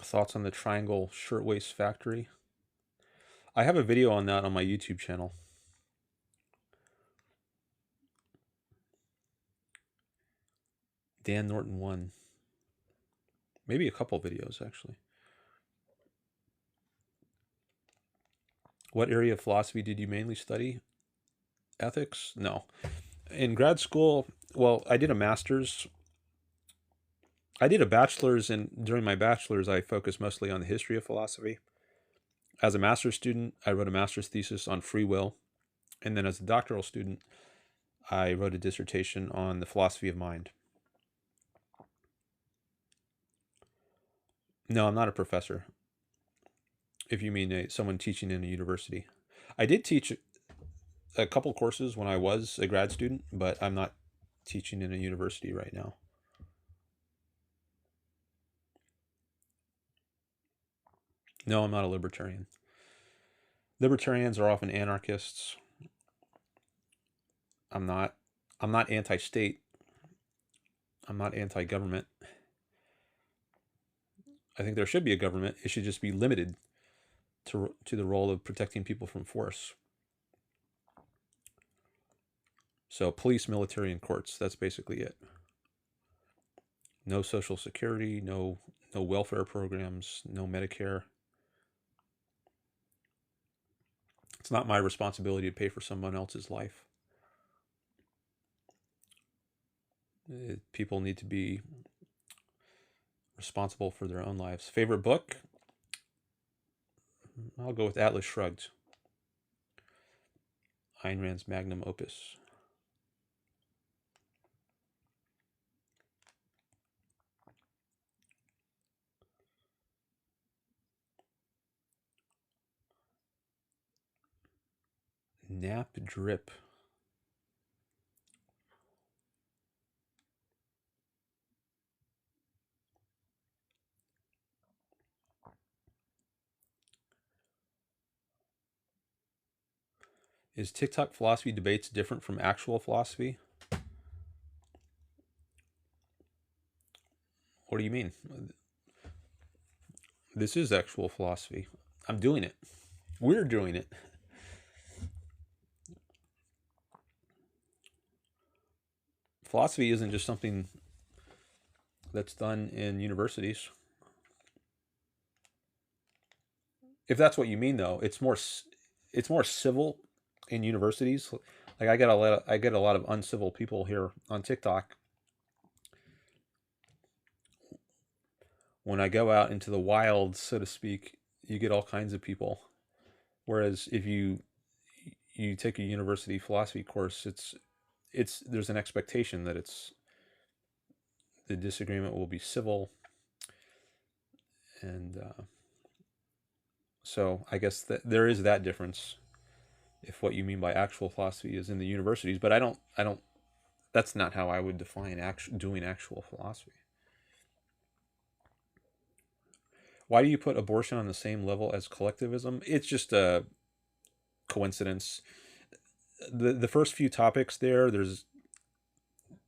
Thoughts on the triangle shirtwaist factory? I have a video on that on my YouTube channel. Dan Norton 1. Maybe a couple videos, actually. What area of philosophy did you mainly study? Ethics? No. In grad school, well, I did a master's. I did a bachelor's, and during my bachelor's, I focused mostly on the history of philosophy. As a master's student, I wrote a master's thesis on free will. And then as a doctoral student, I wrote a dissertation on the philosophy of mind. No, I'm not a professor. If you mean someone teaching in a university. I did teach a couple courses when I was a grad student, but I'm not teaching in a university right now. No, I'm not a libertarian. Libertarians are often anarchists. I'm not anti-state. I'm not anti-government. I think there should be a government. It should just be limited to the role of protecting people from force. So police, military, and courts, that's basically it. No social security, no welfare programs, no Medicare. It's not my responsibility to pay for someone else's life. People need to be responsible for their own lives. Favorite book? I'll go with Atlas Shrugged. Ayn Rand's magnum opus. Nap drip. Is TikTok philosophy debates different from actual philosophy? What do you mean? This is actual philosophy. I'm doing it. We're doing it. Philosophy isn't just something that's done in universities. If that's what you mean, though, it's more civil in universities. Like I get a lot of uncivil people here on TikTok. When I go out into the wild, so to speak, you get all kinds of people. Whereas if you take a university philosophy course, there's an expectation that the disagreement will be civil, and so I guess that there is that difference. If what you mean by actual philosophy is in the universities, but I don't. That's not how I would define doing actual philosophy. Why do you put abortion on the same level as collectivism? It's just a coincidence. The first few topics there's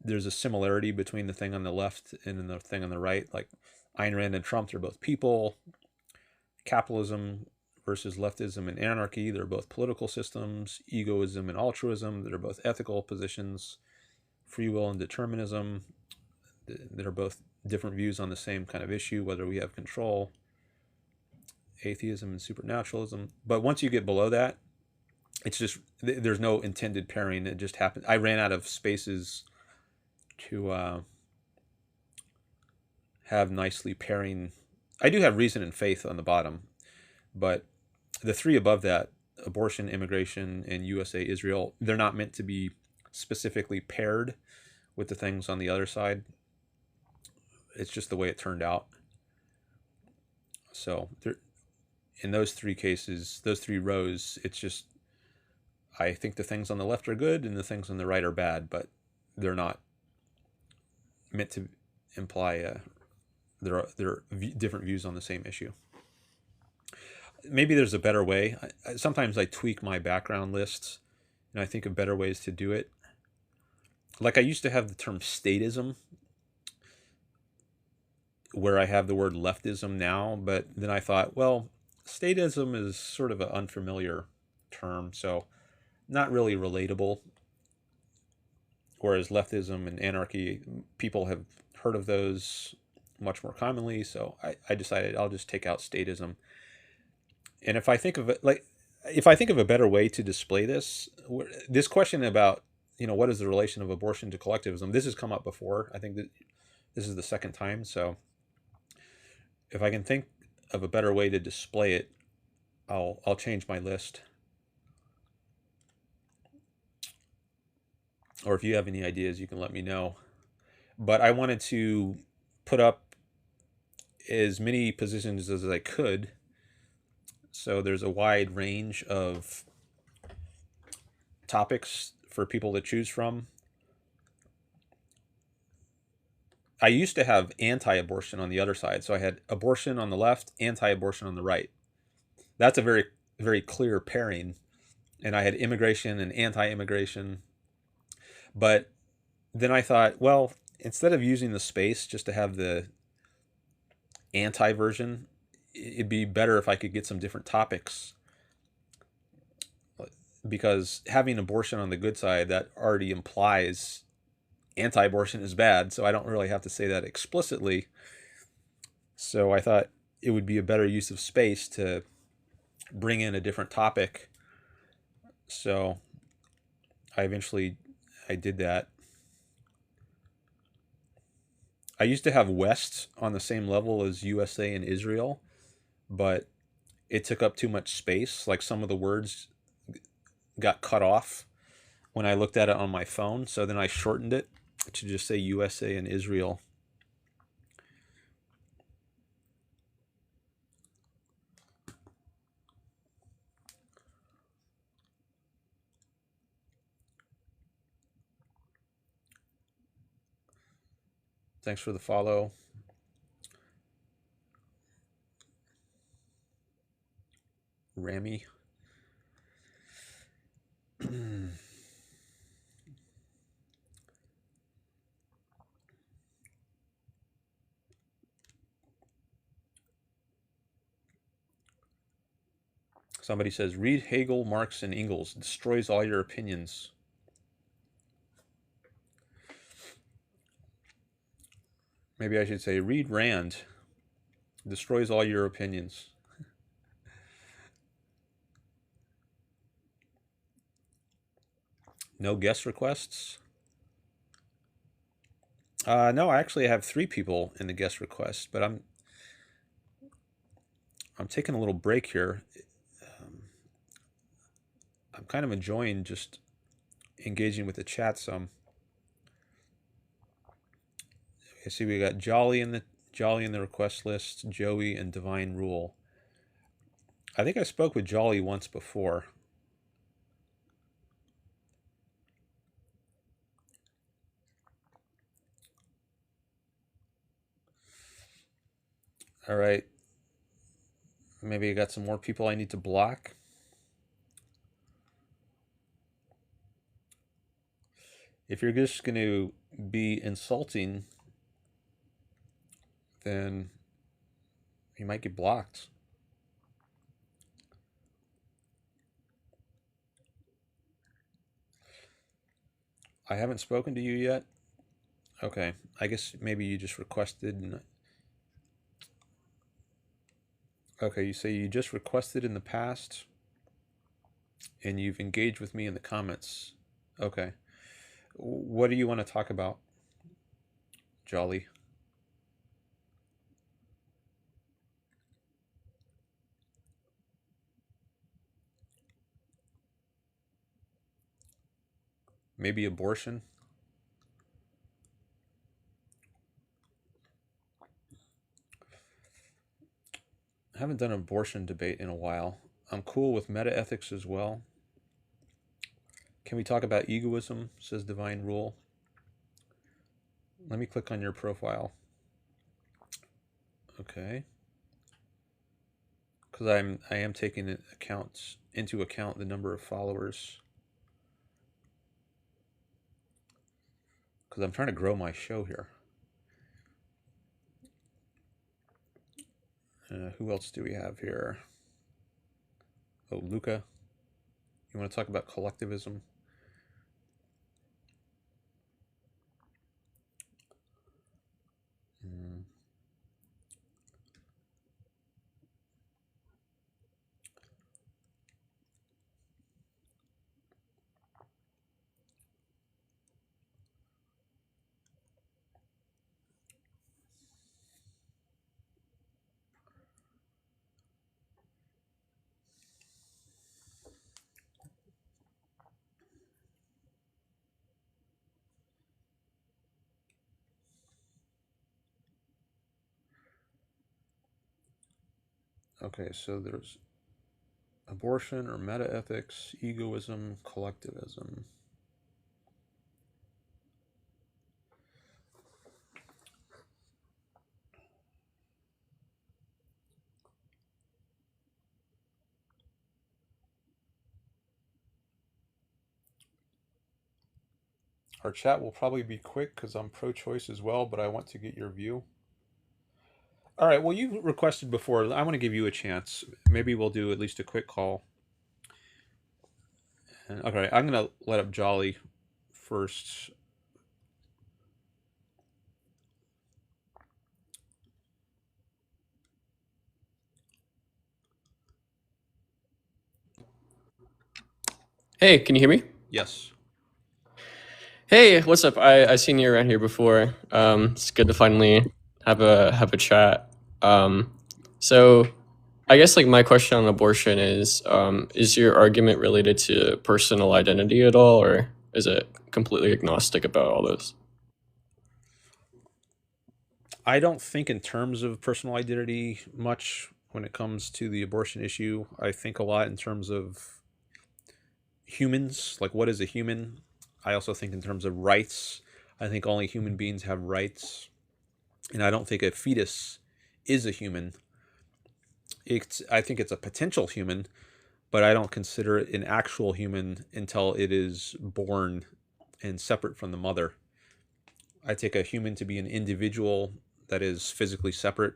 a similarity between the thing on the left and the thing on the right. Like Ayn Rand and Trump, they're both people. Capitalism versus leftism and anarchy, they're both political systems. Egoism and altruism, they're both ethical positions. Free will and determinism, that are both different views on the same kind of issue, whether we have control. Atheism and supernaturalism. But once you get below that, it's just, there's no intended pairing. It just happened. I ran out of spaces to have nicely pairing. I do have reason and faith on the bottom, but the three above that, abortion, immigration, and USA, Israel, they're not meant to be specifically paired with the things on the other side. It's just the way it turned out. So in those three cases, those three rows, it's just, I think the things on the left are good and the things on the right are bad, but they're not meant to imply there are different views on the same issue. Maybe there's a better way. Sometimes I tweak my background lists and I think of better ways to do it. Like I used to have the term statism, where I have the word leftism now, but then I thought, well, statism is sort of an unfamiliar term, so not really relatable. Whereas leftism and anarchy, people have heard of those much more commonly, so I decided I'll just take out statism. And if I think of it, if I think of a better way to display this question about, what is the relation of abortion to collectivism, this has come up before. I think that this is the second time. So if I can think of a better way to display it, I'll change my list. Or if you have any ideas, you can let me know. But I wanted to put up as many positions as I could. So there's a wide range of topics for people to choose from. I used to have anti-abortion on the other side. So I had abortion on the left, anti-abortion on the right. That's a very, very clear pairing. And I had immigration and anti-immigration. But then I thought, well, instead of using the space just to have the anti version, it'd be better if I could get some different topics, because having abortion on the good side, that already implies anti-abortion is bad, so I don't really have to say that explicitly. So I thought it would be a better use of space to bring in a different topic. So I did that. I used to have West on the same level as USA and Israel, but it took up too much space. Like some of the words got cut off when I looked at it on my phone. So then I shortened it to just say USA and Israel. Thanks for the follow. Rami. Somebody says, read Hegel, Marx, and Engels. Destroys all your opinions. Maybe I should say, read Rand. Destroys all your opinions. No guest requests? No, I actually have 3 people in the guest request, but I'm taking a little break here. I'm kind of enjoying just engaging with the chat some. I see we got Jolly in the request list, Joey, and Divine Rule. I think I spoke with Jolly once before. All right. Maybe I got some more people I need to block. If you're just going to be insulting, then you might get blocked. I haven't spoken to you yet. Okay, I guess maybe you just requested. Okay, you say you just requested in the past, and you've engaged with me in the comments. Okay, what do you want to talk about, Jolly? Maybe abortion? I haven't done an abortion debate in a while. I'm cool with meta-ethics as well. Can we talk about egoism, says Divine Rule. Let me click on your profile. Okay. Because I am taking into account the number of followers. Because I'm trying to grow my show here. Who else do we have here? Oh, Luca. You want to talk about collectivism? Okay, so there's abortion or meta-ethics, egoism, collectivism. Our chat will probably be quick because I'm pro-choice as well, but I want to get your view. All right, well, you requested before. I want to give you a chance. Maybe we'll do at least a quick call. And, okay, I'm going to let up Jolly first. Hey, can you hear me? Yes. Hey, what's up? I seen you around here before. It's good to finally have a chat. So I guess like my question on abortion is your argument related to personal identity at all, or is it completely agnostic about all this? I don't think in terms of personal identity much when it comes to the abortion issue. I think a lot in terms of humans, like what is a human? I also think in terms of rights. I think only human beings have rights. And I don't think a fetus is a human. I think it's a potential human, but I don't consider it an actual human until it is born and separate from the mother. I take a human to be an individual that is physically separate.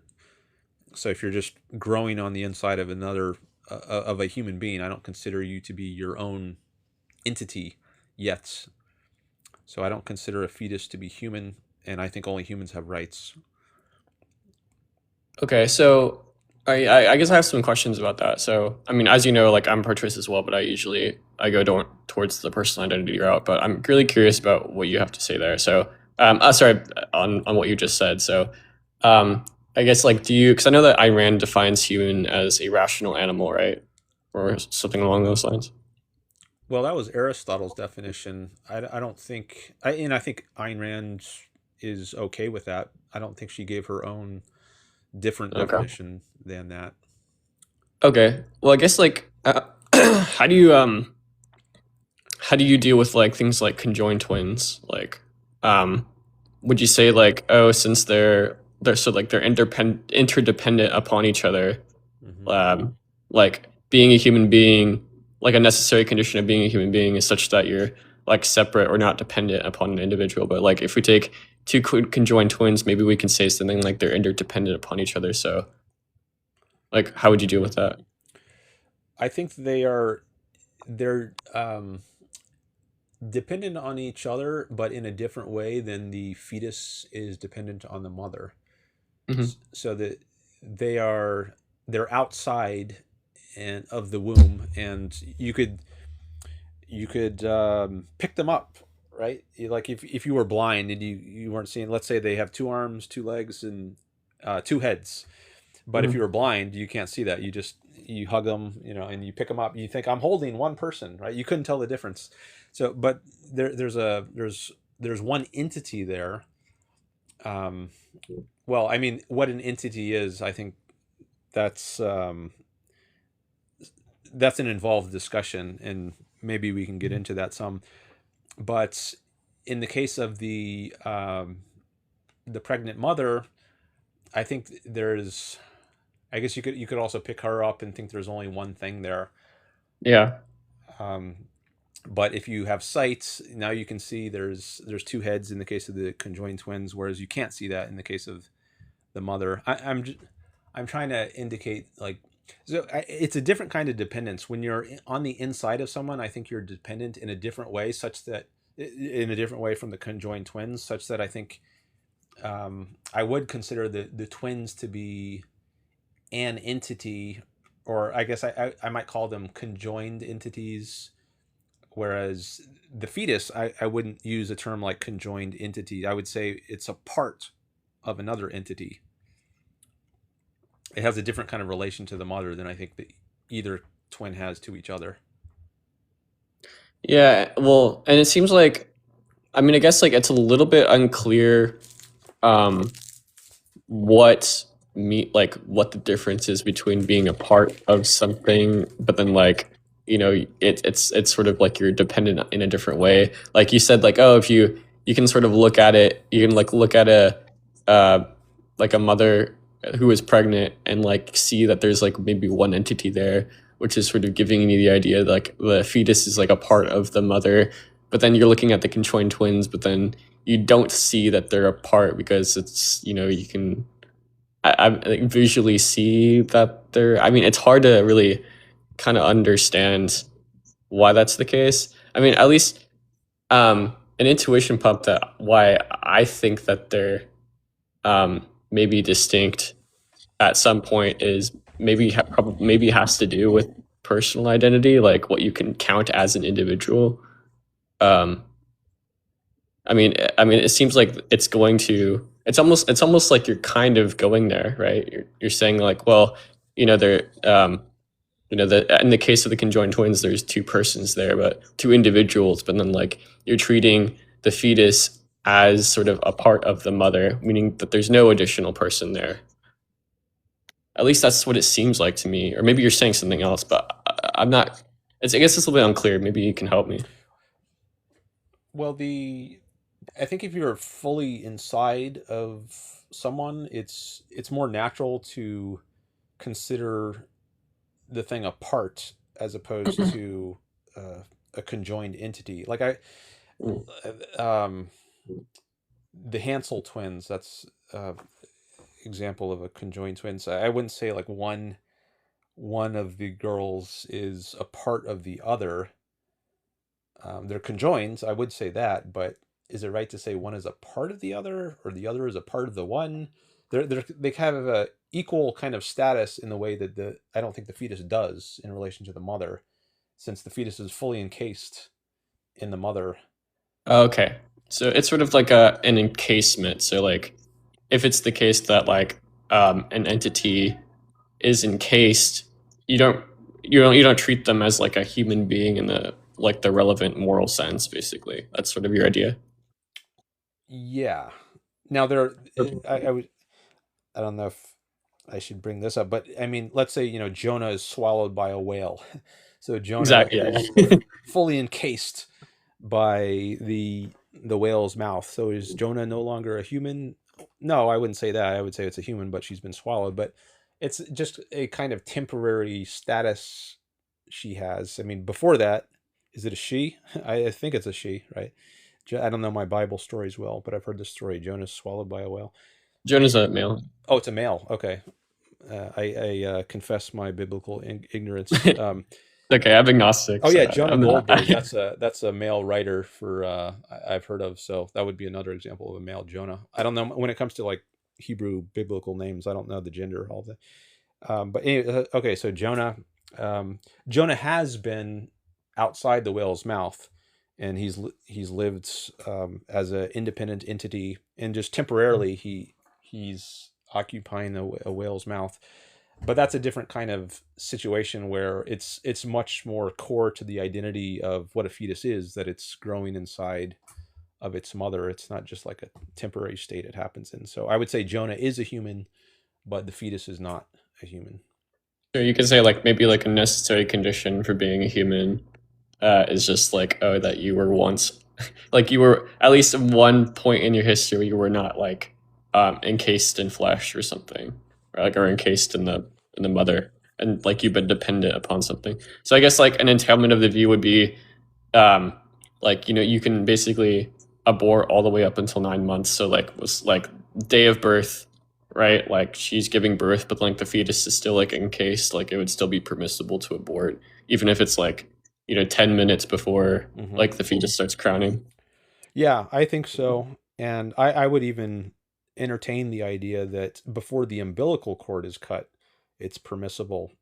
So if you're just growing on the inside of another of a human being, I don't consider you to be your own entity yet. So I don't consider a fetus to be human, and I think only humans have rights. Okay, so I guess I have some questions about that. So I mean, as you know, like I'm pro-choice as well, but I go towards the personal identity route. But I'm really curious about what you have to say there. So sorry on what you just said. So I guess like because I know that Ayn Rand defines human as a rational animal, right, or something along those lines. Well, that was Aristotle's definition. I don't think, and I think Ayn Rand is okay with that. I don't think she gave her own different Okay. definition than that. Okay. Well, I guess like how do you deal with like things like conjoined twins? Like, would you say like, oh, since they're so like they're interdependent upon each other, like being a human being, like a necessary condition of being a human being is such that you're like separate or not dependent upon an individual. But like if we take two conjoined twins, maybe we can say something like they're interdependent upon each other. So like, how would you deal with that? I think they're dependent on each other, but in a different way than the fetus is dependent on the mother. So that they're outside and of the womb, and you could pick them up, right? Like if you were blind and you weren't seeing, let's say they have 2 arms, 2 legs, and 2 heads. But if you were blind, you can't see that. You hug them, and you pick them up. You think I'm holding one person, right? You couldn't tell the difference. So, but there's one entity there. Well, I mean, what an entity is, I think that's an involved discussion, and maybe we can get into that some. But in the case of the pregnant mother, I think I guess you could also pick her up and think there's only one thing there. Yeah. But if you have sight, now you can see there's 2 heads in the case of the conjoined twins, whereas you can't see that in the case of the mother. I'm trying to indicate it's a different kind of dependence. When you're on the inside of someone, I think you're dependent in a different way, in a different way from the conjoined twins, such that I think I would consider the twins to be an entity, or I guess I might call them conjoined entities, whereas the fetus, I wouldn't use a term like conjoined entity. I would say it's a part of another entity. It has a different kind of relation to the mother than I think that either twin has to each other. Yeah, well, and it seems like, I mean, I guess like it's a little bit unclear what like what the difference is between being a part of something, but then like it's sort of like you're dependent in a different way. Like you said, like, oh, if you can sort of look at it, you can like look at uh like a mother who is pregnant and like see that there's like maybe one entity there, which is sort of giving you the idea that, like, the fetus is like a part of the mother. But then you're looking at the conjoined twins, but then you don't see that they're a part because it's, you can I like, visually see that they're. I mean, it's hard to really kind of understand why that's the case. I mean, at least an intuition pump that why I think that they're maybe distinct at some point is probably maybe has to do with personal identity, like what you can count as an individual. Um, I mean, it seems like it's going to. It's almost like you're kind of going there, right? You're saying like, well, there, that in the case of the conjoined twins, there's two persons there, but two individuals. But then like you're treating the fetus as sort of a part of the mother, meaning that there's no additional person there. At least that's what it seems like to me. Or maybe you're saying something else, but I'm not. I guess it's a little bit unclear. Maybe you can help me. Well, I think if you're fully inside of someone, it's more natural to consider the thing apart as opposed to a conjoined entity. Like the Hansel twins. That's example of a conjoined twins. I wouldn't say like one of the girls is a part of the other. They're conjoined, I would say that, but is it right to say one is a part of the other or the other is a part of the one? They have a equal kind of status in the way that I don't think the fetus does in relation to the mother, since the fetus is fully encased in the mother. Okay, so it's sort of like an encasement. So like, if it's the case that like an entity is encased, you don't treat them as like a human being in the relevant moral sense. Basically, that's sort of your idea. Yeah. Now I don't know if I should bring this up, but I mean, let's say Jonah is swallowed by a whale, so Jonah Exactly. is fully encased by the whale's mouth. So is Jonah no longer a human? No, I wouldn't say that. I would say it's a human, but she's been swallowed. But it's just a kind of temporary status she has. I mean, before that, is it a she? I think it's a she, right? I don't know my Bible stories well, but I've heard this story. Jonah's swallowed by a whale. Jonah's a male. Oh, it's a male. Okay. I confess my biblical ignorance. Okay, I'm agnostic. Oh yeah, so Jonah I'm not- Goldberg. That's a male writer for I've heard of. So that would be another example of a male Jonah. I don't know when it comes to like Hebrew biblical names. I don't know the gender all the. But anyway, okay, so Jonah has been outside the whale's mouth, and he's lived as an independent entity, and just temporarily he's occupying a whale's mouth. But that's a different kind of situation where it's much more core to the identity of what a fetus is, that it's growing inside of its mother. It's not just like a temporary state it happens in. So I would say Jonah is a human, but the fetus is not a human. So you could say like maybe like a necessary condition for being a human is just like, oh, that you were once like you were at least at one point in your history you were not like encased in flesh or something, or like or encased in the mother, and like you've been dependent upon something. So I guess like an entailment of the view would be like you can basically abort all the way up until 9 months. So like was like day of birth, right? Like she's giving birth, but like the fetus is still like encased. Like it would still be permissible to abort, even if it's like 10 minutes before like the fetus starts crowning. Yeah, I think so. And I would even entertain the idea that before the umbilical cord is cut, it's permissible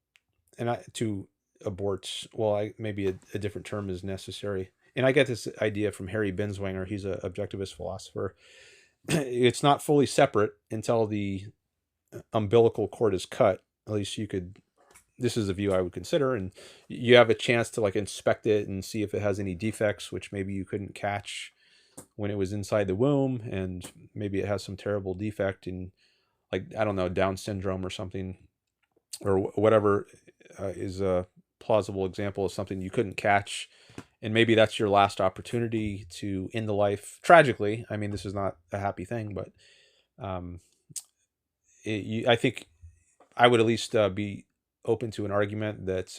to abort. Well, maybe a different term is necessary. And I get this idea from Harry Binswanger. He's an objectivist philosopher. It's not fully separate until the umbilical cord is cut. At least this is a view I would consider, and you have a chance to like inspect it and see if it has any defects, which maybe you couldn't catch when it was inside the womb, and maybe it has some terrible defect, and like, I don't know, Down syndrome or something, or whatever is a plausible example of something you couldn't catch, and maybe that's your last opportunity to end the life tragically. I mean, this is not a happy thing, but I think I would at least be open to an argument that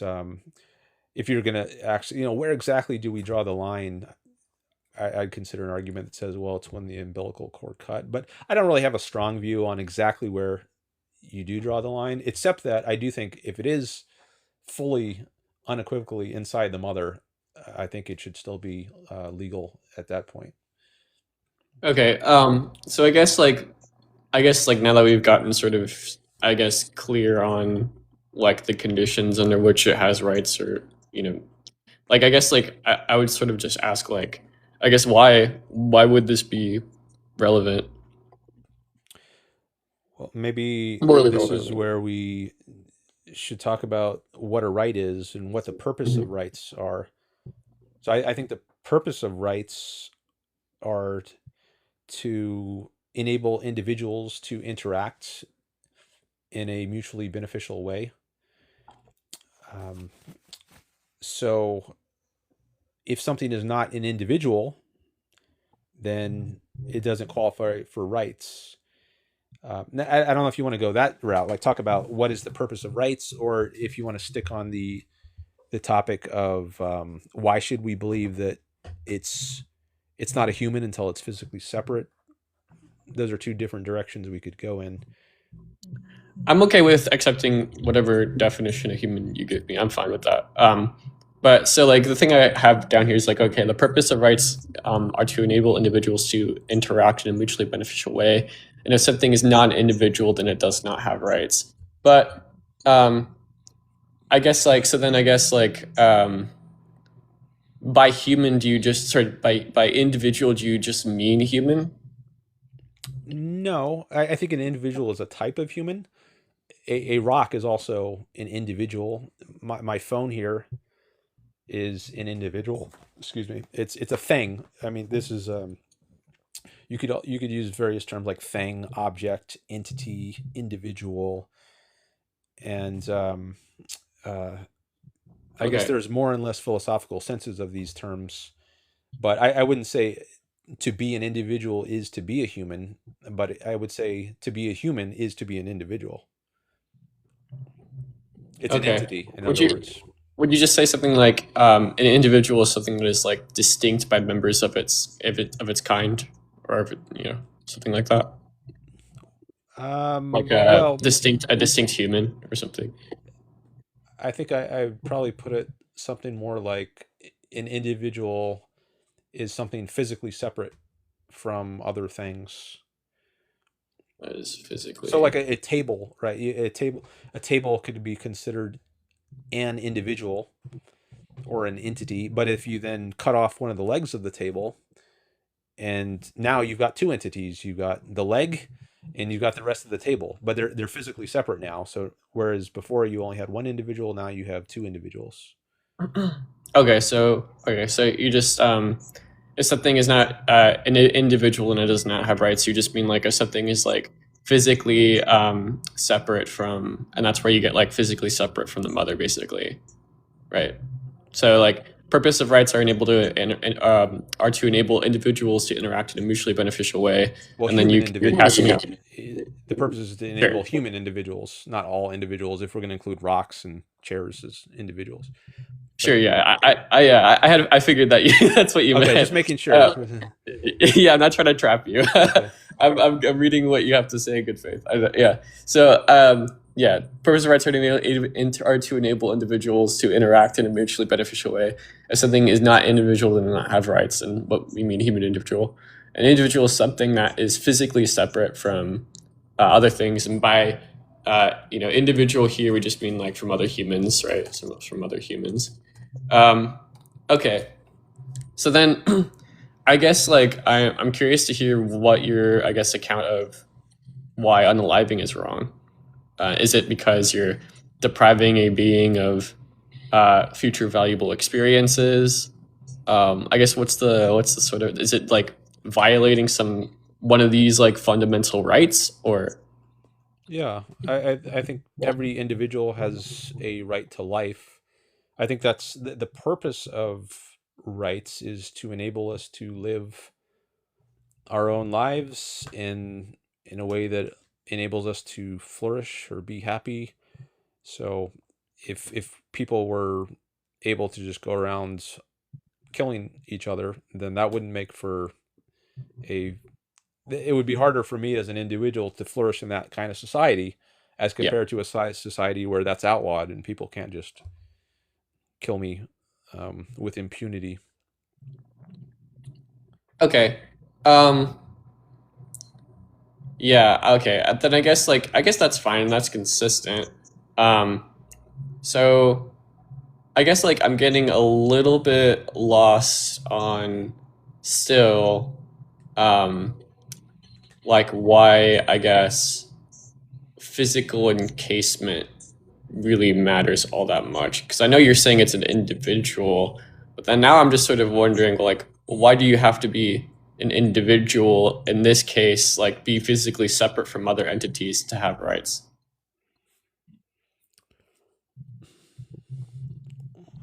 if you're going to actually, where exactly do we draw the line? I'd consider an argument that says, well, it's when the umbilical cord cut. But I don't really have a strong view on exactly where you do draw the line, except that I do think if it is fully, unequivocally inside the mother, I think it should still be legal at that point. Okay. So I guess now that we've gotten sort of, I guess, clear on like the conditions under which it has rights, or I guess I would sort of just ask, like, I guess why would this be relevant? Well, maybe Morally this relevant. is where we should talk about what a right is and what the purpose of rights are. So I think the purpose of rights are to enable individuals to interact in a mutually beneficial way. So if something is not an individual, then it doesn't qualify for rights. I don't know if you want to go that route, like talk about what is the purpose of rights, or if you want to stick on the topic of why should we believe that it's not a human until it's physically separate. Those are two different directions we could go in. I'm okay with accepting whatever definition of human you give me. I'm fine with that. But so like the thing I have down here is like, okay, the purpose of rights are to enable individuals to interact in a mutually beneficial way. And if something is not an individual, then it does not have rights. But I guess by human, do you just by individual, do you just mean human? No, I think an individual is a type of human. A rock is also an individual. My phone here is an individual. Excuse me. It's a thing. I mean, this is you could use various terms like thing, object, entity, individual, and I guess there's more and less philosophical senses of these terms, but I wouldn't say to be an individual is to be a human, but I would say to be a human is to be an individual. It's an entity, in other words. Would you just say something like an individual is something that is like distinct by members of its kind, or something like that? Like a distinct human or something. I think I probably put it something more like an individual is something physically separate from other things. That is physically. So like a table, right? A table could be considered an individual or an entity, but if you then cut off one of the legs of the table, and now you've got two entities, you've got the leg and you've got the rest of the table, but they're physically separate now. So whereas before you only had one individual, now you have two individuals. Okay, so you just if something is not an individual and it does not have rights, you just mean like if something is like physically separate from, and that's where you get like physically separate from the mother, basically, right? So like purpose of rights are are to enable individuals to interact in a mutually beneficial way. Well, and then you're passing out. The purpose is to enable human individuals, not all individuals. If we're going to include rocks and chairs as individuals. Sure. Yeah. I figured that that's what you meant. Just making sure. Yeah, I'm not trying to trap you. Okay. I'm reading what you have to say in good faith. Yeah. So purpose of rights are to enable individuals to interact in a mutually beneficial way. If something is not individual, then not have rights, and what we mean human individual. An individual is something that is physically separate from other things, and by individual here we just mean like from other humans, right? So from other humans. Okay. So then I guess like I'm curious to hear what your account of why unaliving is wrong. Is it because you're depriving a being of future valuable experiences? I guess what's the sort of, is it like violating one of these like fundamental rights, or? Yeah, I think every individual has a right to life. I think that's the purpose of rights is to enable us to live our own lives in a way that enables us to flourish or be happy. So if people were able to just go around killing each other, then that wouldn't make for a it would be harder for me as an individual to flourish in that kind of society as Yeah. compared to a society where that's outlawed and people can't just kill me with impunity. Okay. Um. Yeah. Okay. Then I guess that's fine. That's consistent. Um. So I guess like I'm getting a little bit lost on still, um, like why I guess physical encasement really matters all that much. Because I know you're saying it's an individual, but then now I'm just sort of wondering, like, why do you have to be an individual in this case, like be physically separate from other entities to have rights?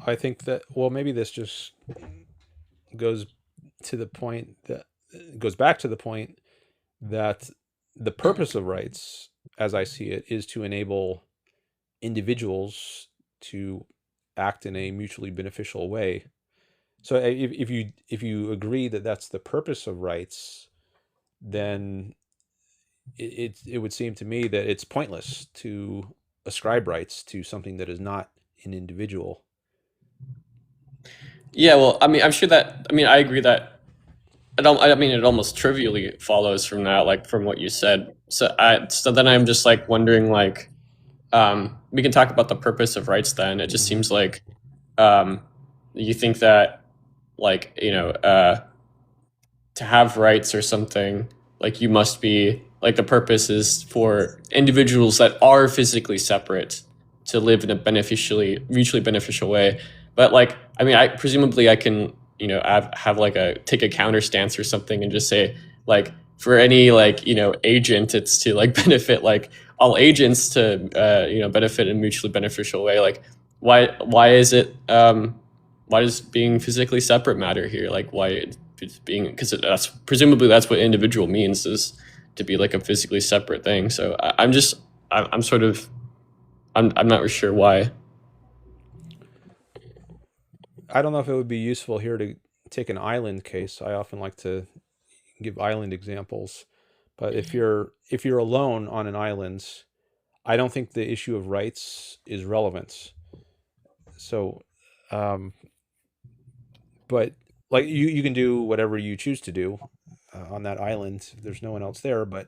I think that, well, maybe this just goes to the point that goes back to the point that the purpose of rights, as I see it, is to enable individuals to act in a mutually beneficial way. So if you agree that that's the purpose of rights, then it would seem to me that it's pointless to ascribe rights to something that is not an individual. Yeah, well, I mean, I'm sure that, I mean, I agree that I mean, it almost trivially follows from that, like from what you said. So then I'm just like wondering, like, we can talk about the purpose of rights then. It just Mhm. seems like, um, you think that, like, to have rights or something, like you must be, like the purpose is for individuals that are physically separate to live in a mutually beneficial way. But like, I mean, I presumably I can, have like take a counter stance or something and just say, like, for any, like, agent, it's to like benefit like all agents to benefit in a mutually beneficial way. Like, why is it why does being physically separate matter here? Like, why it's being, because that's presumably that's what individual means, is to be like a physically separate thing. So I'm sort of, I'm not sure why. I don't know if it would be useful here to take an island case. I often like to give island examples, but if you're alone on an island, I don't think the issue of rights is relevant. So, um, but like you can do whatever you choose to do on that island. There's no one else there. But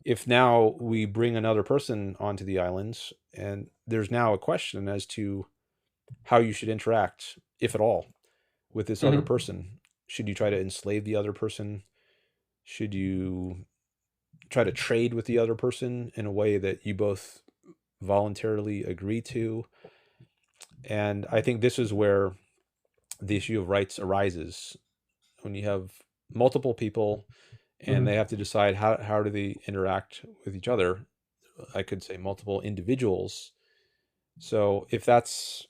if now we bring another person onto the island, and there's now a question as to how you should interact, if at all, with this other Mhm. person. Should you try to enslave the other person? Should you try to trade with the other person in a way that you both voluntarily agree to? And I think this is where the issue of rights arises when you have multiple people and they Mhm. have to decide how do they interact with each other. I could say multiple individuals. So if that's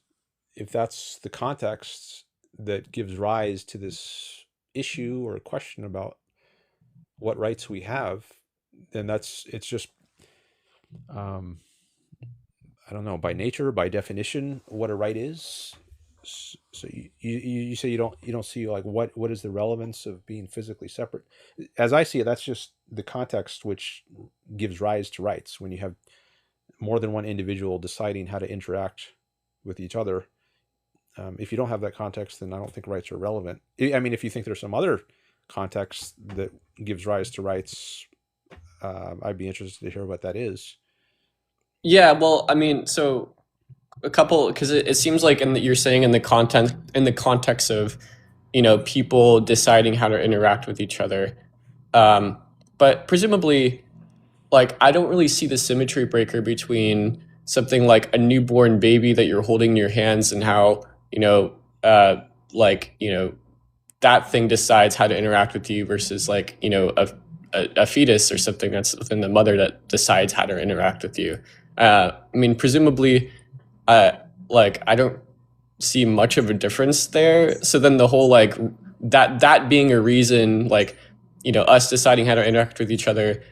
the context that gives rise to this issue or question about what rights we have, then it's just um, I don't know, by nature, by definition, what a right is. So you say you don't see like what is the relevance of being physically separate. As I see it, that's just the context which gives rise to rights. When you have more than one individual deciding how to interact with each other, if you don't have that context, then I don't think rights are relevant. I mean, if you think there's some other context that gives rise to rights, I'd be interested to hear what that is. Yeah, well, I mean, so a couple, because it seems like you're saying in the context of people deciding how to interact with each other, um, but presumably, like, I don't really see the symmetry breaker between something like a newborn baby that you're holding in your hands and how like that thing decides how to interact with you versus like a fetus or something that's within the mother that decides how to interact with you. I mean, presumably, like I don't see much of a difference there. So then the whole like that being a reason, like, you know, us deciding how to interact with each other,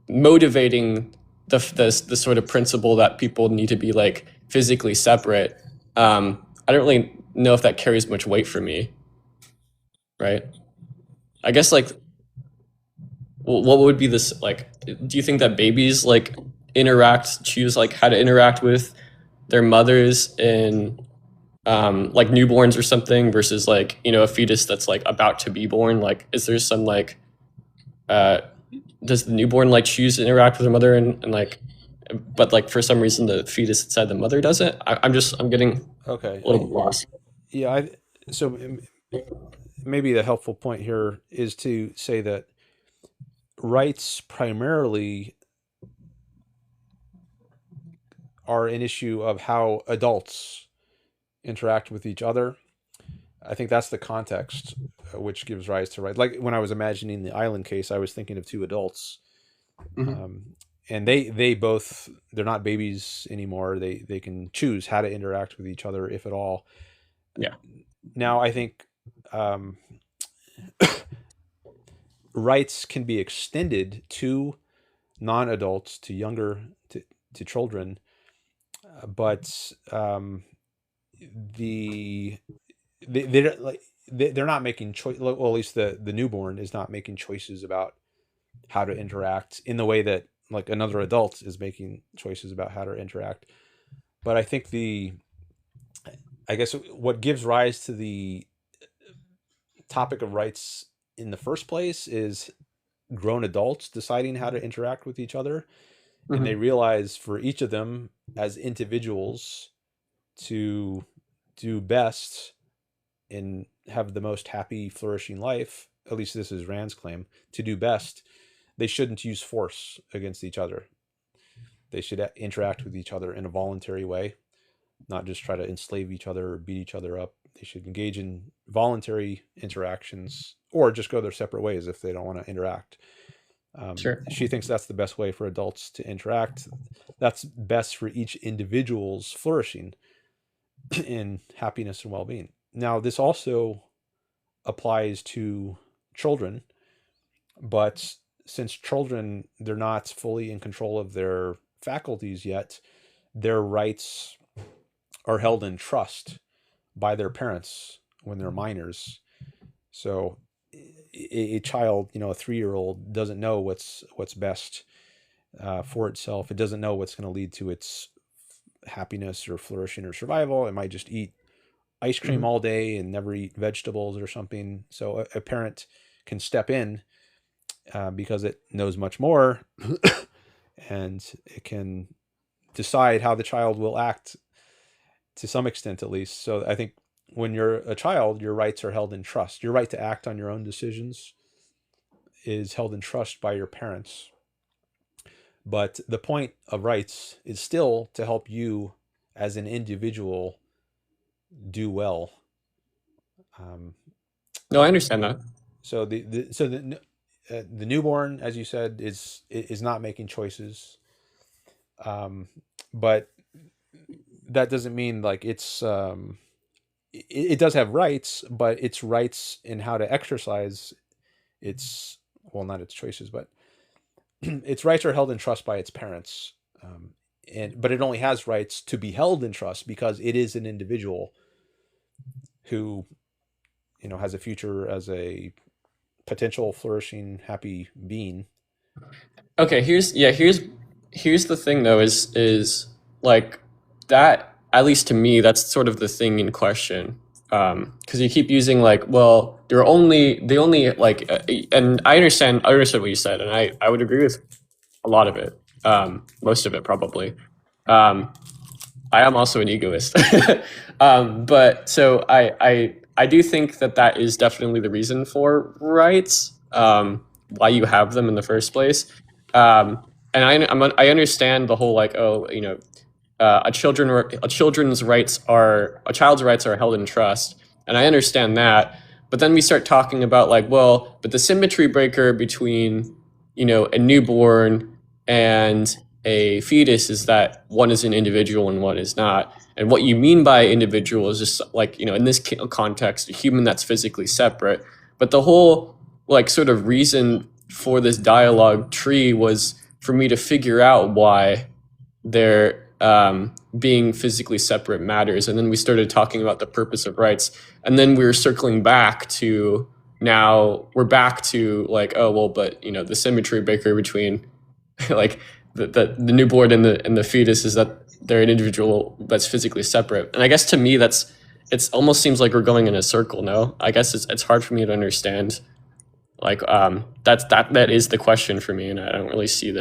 motivating the sort of principle that people need to be like physically separate. I don't really know if that carries much weight for me, right? I guess like, what would be this like? Do you think that babies like choose like how to interact with their mothers in like newborns or something versus like, you know, a fetus that's like about to be born? Like, is there some like does the newborn like choose to interact with their mother and like, but like for some reason the fetus inside the mother doesn't? I'm getting Okay. a little bit lost. Yeah. So maybe the helpful point here is to say that rights primarily are an issue of how adults interact with each other. I think that's the context which gives rise to rights. Like when I was imagining the island case, I was thinking of two adults, and they both, they're not babies anymore. They can choose how to interact with each other, if at all. Yeah. Now I think rights can be extended to non-adults, to younger, to children, but they're not making choice. Well, at least the newborn is not making choices about how to interact in the way that like another adult is making choices about how to interact. But I think I guess what gives rise to the topic of rights in the first place is grown adults deciding how to interact with each other. And they realize for each of them as individuals to do best and have the most happy, flourishing life, at least this is Rand's claim, to do best, they shouldn't use force against each other. They should interact with each other in a voluntary way, not just try to enslave each other or beat each other up. They should engage in voluntary interactions or just go their separate ways if they don't want to interact. Sure. She thinks that's the best way for adults to interact. That's best for each individual's flourishing in happiness and well-being. Now, this also applies to children, but since children, they're not fully in control of their faculties yet, their rights are held in trust by their parents when they're minors. So a child, you know, a 3-year-old doesn't know what's best for itself. It doesn't know what's going to lead to its happiness or flourishing or survival. It might just eat ice cream all day and never eat vegetables or something. So a parent can step in because it knows much more and it can decide how the child will act to some extent, at least. So I think when you're a child, your rights are held in trust. Your right to act on your own decisions is held in trust by your parents. But the point of rights is still to help you as an individual do well. No, I understand that. So the newborn, as you said, is not making choices, but that doesn't mean like it's it does have rights, but its rights in how to exercise its, well, not its choices, but its rights are held in trust by its parents, but it only has rights to be held in trust because it is an individual who, you know, has a future as a potential flourishing, happy being. Okay, here's the thing though, is like that, at least to me, that's sort of the thing in question. Because you keep using like, well, they only like, and I understand what you said, and I would agree with a lot of it, most of it probably. I am also an egoist, but so I do think that is definitely the reason for rights, why you have them in the first place, and I understand the whole like, oh, you know, a child's rights are held in trust, and I understand that. But then we start talking about like, well, but the symmetry breaker between, a newborn and a fetus is that one is an individual and one is not. And what you mean by individual is just like, in this context, a human that's physically separate. But the whole like sort of reason for this dialogue tree was for me to figure out why they're being physically separate matters. And then we started talking about the purpose of rights. And then we were circling back to now we're back to like, oh, well, but, the symmetry breaker between like the newborn and the fetus is that they're an individual that's physically separate. And I guess to me, it's almost seems like we're going in a circle. No, I guess it's hard for me to understand. Like that is the question for me, and I don't really see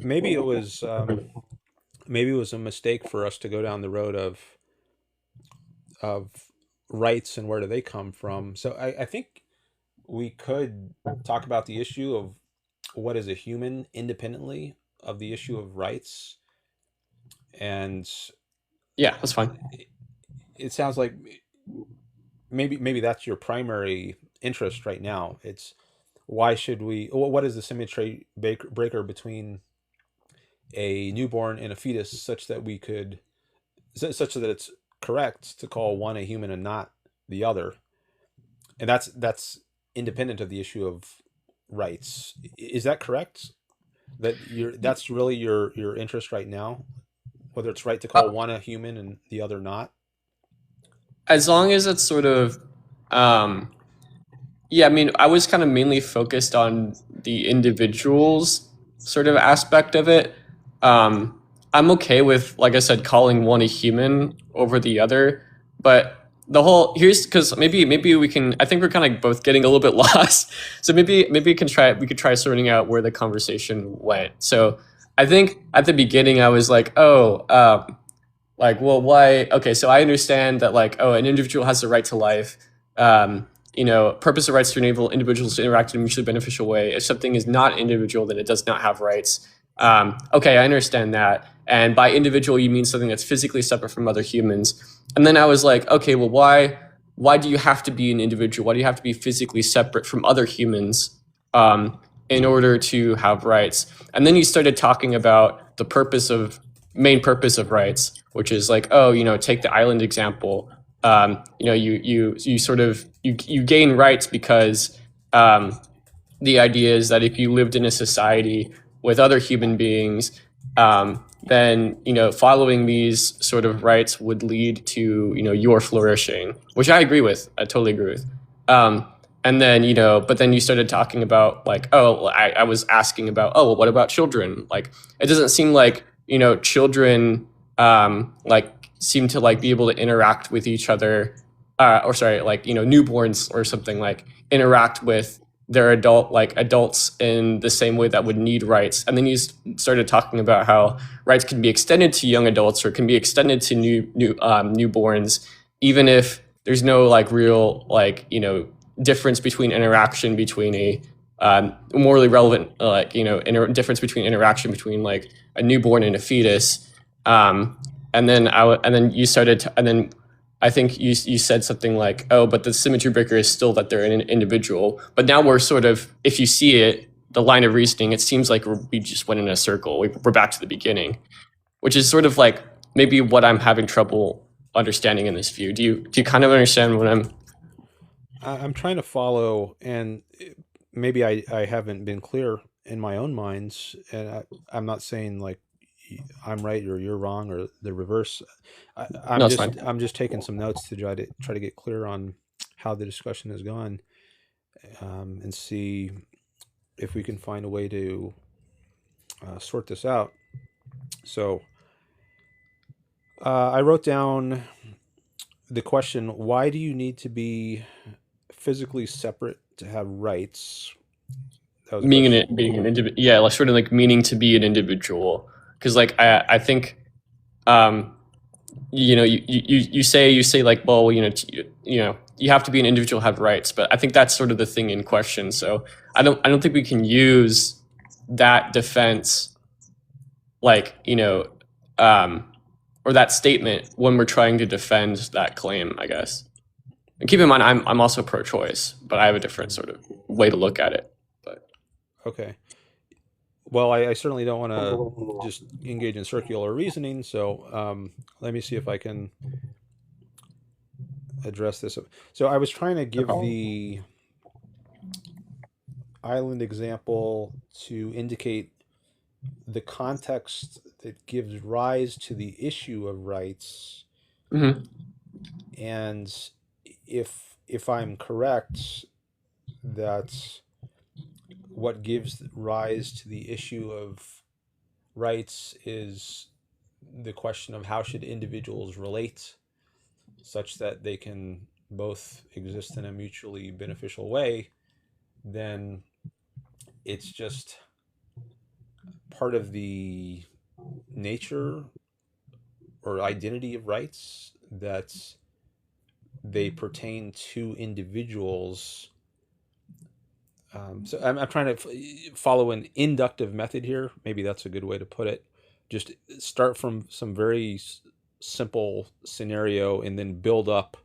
maybe it was a mistake for us to go down the road of rights and where do they come from. So I think we could talk about the issue of what is a human independently of the issue of rights. And yeah, that's fine. It sounds like maybe that's your primary interest right now. It's what is the symmetry breaker between a newborn and a fetus such that it's correct to call one a human and not the other. And that's independent of the issue of rights. Is that correct? That's really your interest right now, whether it's right to call one a human and the other not? As long as it's sort of yeah, I mean, I was kind of mainly focused on the individual's sort of aspect of it. I'm okay with, like I said, calling one a human over the other, but because maybe we can. I think we're kind of both getting a little bit lost. So maybe we could try sorting out where the conversation went. So I think at the beginning I was like, well, why? Okay, so I understand that like, an individual has the right to life. Purpose of rights to enable individuals to interact in a mutually beneficial way. If something is not individual, then it does not have rights. Okay, I understand that. And by individual, you mean something that's physically separate from other humans. And then I was like, okay, well, why do you have to be an individual? Why do you have to be physically separate from other humans in order to have rights? And then you started talking about the main purpose of rights, which is like, take the island example. You gain rights because the idea is that if you lived in a society with other human beings, then following these sort of rights would lead to your flourishing, which I agree with. I totally agree with. And then but then you started talking about like, I was asking about, well, what about children? Like, it doesn't seem like children seem to like be able to interact with each other, newborns or something, like interact with their adults in the same way that would need rights. And then you started talking about how rights can be extended to young adults or can be extended to newborns, even if there's no like real difference between interaction between a morally relevant difference between interaction between like a newborn and a fetus. And then I think you said something like, but the symmetry breaker is still that they're an individual. But now we're sort of, if you see it, the line of reasoning, it seems like we just went in a circle. We're back to the beginning, which is sort of like maybe what I'm having trouble understanding in this view. Do you kind of understand what I'm trying to follow, and maybe I haven't been clear in my own minds, and I'm not saying like I'm right or you're wrong or the reverse. I'm just taking some notes to try to get clear on how the discussion has gone, and see if we can find a way to sort this out. So I wrote down the question: why do you need to be physically separate to have rights? That was being an individual, yeah, like sort of like meaning to be an individual. Because like I think, you say like, well, you have to be an individual, have rights, but I think that's sort of the thing in question. So I don't think we can use that defense, like or that statement when we're trying to defend that claim, I guess. And keep in mind, I'm also pro-choice, but I have a different sort of way to look at it. But Okay. Well, I certainly don't want to just engage in circular reasoning, so let me see if I can address this. So I was trying to give the island example to indicate the context that gives rise to the issue of rights, Mm-hmm. and if I'm correct, that what gives rise to the issue of rights is the question of how should individuals relate such that they can both exist in a mutually beneficial way, then it's just part of the nature or identity of rights that they pertain to individuals. So I'm trying to follow an inductive method here. Maybe that's a good way to put it. Just start from some very simple scenario and then build up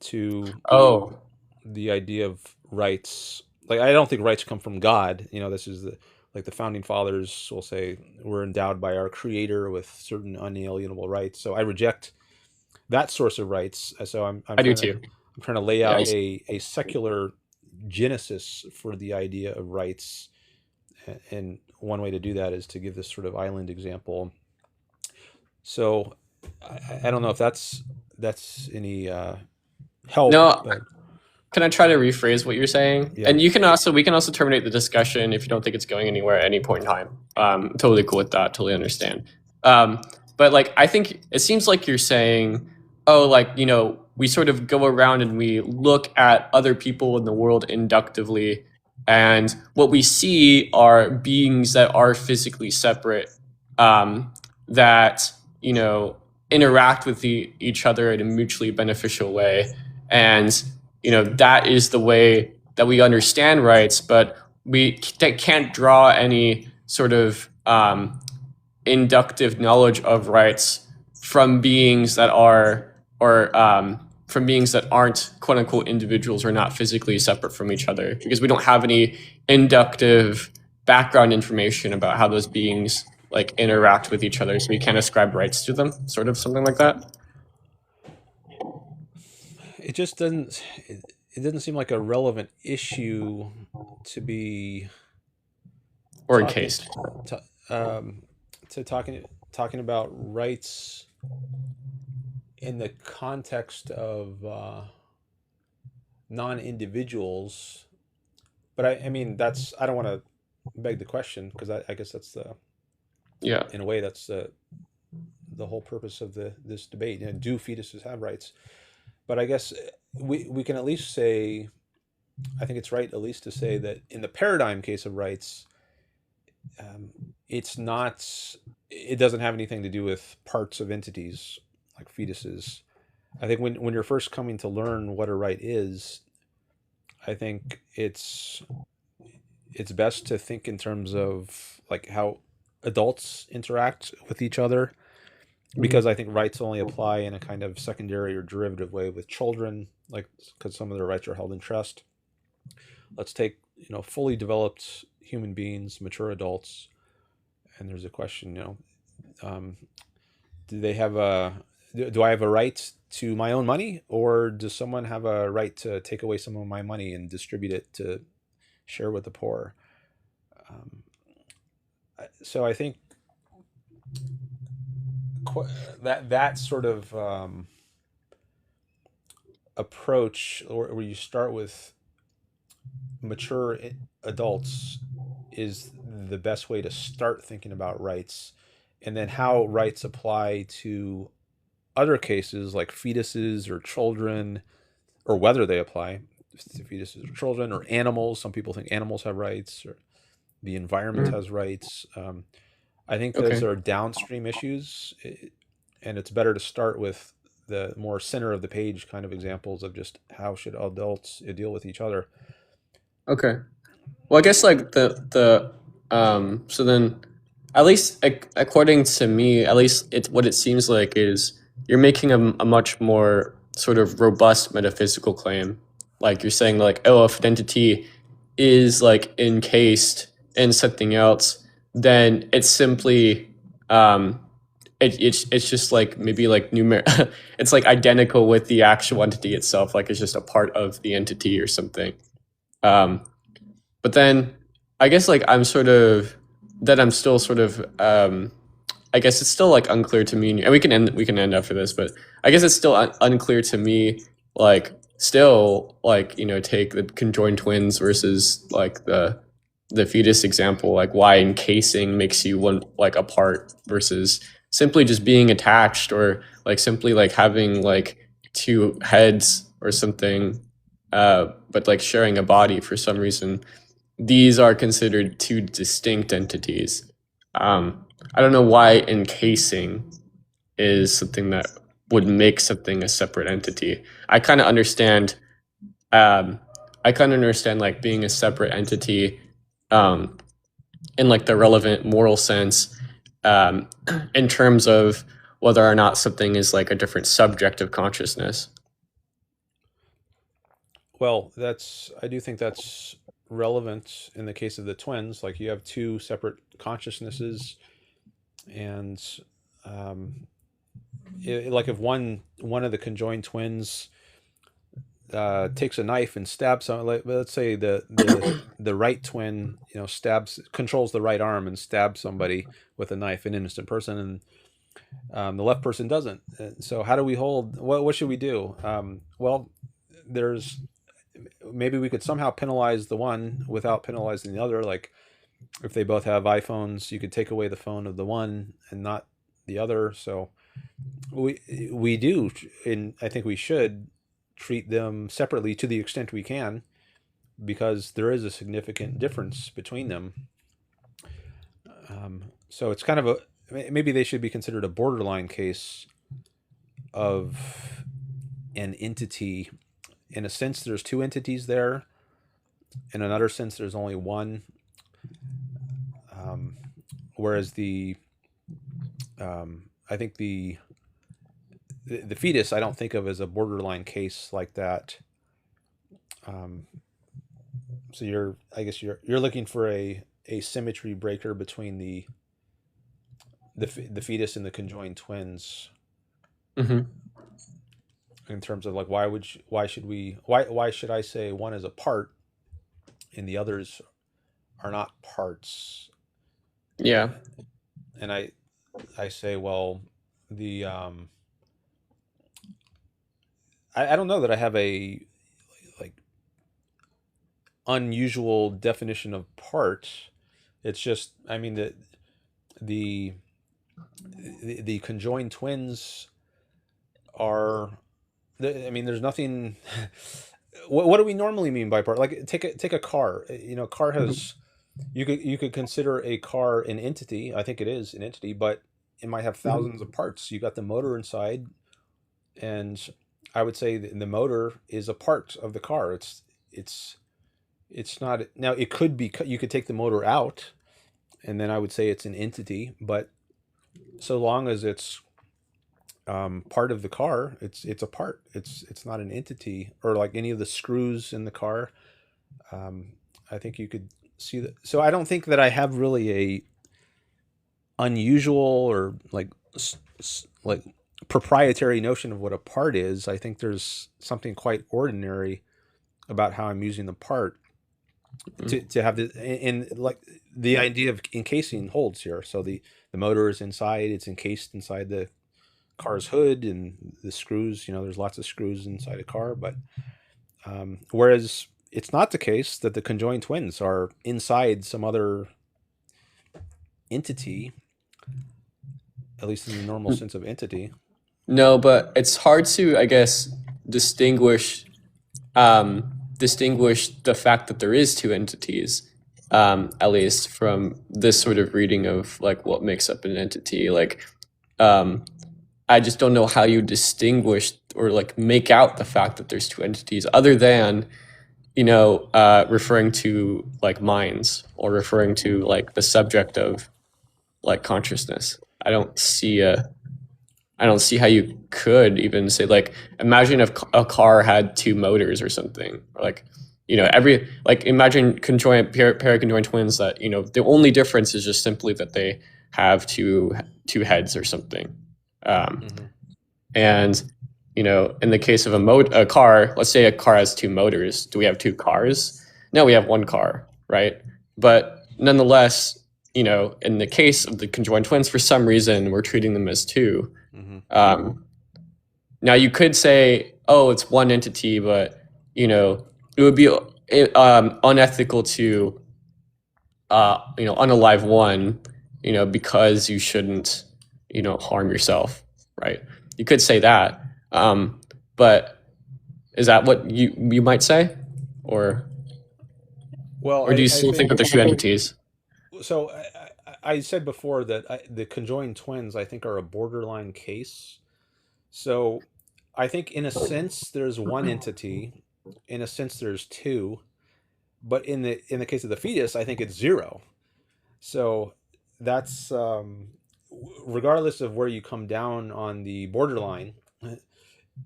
to Oh, the idea of rights. Like, I don't think rights come from God. This is like the founding fathers will say we're endowed by our creator with certain unalienable rights. So I reject that source of rights. So I'm I do trying to too. I'm trying to lay Yeah, out a secular genesis for the idea of rights. And one way to do that is to give this sort of island example. So I don't know if that's any help. No, But can I try to rephrase what you're saying? Yeah. And we can also terminate the discussion if you don't think it's going anywhere at any point in time. Totally cool with that. Totally understand. But like, I think it seems like you're saying, oh, like, we sort of go around and we look at other people in the world inductively, and what we see are beings that are physically separate, that interact with each other in a mutually beneficial way, and that is the way that we understand rights, but we can't draw any sort of inductive knowledge of rights from beings that are, or from beings that aren't quote unquote individuals or not physically separate from each other, because we don't have any inductive background information about how those beings like interact with each other, so we can't ascribe rights to them, sort of something like that. It just doesn't. It doesn't seem like a relevant issue to be Or talking, encased. to talking about rights in the context of non-individuals. But I mean, I don't want to beg the question, because I guess that's Yeah. in a way that's the whole purpose of this debate. Do fetuses have rights? But I guess we can at least say, I think it's right at least to say that in the paradigm case of rights, it doesn't have anything to do with parts of entities like fetuses. I think when you're first coming to learn what a right is, I think it's best to think in terms of like how adults interact with each other, because I think rights only apply in a kind of secondary or derivative way with children, like because some of their rights are held in trust. Let's take fully developed human beings, mature adults, and there's a question, do they have do I have a right to my own money, or does someone have a right to take away some of my money and distribute it to share with the poor? So I think that sort of approach, where you start with mature adults, is the best way to start thinking about rights, and then how rights apply to other cases like fetuses or children, or whether they apply to fetuses or children or animals. Some people think animals have rights, or the environment has rights. I think those are downstream issues, and it's better to start with the more center of the page kind of examples of just how should adults deal with each other. Okay. Well, I guess like the so then, at least according to me, at least what it seems like is you're making a much more sort of robust metaphysical claim. Like you're saying like, oh, if identity is like encased in something else, then it's simply it's just like maybe like it's like identical with the actual entity itself, like it's just a part of the entity or something. But then I guess like I'm still sort of I guess it's still like unclear to me, and we can end after this, but I guess it's still unclear to me, like still like, you know, take the conjoined twins versus like the fetus example, like why encasing makes you one like apart versus simply just being attached, or like simply like having like two heads or something, but like sharing a body for some reason. These are considered two distinct entities. I don't know why encasing is something that would make something a separate entity. I kind of understand like being a separate entity in like the relevant moral sense, in terms of whether or not something is like a different subject of consciousness. Well, I do think that's relevant in the case of the twins. Like you have two separate consciousnesses, and like if one of the conjoined twins takes a knife and stabs someone, like let's say the right twin, you know, controls the right arm and stabs somebody with a knife, an innocent person, and the left person doesn't. So how do we hold? What should we do? Well, maybe we could somehow penalize the one without penalizing the other. Like if they both have iPhones, you could take away the phone of the one and not the other. So we do, and I think we should treat them separately to the extent we can, because there is a significant difference between them. So it's kind of maybe they should be considered a borderline case of an entity. In a sense, there's two entities there. In another sense, there's only one. Whereas I think the fetus, I don't think of as a borderline case like that. So I guess you're looking for a symmetry breaker between the fetus and the conjoined twins. Mm-hmm. In terms of like why should I say one is a part and the others are not parts? Yeah. And I say, well, the I don't know that I have a like unusual definition of part. It's just, I mean, the conjoined twins are, I mean, there's nothing. What do we normally mean by part? Like take a car. You know, car has, you could consider a car an entity. I think it is an entity, but it might have thousands of parts. You got the motor inside, and I would say the motor is a part of the car. It's not, now it could be, you could take the motor out, and then I would say it's an entity. But so long as it's part of the car, it's a part. It's not an entity. Or like any of the screws in the car. I think you could see that. So I don't think that I have really a unusual or like proprietary notion of what a part is. I think there's something quite ordinary about how I'm using the part to have the, and like the idea of encasing holds here. So the motor is inside, it's encased inside the car's hood, and the screws, you know, there's lots of screws inside a car. But whereas it's not the case that the conjoined twins are inside some other entity, at least in the normal sense of entity. No, but it's hard to, I guess, distinguish the fact that there is two entities, at least from this sort of reading of like what makes up an entity. Like, I just don't know how you distinguish or like make out the fact that there's two entities, other than, you know, referring to like minds or referring to like the subject of like consciousness. I don't see how you could even say, like, imagine if a car had two motors or something, or like every, like, imagine conjoined paraconjoined twins that, the only difference is just simply that they have two heads or something. And in the case of a car, let's say a car has two motors. Do we have two cars? No, we have one car, right? But nonetheless, in the case of the conjoined twins, for some reason, we're treating them as two. Now, you could say, oh, it's one entity, but, it would be unethical to, unalive one, because you shouldn't, harm yourself, right? You could say that. But is that what you might say? Or do you still think that they're two entities? So I said before that the conjoined twins, I think, are a borderline case. So I think in a sense there's one entity, in a sense there's two, but in the case of the fetus, I think it's zero. So that's regardless of where you come down on the borderline,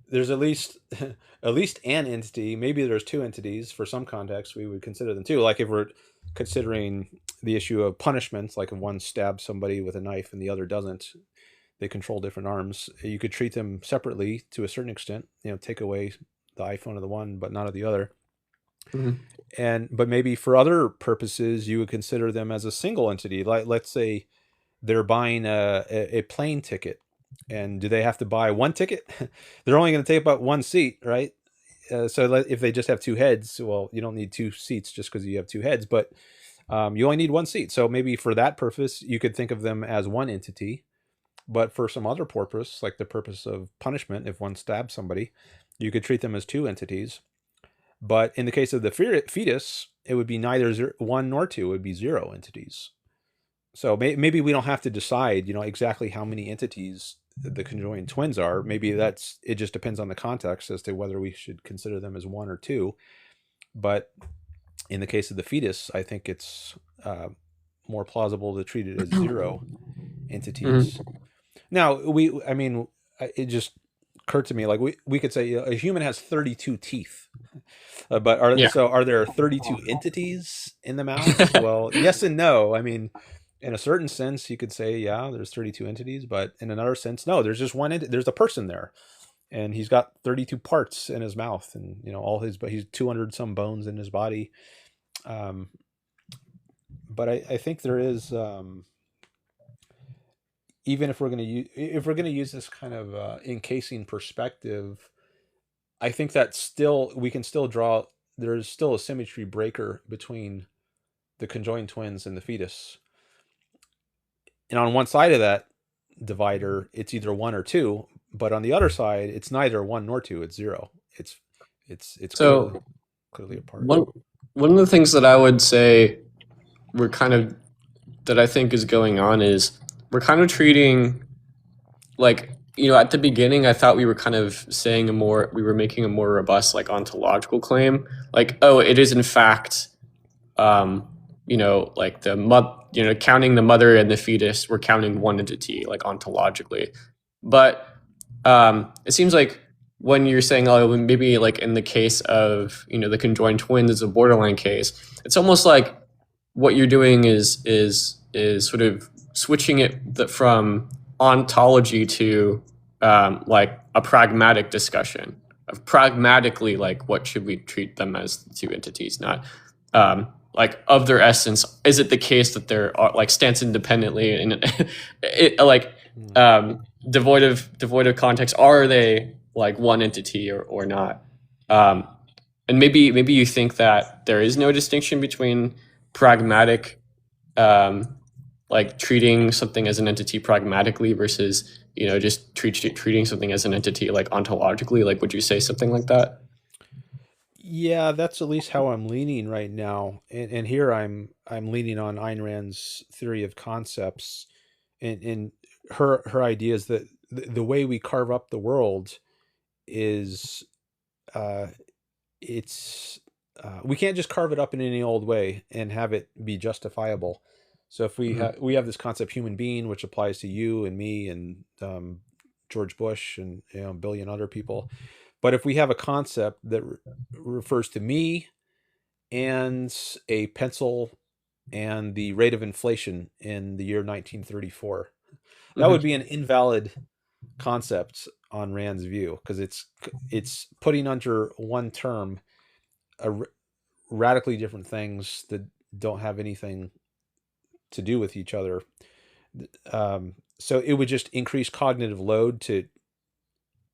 there's at least an entity. Maybe there's two entities. For some contexts, we would consider them two. Like if we're considering the issue of punishments, like if one stabs somebody with a knife and the other doesn't, they control different arms. You could treat them separately to a certain extent. Take away the iPhone of the one, but not of the other. But maybe for other purposes, you would consider them as a single entity. Like let's say they're buying a plane ticket. And do they have to buy one ticket? They're only going to take about one seat, right? So if they just have two heads, well, you don't need two seats just because you have two heads, but you only need one seat. So maybe for that purpose, you could think of them as one entity. But for some other purpose, like the purpose of punishment, if one stabs somebody, you could treat them as two entities. But in the case of the fetus, it would be neither one nor two. It would be zero entities. So maybe we don't have to decide, exactly how many entities the conjoined twins are. Maybe it just depends on the context as to whether we should consider them as one or two. But in the case of the fetus, I think it's more plausible to treat it as zero entities. Now, it just occurred to me, like we could say a human has 32 teeth. But are there 32 entities in the mouth? Well, yes and no. In a certain sense, you could say, yeah, there's 32 entities, but in another sense, no, there's just one entity. There's a person there, and he's got 32 parts in his mouth, and he's 200 some bones in his body. But I think there is, even if we're going to use this kind of encasing perspective, I think that we can still draw. There's still a symmetry breaker between the conjoined twins and the fetus. And on one side of that divider, it's either one or two, but on the other side, it's neither one nor two. It's zero. It's so clearly apart. One of the things that I would say that I think is going on is we're kind of treating, like, at the beginning, I thought we were kind of we were making a more robust, like, ontological claim, like, oh, it is in fact, like counting the mother and the fetus, we're counting one entity, like, ontologically. But it seems like when you're saying, oh, maybe like in the case of, the conjoined twins is a borderline case, it's almost like what you're doing is sort of switching it from ontology to like a pragmatic discussion of pragmatically, like, what should we treat them as two entities, not like of their essence. Is it the case that they're like stands independently and devoid of context? Are they like one entity or not? And maybe you think that there is no distinction between pragmatic, like treating something as an entity pragmatically versus just treating something as an entity like ontologically. Like, would you say something like that? Yeah, that's at least how I'm leaning right now. And here I'm leaning on Ayn Rand's theory of concepts, and her idea is that the way we carve up the world is we can't just carve it up in any old way and have it be justifiable. So if we have this concept human being, which applies to you and me and George Bush and a billion other people. But if we have a concept that refers to me and a pencil and the rate of inflation in the year 1934. That would be an invalid concept on Rand's view, because it's putting under one term radically different things that don't have anything to do with each other. So it would just increase cognitive load to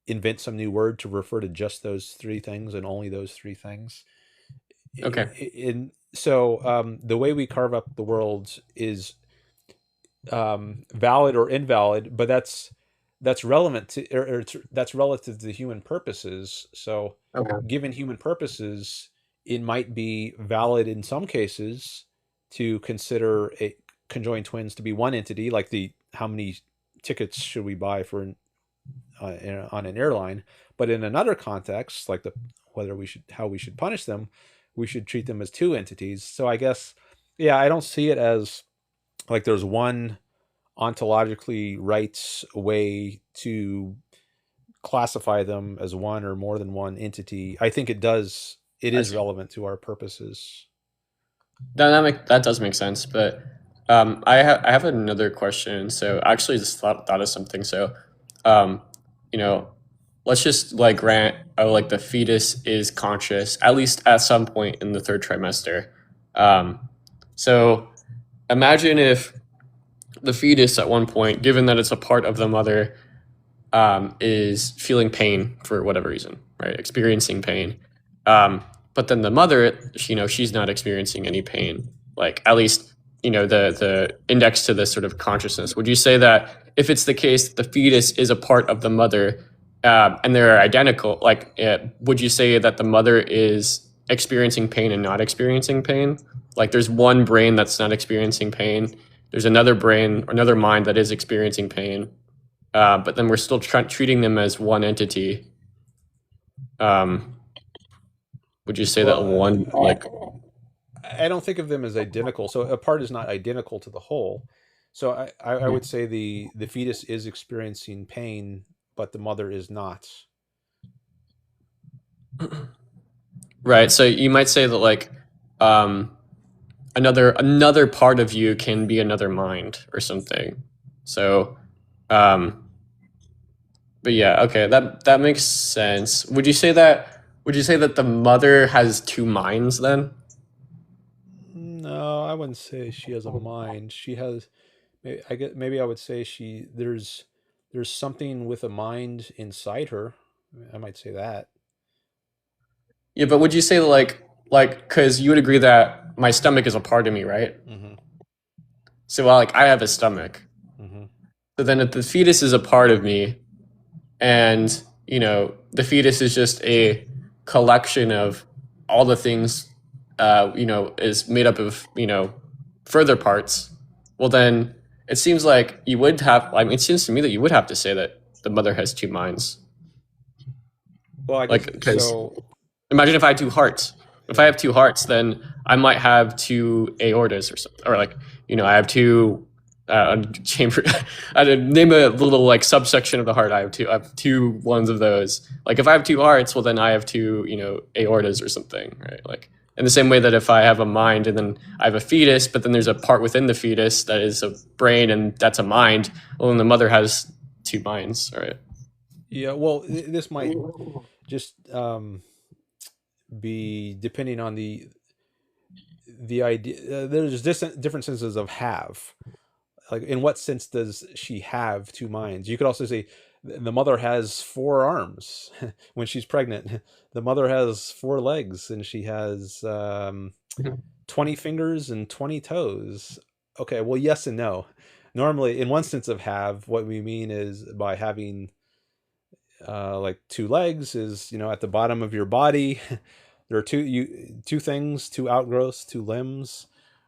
invent some new word to refer to just those three things and only those three things. Okay. So the way we carve up the world is valid or invalid, but that's relevant to, or that's relative to human purposes. So Okay. given human purposes, it might be valid in some cases to consider a conjoined twins to be one entity, like the how many tickets should we buy for on an airline. But in another context, like the how we should punish them, we should treat them as two entities. So I guess, yeah, I don't see it as like there's one ontologically right way to classify them as one or more than one entity. I think it is relevant to our purposes. That does make sense, but I have another question. So I actually just thought of something. So, you know, let's just like grant like the fetus is conscious at least at some point in the third trimester. So imagine if the fetus at one point, given that it's a part of the mother, is feeling pain for whatever reason, right? Experiencing pain. But then the mother, she's not experiencing any pain. Like at least, the index to this sort of consciousness. Would you say that if it's the case that the fetus is a part of the mother, and they're identical, like, would you say that the mother is experiencing pain and not experiencing pain? Like there's one brain that's not experiencing pain. There's another brain or another mind that is experiencing pain. But then we're still treating them as one entity. Would you say that one, like... I don't think of them as identical. So a part is not identical to the whole. So I would say the fetus is experiencing pain, but the mother is not. Right. So you might say that like another part of you can be another mind or something. So but yeah, okay, that makes sense. Would you say that the mother has two minds then? No, I wouldn't say she has a mind. She has, maybe I would say there's something with a mind inside her. I might say that. Yeah, but would you say that like because you would agree that my stomach is a part of me, right? Mm-hmm. So like I have a stomach. Mm-hmm. So then if the fetus is a part of me, and the fetus is just a collection of all the things, is made up of further parts, well then it seems like you would have, it seems to me that you would have to say that the mother has two minds. Well, I guess so. Imagine if I had two hearts. If I have two hearts, then I might have two aortas or something, or like I have two chamber. I'd name a little like subsection of the heart. I have two ones of those. Like if I have two hearts, well then I have two aortas or something, right? Like in the same way that if I have a mind and then I have a fetus, but then there's a part within the fetus that is a brain and that's a mind. Well, then the mother has two minds, right? Yeah. Well, this might just be depending on the idea. There's different senses of have. Like, in what sense does she have two minds? You could also say the mother has four arms when she's pregnant. The mother has four legs and she has 20 fingers and 20 toes. Okay, well, yes and no. Normally, in one sense of have, what we mean is by having like two legs is, at the bottom of your body. There are two things, two outgrowths, two limbs.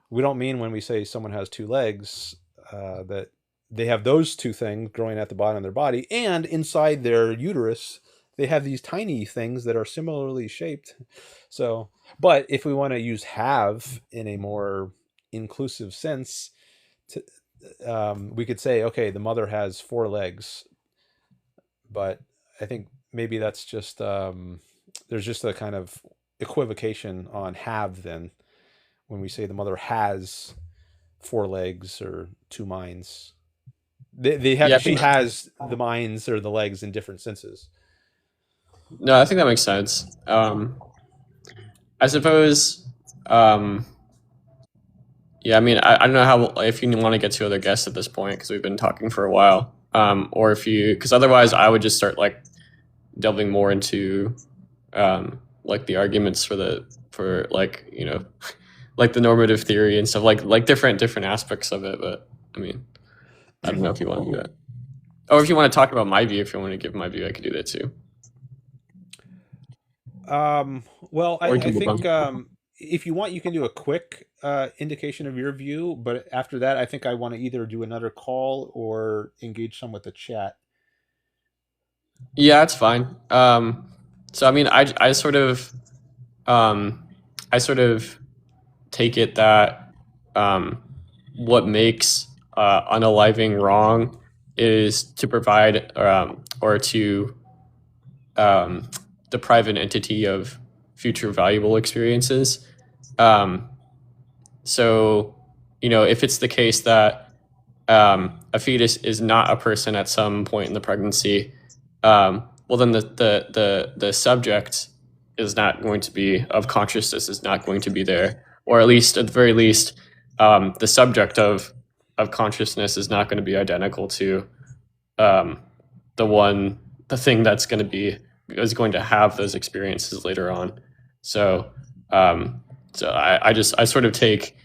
We don't mean when we say someone has two legs that they have those two things growing at the bottom of their body, and inside their uterus they have these tiny things that are similarly shaped. So, but if we want to use have in a more inclusive sense, we could say, okay, the mother has four legs, but I think maybe that's just there's just a kind of equivocation on have then when we say the mother has 4 legs or 2 minds. They have, Yeah, I she think has the minds or the legs in different senses. no, I think that makes sense. I suppose. Yeah, I mean, I don't know how if you want to get to other guests at this point because we've been talking for a while, or if you because otherwise I would just start like delving more into like the arguments for like like the normative theory and stuff like different aspects of it. But I mean, I don't know if you want to do that, or if you want to talk about my view. If you want to give my view, I could do that too. Well, Or we I can move think on. if you want, you can do a quick indication of your view, but after that, I think I want to either do another call or engage some with the chat. Yeah, it's fine. So I mean, I sort of I sort of take it that what makes unaliving wrong is to provide or to deprive an entity of future valuable experiences. So, if it's the case that a fetus is not a person at some point in the pregnancy, well, then the subject is not going to be of consciousness is not going to be there, or at least at the very least, the subject of consciousness is not going to be identical to the thing that's going to be is going to have those experiences later on. So I sort of take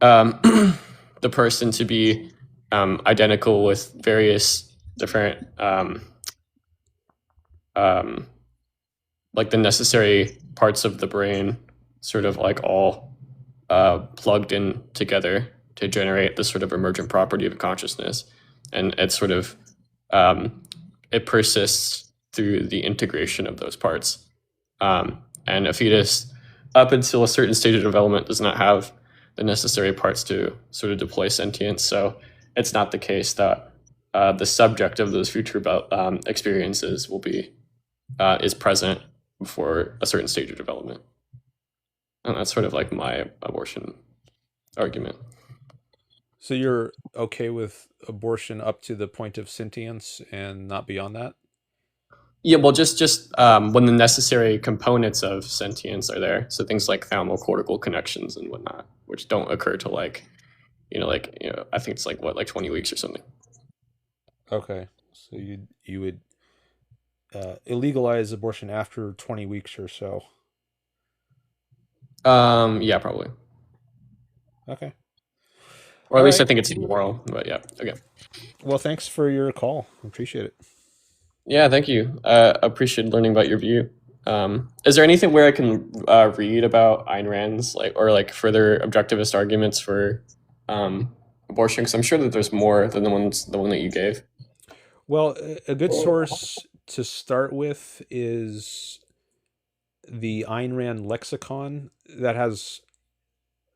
the person to be identical with various different like the necessary parts of the brain sort of like all plugged in together to generate this sort of emergent property of consciousness. And it's sort of it persists through the integration of those parts. And a fetus, up until a certain stage of development, does not have the necessary parts to sort of deploy sentience. So it's not the case that the subject of those future experiences will be is present before a certain stage of development. And that's sort of like my abortion argument. So you're okay with abortion up to the point of sentience and not beyond that? Yeah, well, just when the necessary components of sentience are there, so things like thalamocortical connections and whatnot, which don't occur till I think it's like 20 weeks or something. Okay, so you would illegalize abortion after 20 weeks or so. Yeah, probably. Okay. Or at All least I right. think it's immoral. But yeah, okay. Well, thanks for your call. Appreciate it. Yeah, thank you. Appreciate learning about your view. Is there anything where I can read about Ayn Rand's or further objectivist arguments for abortion? Because I'm sure that there's more than the one that you gave. Well, a good source to start with is the Ayn Rand lexicon that has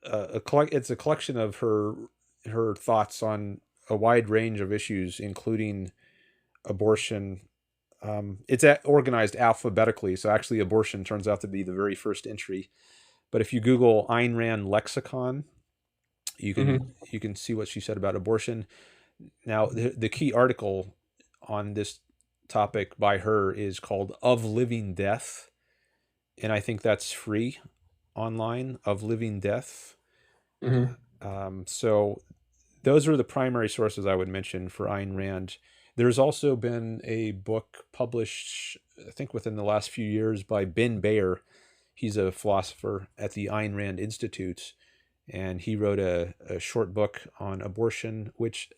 it's a collection of her thoughts on a wide range of issues, including abortion. It's organized alphabetically, so actually abortion turns out to be the very first entry. But if you Google Ayn Rand lexicon, you can see what she said about abortion. Now, the key article on this topic by her is called "Of Living Death," and I think that's free online. Of Living Death. So those are the primary sources I would mention for Ayn Rand. There's also been a book published, I think within the last few years, by Ben Bayer. He's a philosopher at the Ayn Rand Institute, and he wrote a short book on abortion, which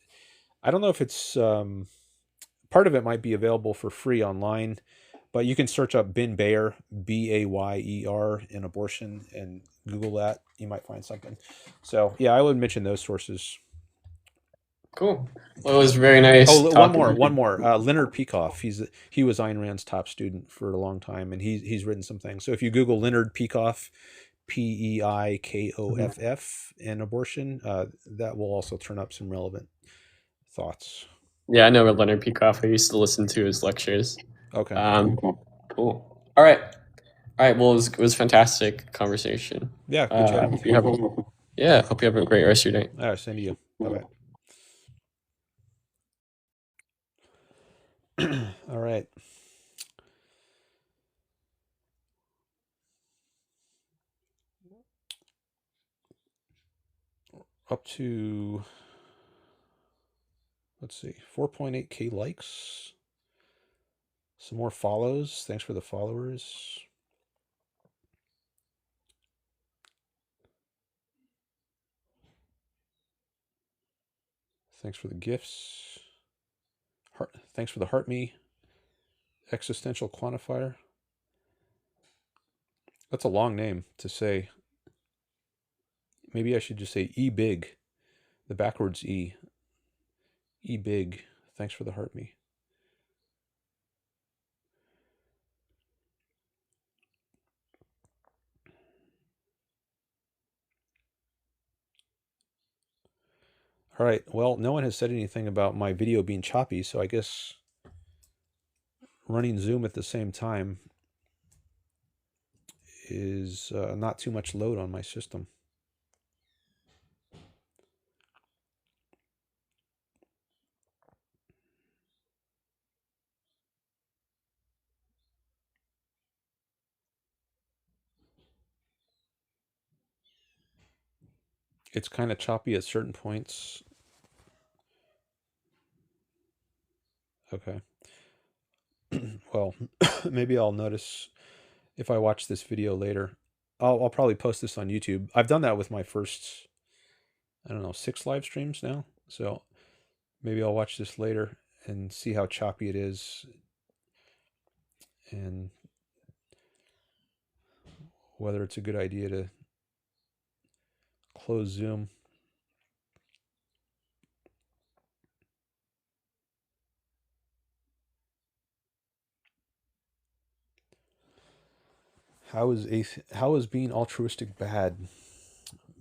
I don't know if it's part of it might be available for free online, but you can search up Ben Bayer, Bayer, in abortion and Google that. You might find something. So yeah, I would mention those sources. Cool. Well, it was very nice. Oh, one more. Leonard Peikoff. He was Ayn Rand's top student for a long time, and he's written some things. So if you Google Leonard Peikoff, Peikoff, and abortion, that will also turn up some relevant thoughts. Yeah, I know Leonard Peikoff. I used to listen to his lectures. Okay. Cool. All right. All right. Well, it was fantastic conversation. Yeah, good chatting with Hope you have hope you have a great rest of your night. All right, same to you. Bye-bye. All right. Up to, let's see, 4.8K likes. Some more follows. Thanks for the followers. Thanks for the gifts. Thanks for the heart me. Existential quantifier. That's a long name to say. Maybe I should just say E big. The backwards E. E big. Thanks for the heart me. All right. Well, no one has said anything about my video being choppy, so I guess running Zoom at the same time is not too much load on my system. It's kind of choppy at certain points. Okay. Well, maybe I'll notice if I watch this video later. I'll probably post this on YouTube. I've done that with my first, I don't know, 6 live streams now. So maybe I'll watch this later and see how choppy it is and whether it's a good idea to close Zoom. How is being altruistic bad?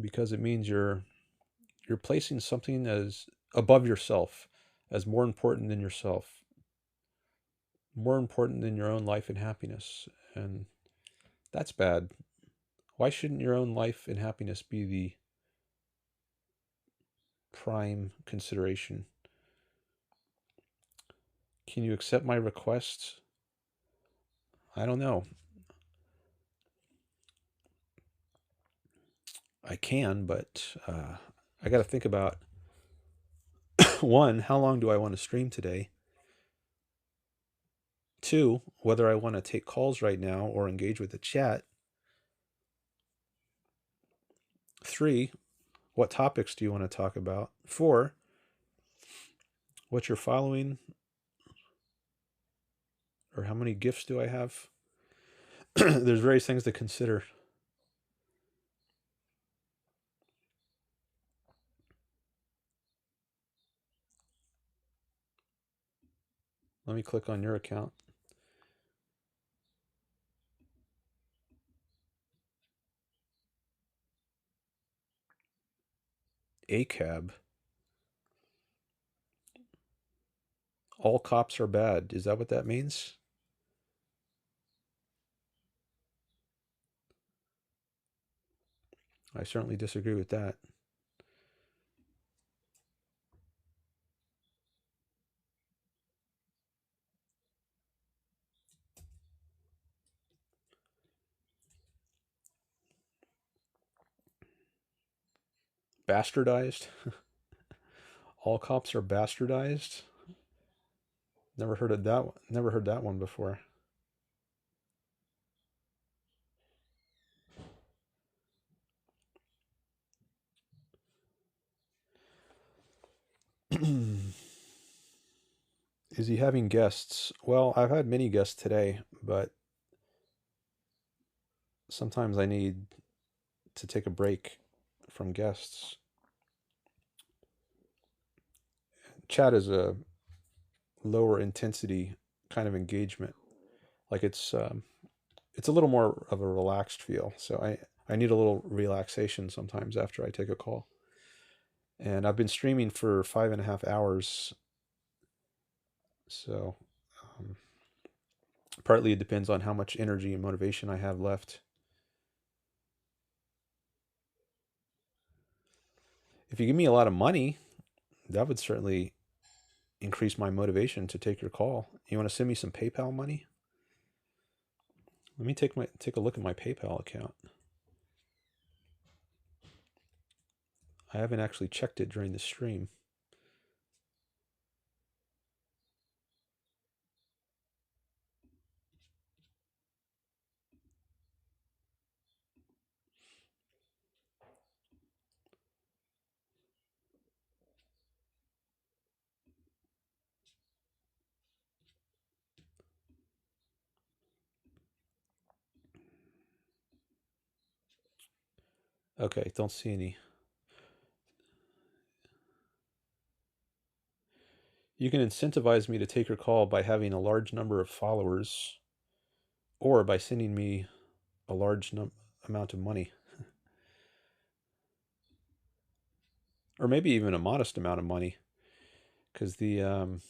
Because it means you're placing something as above yourself, as more important than yourself, more important than your own life and happiness, and that's bad. Why shouldn't your own life and happiness be the prime consideration? Can you accept my request? I don't know. I can, but I got to think about one, how long do I want to stream today? 2, whether I want to take calls right now or engage with the chat. 3, what topics do you want to talk about? 4, what's your following? Or how many gifts do I have? There's various things to consider. Let me click on your account. ACAB. All cops are bad. Is that what that means? I certainly disagree with that. Bastardized? All cops are bastardized? Never heard of that one. Never heard that one before. Is he having guests? Well, I've had many guests today, but sometimes I need to take a break from guests. Chat is a lower intensity kind of engagement. Like it's a little more of a relaxed feel. So I need a little relaxation sometimes after I take a call. And I've been streaming for 5.5 hours. So Partly it depends on how much energy and motivation I have left. If you give me a lot of money, that would certainly increase my motivation to take your call. You want to send me some PayPal money? Let me take a look at my PayPal account. I haven't actually checked it during the stream. Okay, don't see any. You can incentivize me to take your call by having a large number of followers or by sending me a large amount of money. Or maybe even a modest amount of money, because it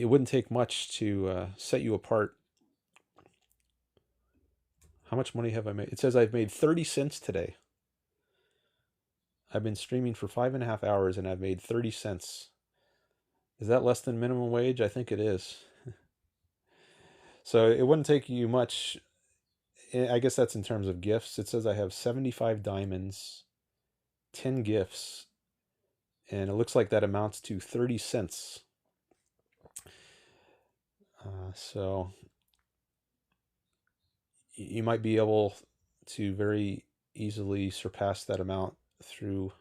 wouldn't take much to set you apart. How much money have I made? It says I've made 30 cents today. I've been streaming for 5.5 hours and I've made 30 cents. Is that less than minimum wage? I think it is. So it wouldn't take you much. I guess that's in terms of gifts. It says I have 75 diamonds, 10 gifts, and it looks like that amounts to 30 cents. So you might be able to very easily surpass that amount through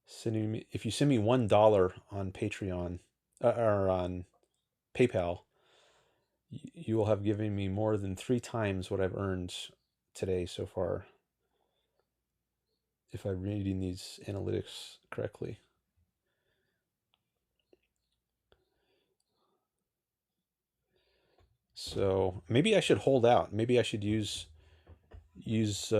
sending me. If you send me $1 on Patreon or on PayPal, you will have given me more than 3 times what I've earned today so far, if I'm reading these analytics correctly. So maybe I should hold out. Maybe I should use use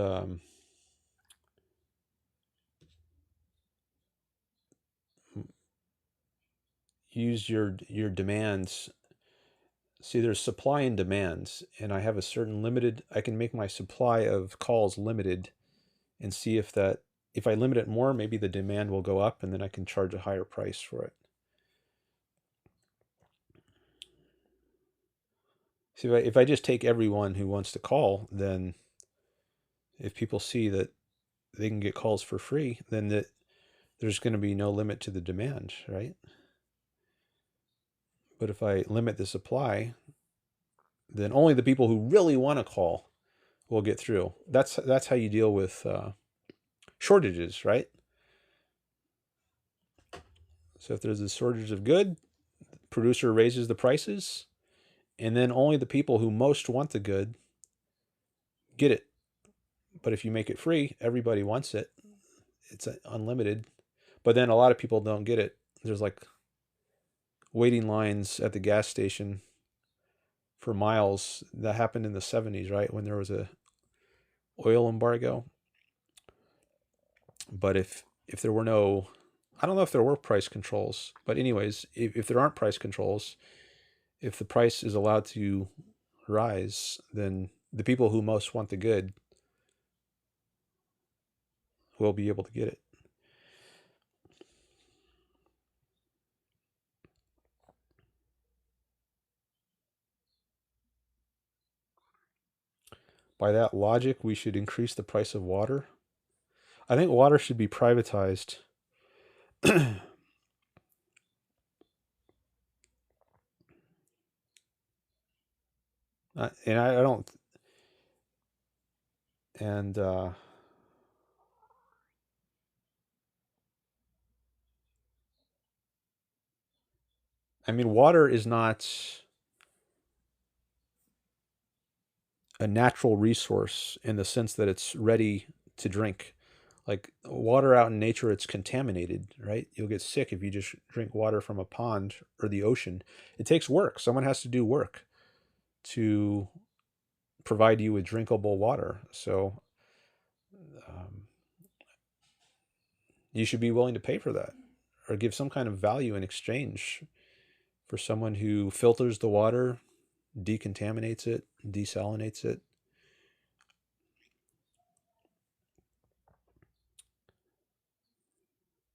your demands. See, there's supply and demands, and I have a certain limited. I can make my supply of calls limited, and see if I limit it more, maybe the demand will go up, and then I can charge a higher price for it. See, if I just take everyone who wants to call, then if people see that they can get calls for free, then there's going to be no limit to the demand, right? But if I limit the supply, then only the people who really want to call will get through. That's how you deal with shortages, right? So if there's a shortage of good, the producer raises the prices, and then only the people who most want the good get it. But if you make it free, everybody wants it. It's unlimited. But then a lot of people don't get it. There's like waiting lines at the gas station for miles. That happened in the 70s, right? When there was a oil embargo. But if there were no, I don't know if there were price controls, but anyways, if there aren't price controls, if the price is allowed to rise, then the people who most want the good will be able to get it. By that logic, we should increase the price of water. I think water should be privatized. And I don't. And I mean, water is not a natural resource in the sense that it's ready to drink. Like water out in nature, it's contaminated, right? You'll get sick if you just drink water from a pond or the ocean. It takes work. Someone has to do work to provide you with drinkable water. So you should be willing to pay for that or give some kind of value in exchange for someone who filters the water, decontaminates it, desalinates it.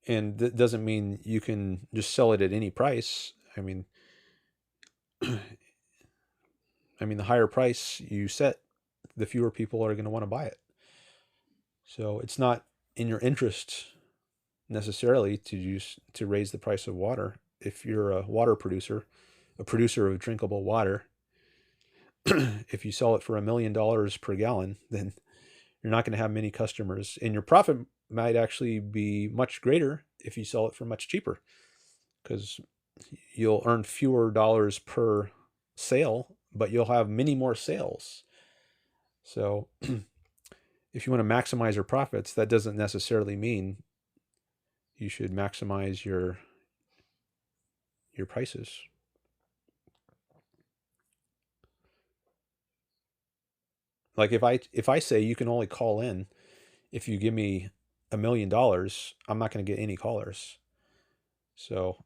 And that doesn't mean you can just sell it at any price. I mean, the higher price you set, the fewer people are going to want to buy it. So it's not in your interest necessarily to raise the price of water. If you're a water producer, a producer of drinkable water, if you sell it for $1 million per gallon, then you're not going to have many customers, and your profit might actually be much greater if you sell it for much cheaper, because you'll earn fewer dollars per sale, but you'll have many more sales. So if you want to maximize your profits, that doesn't necessarily mean you should maximize your prices. Like if I say you can only call in if you give me $1 million, I'm not going to get any callers. So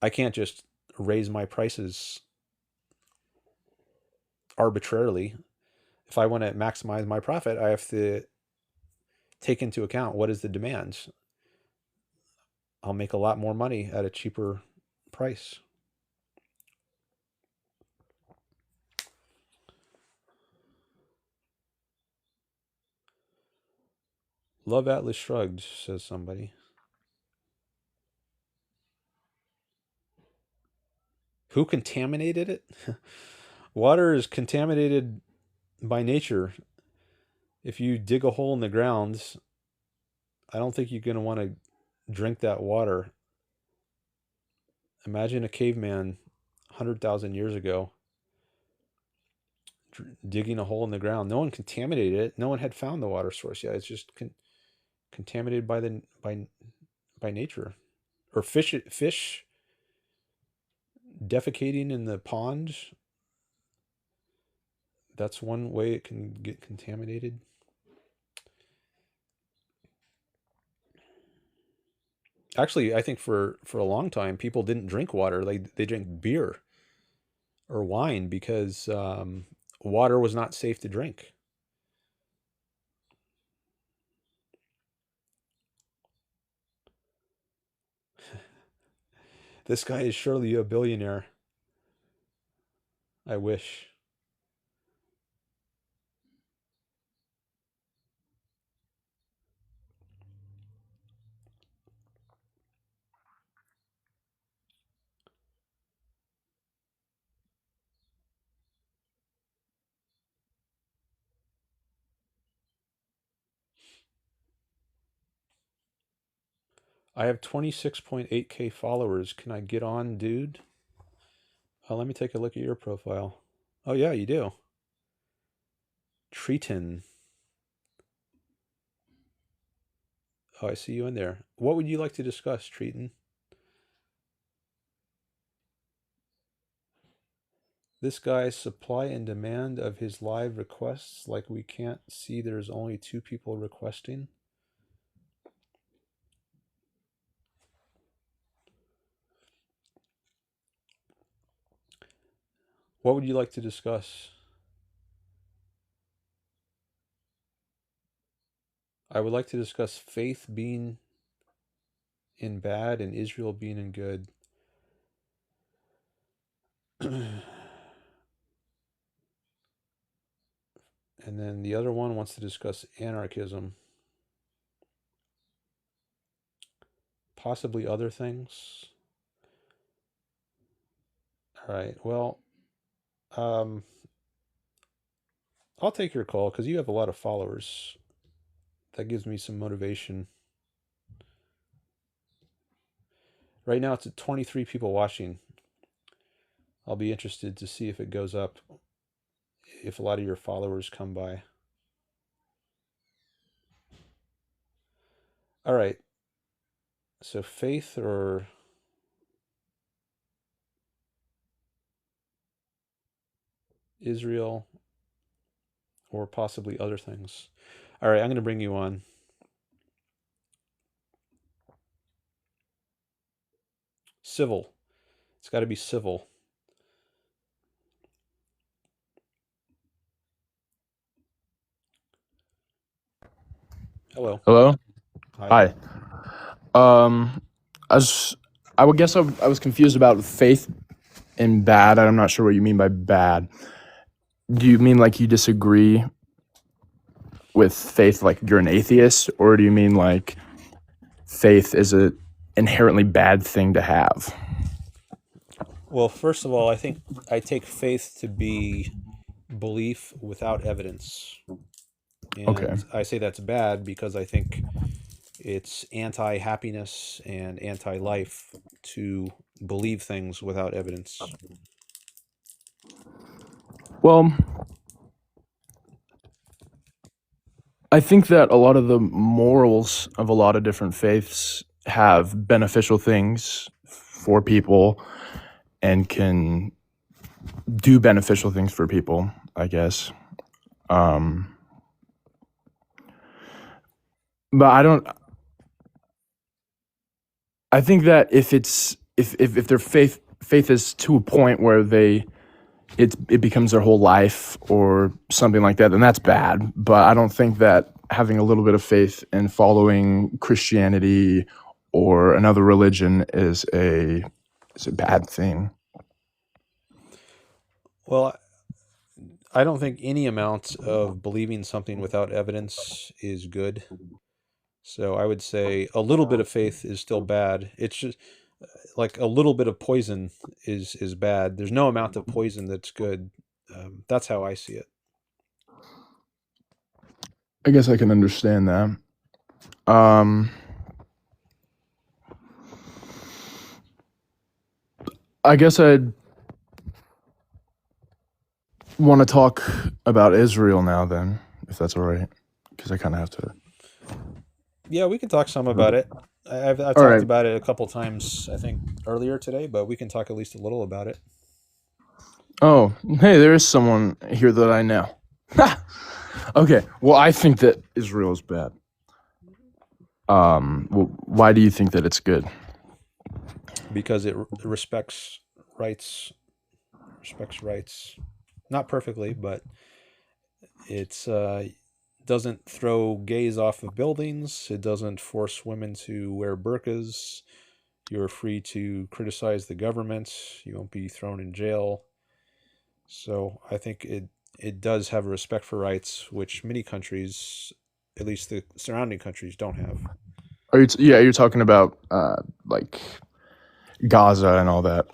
I can't just raise my prices arbitrarily. If I want to maximize my profit, I have to take into account what is the demand. I'll make a lot more money at a cheaper price. Love Atlas shrugged, says somebody. Who contaminated it? Water is contaminated by nature. If you dig a hole in the ground, I don't think you're going to want to drink that water. Imagine a caveman 100,000 years ago digging a hole in the ground. No one contaminated it. No one had found the water source yet. It's just contaminated by nature. Or fish defecating in the pond. That's one way it can get contaminated. Actually, I think for a long time, people didn't drink water. They drank beer or wine because water was not safe to drink. This guy is surely a billionaire. I wish. I have 26.8K followers. Can I get on, dude? Let me take a look at your profile. Oh, yeah, you do. Triton. Oh, I see you in there. What would you like to discuss, Triton? This guy's supply and demand of his live requests, like we can't see there's only 2 people requesting. What would you like to discuss? I would like to discuss faith being in bad and Israel being in good. And then the other one wants to discuss anarchism. Possibly other things. All right, well, I'll take your call because you have a lot of followers. That gives me some motivation. Right now it's at 23 people watching. I'll be interested to see if it goes up, if a lot of your followers come by. All right. So faith or Israel or possibly other things. All right, I'm going to bring you on. Civil. It's got to be civil. Hello. Hello. Hi. Hi. I would guess I was confused about faith and bad. I'm not sure what you mean by bad. Do you mean like you disagree with faith, like you're an atheist, or do you mean like faith is a inherently bad thing to have? Well, first of all, I think I take faith to be belief without evidence. And Okay. I say that's bad because I think it's anti-happiness and anti-life to believe things without evidence. Well, I think that a lot of the morals of a lot of different faiths have beneficial things for people and can do beneficial things for people, I guess. But I think that if their faith is to a point where it becomes their whole life or something like that, then that's bad. But I don't think that having a little bit of faith and following Christianity or another religion is a bad thing. Well, I don't think any amount of believing something without evidence is good. So I would say a little bit of faith is still bad. It's just like a little bit of poison is bad. There's no amount of poison that's good. That's how I see it. I guess I can understand that. I guess I'd want to talk about Israel now then, if that's all right, because I kind of have to. Yeah, we can talk some about it. I've talked right. about it a couple times, I think, earlier today, but we can talk at least a little about it. Oh, hey, there is someone here that I know. Okay, well, I think that Israel is bad. Well, why do you think that it's good? Because it respects rights. Not perfectly, but it's doesn't throw gays off of buildings. It doesn't force women to wear burqas. You're free to criticize the government. You won't be thrown in jail. So I think it does have a respect for rights, which many countries, at least the surrounding countries, don't have. You're talking about like Gaza and all that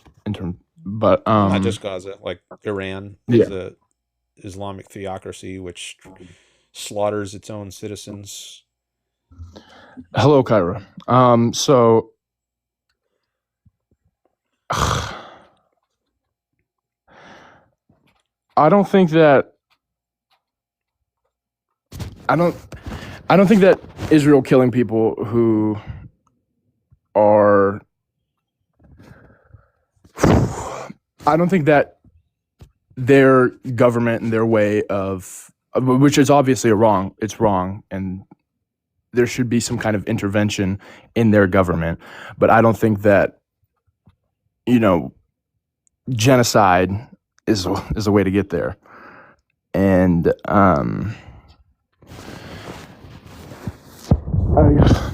but not just Gaza, like Iran is a Islamic theocracy which slaughters its own citizens. Hello, Kyra. So I don't think that Israel killing people who are I don't think that their government and their way of, which is obviously it's wrong, and there should be some kind of intervention in their government. But I don't think that, genocide is a way to get there. And I guess.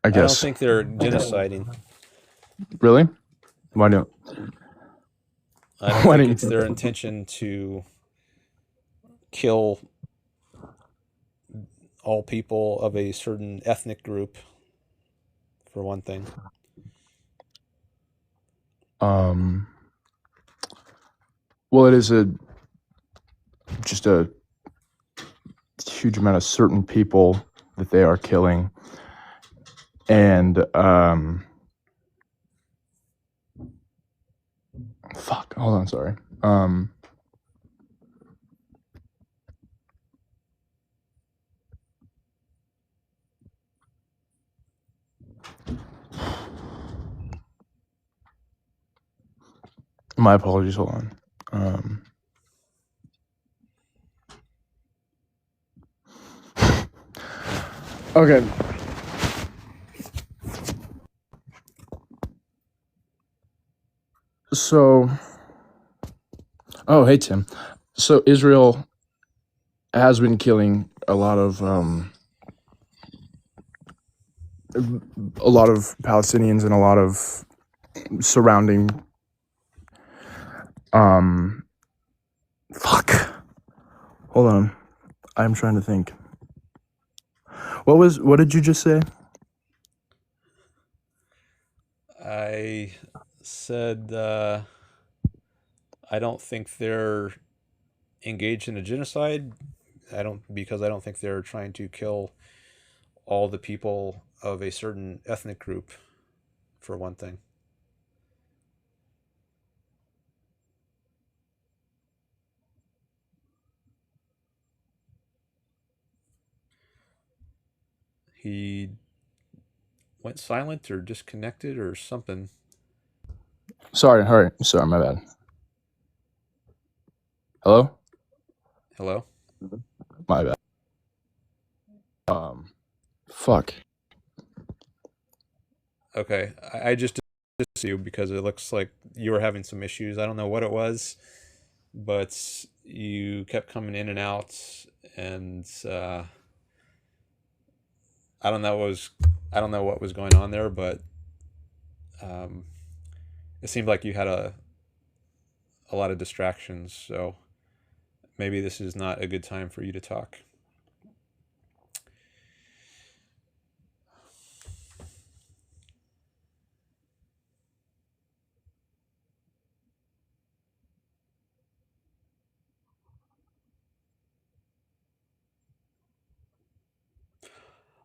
I don't think they're genociding. Really? Why don't? I don't think it's their intention to kill all people of a certain ethnic group, for one thing. Well, it is just a huge amount of certain people that they are killing, and hold on, sorry. My apologies, hold on. Okay. So, oh, hey, Tim. So Israel has been killing a lot of Palestinians and a lot of surrounding fuck. Hold on. I'm trying to think. What did you just say? I said I don't think they're engaged in a genocide. Because I don't think they're trying to kill all the people of a certain ethnic group, for one thing. He went silent or disconnected or something. Sorry, my bad. Hello? Hello? My bad. Fuck. Okay, I just you because it looks like you were having some issues. I don't know what it was, but you kept coming in and out, and I don't know what was going on there, but it seemed like you had a lot of distractions. So maybe this is not a good time for you to talk.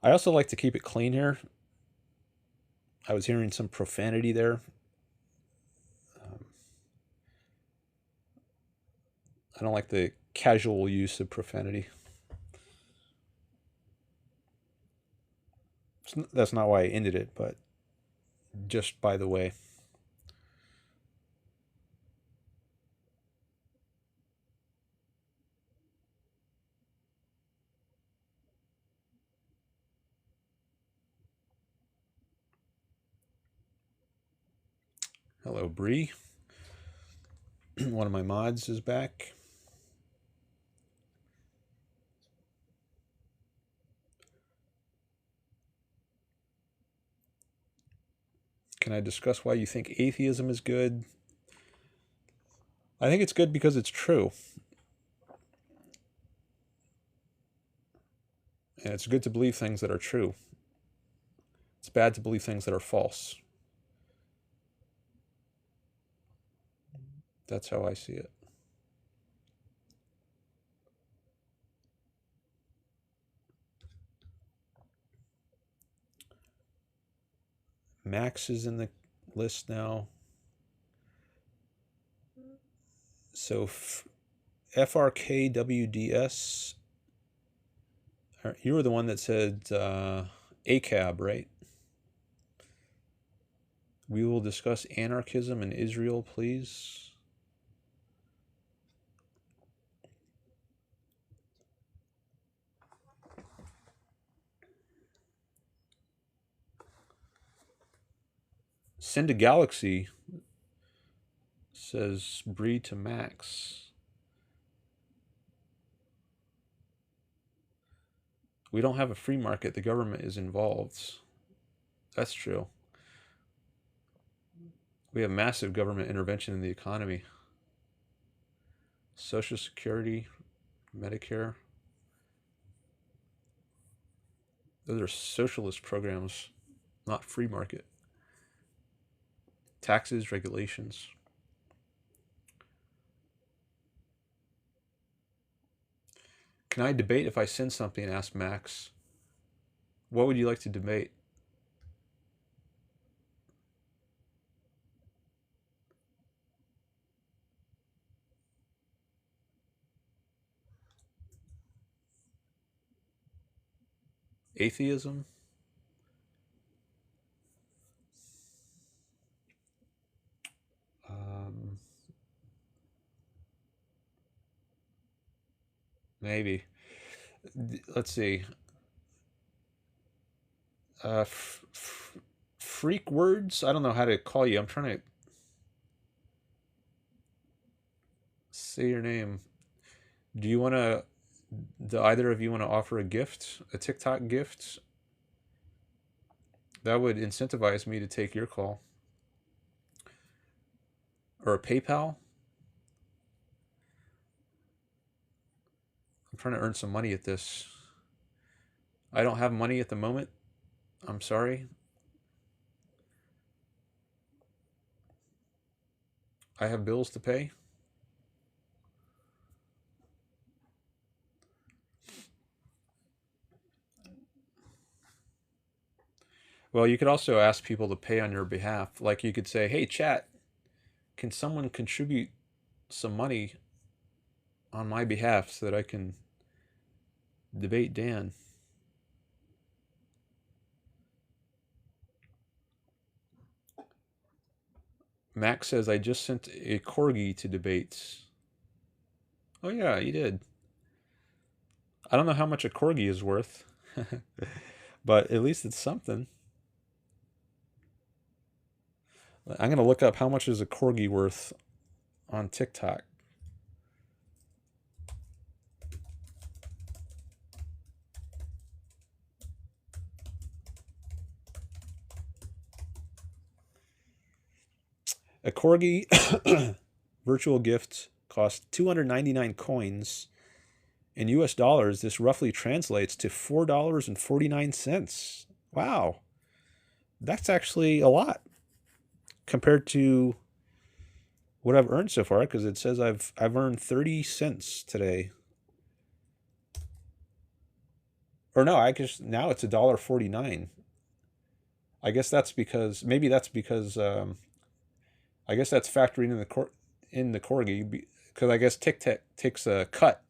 I also like to keep it clean here. I was hearing some profanity there. I don't like the casual use of profanity. That's not why I ended it, but just by the way. Hello, Bree. One of my mods is back. Can I discuss why you think atheism is good? I think it's good because it's true. And it's good to believe things that are true. It's bad to believe things that are false. That's how I see it. Max is in the list now. So FRKWDS, you were the one that said ACAB, right? We will discuss anarchism in Israel, please. Send a Galaxy says Bree to Max. We don't have a free market. The government is involved. That's true. We have massive government intervention in the economy. Social Security, Medicare. Those are socialist programs, not free market. Taxes, regulations. Can I debate if I send something? Asked Max. What would you like to debate? Atheism? Maybe. Let's see. Freak words? I don't know how to call you. I'm trying to... say your name. Do you want to? Do either of you want to offer a gift, a TikTok gift? That would incentivize me to take your call. Or a PayPal. I'm trying to earn some money at this. I don't have money at the moment. I'm sorry. I have bills to pay. Well, you could also ask people to pay on your behalf. Like you could say, hey, chat, can someone contribute some money on my behalf so that I can debate Dan? Max says, I just sent a corgi to debates. Oh, yeah, you did. I don't know how much a corgi is worth, but at least it's something. I'm going to look up how much is a corgi worth on TikTok. A corgi virtual gift costs 299 coins. In US dollars, this roughly translates to $4.49. Wow. That's actually a lot compared to what I've earned so far, because it says I've earned 30 cents today. Or no, I guess now it's $1.49. I guess that's because I guess that's factoring in the corgi, because I guess TikTok takes a cut.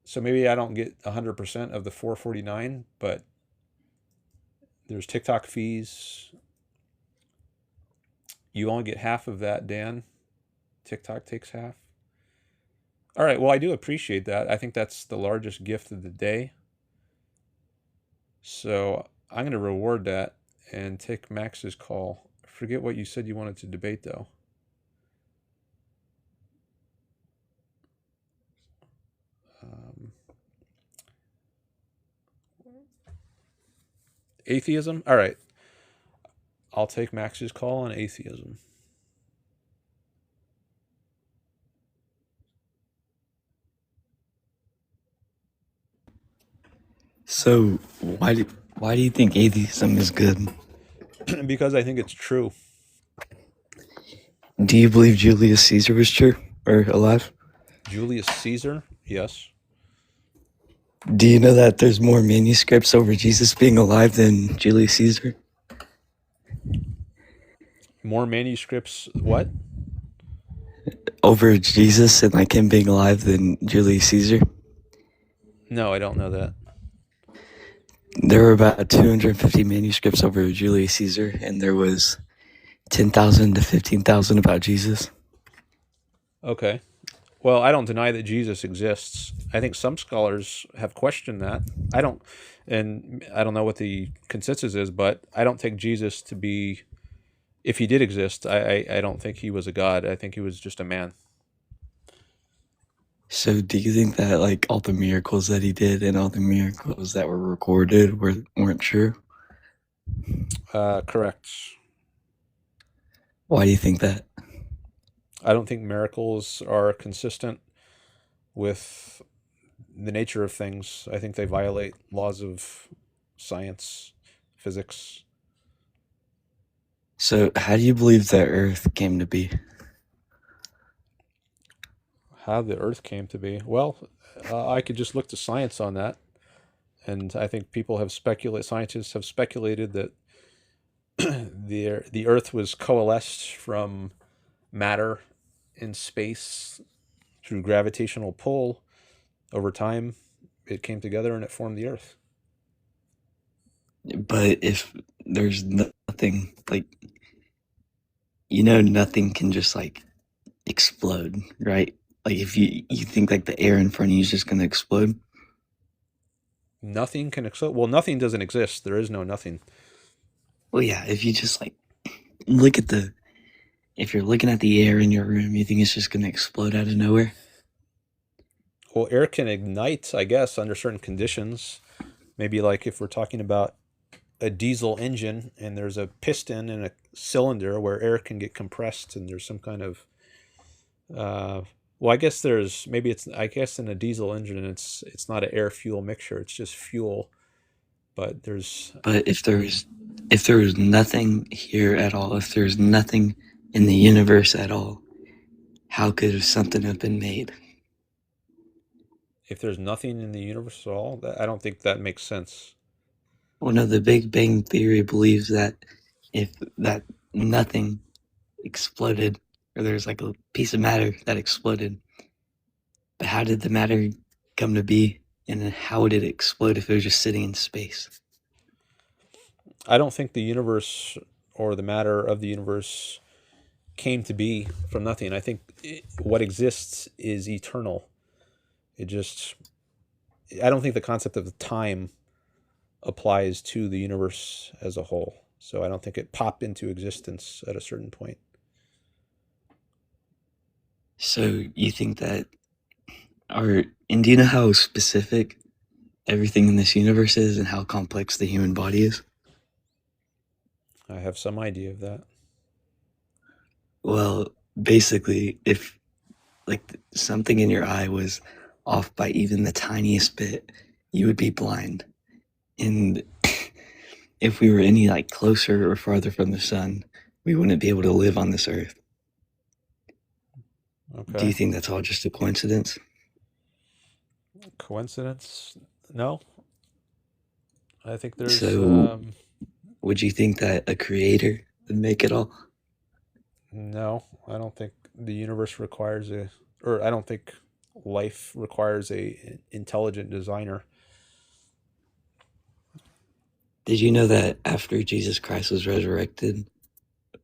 So maybe I don't get 100% of the 449, but there's TikTok fees. You only get half of that, Dan. TikTok takes half. All right, well, I do appreciate that. I think that's the largest gift of the day. So I'm going to reward that and take Max's call. I forget what you said you wanted to debate, though. Atheism? All right. I'll take Max's call on atheism. So why do you think atheism is good? Because I think it's true. Do you believe Julius Caesar was true or alive? Julius Caesar? Yes. Do you know that there's more manuscripts over Jesus being alive than Julius Caesar? More manuscripts, what? Over Jesus and like him being alive than Julius Caesar? No, I don't know that. There were about 250 manuscripts over Julius Caesar, and there was 10,000 to 15,000 about Jesus. Okay. Well, I don't deny that Jesus exists. I think some scholars have questioned that. I don't know what the consensus is, but I don't take Jesus to be, if he did exist, I don't think he was a god. I think he was just a man. So do you think that like all the miracles that he did and all the miracles that were recorded weren't true? Correct. Why do you think that? I don't think miracles are consistent with the nature of things. I think they violate laws of science, physics. So how do you believe the earth came to be? How the earth came to be? Well, I could just look to science on that. And I think scientists have speculated that the earth was coalesced from matter in space through gravitational pull. Over time, it came together and it formed the earth. But if there's nothing, like, nothing can just like explode, right? Like if you think like the air in front of you is just gonna explode. Nothing can explode. Well, nothing doesn't exist. There is no nothing. Well, yeah, if you just like look at the if you're looking at the air in your room, you think it's just going to explode out of nowhere? Well, air can ignite, I guess, under certain conditions. Maybe like if we're talking about a diesel engine and there's a piston and a cylinder where air can get compressed and there's some kind of well, I guess in a diesel engine it's not an air fuel mixture, it's just fuel. But if there was nothing here at all, if there's nothing in the universe at all, how could something have been made? If there's nothing in the universe at all, I don't think that makes sense. Well, no, the Big Bang Theory believes that if that nothing exploded, or there's like a piece of matter that exploded, but how did the matter come to be, and then how would it explode if it was just sitting in space? I don't think the universe or the matter of the universe came to be from nothing. I think what exists is eternal. I don't think the concept of time applies to the universe as a whole. So I don't think it popped into existence at a certain point. So you think that, and do you know how specific everything in this universe is and how complex the human body is? I have some idea of that. Well, basically, if like something in your eye was off by even the tiniest bit, you would be blind. And if we were any like closer or farther from the sun, we wouldn't be able to live on this earth. Okay. Do you think that's all just a coincidence? Coincidence? No. I think there's... So, would you think that a creator would make it all? No, I don't think the universe requires I don't think life requires a intelligent designer. Did you know that after Jesus Christ was resurrected,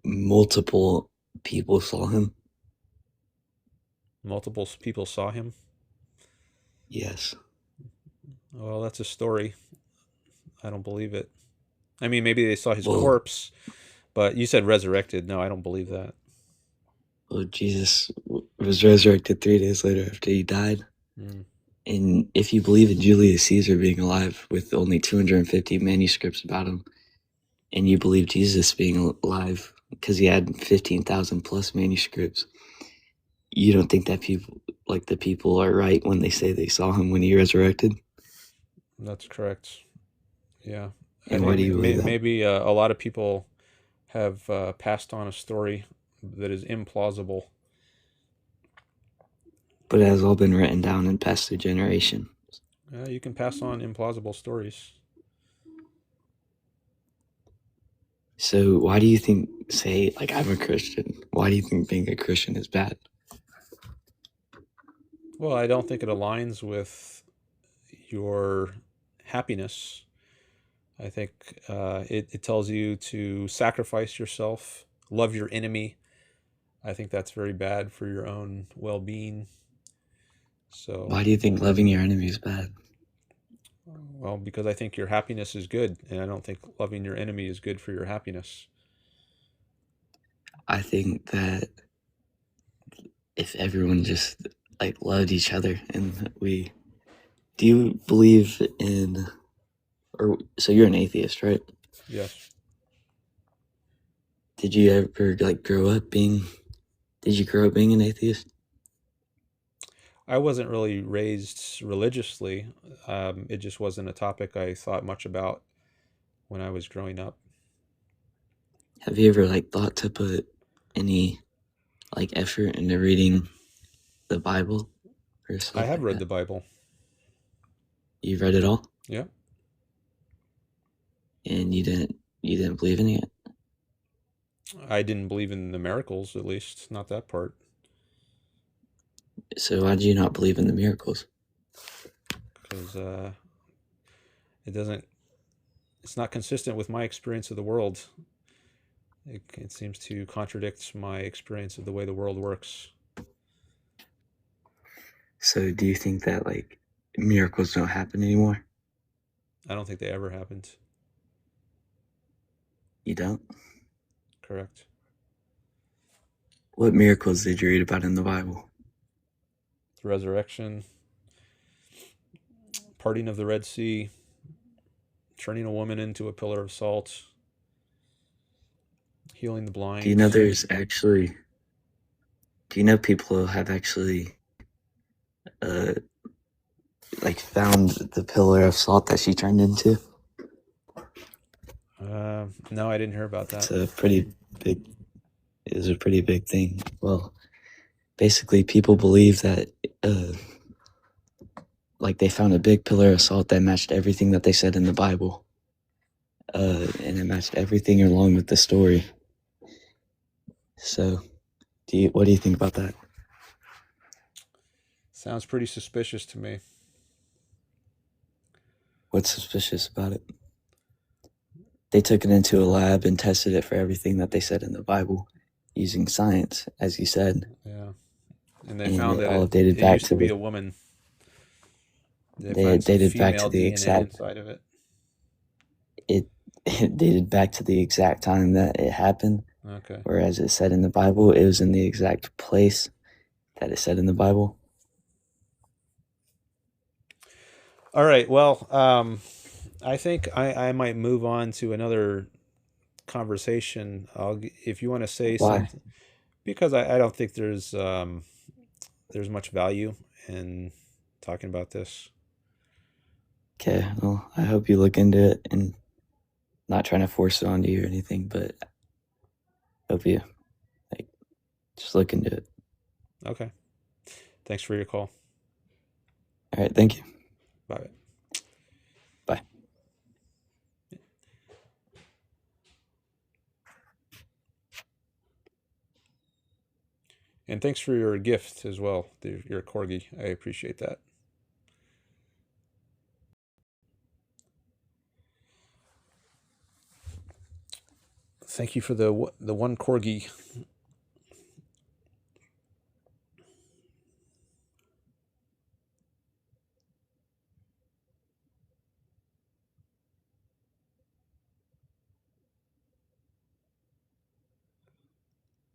multiple people saw him? Multiple people saw him? Yes. Well, that's a story. I don't believe it. I mean, maybe they saw his corpse, but you said resurrected. No, I don't believe that. Well, Jesus was resurrected 3 days later after he died. Mm. And if you believe in Julius Caesar being alive with only 250 manuscripts about him, and you believe Jesus being alive because he had 15,000 plus manuscripts, you don't think that the people are right when they say they saw him when he resurrected? That's correct. Yeah. And why do you believe that? Maybe a lot of people have passed on a story that is implausible. But it has all been written down and passed through generations. You can pass on implausible stories. So why do you think, say, like I'm a Christian, why do you think being a Christian is bad? Well, I don't think it aligns with your happiness. I think it tells you to sacrifice yourself, love your enemy. I think that's very bad for your own well-being. So why do you think loving your enemy is bad? Well, because I think your happiness is good, and I don't think loving your enemy is good for your happiness. I think that if everyone just like loved each other and do you believe in, so you're an atheist, right? Yes. Did you ever grow up being an atheist? I wasn't really raised religiously. It just wasn't a topic I thought much about when I was growing up. Have you ever thought to put any effort into reading the Bible or something? I have read the Bible. You've read it all? Yeah. And you didn't believe in it? I didn't believe in the miracles, at least not that part. So why did you not believe in the miracles? Because it's not consistent with my experience of the world. It seems to contradict my experience of the way the world works. So do you think that miracles don't happen anymore? I don't think they ever happened. You don't? Correct. What miracles did you read about in the Bible? The resurrection, parting of the Red Sea, turning a woman into a pillar of salt, healing the blind. Do you know people have actually like found the pillar of salt that she turned into? No, I didn't hear about that. It was a pretty big thing. Well, basically people believe that like they found a big pillar of salt that matched everything that they said in the Bible. And it matched everything along with the story. So, what do you think about that? Sounds pretty suspicious to me. What's suspicious about it? They took it into a lab and tested it for everything that they said in the Bible using science, as you said. Yeah. And they found that all it dated back used to be the- a woman. They dated back to the DNA exact inside of it. It dated back to the exact time that it happened. Okay. Whereas it said in the Bible, it was in the exact place that it said in the Bible. All right. Well, I think I might move on to another conversation. If you want to say Why? something, because I don't think there's much value in talking about this. Okay, well, I hope you look into it, and not trying to force it onto you or anything, but hope you just look into it. Okay. Thanks for your call. All right, thank you. Bye. Bye. And thanks for your gift as well, your corgi. I appreciate that. Thank you for the one corgi.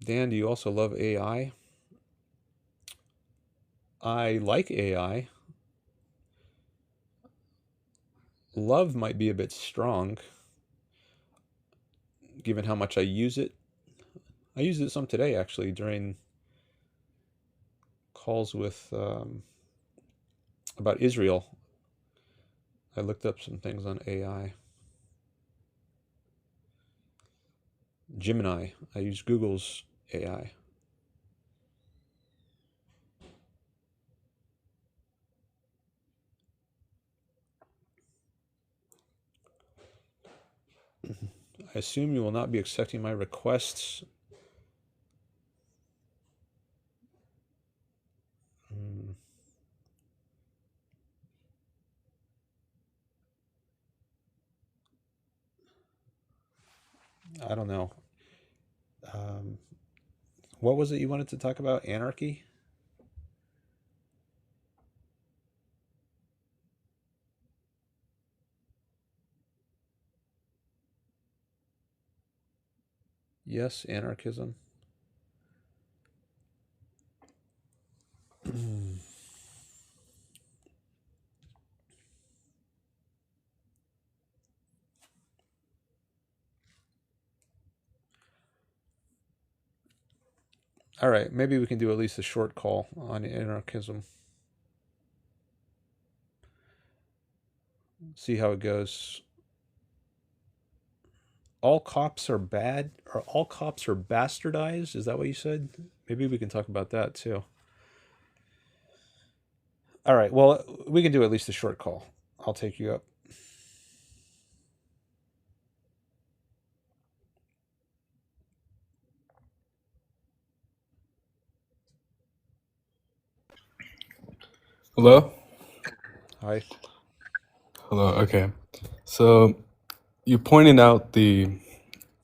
Dan, do you also love AI? I like AI. Love might be a bit strong, given how much I use it. I used it some today, actually, during calls with about Israel. I looked up some things on AI. Gemini. I use Google's AI. I assume you will not be accepting my requests. I don't know. What was it you wanted to talk about? Anarchy? Yes, anarchism. All right, maybe we can do at least a short call on anarchism. See how it goes. All cops are bad, or all cops are bastardized? Is that what you said? Maybe we can talk about that too. All right, well, we can do at least a short call. I'll take you up. Hello? Hi. Hello, okay. So you pointed out the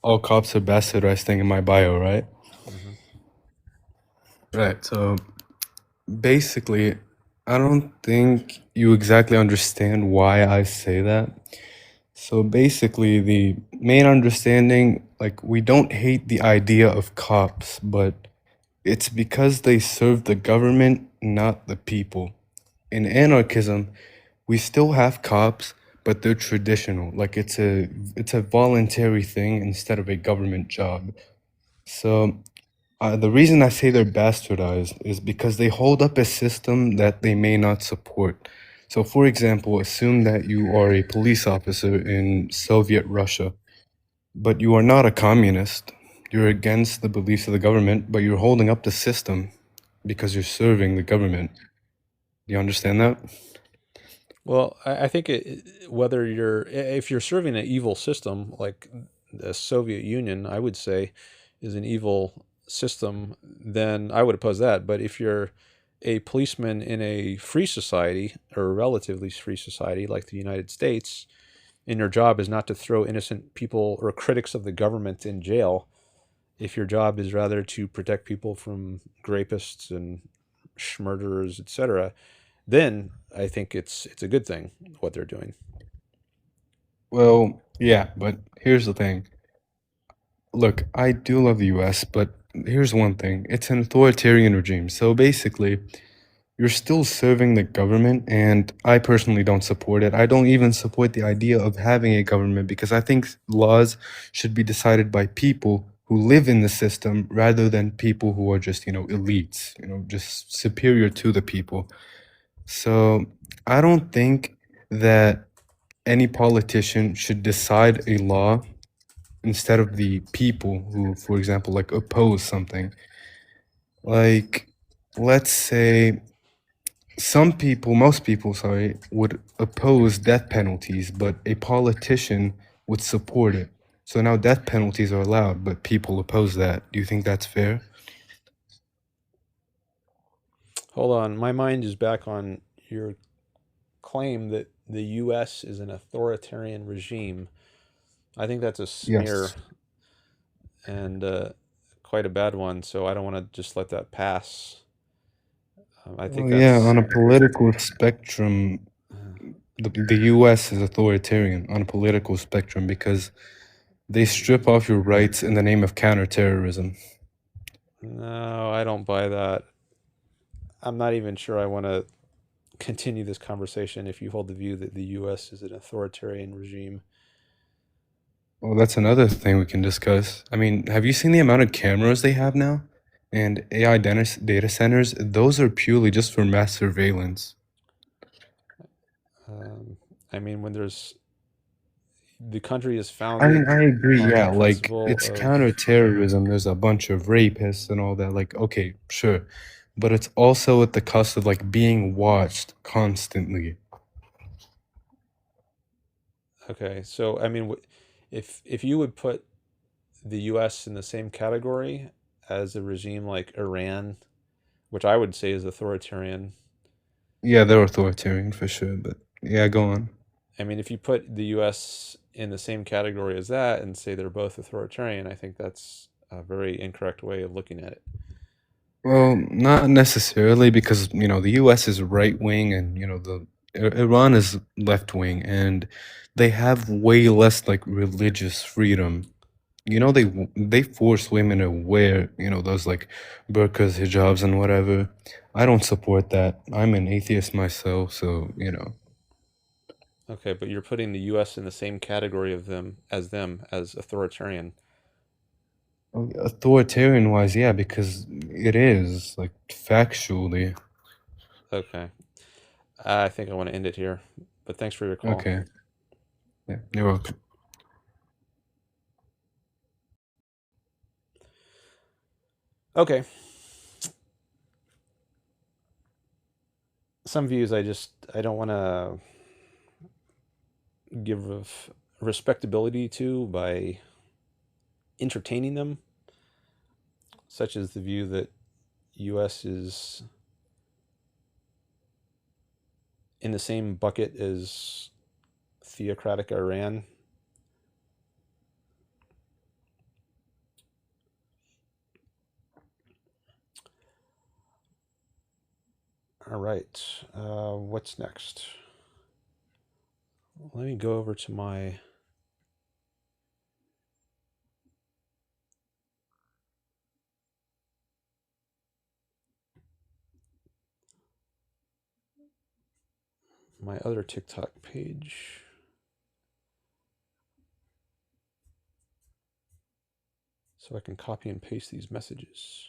all cops are bastardized thing in my bio, right? Right, so basically, I don't think you exactly understand why I say that. So basically, the main understanding, like, we don't hate the idea of cops, but It's because they serve the government, not the people. In anarchism, we still have cops, but they're traditional. Like it's a voluntary thing instead of a government job. So the reason I say they're bastardized is because they hold up a system that they may not support. So, for example, assume that you are a police officer in Soviet Russia, but you are not a communist. You're against the beliefs of the government, but you're holding up the system because you're serving the government. Do you understand that? Well, I think whether if you're serving an evil system like the Soviet Union, I would say is an evil system, then I would oppose that. But if you're a policeman in a free society or a relatively free society like the United States, and your job is not to throw innocent people or critics of the government in jail, if your job is rather to protect people from rapists and murderers, etc., then I think it's a good thing what they're doing. Well, yeah, but here's the thing. Look, I do love the US, but here's one thing. It's an authoritarian regime. So basically, you're still serving the government, and I personally don't support it. I don't even support the idea of having a government because I think laws should be decided by people who live in the system rather than people who are just, elites, just superior to the people. So I don't think that any politician should decide a law instead of the people who, for example, like oppose something. Like, let's say most people, sorry, would oppose death penalties, but a politician would support it. So now death penalties are allowed, but people oppose that. Do you think that's fair? Hold on, my mind is back on your claim that the U.S. is an authoritarian regime. I think that's a smear Yes. and quite a bad one. So I don't want to just let that pass. I think Well, yeah, that's on a political spectrum, the US is authoritarian on a political spectrum because they strip off your rights in the name of counterterrorism. no, I don't buy that. I'm not even sure I want to continue this conversation if you hold the view that the U.S. is an authoritarian regime. Well, that's another thing we can discuss. I mean, have you seen the amount of cameras they have now? And AI data centers, those are purely just for mass surveillance. Um, I mean, when the country is I mean, founded I agree, on the yeah, like principle it's of counterterrorism. There's a bunch of rapists and all that. Like, okay, sure. But it's also at the cost of like being watched constantly. okay. So I mean, if you would put the U.S. in the same category as a regime like Iran, which I would say is authoritarian. Yeah, they're authoritarian for sure, but yeah, go on. I mean, if you put the U.S. in the same category as that and say they're both authoritarian, I think that's a very incorrect way of looking at it. Well, not necessarily because, the US is right wing and, Iran is left wing and they have way less like religious freedom. They force women to wear, those like burqas, hijabs and whatever. I don't support that. I'm an atheist myself, so. Okay, but you're putting the U.S. in the same category of them as authoritarian. Authoritarian wise, yeah, because it is like factually. Okay, I think I want to end it here, but thanks for your call. Okay. Yeah, you're welcome. Okay. Some views I don't want to give respectability to by entertaining them, such as the view that U.S. is in the same bucket as theocratic Iran. All right, what's next? Let me go over to my my other TikTok page. So I can copy and paste these messages.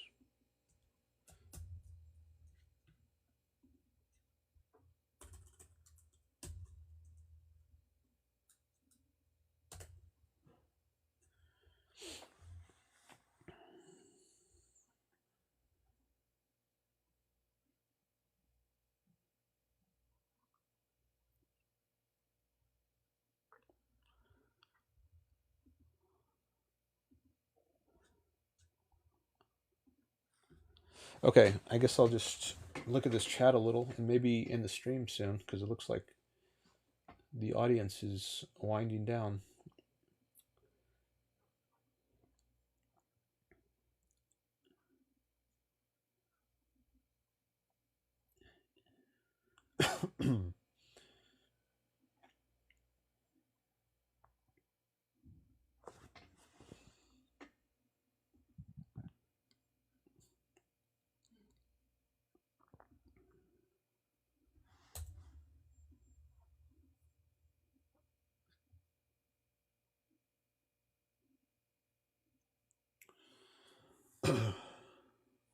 Okay, I guess I'll just look at this chat a little and maybe end the stream soon because it looks like the audience is winding down.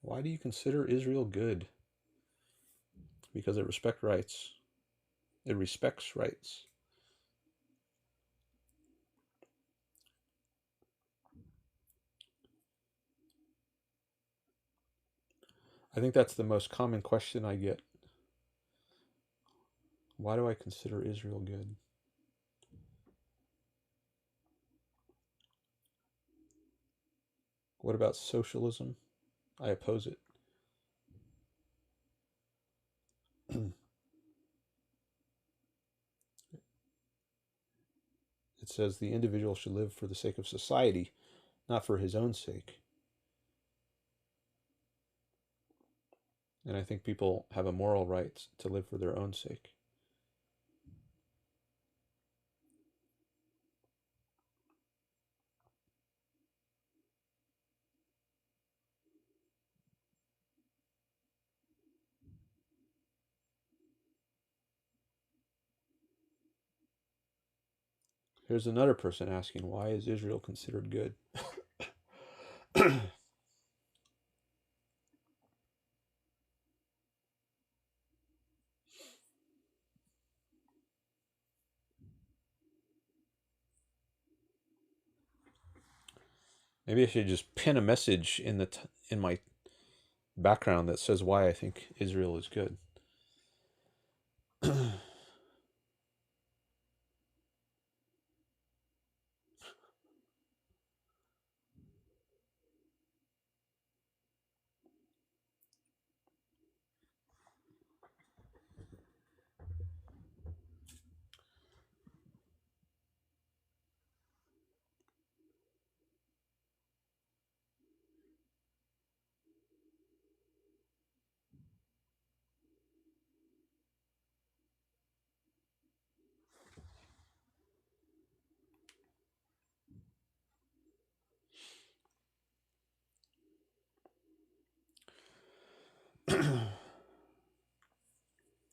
Why do you consider Israel good? Because it respects rights. It respects rights. I think that's the most common question I get. Why do I consider Israel good? What about socialism? I oppose it. It says the individual should live for the sake of society, not for his own sake. And I think people have a moral right to live for their own sake. Here's another person asking, why is Israel considered good? Maybe I should just pin a message in the in my background that says why I think Israel is good.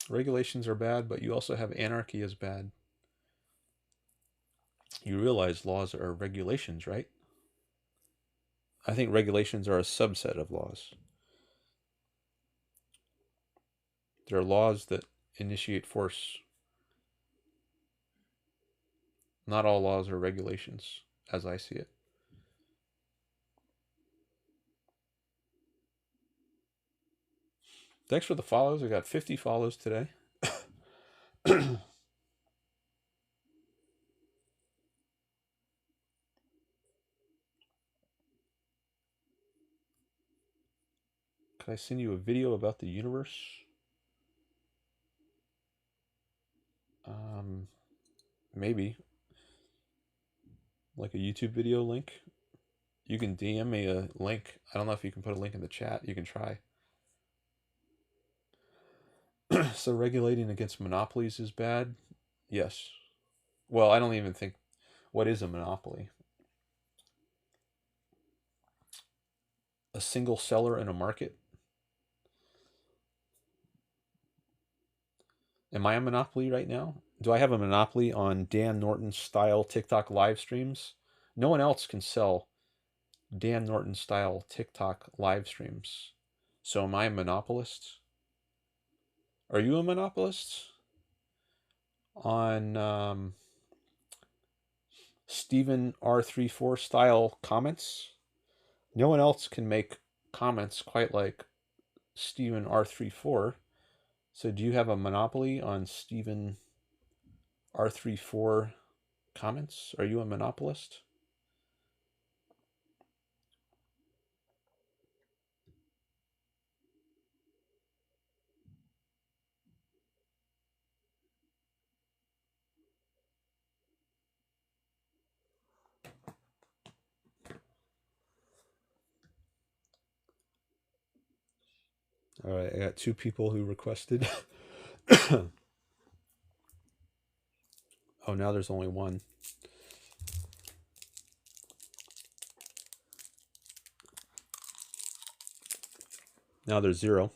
Regulations are bad, but you also have anarchy as bad. You realize laws are regulations, right? I think regulations are a subset of laws. There are laws that initiate force. Not all laws are regulations, as I see it. Thanks for the follows. I got 50 follows today. Could I send you a video about the universe? Maybe. Like a YouTube video link. You can DM me a link. I don't know if you can put a link in the chat. You can try. So regulating against monopolies is bad? Yes. Well, I don't even think... What is a monopoly? A single seller in a market? Am I a monopoly right now? Do I have a monopoly on Dan Norton style TikTok live streams? No one else can sell Dan Norton style TikTok live streams. So am I a monopolist? Are you a monopolist on Stephen R34 style comments? No one else can make comments quite like Stephen R34. So do you have a monopoly on Stephen R34 comments? Are you a monopolist? All right, I got 2 people who requested. Oh, now there's only 1. Now there's 0.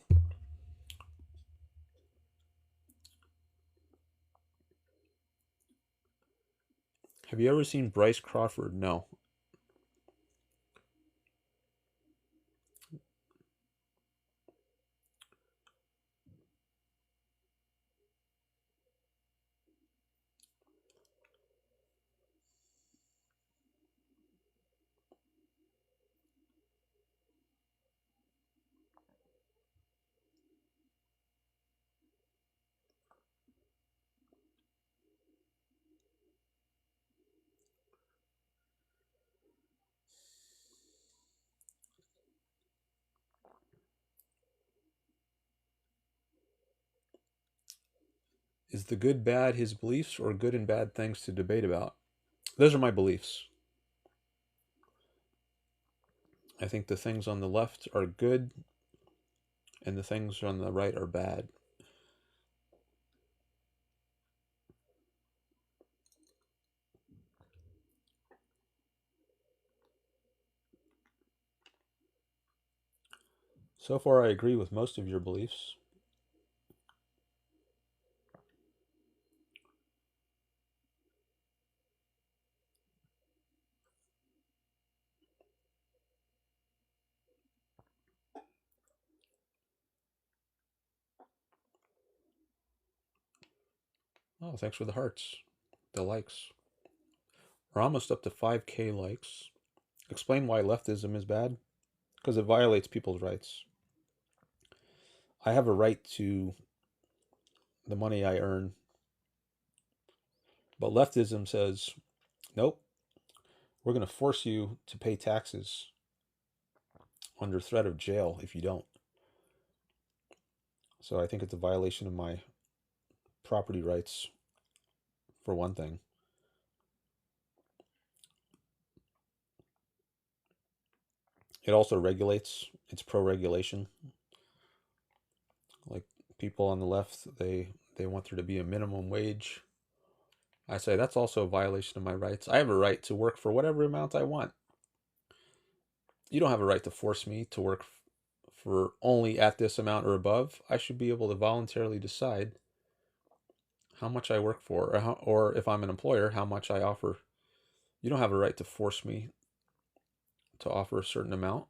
Have you ever seen Bryce Crawford? No. Is the good bad his beliefs or good and bad things to debate about? Those are my beliefs. I think the things on the left are good and the things on the right are bad. So far, I agree with most of your beliefs. Oh, thanks for the hearts, the likes. We're almost up to 5K likes. Explain why leftism is bad. Because it violates people's rights. I have a right to the money I earn. But leftism says, nope, we're going to force you to pay taxes under threat of jail if you don't. So I think it's a violation of my property rights, for one thing. It also regulates. It's pro-regulation. Like people on the left, they want there to be a minimum wage. I say that's also a violation of my rights. I have a right to work for whatever amount I want. You don't have a right to force me to work for only at this amount or above. I should be able to voluntarily decide how much I work for, or if I'm an employer, how much I offer. You don't have a right to force me to offer a certain amount.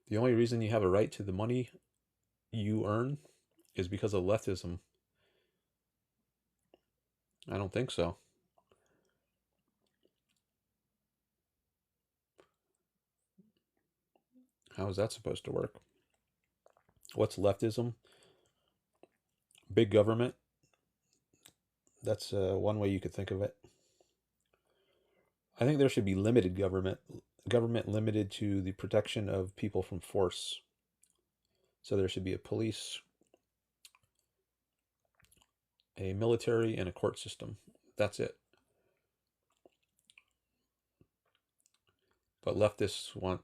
The only reason you have a right to the money you earn is because of leftism. I don't think so. How is that supposed to work? What's leftism? Big government. That's one way you could think of it. I think there should be limited government. Government limited to the protection of people from force. So there should be a police, a military, and a court system. That's it. But leftists want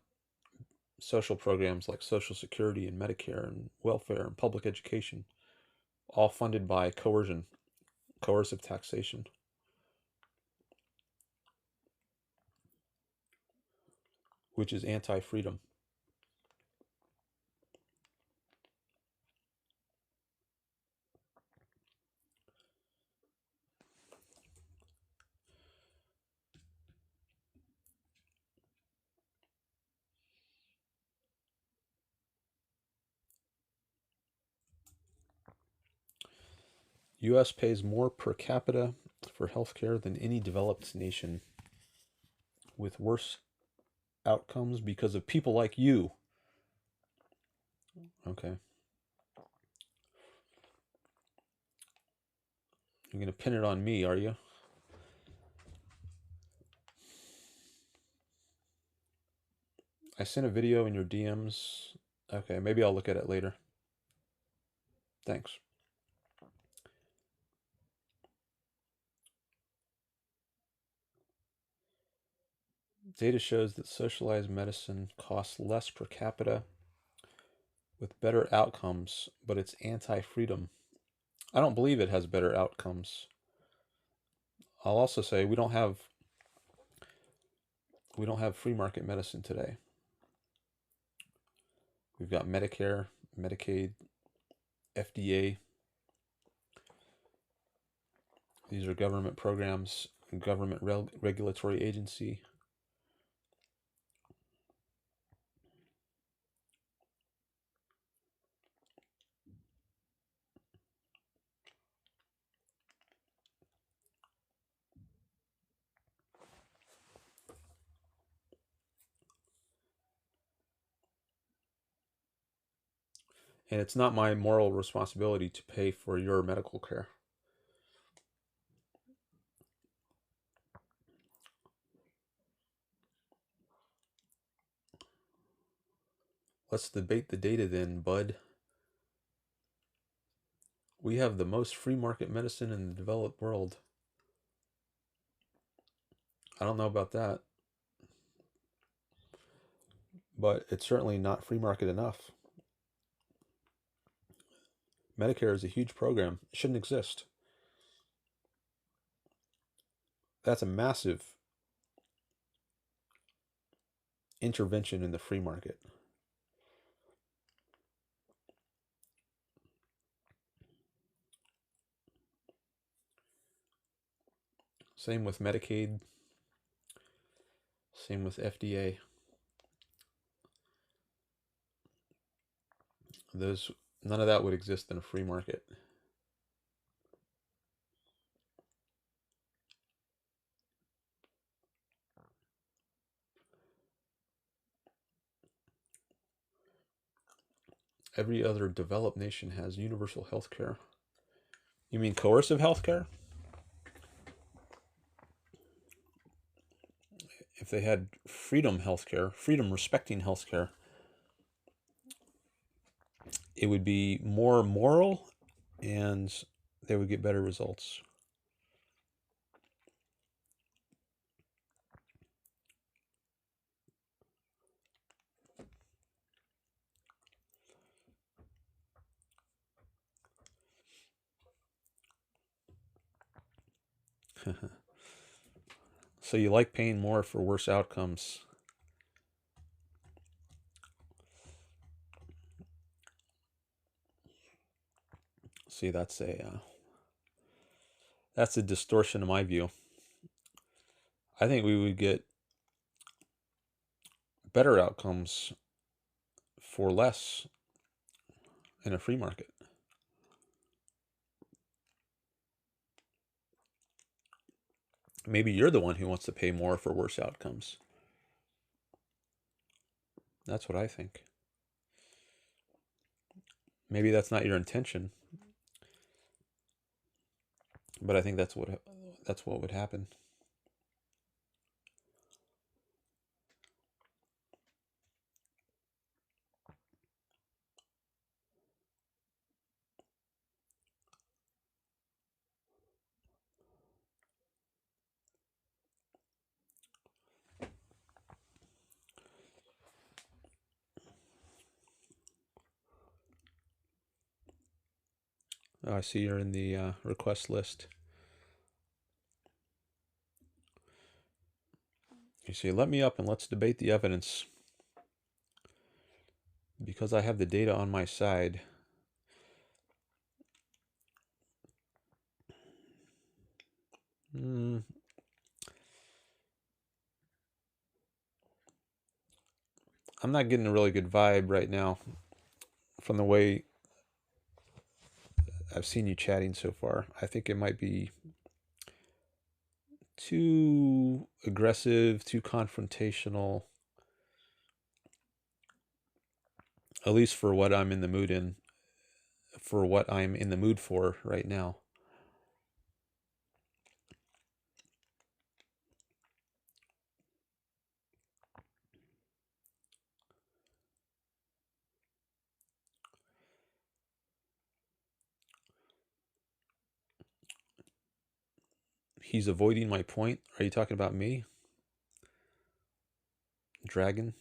social programs like Social Security and Medicare and welfare and public education, all funded by coercion, coercive taxation. Which is anti-freedom. U.S. pays more per capita for healthcare than any developed nation, with worse outcomes because of people like you. Okay. You're going to pin it on me, are you? I sent a video in your DMs. Okay, maybe I'll look at it later. Thanks. Data shows that socialized medicine costs less per capita with better outcomes, but it's anti-freedom. I don't believe it has better outcomes. I'll also say we don't have free market medicine today. We've got Medicare, Medicaid, FDA. These are government programs, government regulatory agency. And it's not my moral responsibility to pay for your medical care. Let's debate the data then, bud. We have the most free market medicine in the developed world. I don't know about that, but it's certainly not free market enough. Medicare is a huge program. It shouldn't exist. That's a massive intervention in the free market. Same with Medicaid. Same with FDA. None of that would exist in a free market. Every other developed nation has universal health care. You mean coercive health care? If they had freedom healthcare, freedom respecting healthcare, it would be more moral and they would get better results. So you like paying more for worse outcomes. See, that's a distortion of my view. I think we would get better outcomes for less in a free market. Maybe you're the one who wants to pay more for worse outcomes. That's what I think. Maybe that's not your intention, but I think that's what would happen. Oh, I see you're in the request list. You say, let me up and let's debate the evidence. Because I have the data on my side. I'm not getting a really good vibe right now from the way I've seen you chatting so far. I think it might be too aggressive, too confrontational, at least for what I'm in the mood for right now. He's avoiding my point. Are you talking about me? Dragon?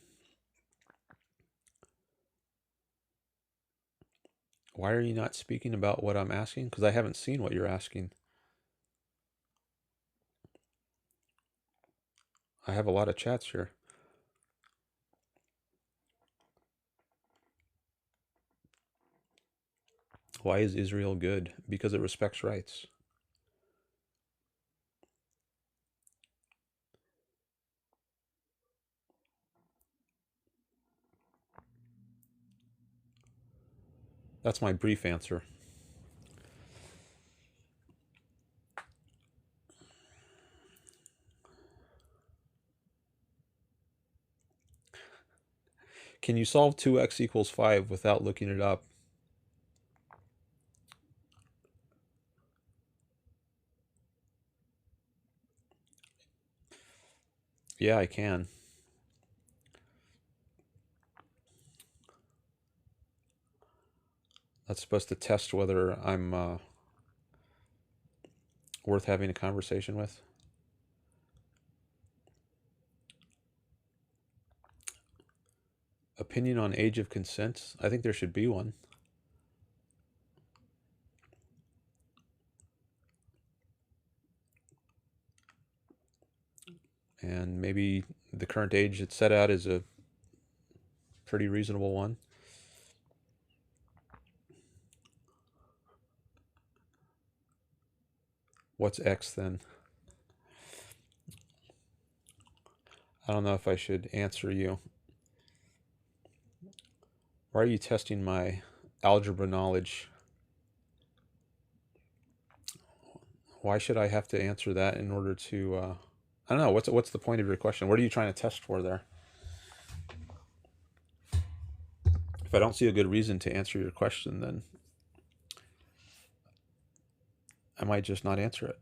Why are you not speaking about what I'm asking? Because I haven't seen what you're asking. I have a lot of chats here. Why is Israel good? Because it respects rights. That's my brief answer. Can you solve 2x equals 5 without looking it up? Yeah, I can. That's supposed to test whether I'm worth having a conversation with. Opinion on age of consent? I think there should be one. And maybe the current age it's set at is a pretty reasonable one. What's X then? I don't know if I should answer you. Why are you testing my algebra knowledge? Why should I have to answer that in order to, I don't know, what's the point of your question? What are you trying to test for there? If I don't see a good reason to answer your question, then I might just not answer it.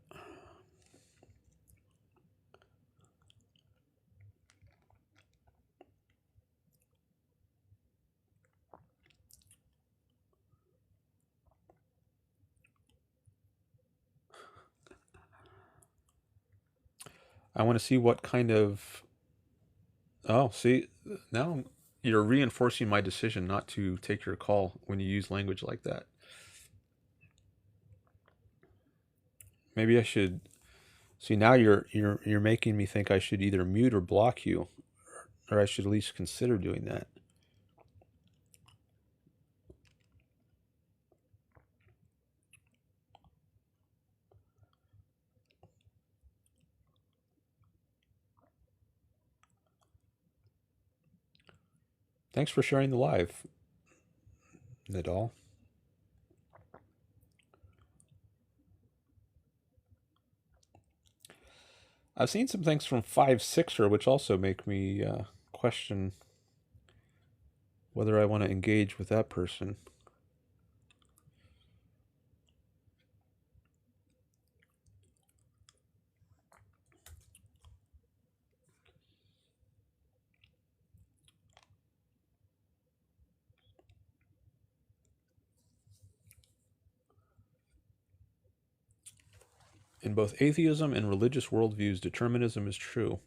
I want to see what kind of... Oh, see, now you're reinforcing my decision not to take your call when you use language like that. Maybe I should... See, now you're making me think I should either mute or block you, or I should at least consider doing that. Thanks for sharing the live, Nadal. I've seen some things from 5/6er which also make me question whether I want to engage with that person. In both atheism and religious worldviews, determinism is true.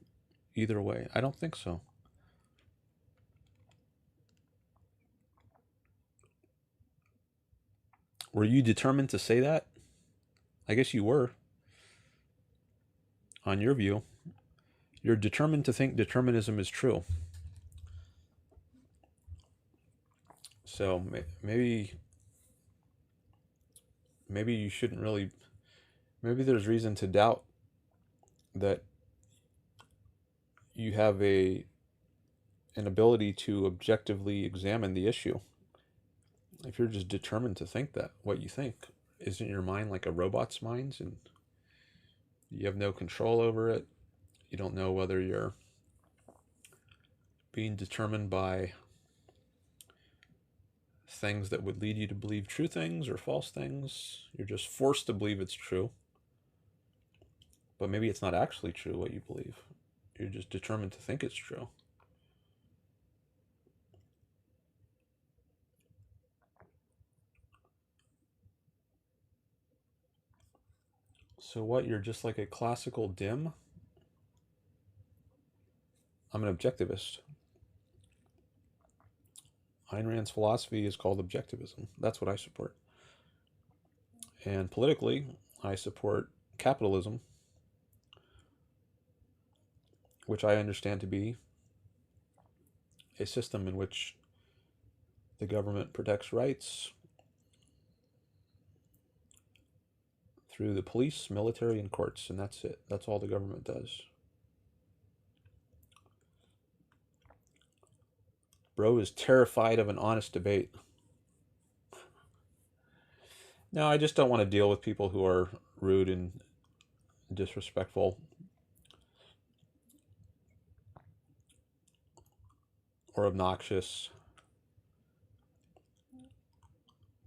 Either way, I don't think so. Were you determined to say that? I guess you were. On your view, you're determined to think determinism is true. So maybe you shouldn't really. Maybe there's reason to doubt that you have an ability to objectively examine the issue. If you're just determined to think that what you think, isn't your mind like a robot's mind, and you have no control over it? You don't know whether you're being determined by things that would lead you to believe true things or false things. You're just forced to believe it's true. But maybe it's not actually true what you believe. You're just determined to think it's true. So what, you're just like a classical dim? I'm an objectivist. Ayn Rand's philosophy is called objectivism. That's what I support. And politically, I support capitalism, which I understand to be a system in which the government protects rights through the police, military, and courts, and that's it. That's all the government does. Bro is terrified of an honest debate. No, I just don't want to deal with people who are rude and disrespectful or obnoxious.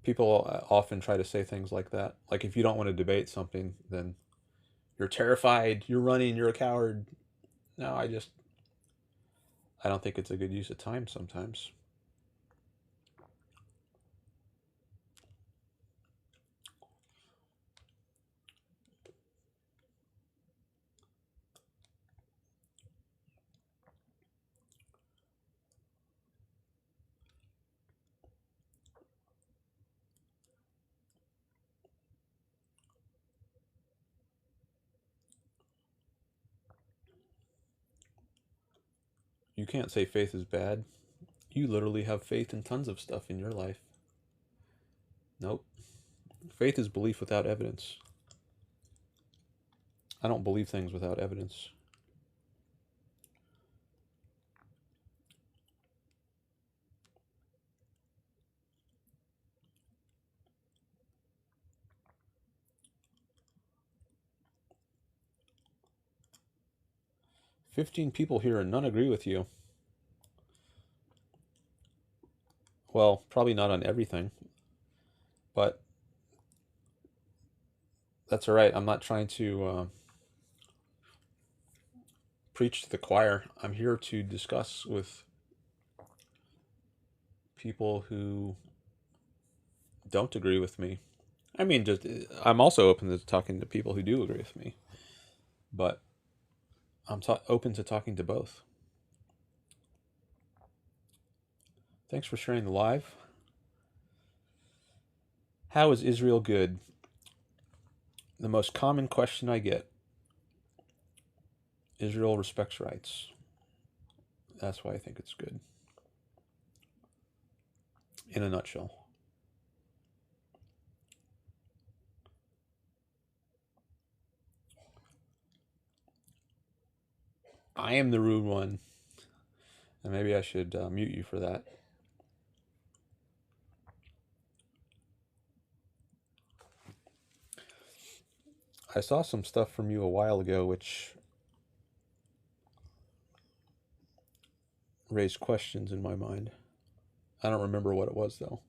People often try to say things like that. Like, if you don't want to debate something, then you're terrified, you're running, you're a coward. No, I don't think it's a good use of time sometimes. You can't say faith is bad. You literally have faith in tons of stuff in your life. Nope. Faith is belief without evidence. I don't believe things without evidence. "15 people here and none agree with you." Well, probably not on everything, but that's all right. I'm not trying to preach to the choir. I'm here to discuss with people who don't agree with me. I mean, I'm also open to talking to people who do agree with me, but I'm open to talking to both. Thanks for sharing the live. How is Israel good? The most common question I get. Israel respects rights. That's why I think it's good. In a nutshell. I am the rude one. And maybe I should mute you for that. I saw some stuff from you a while ago which raised questions in my mind. I don't remember what it was, though.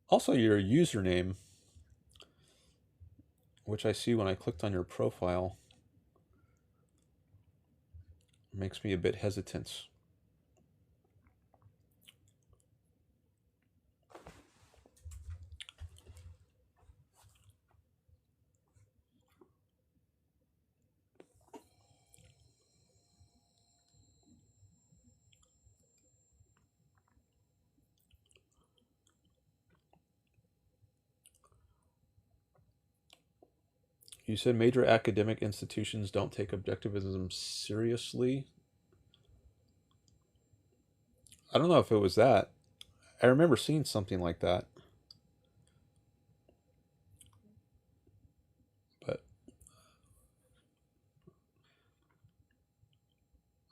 Also, your username, which I see when I clicked on your profile, makes me a bit hesitant. You said major academic institutions don't take objectivism seriously. I don't know if it was that. I remember seeing something like that. But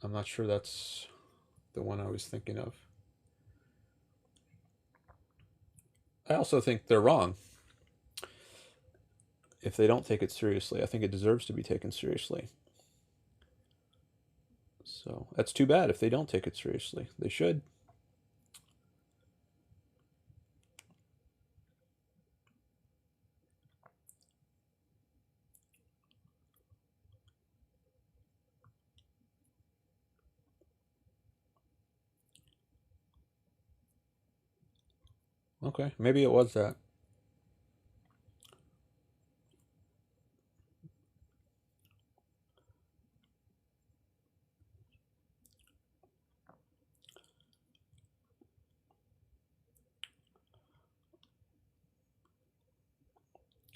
I'm not sure that's the one I was thinking of. I also think they're wrong. If they don't take it seriously, I think it deserves to be taken seriously. So that's too bad if they don't take it seriously. They should. Okay, maybe it was that.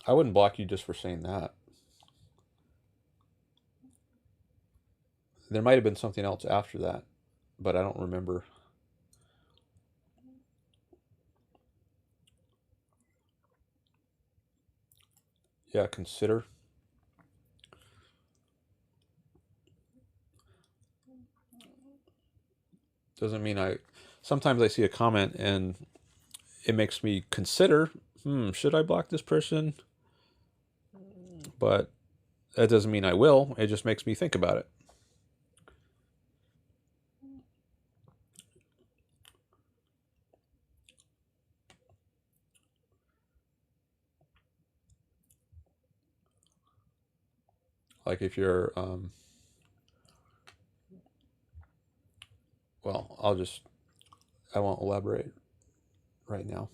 I wouldn't block you just for saying that. There might have been something else after that, but I don't remember. Yeah, consider. Doesn't mean I. Sometimes I see a comment and it makes me consider, should I block this person? But that doesn't mean I will. It just makes me think about it. Like if you're, well, I won't elaborate right now.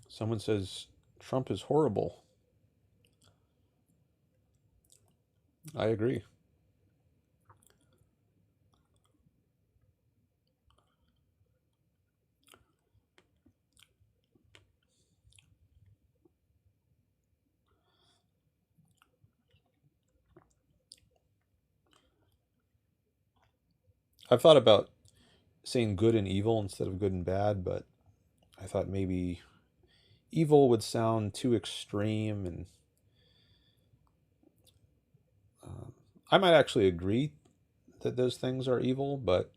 Someone says Trump is horrible. I agree. I've thought about saying good and evil instead of good and bad, but I thought maybe evil would sound too extreme, and I might actually agree that those things are evil, but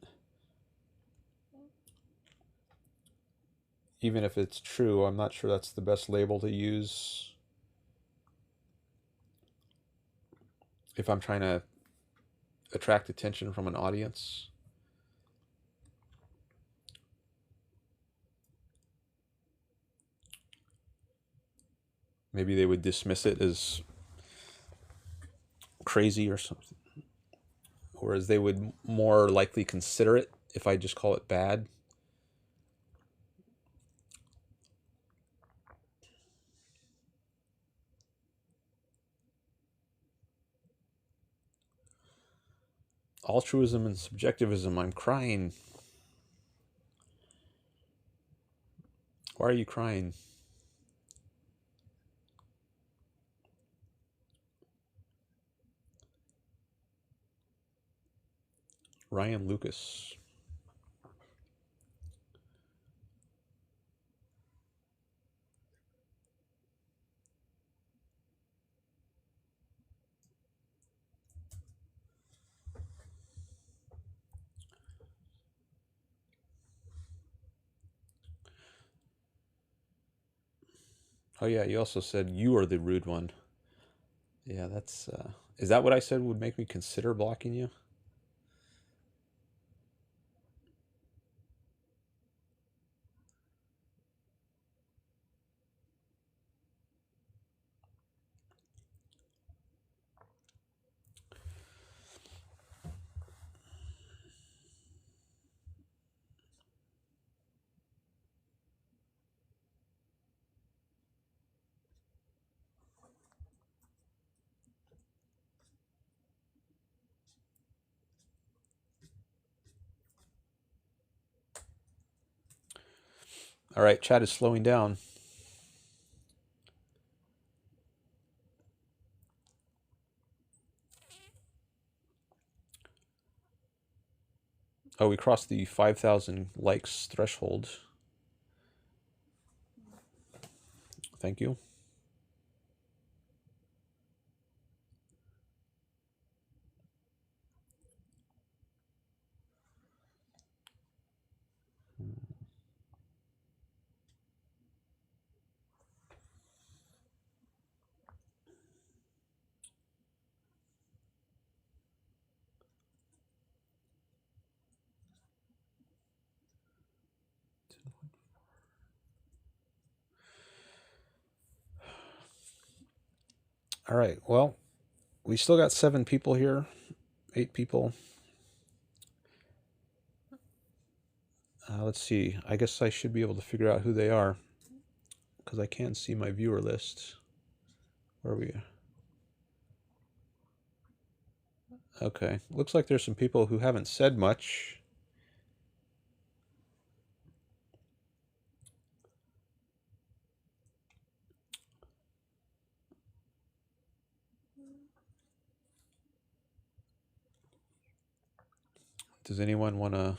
even if it's true, I'm not sure that's the best label to use if I'm trying to attract attention from an audience. Maybe they would dismiss it as crazy or something, whereas they would more likely consider it if I just call it bad. Altruism and subjectivism. I'm crying. Why are you crying? Ryan Lucas. Oh yeah, you also said you are the rude one. Yeah, that's is that what I said would make me consider blocking you? All right, chat is slowing down. Oh, we crossed the 5,000 likes threshold. Thank you. All right, well, we still got 7 people here, 8 people. Let's see. I guess I should be able to figure out who they are because I can't see my viewer list. Where are we? Okay, looks like there's some people who haven't said much. Does anyone want to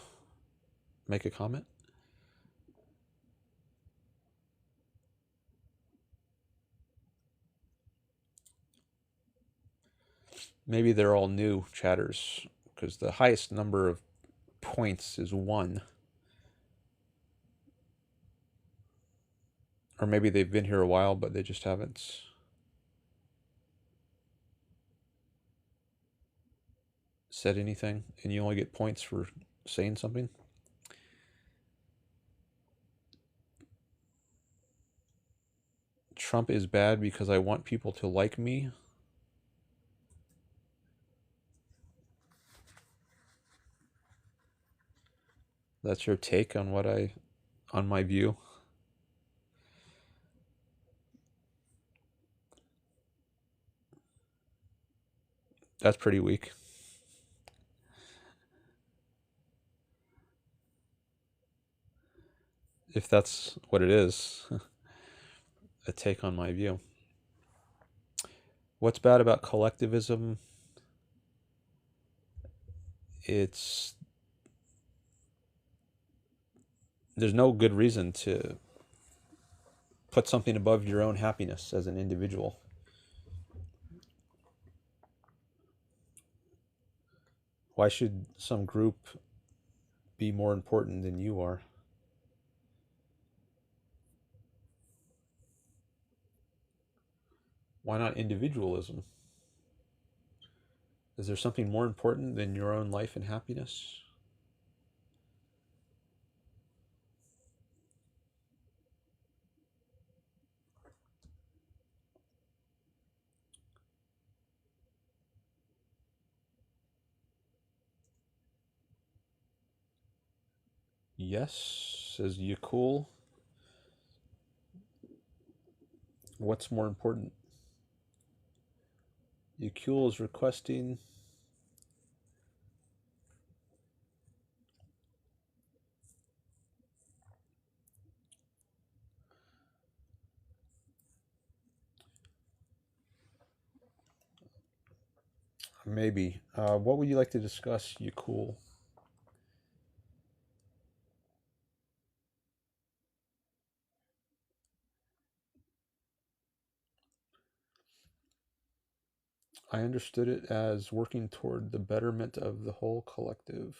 make a comment? Maybe they're all new chatters because the highest number of points is 1. Or maybe they've been here a while, but they just haven't said anything, and you only get points for saying something. Trump is bad because I want people to like me. That's your take on on my view. That's pretty weak. If that's what it is, a take on my view. What's bad about collectivism? There's no good reason to put something above your own happiness as an individual. Why should some group be more important than you are? Why not individualism? Is there something more important than your own life and happiness? Yes, says Yakul. What's more important? Yakul is requesting maybe. What would you like to discuss, Yakul? I understood it as working toward the betterment of the whole collective,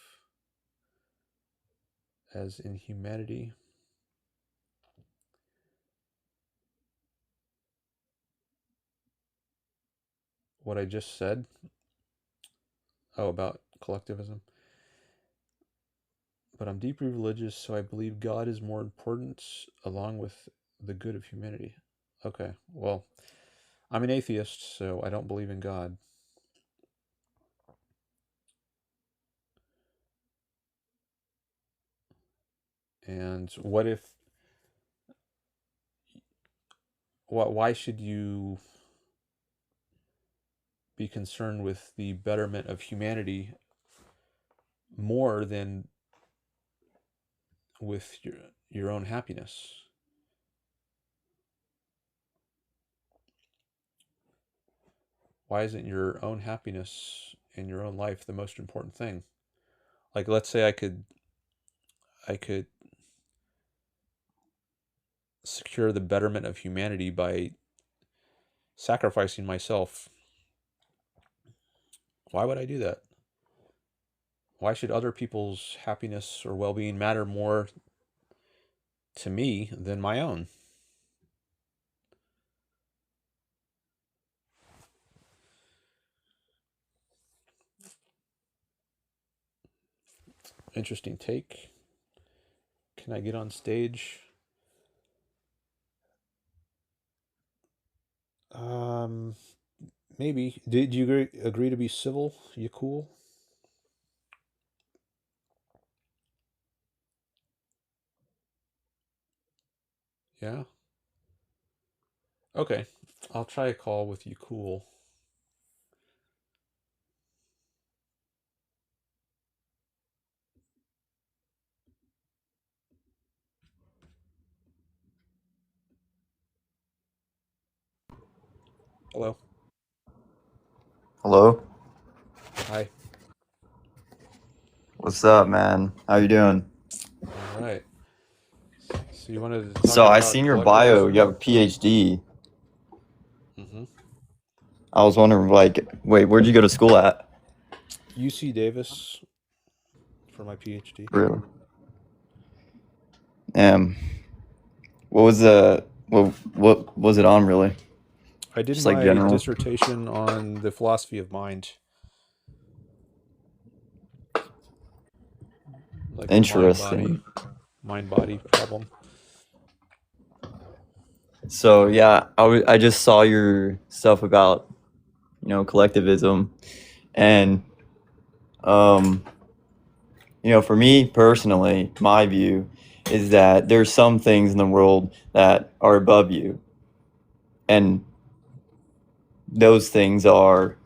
as in humanity. What I just said, about collectivism. But I'm deeply religious, so I believe God is more important along with the good of humanity. Okay, well, I'm an atheist, so I don't believe in God. And why should you be concerned with the betterment of humanity more than with your own happiness? Why isn't your own happiness in your own life the most important thing? Like, let's say I could secure the betterment of humanity by sacrificing myself. Why would I do that? Why should other people's happiness or well-being matter more to me than my own? Interesting take. Can I get on stage? Maybe. Did you agree to be civil? You cool? Yeah. Okay. I'll try a call with you cool. Hello. Hello? Hi. What's up, man? How you doing? All right. So you wanted to talk So I about seen your bio. collectivism? You have a PhD. Mm-hmm. I was wondering, like, wait, where'd you go to school at? UC Davis for my PhD. Really? What was what was it on, really? I did Just like my general. dissertation on the philosophy of mind. Like Interesting. mind-body problem. So yeah, I just saw your stuff about, collectivism, and for me personally, my view is that there's some things in the world that are above you, and those things are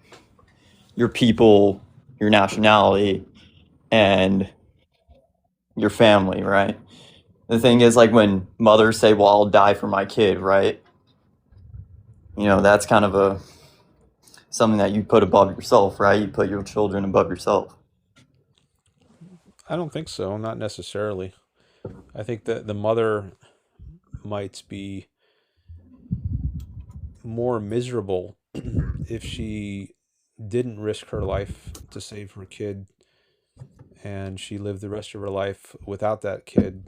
your people, your nationality, and your family, right? The thing is, like, when mothers say, well, I'll die for my kid, right? That's kind of something that you put above yourself, right? You put your children above yourself. I don't think so. Not necessarily. I think that the mother might be more miserable if she didn't risk her life to save her kid and she lived the rest of her life without that kid.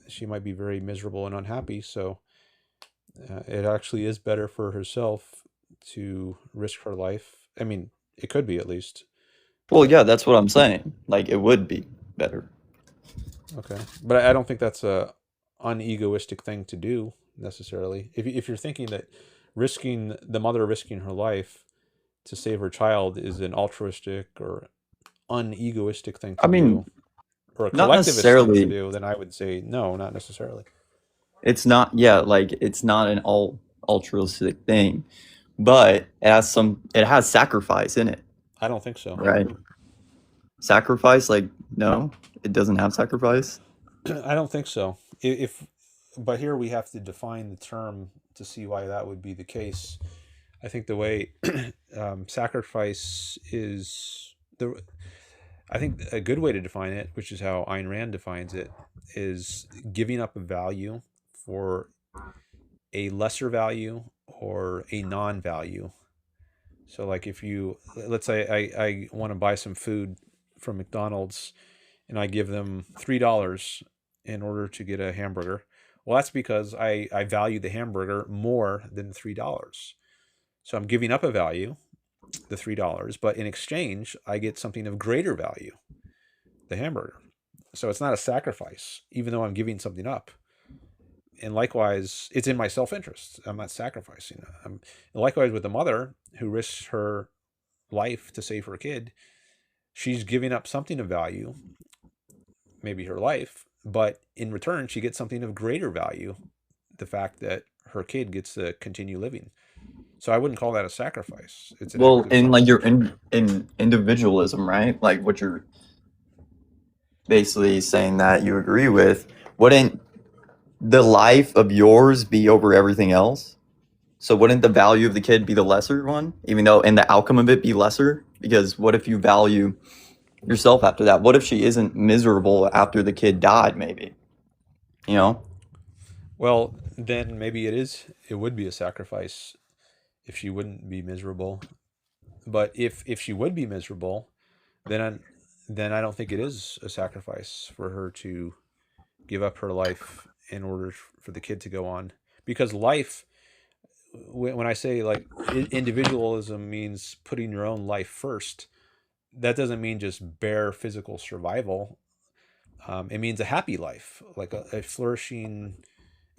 She might be very miserable and unhappy. So it actually is better for herself to risk her life. I mean, it could be at least. Well, yeah, that's what I'm saying. Like, it would be better. Okay. But I don't think that's a unegoistic thing to do necessarily. If you're thinking that the mother risking her life to save her child is an altruistic or unegoistic thing to I mean, do, or a not collectivist thing to necessarily. do, then I would say no, not necessarily. It's not, yeah, like, it's not an altruistic thing, but it has sacrifice in it, I don't think so. right? Sacrifice, like, no, it doesn't have sacrifice. I don't think so. But here we have to define the term to see why that would be the case. I think the way sacrifice is I think a good way to define it, which is how Ayn Rand defines it, is giving up a value for a lesser value or a non-value. So like let's say I want to buy some food from McDonald's and I give them $3 in order to get a hamburger. Well, that's because I value the hamburger more than $3. So I'm giving up a value, the $3, but in exchange, I get something of greater value, the hamburger. So it's not a sacrifice, even though I'm giving something up. And likewise, it's in my self-interest. I'm not sacrificing. And likewise with the mother who risks her life to save her kid, she's giving up something of value, maybe her life, but in return, she gets something of greater value, the fact that her kid gets to continue living. So I wouldn't call that a sacrifice. It's an Well, act of in like your self-interest. in individualism, right? Like, what you're basically saying that you agree with, wouldn't the life of yours be over everything else? So wouldn't the value of the kid be the lesser one, even though and the outcome of it be lesser? Because what if you value yourself after that? What if she isn't miserable after the kid died? Maybe, you know. Well, then maybe it would be a sacrifice if she wouldn't be miserable. But if she would be miserable, then I don't think it is a sacrifice for her to give up her life in order for the kid to go on. Because life, when I say like individualism means putting your own life first, that doesn't mean just bare physical survival. It means a happy life, like a flourishing,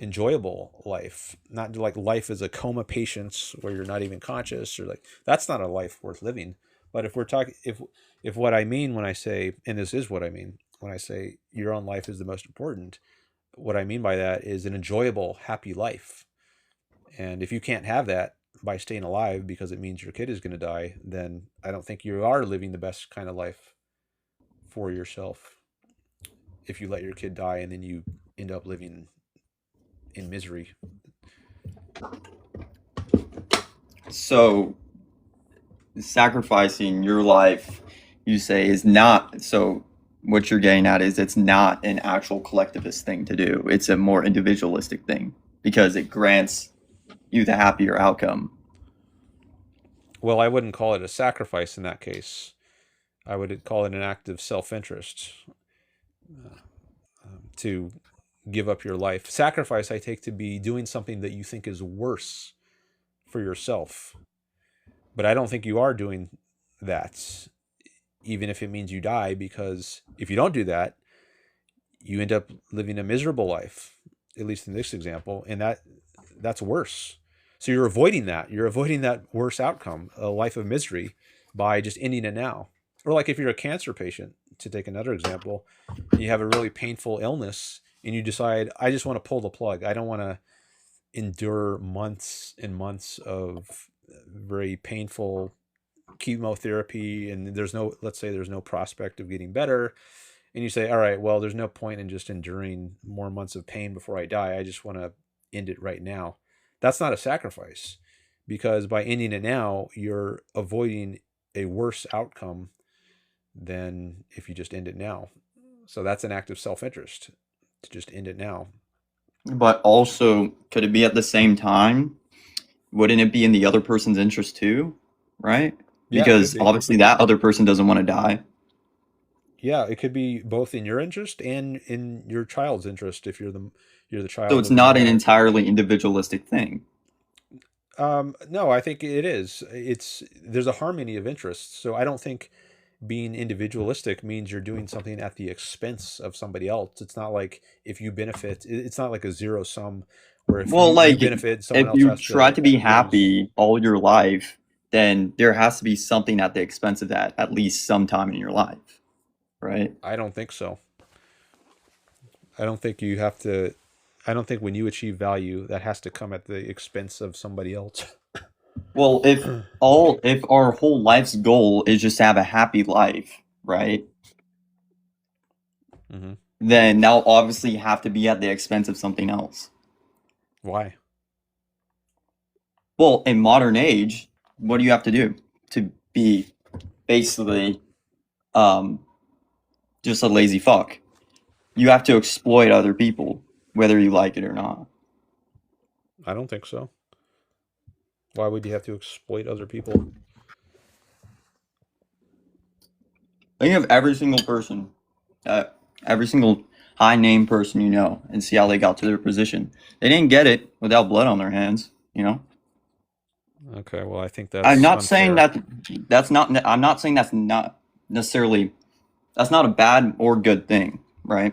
enjoyable life, not like life as a coma patient where you're not even conscious, or like that's not a life worth living. But if we're talking, if what I mean when I say, and this is what I mean when I say your own life is the most important, what I mean by that is an enjoyable, happy life. And if you can't have that by staying alive because it means your kid is going to die, then I don't think you are living the best kind of life for yourself. If you let your kid die and then you end up living in misery. So sacrificing your life, you say, is not, so what you're getting at is it's not an actual collectivist thing to do. It's a more individualistic thing because it grants you the happier outcome. Well, I wouldn't call it a sacrifice in that case. I would call it an act of self-interest to give up your life. Sacrifice I take to be doing something that you think is worse for yourself. But I don't think you are doing that, even if it means you die, because if you don't do that, you end up living a miserable life, at least in this example, and that's worse. So you're avoiding that. You're avoiding that worse outcome, a life of misery, by just ending it now. Or like if you're a cancer patient, to take another example, you have a really painful illness and you decide, I just want to pull the plug. I don't want to endure months and months of very painful chemotherapy, and let's say there's no prospect of getting better. And you say, all right, well, there's no point in just enduring more months of pain before I die. I just want to end it right now. That's not a sacrifice, because by ending it now, you're avoiding a worse outcome than if you just end it now. So that's an act of self-interest, to just end it now. But also, could it be at the same time? Wouldn't it be in the other person's interest too? Right? Yeah, Because obviously that other person doesn't want to die. Yeah, it could be both in your interest and in your child's interest if you're the child. So it's not an entirely individualistic thing. No, I think it is. There's a harmony of interests. So I don't think being individualistic means you're doing something at the expense of somebody else. It's not like if you benefit, it's not like a zero sum where if you benefit, someone else if you has try to be lose. happy all your life, then there has to be something at the expense of that at least sometime in your life, right? I don't think so. I don't think you have to. I don't think when you achieve value, that has to come at the expense of somebody else. Well, if our whole life's goal is just to have a happy life, right? Mm-hmm. Then that'll obviously have to be at the expense of something else. Why? Well, in modern age, what do you have to do to be basically just a lazy fuck? You have to exploit other people, whether you like it or not. I don't think so. Why would you have to exploit other people? Think of every single person, every single high name person you know, and see how they got to their position. They didn't get it without blood on their hands, you know? Okay, well, I think that's I'm not unfair. saying that's not, I'm not saying that's not necessarily, that's not a bad or good thing, right?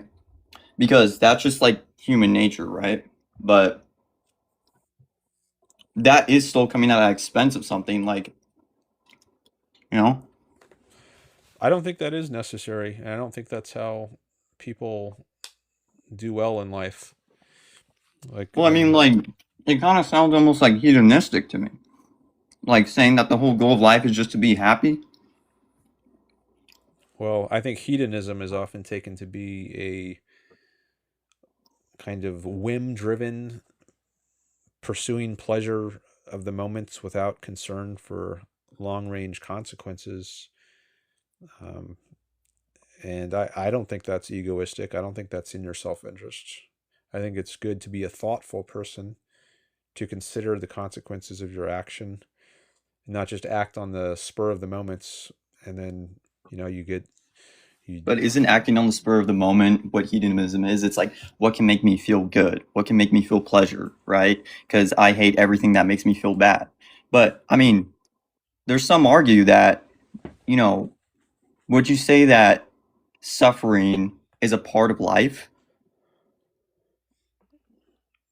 Because that's just like human nature, right? But that is still coming at the expense of something, like, you know? I don't think that is necessary, and I don't think that's how people do well in life. Like, Well, I mean, like, it kind of sounds almost like hedonistic to me. Like saying that the whole goal of life is just to be happy. well, I think hedonism is often taken to be a kind of whim-driven, pursuing pleasure of the moments without concern for long-range consequences. And I don't think that's egoistic. I don't think that's in your self-interest. I think it's good to be a thoughtful person, to consider the consequences of your action, not just act on the spur of the moments, and then you. But isn't acting on the spur of the moment what hedonism is? It's like, what can make me feel good? What can make me feel pleasure, right? Because I hate everything that makes me feel bad. But, I mean, there's some argue that, would you say that suffering is a part of life?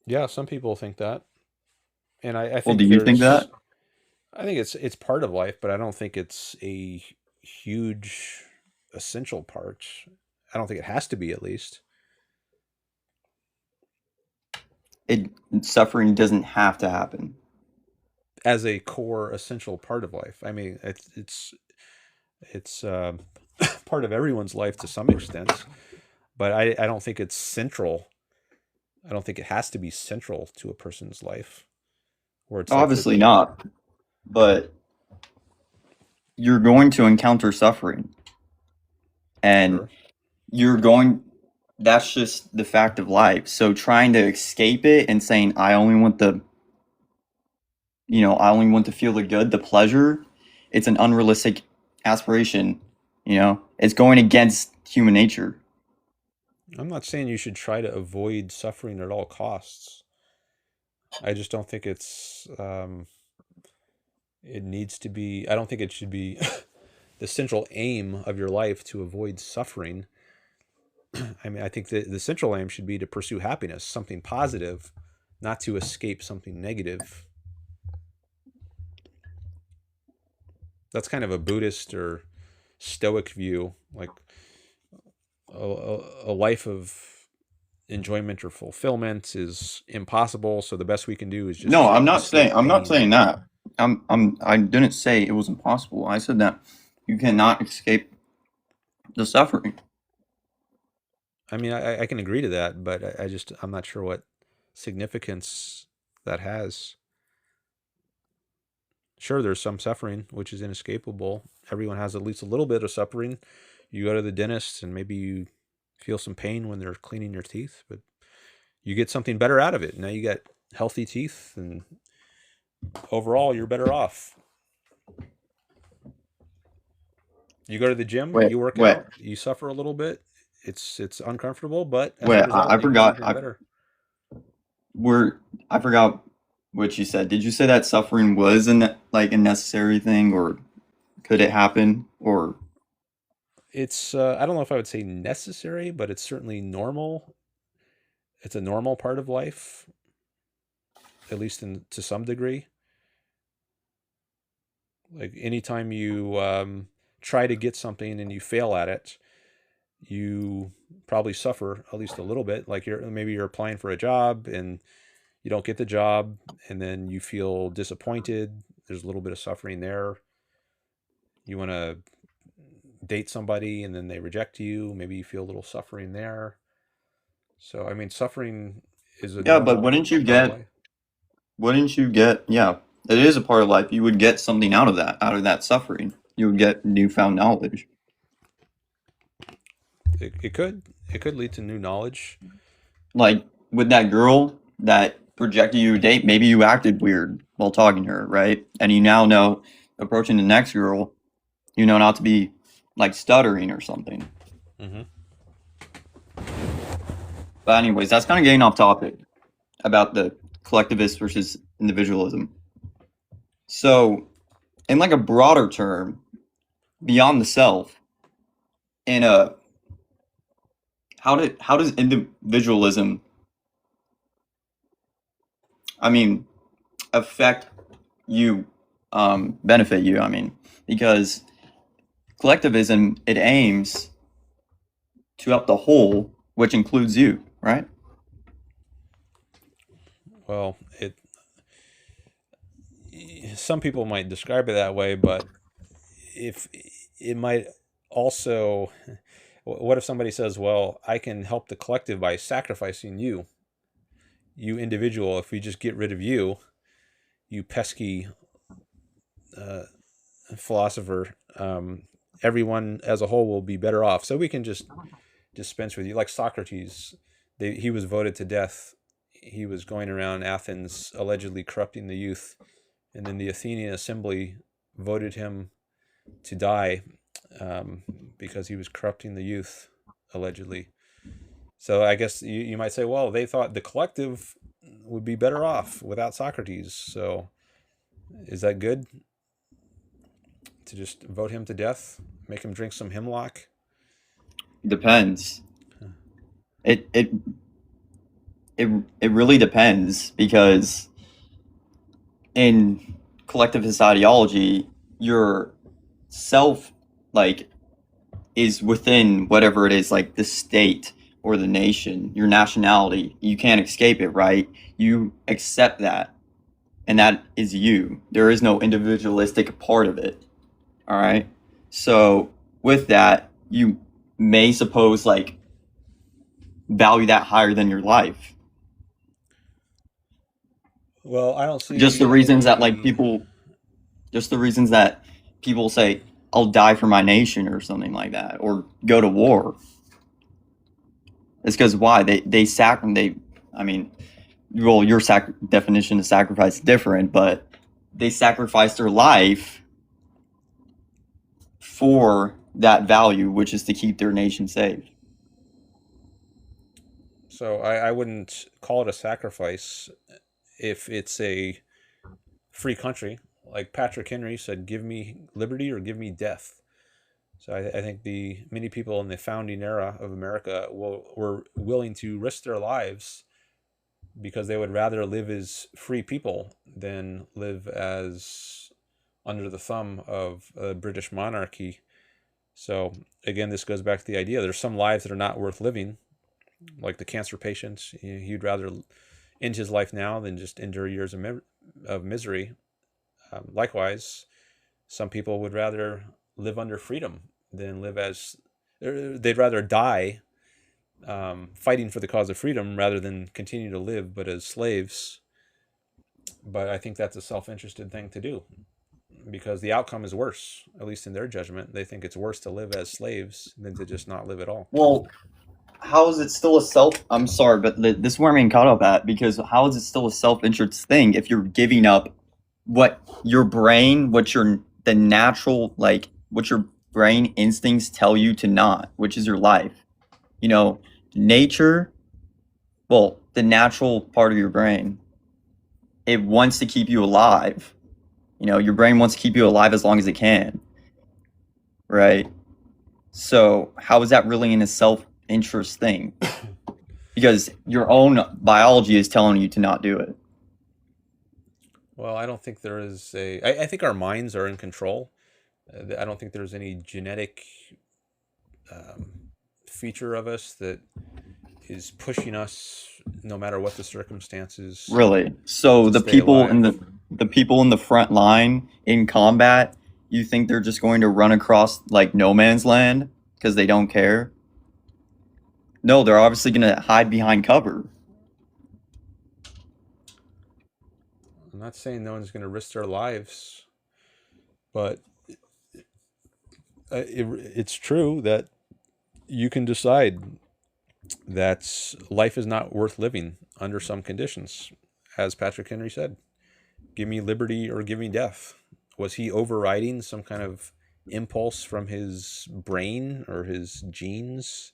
Yeah, some people think that, and I think Well, do you think that? I think it's part of life, but I don't think it's a huge essential part. I don't think it has to be, at least. Suffering doesn't have to happen as a core essential part of life. I mean, it's part of everyone's life to some extent, but I don't think it's central. I don't think it has to be central to a person's life. Or it's obviously not, but you're going to encounter suffering, and sure. That's just the fact of life. So trying to escape it and saying, I only want to feel the good, the pleasure, it's an unrealistic aspiration. It's going against human nature. I'm not saying you should try to avoid suffering at all costs. I just don't think it needs to be, I don't think it should be the central aim of your life to avoid suffering. I mean, I think the central aim should be to pursue happiness, something positive, not to escape something negative. That's kind of a Buddhist or Stoic view, like a life of enjoyment or fulfillment is impossible. So the best we can do is just no. I'm not saying that. I didn't say it was impossible. I said that you cannot escape the suffering. I mean, I can agree to that, but I'm not sure what significance that has. Sure, there's some suffering, which is inescapable. Everyone has at least a little bit of suffering. You go to the dentist and maybe you feel some pain when they're cleaning your teeth, but you get something better out of it. Now you got healthy teeth, and overall you're better off. You go to the gym, you work out, you suffer a little bit. It's uncomfortable, but as a result, I forgot. I forgot what you said. Did you say that suffering was a necessary thing, or could it happen, or? It's I don't know if I would say necessary, but it's certainly normal. It's a normal part of life, at least to some degree. Like anytime you try to get something and you fail at it, you probably suffer at least a little bit. Like maybe you're applying for a job and you don't get the job, and then you feel disappointed. There's a little bit of suffering there. You want to date somebody and then they reject you. Maybe you feel a little suffering there. So I mean, suffering is but wouldn't you get? Yeah, it is a part of life. You would get something out of that suffering. You would get newfound knowledge. It could lead to new knowledge. Like with that girl that projected you a date, maybe you acted weird while talking to her, right? And you now know, approaching the next girl, you know not to be like stuttering or something. Mm-hmm. But anyways, that's kind of getting off topic about the collectivist versus individualism. So, in like a broader term, beyond the self, how does individualism, affect you, benefit you? Because collectivism, it aims to help the whole, which includes you, right? Well, some people might describe it that way, but if it might also, what if somebody says, well, I can help the collective by sacrificing you? you individual, if we just get rid of you, you pesky philosopher, everyone as a whole will be better off. So we can just dispense with you. Like Socrates, he was voted to death. He was going around Athens allegedly corrupting the youth, and then the Athenian assembly voted him to die because he was corrupting the youth allegedly. So I guess you might say, well, they thought the collective would be better off without Socrates. So is that good to just vote him to death, make him drink some hemlock? Depends. It really depends, because in collectivist ideology, your self is within whatever it is, like the state or the nation, your nationality. You can't escape it, right? You accept that, and that is you. There is no individualistic part of it. All right. So with that, you may suppose value that higher than your life. Well, I don't see Just the reasons that people say, I'll die for my nation or something like that, or go to war. It's because why? Your definition of sacrifice is different, but they sacrifice their life for that value, which is to keep their nation safe. So I wouldn't call it a sacrifice if it's a free country. Like Patrick Henry said, give me liberty or give me death. So I think many people in the founding era of America were willing to risk their lives because they would rather live as free people than live as under the thumb of a British monarchy. So again, this goes back to the idea there's some lives that are not worth living, like the cancer patients. He'd rather end his life now than just endure years of misery. Likewise, some people would rather live under freedom than they'd rather die fighting for the cause of freedom rather than continue to live but as slaves. But I think that's a self-interested thing to do, because the outcome is worse, at least in their judgment. They think it's worse to live as slaves than to just not live at all. Well, how is it still I'm sorry, but this is where I'm getting caught up at, because how is it still a self-interest thing if you're giving up what your brain, what your brain instincts tell you to not, which is your life? Nature, the natural part of your brain, it wants to keep you alive. Your brain wants to keep you alive as long as it can, right? So how is that really in a self-interest thing? Because your own biology is telling you to not do it. Well, I don't think there is I think our minds are in control. I don't think there's any genetic feature of us that is pushing us, no matter what the circumstances. Really? So the people in the front line in combat, you think they're just going to run across no man's land because they don't care? No, they're obviously going to hide behind cover. I'm not saying no one's going to risk their lives, but it's true that you can decide that life is not worth living under some conditions. As Patrick Henry said, give me liberty or give me death. Was he overriding some kind of impulse from his brain or his genes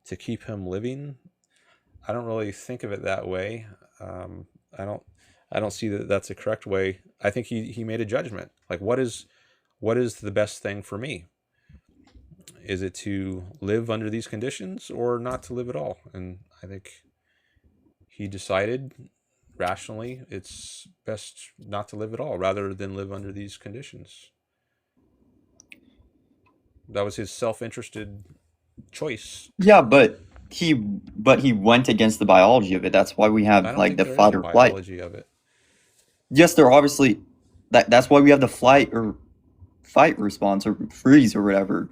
to keep him living? I don't really think of it that way. I don't see that that's a correct way. I think he made a judgment. What is the best thing for me? Is it to live under these conditions or not to live at all? And I think he decided rationally it's best not to live at all rather than live under these conditions. That was his self-interested choice. Yeah, but he went against the biology of it. That's why we have the fight or flight. Biology of it. Yes, there obviously that's why we have the flight or fight response or freeze or whatever.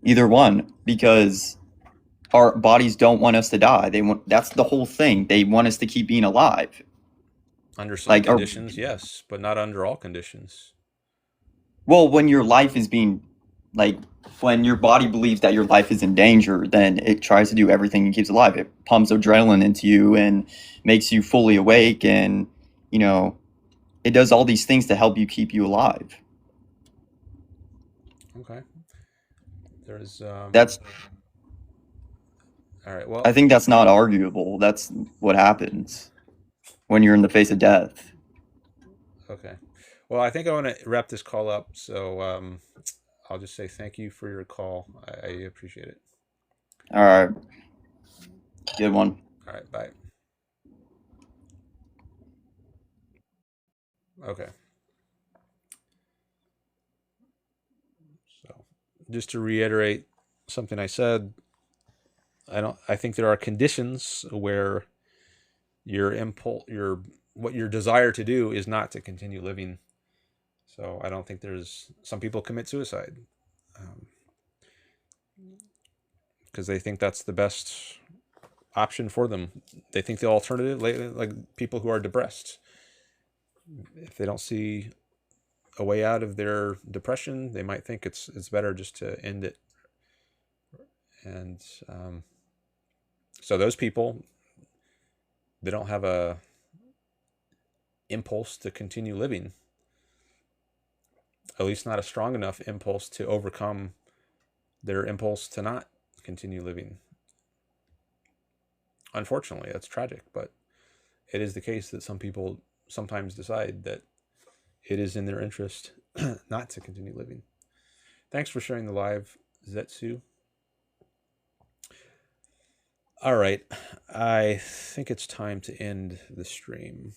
Either one, because our bodies don't want us to die. That's the whole thing. They want us to keep being alive. Under some conditions, yes, but not under all conditions. Well, when your life is being, like, when your body believes that your life is in danger, then it tries to do everything and keeps alive. It pumps adrenaline into you and makes you fully awake, and, you know, it does all these things to help you keep you alive. Okay. There's That's all right. Well, I think that's not arguable. That's what happens when you're in the face of death. Okay. Well, I think I want to wrap this call up. So I'll just say thank you for your call. I appreciate it. All right. Good one. All right. Bye. Okay. So just to reiterate something I said, I think there are conditions where your impulse, what your desire to do is not to continue living. So I don't think some people commit suicide because they think that's the best option for them. They think the alternative, like people who are depressed, if they don't see a way out of their depression, they might think it's better just to end it. And so those people, they don't have a impulse to continue living, at least not a strong enough impulse to overcome their impulse to not continue living. Unfortunately, that's tragic, but it is the case that some people sometimes decide that it is in their interest not to continue living. Thanks for sharing the live, Zetsu. All right, I think it's time to end the stream.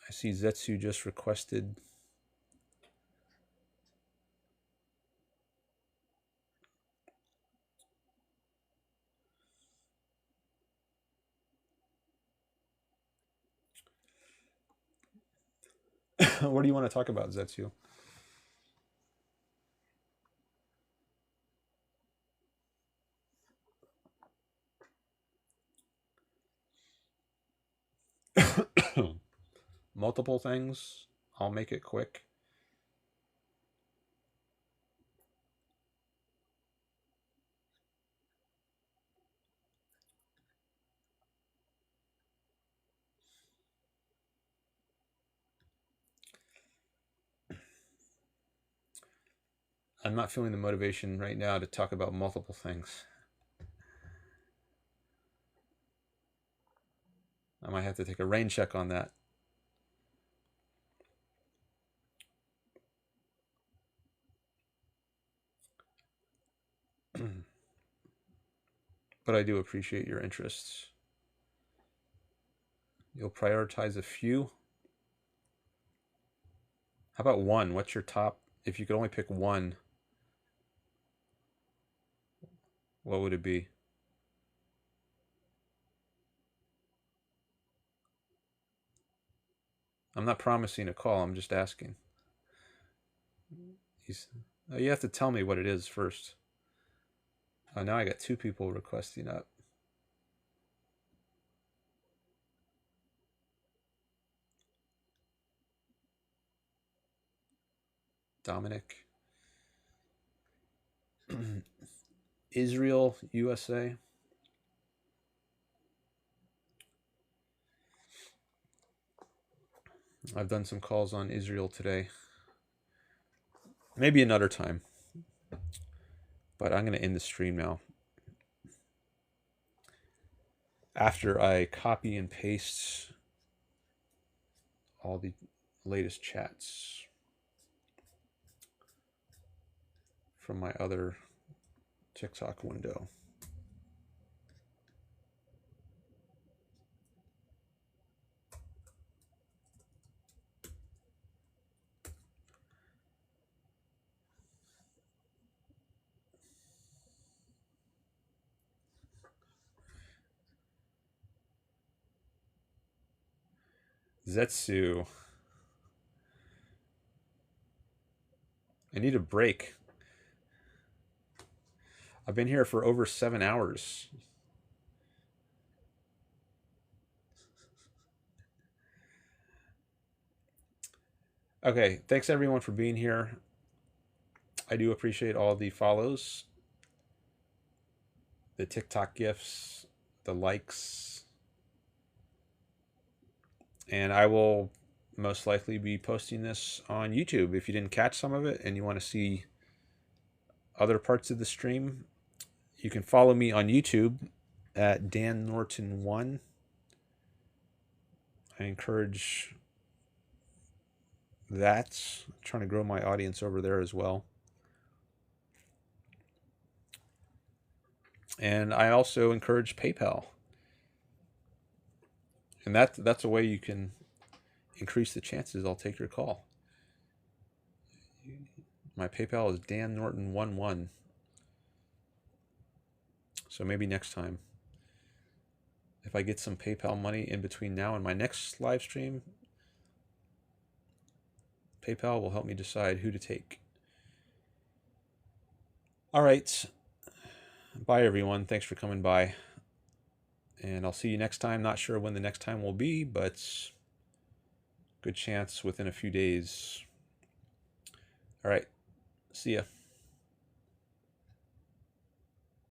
I see Zetsu just requested. What do you want to talk about, Zetsu? Multiple things. I'll make it quick. I'm not feeling the motivation right now to talk about multiple things. I might have to take a rain check on that. But I do appreciate your interests. You'll prioritize a few. How about one? What's your top? If you could only pick one, what would it be? I'm not promising a call. I'm just asking. You have to tell me what it is first. Oh, now I got 2 people requesting up. Dominic. Israel, USA. I've done some calls on Israel today. Maybe another time. But I'm going to end the stream now. After I copy and paste all the latest chats from my other TikTok window. Zetsu. I need a break. I've been here for over 7 hours. Okay, thanks everyone for being here. I do appreciate all the follows, the TikTok gifts, the likes, and I will most likely be posting this on YouTube. If you didn't catch some of it and you want to see other parts of the stream, you can follow me on YouTube at Dan Norton 1. I encourage that. I'm trying to grow my audience over there as well. And I also encourage PayPal. And that's a way you can increase the chances I'll take your call. My PayPal is Dan Norton 11. So maybe next time, if I get some PayPal money in between now and my next live stream, PayPal will help me decide who to take. All right. Bye, everyone. Thanks for coming by. And I'll see you next time. Not sure when the next time will be, but good chance within a few days. All right. See ya.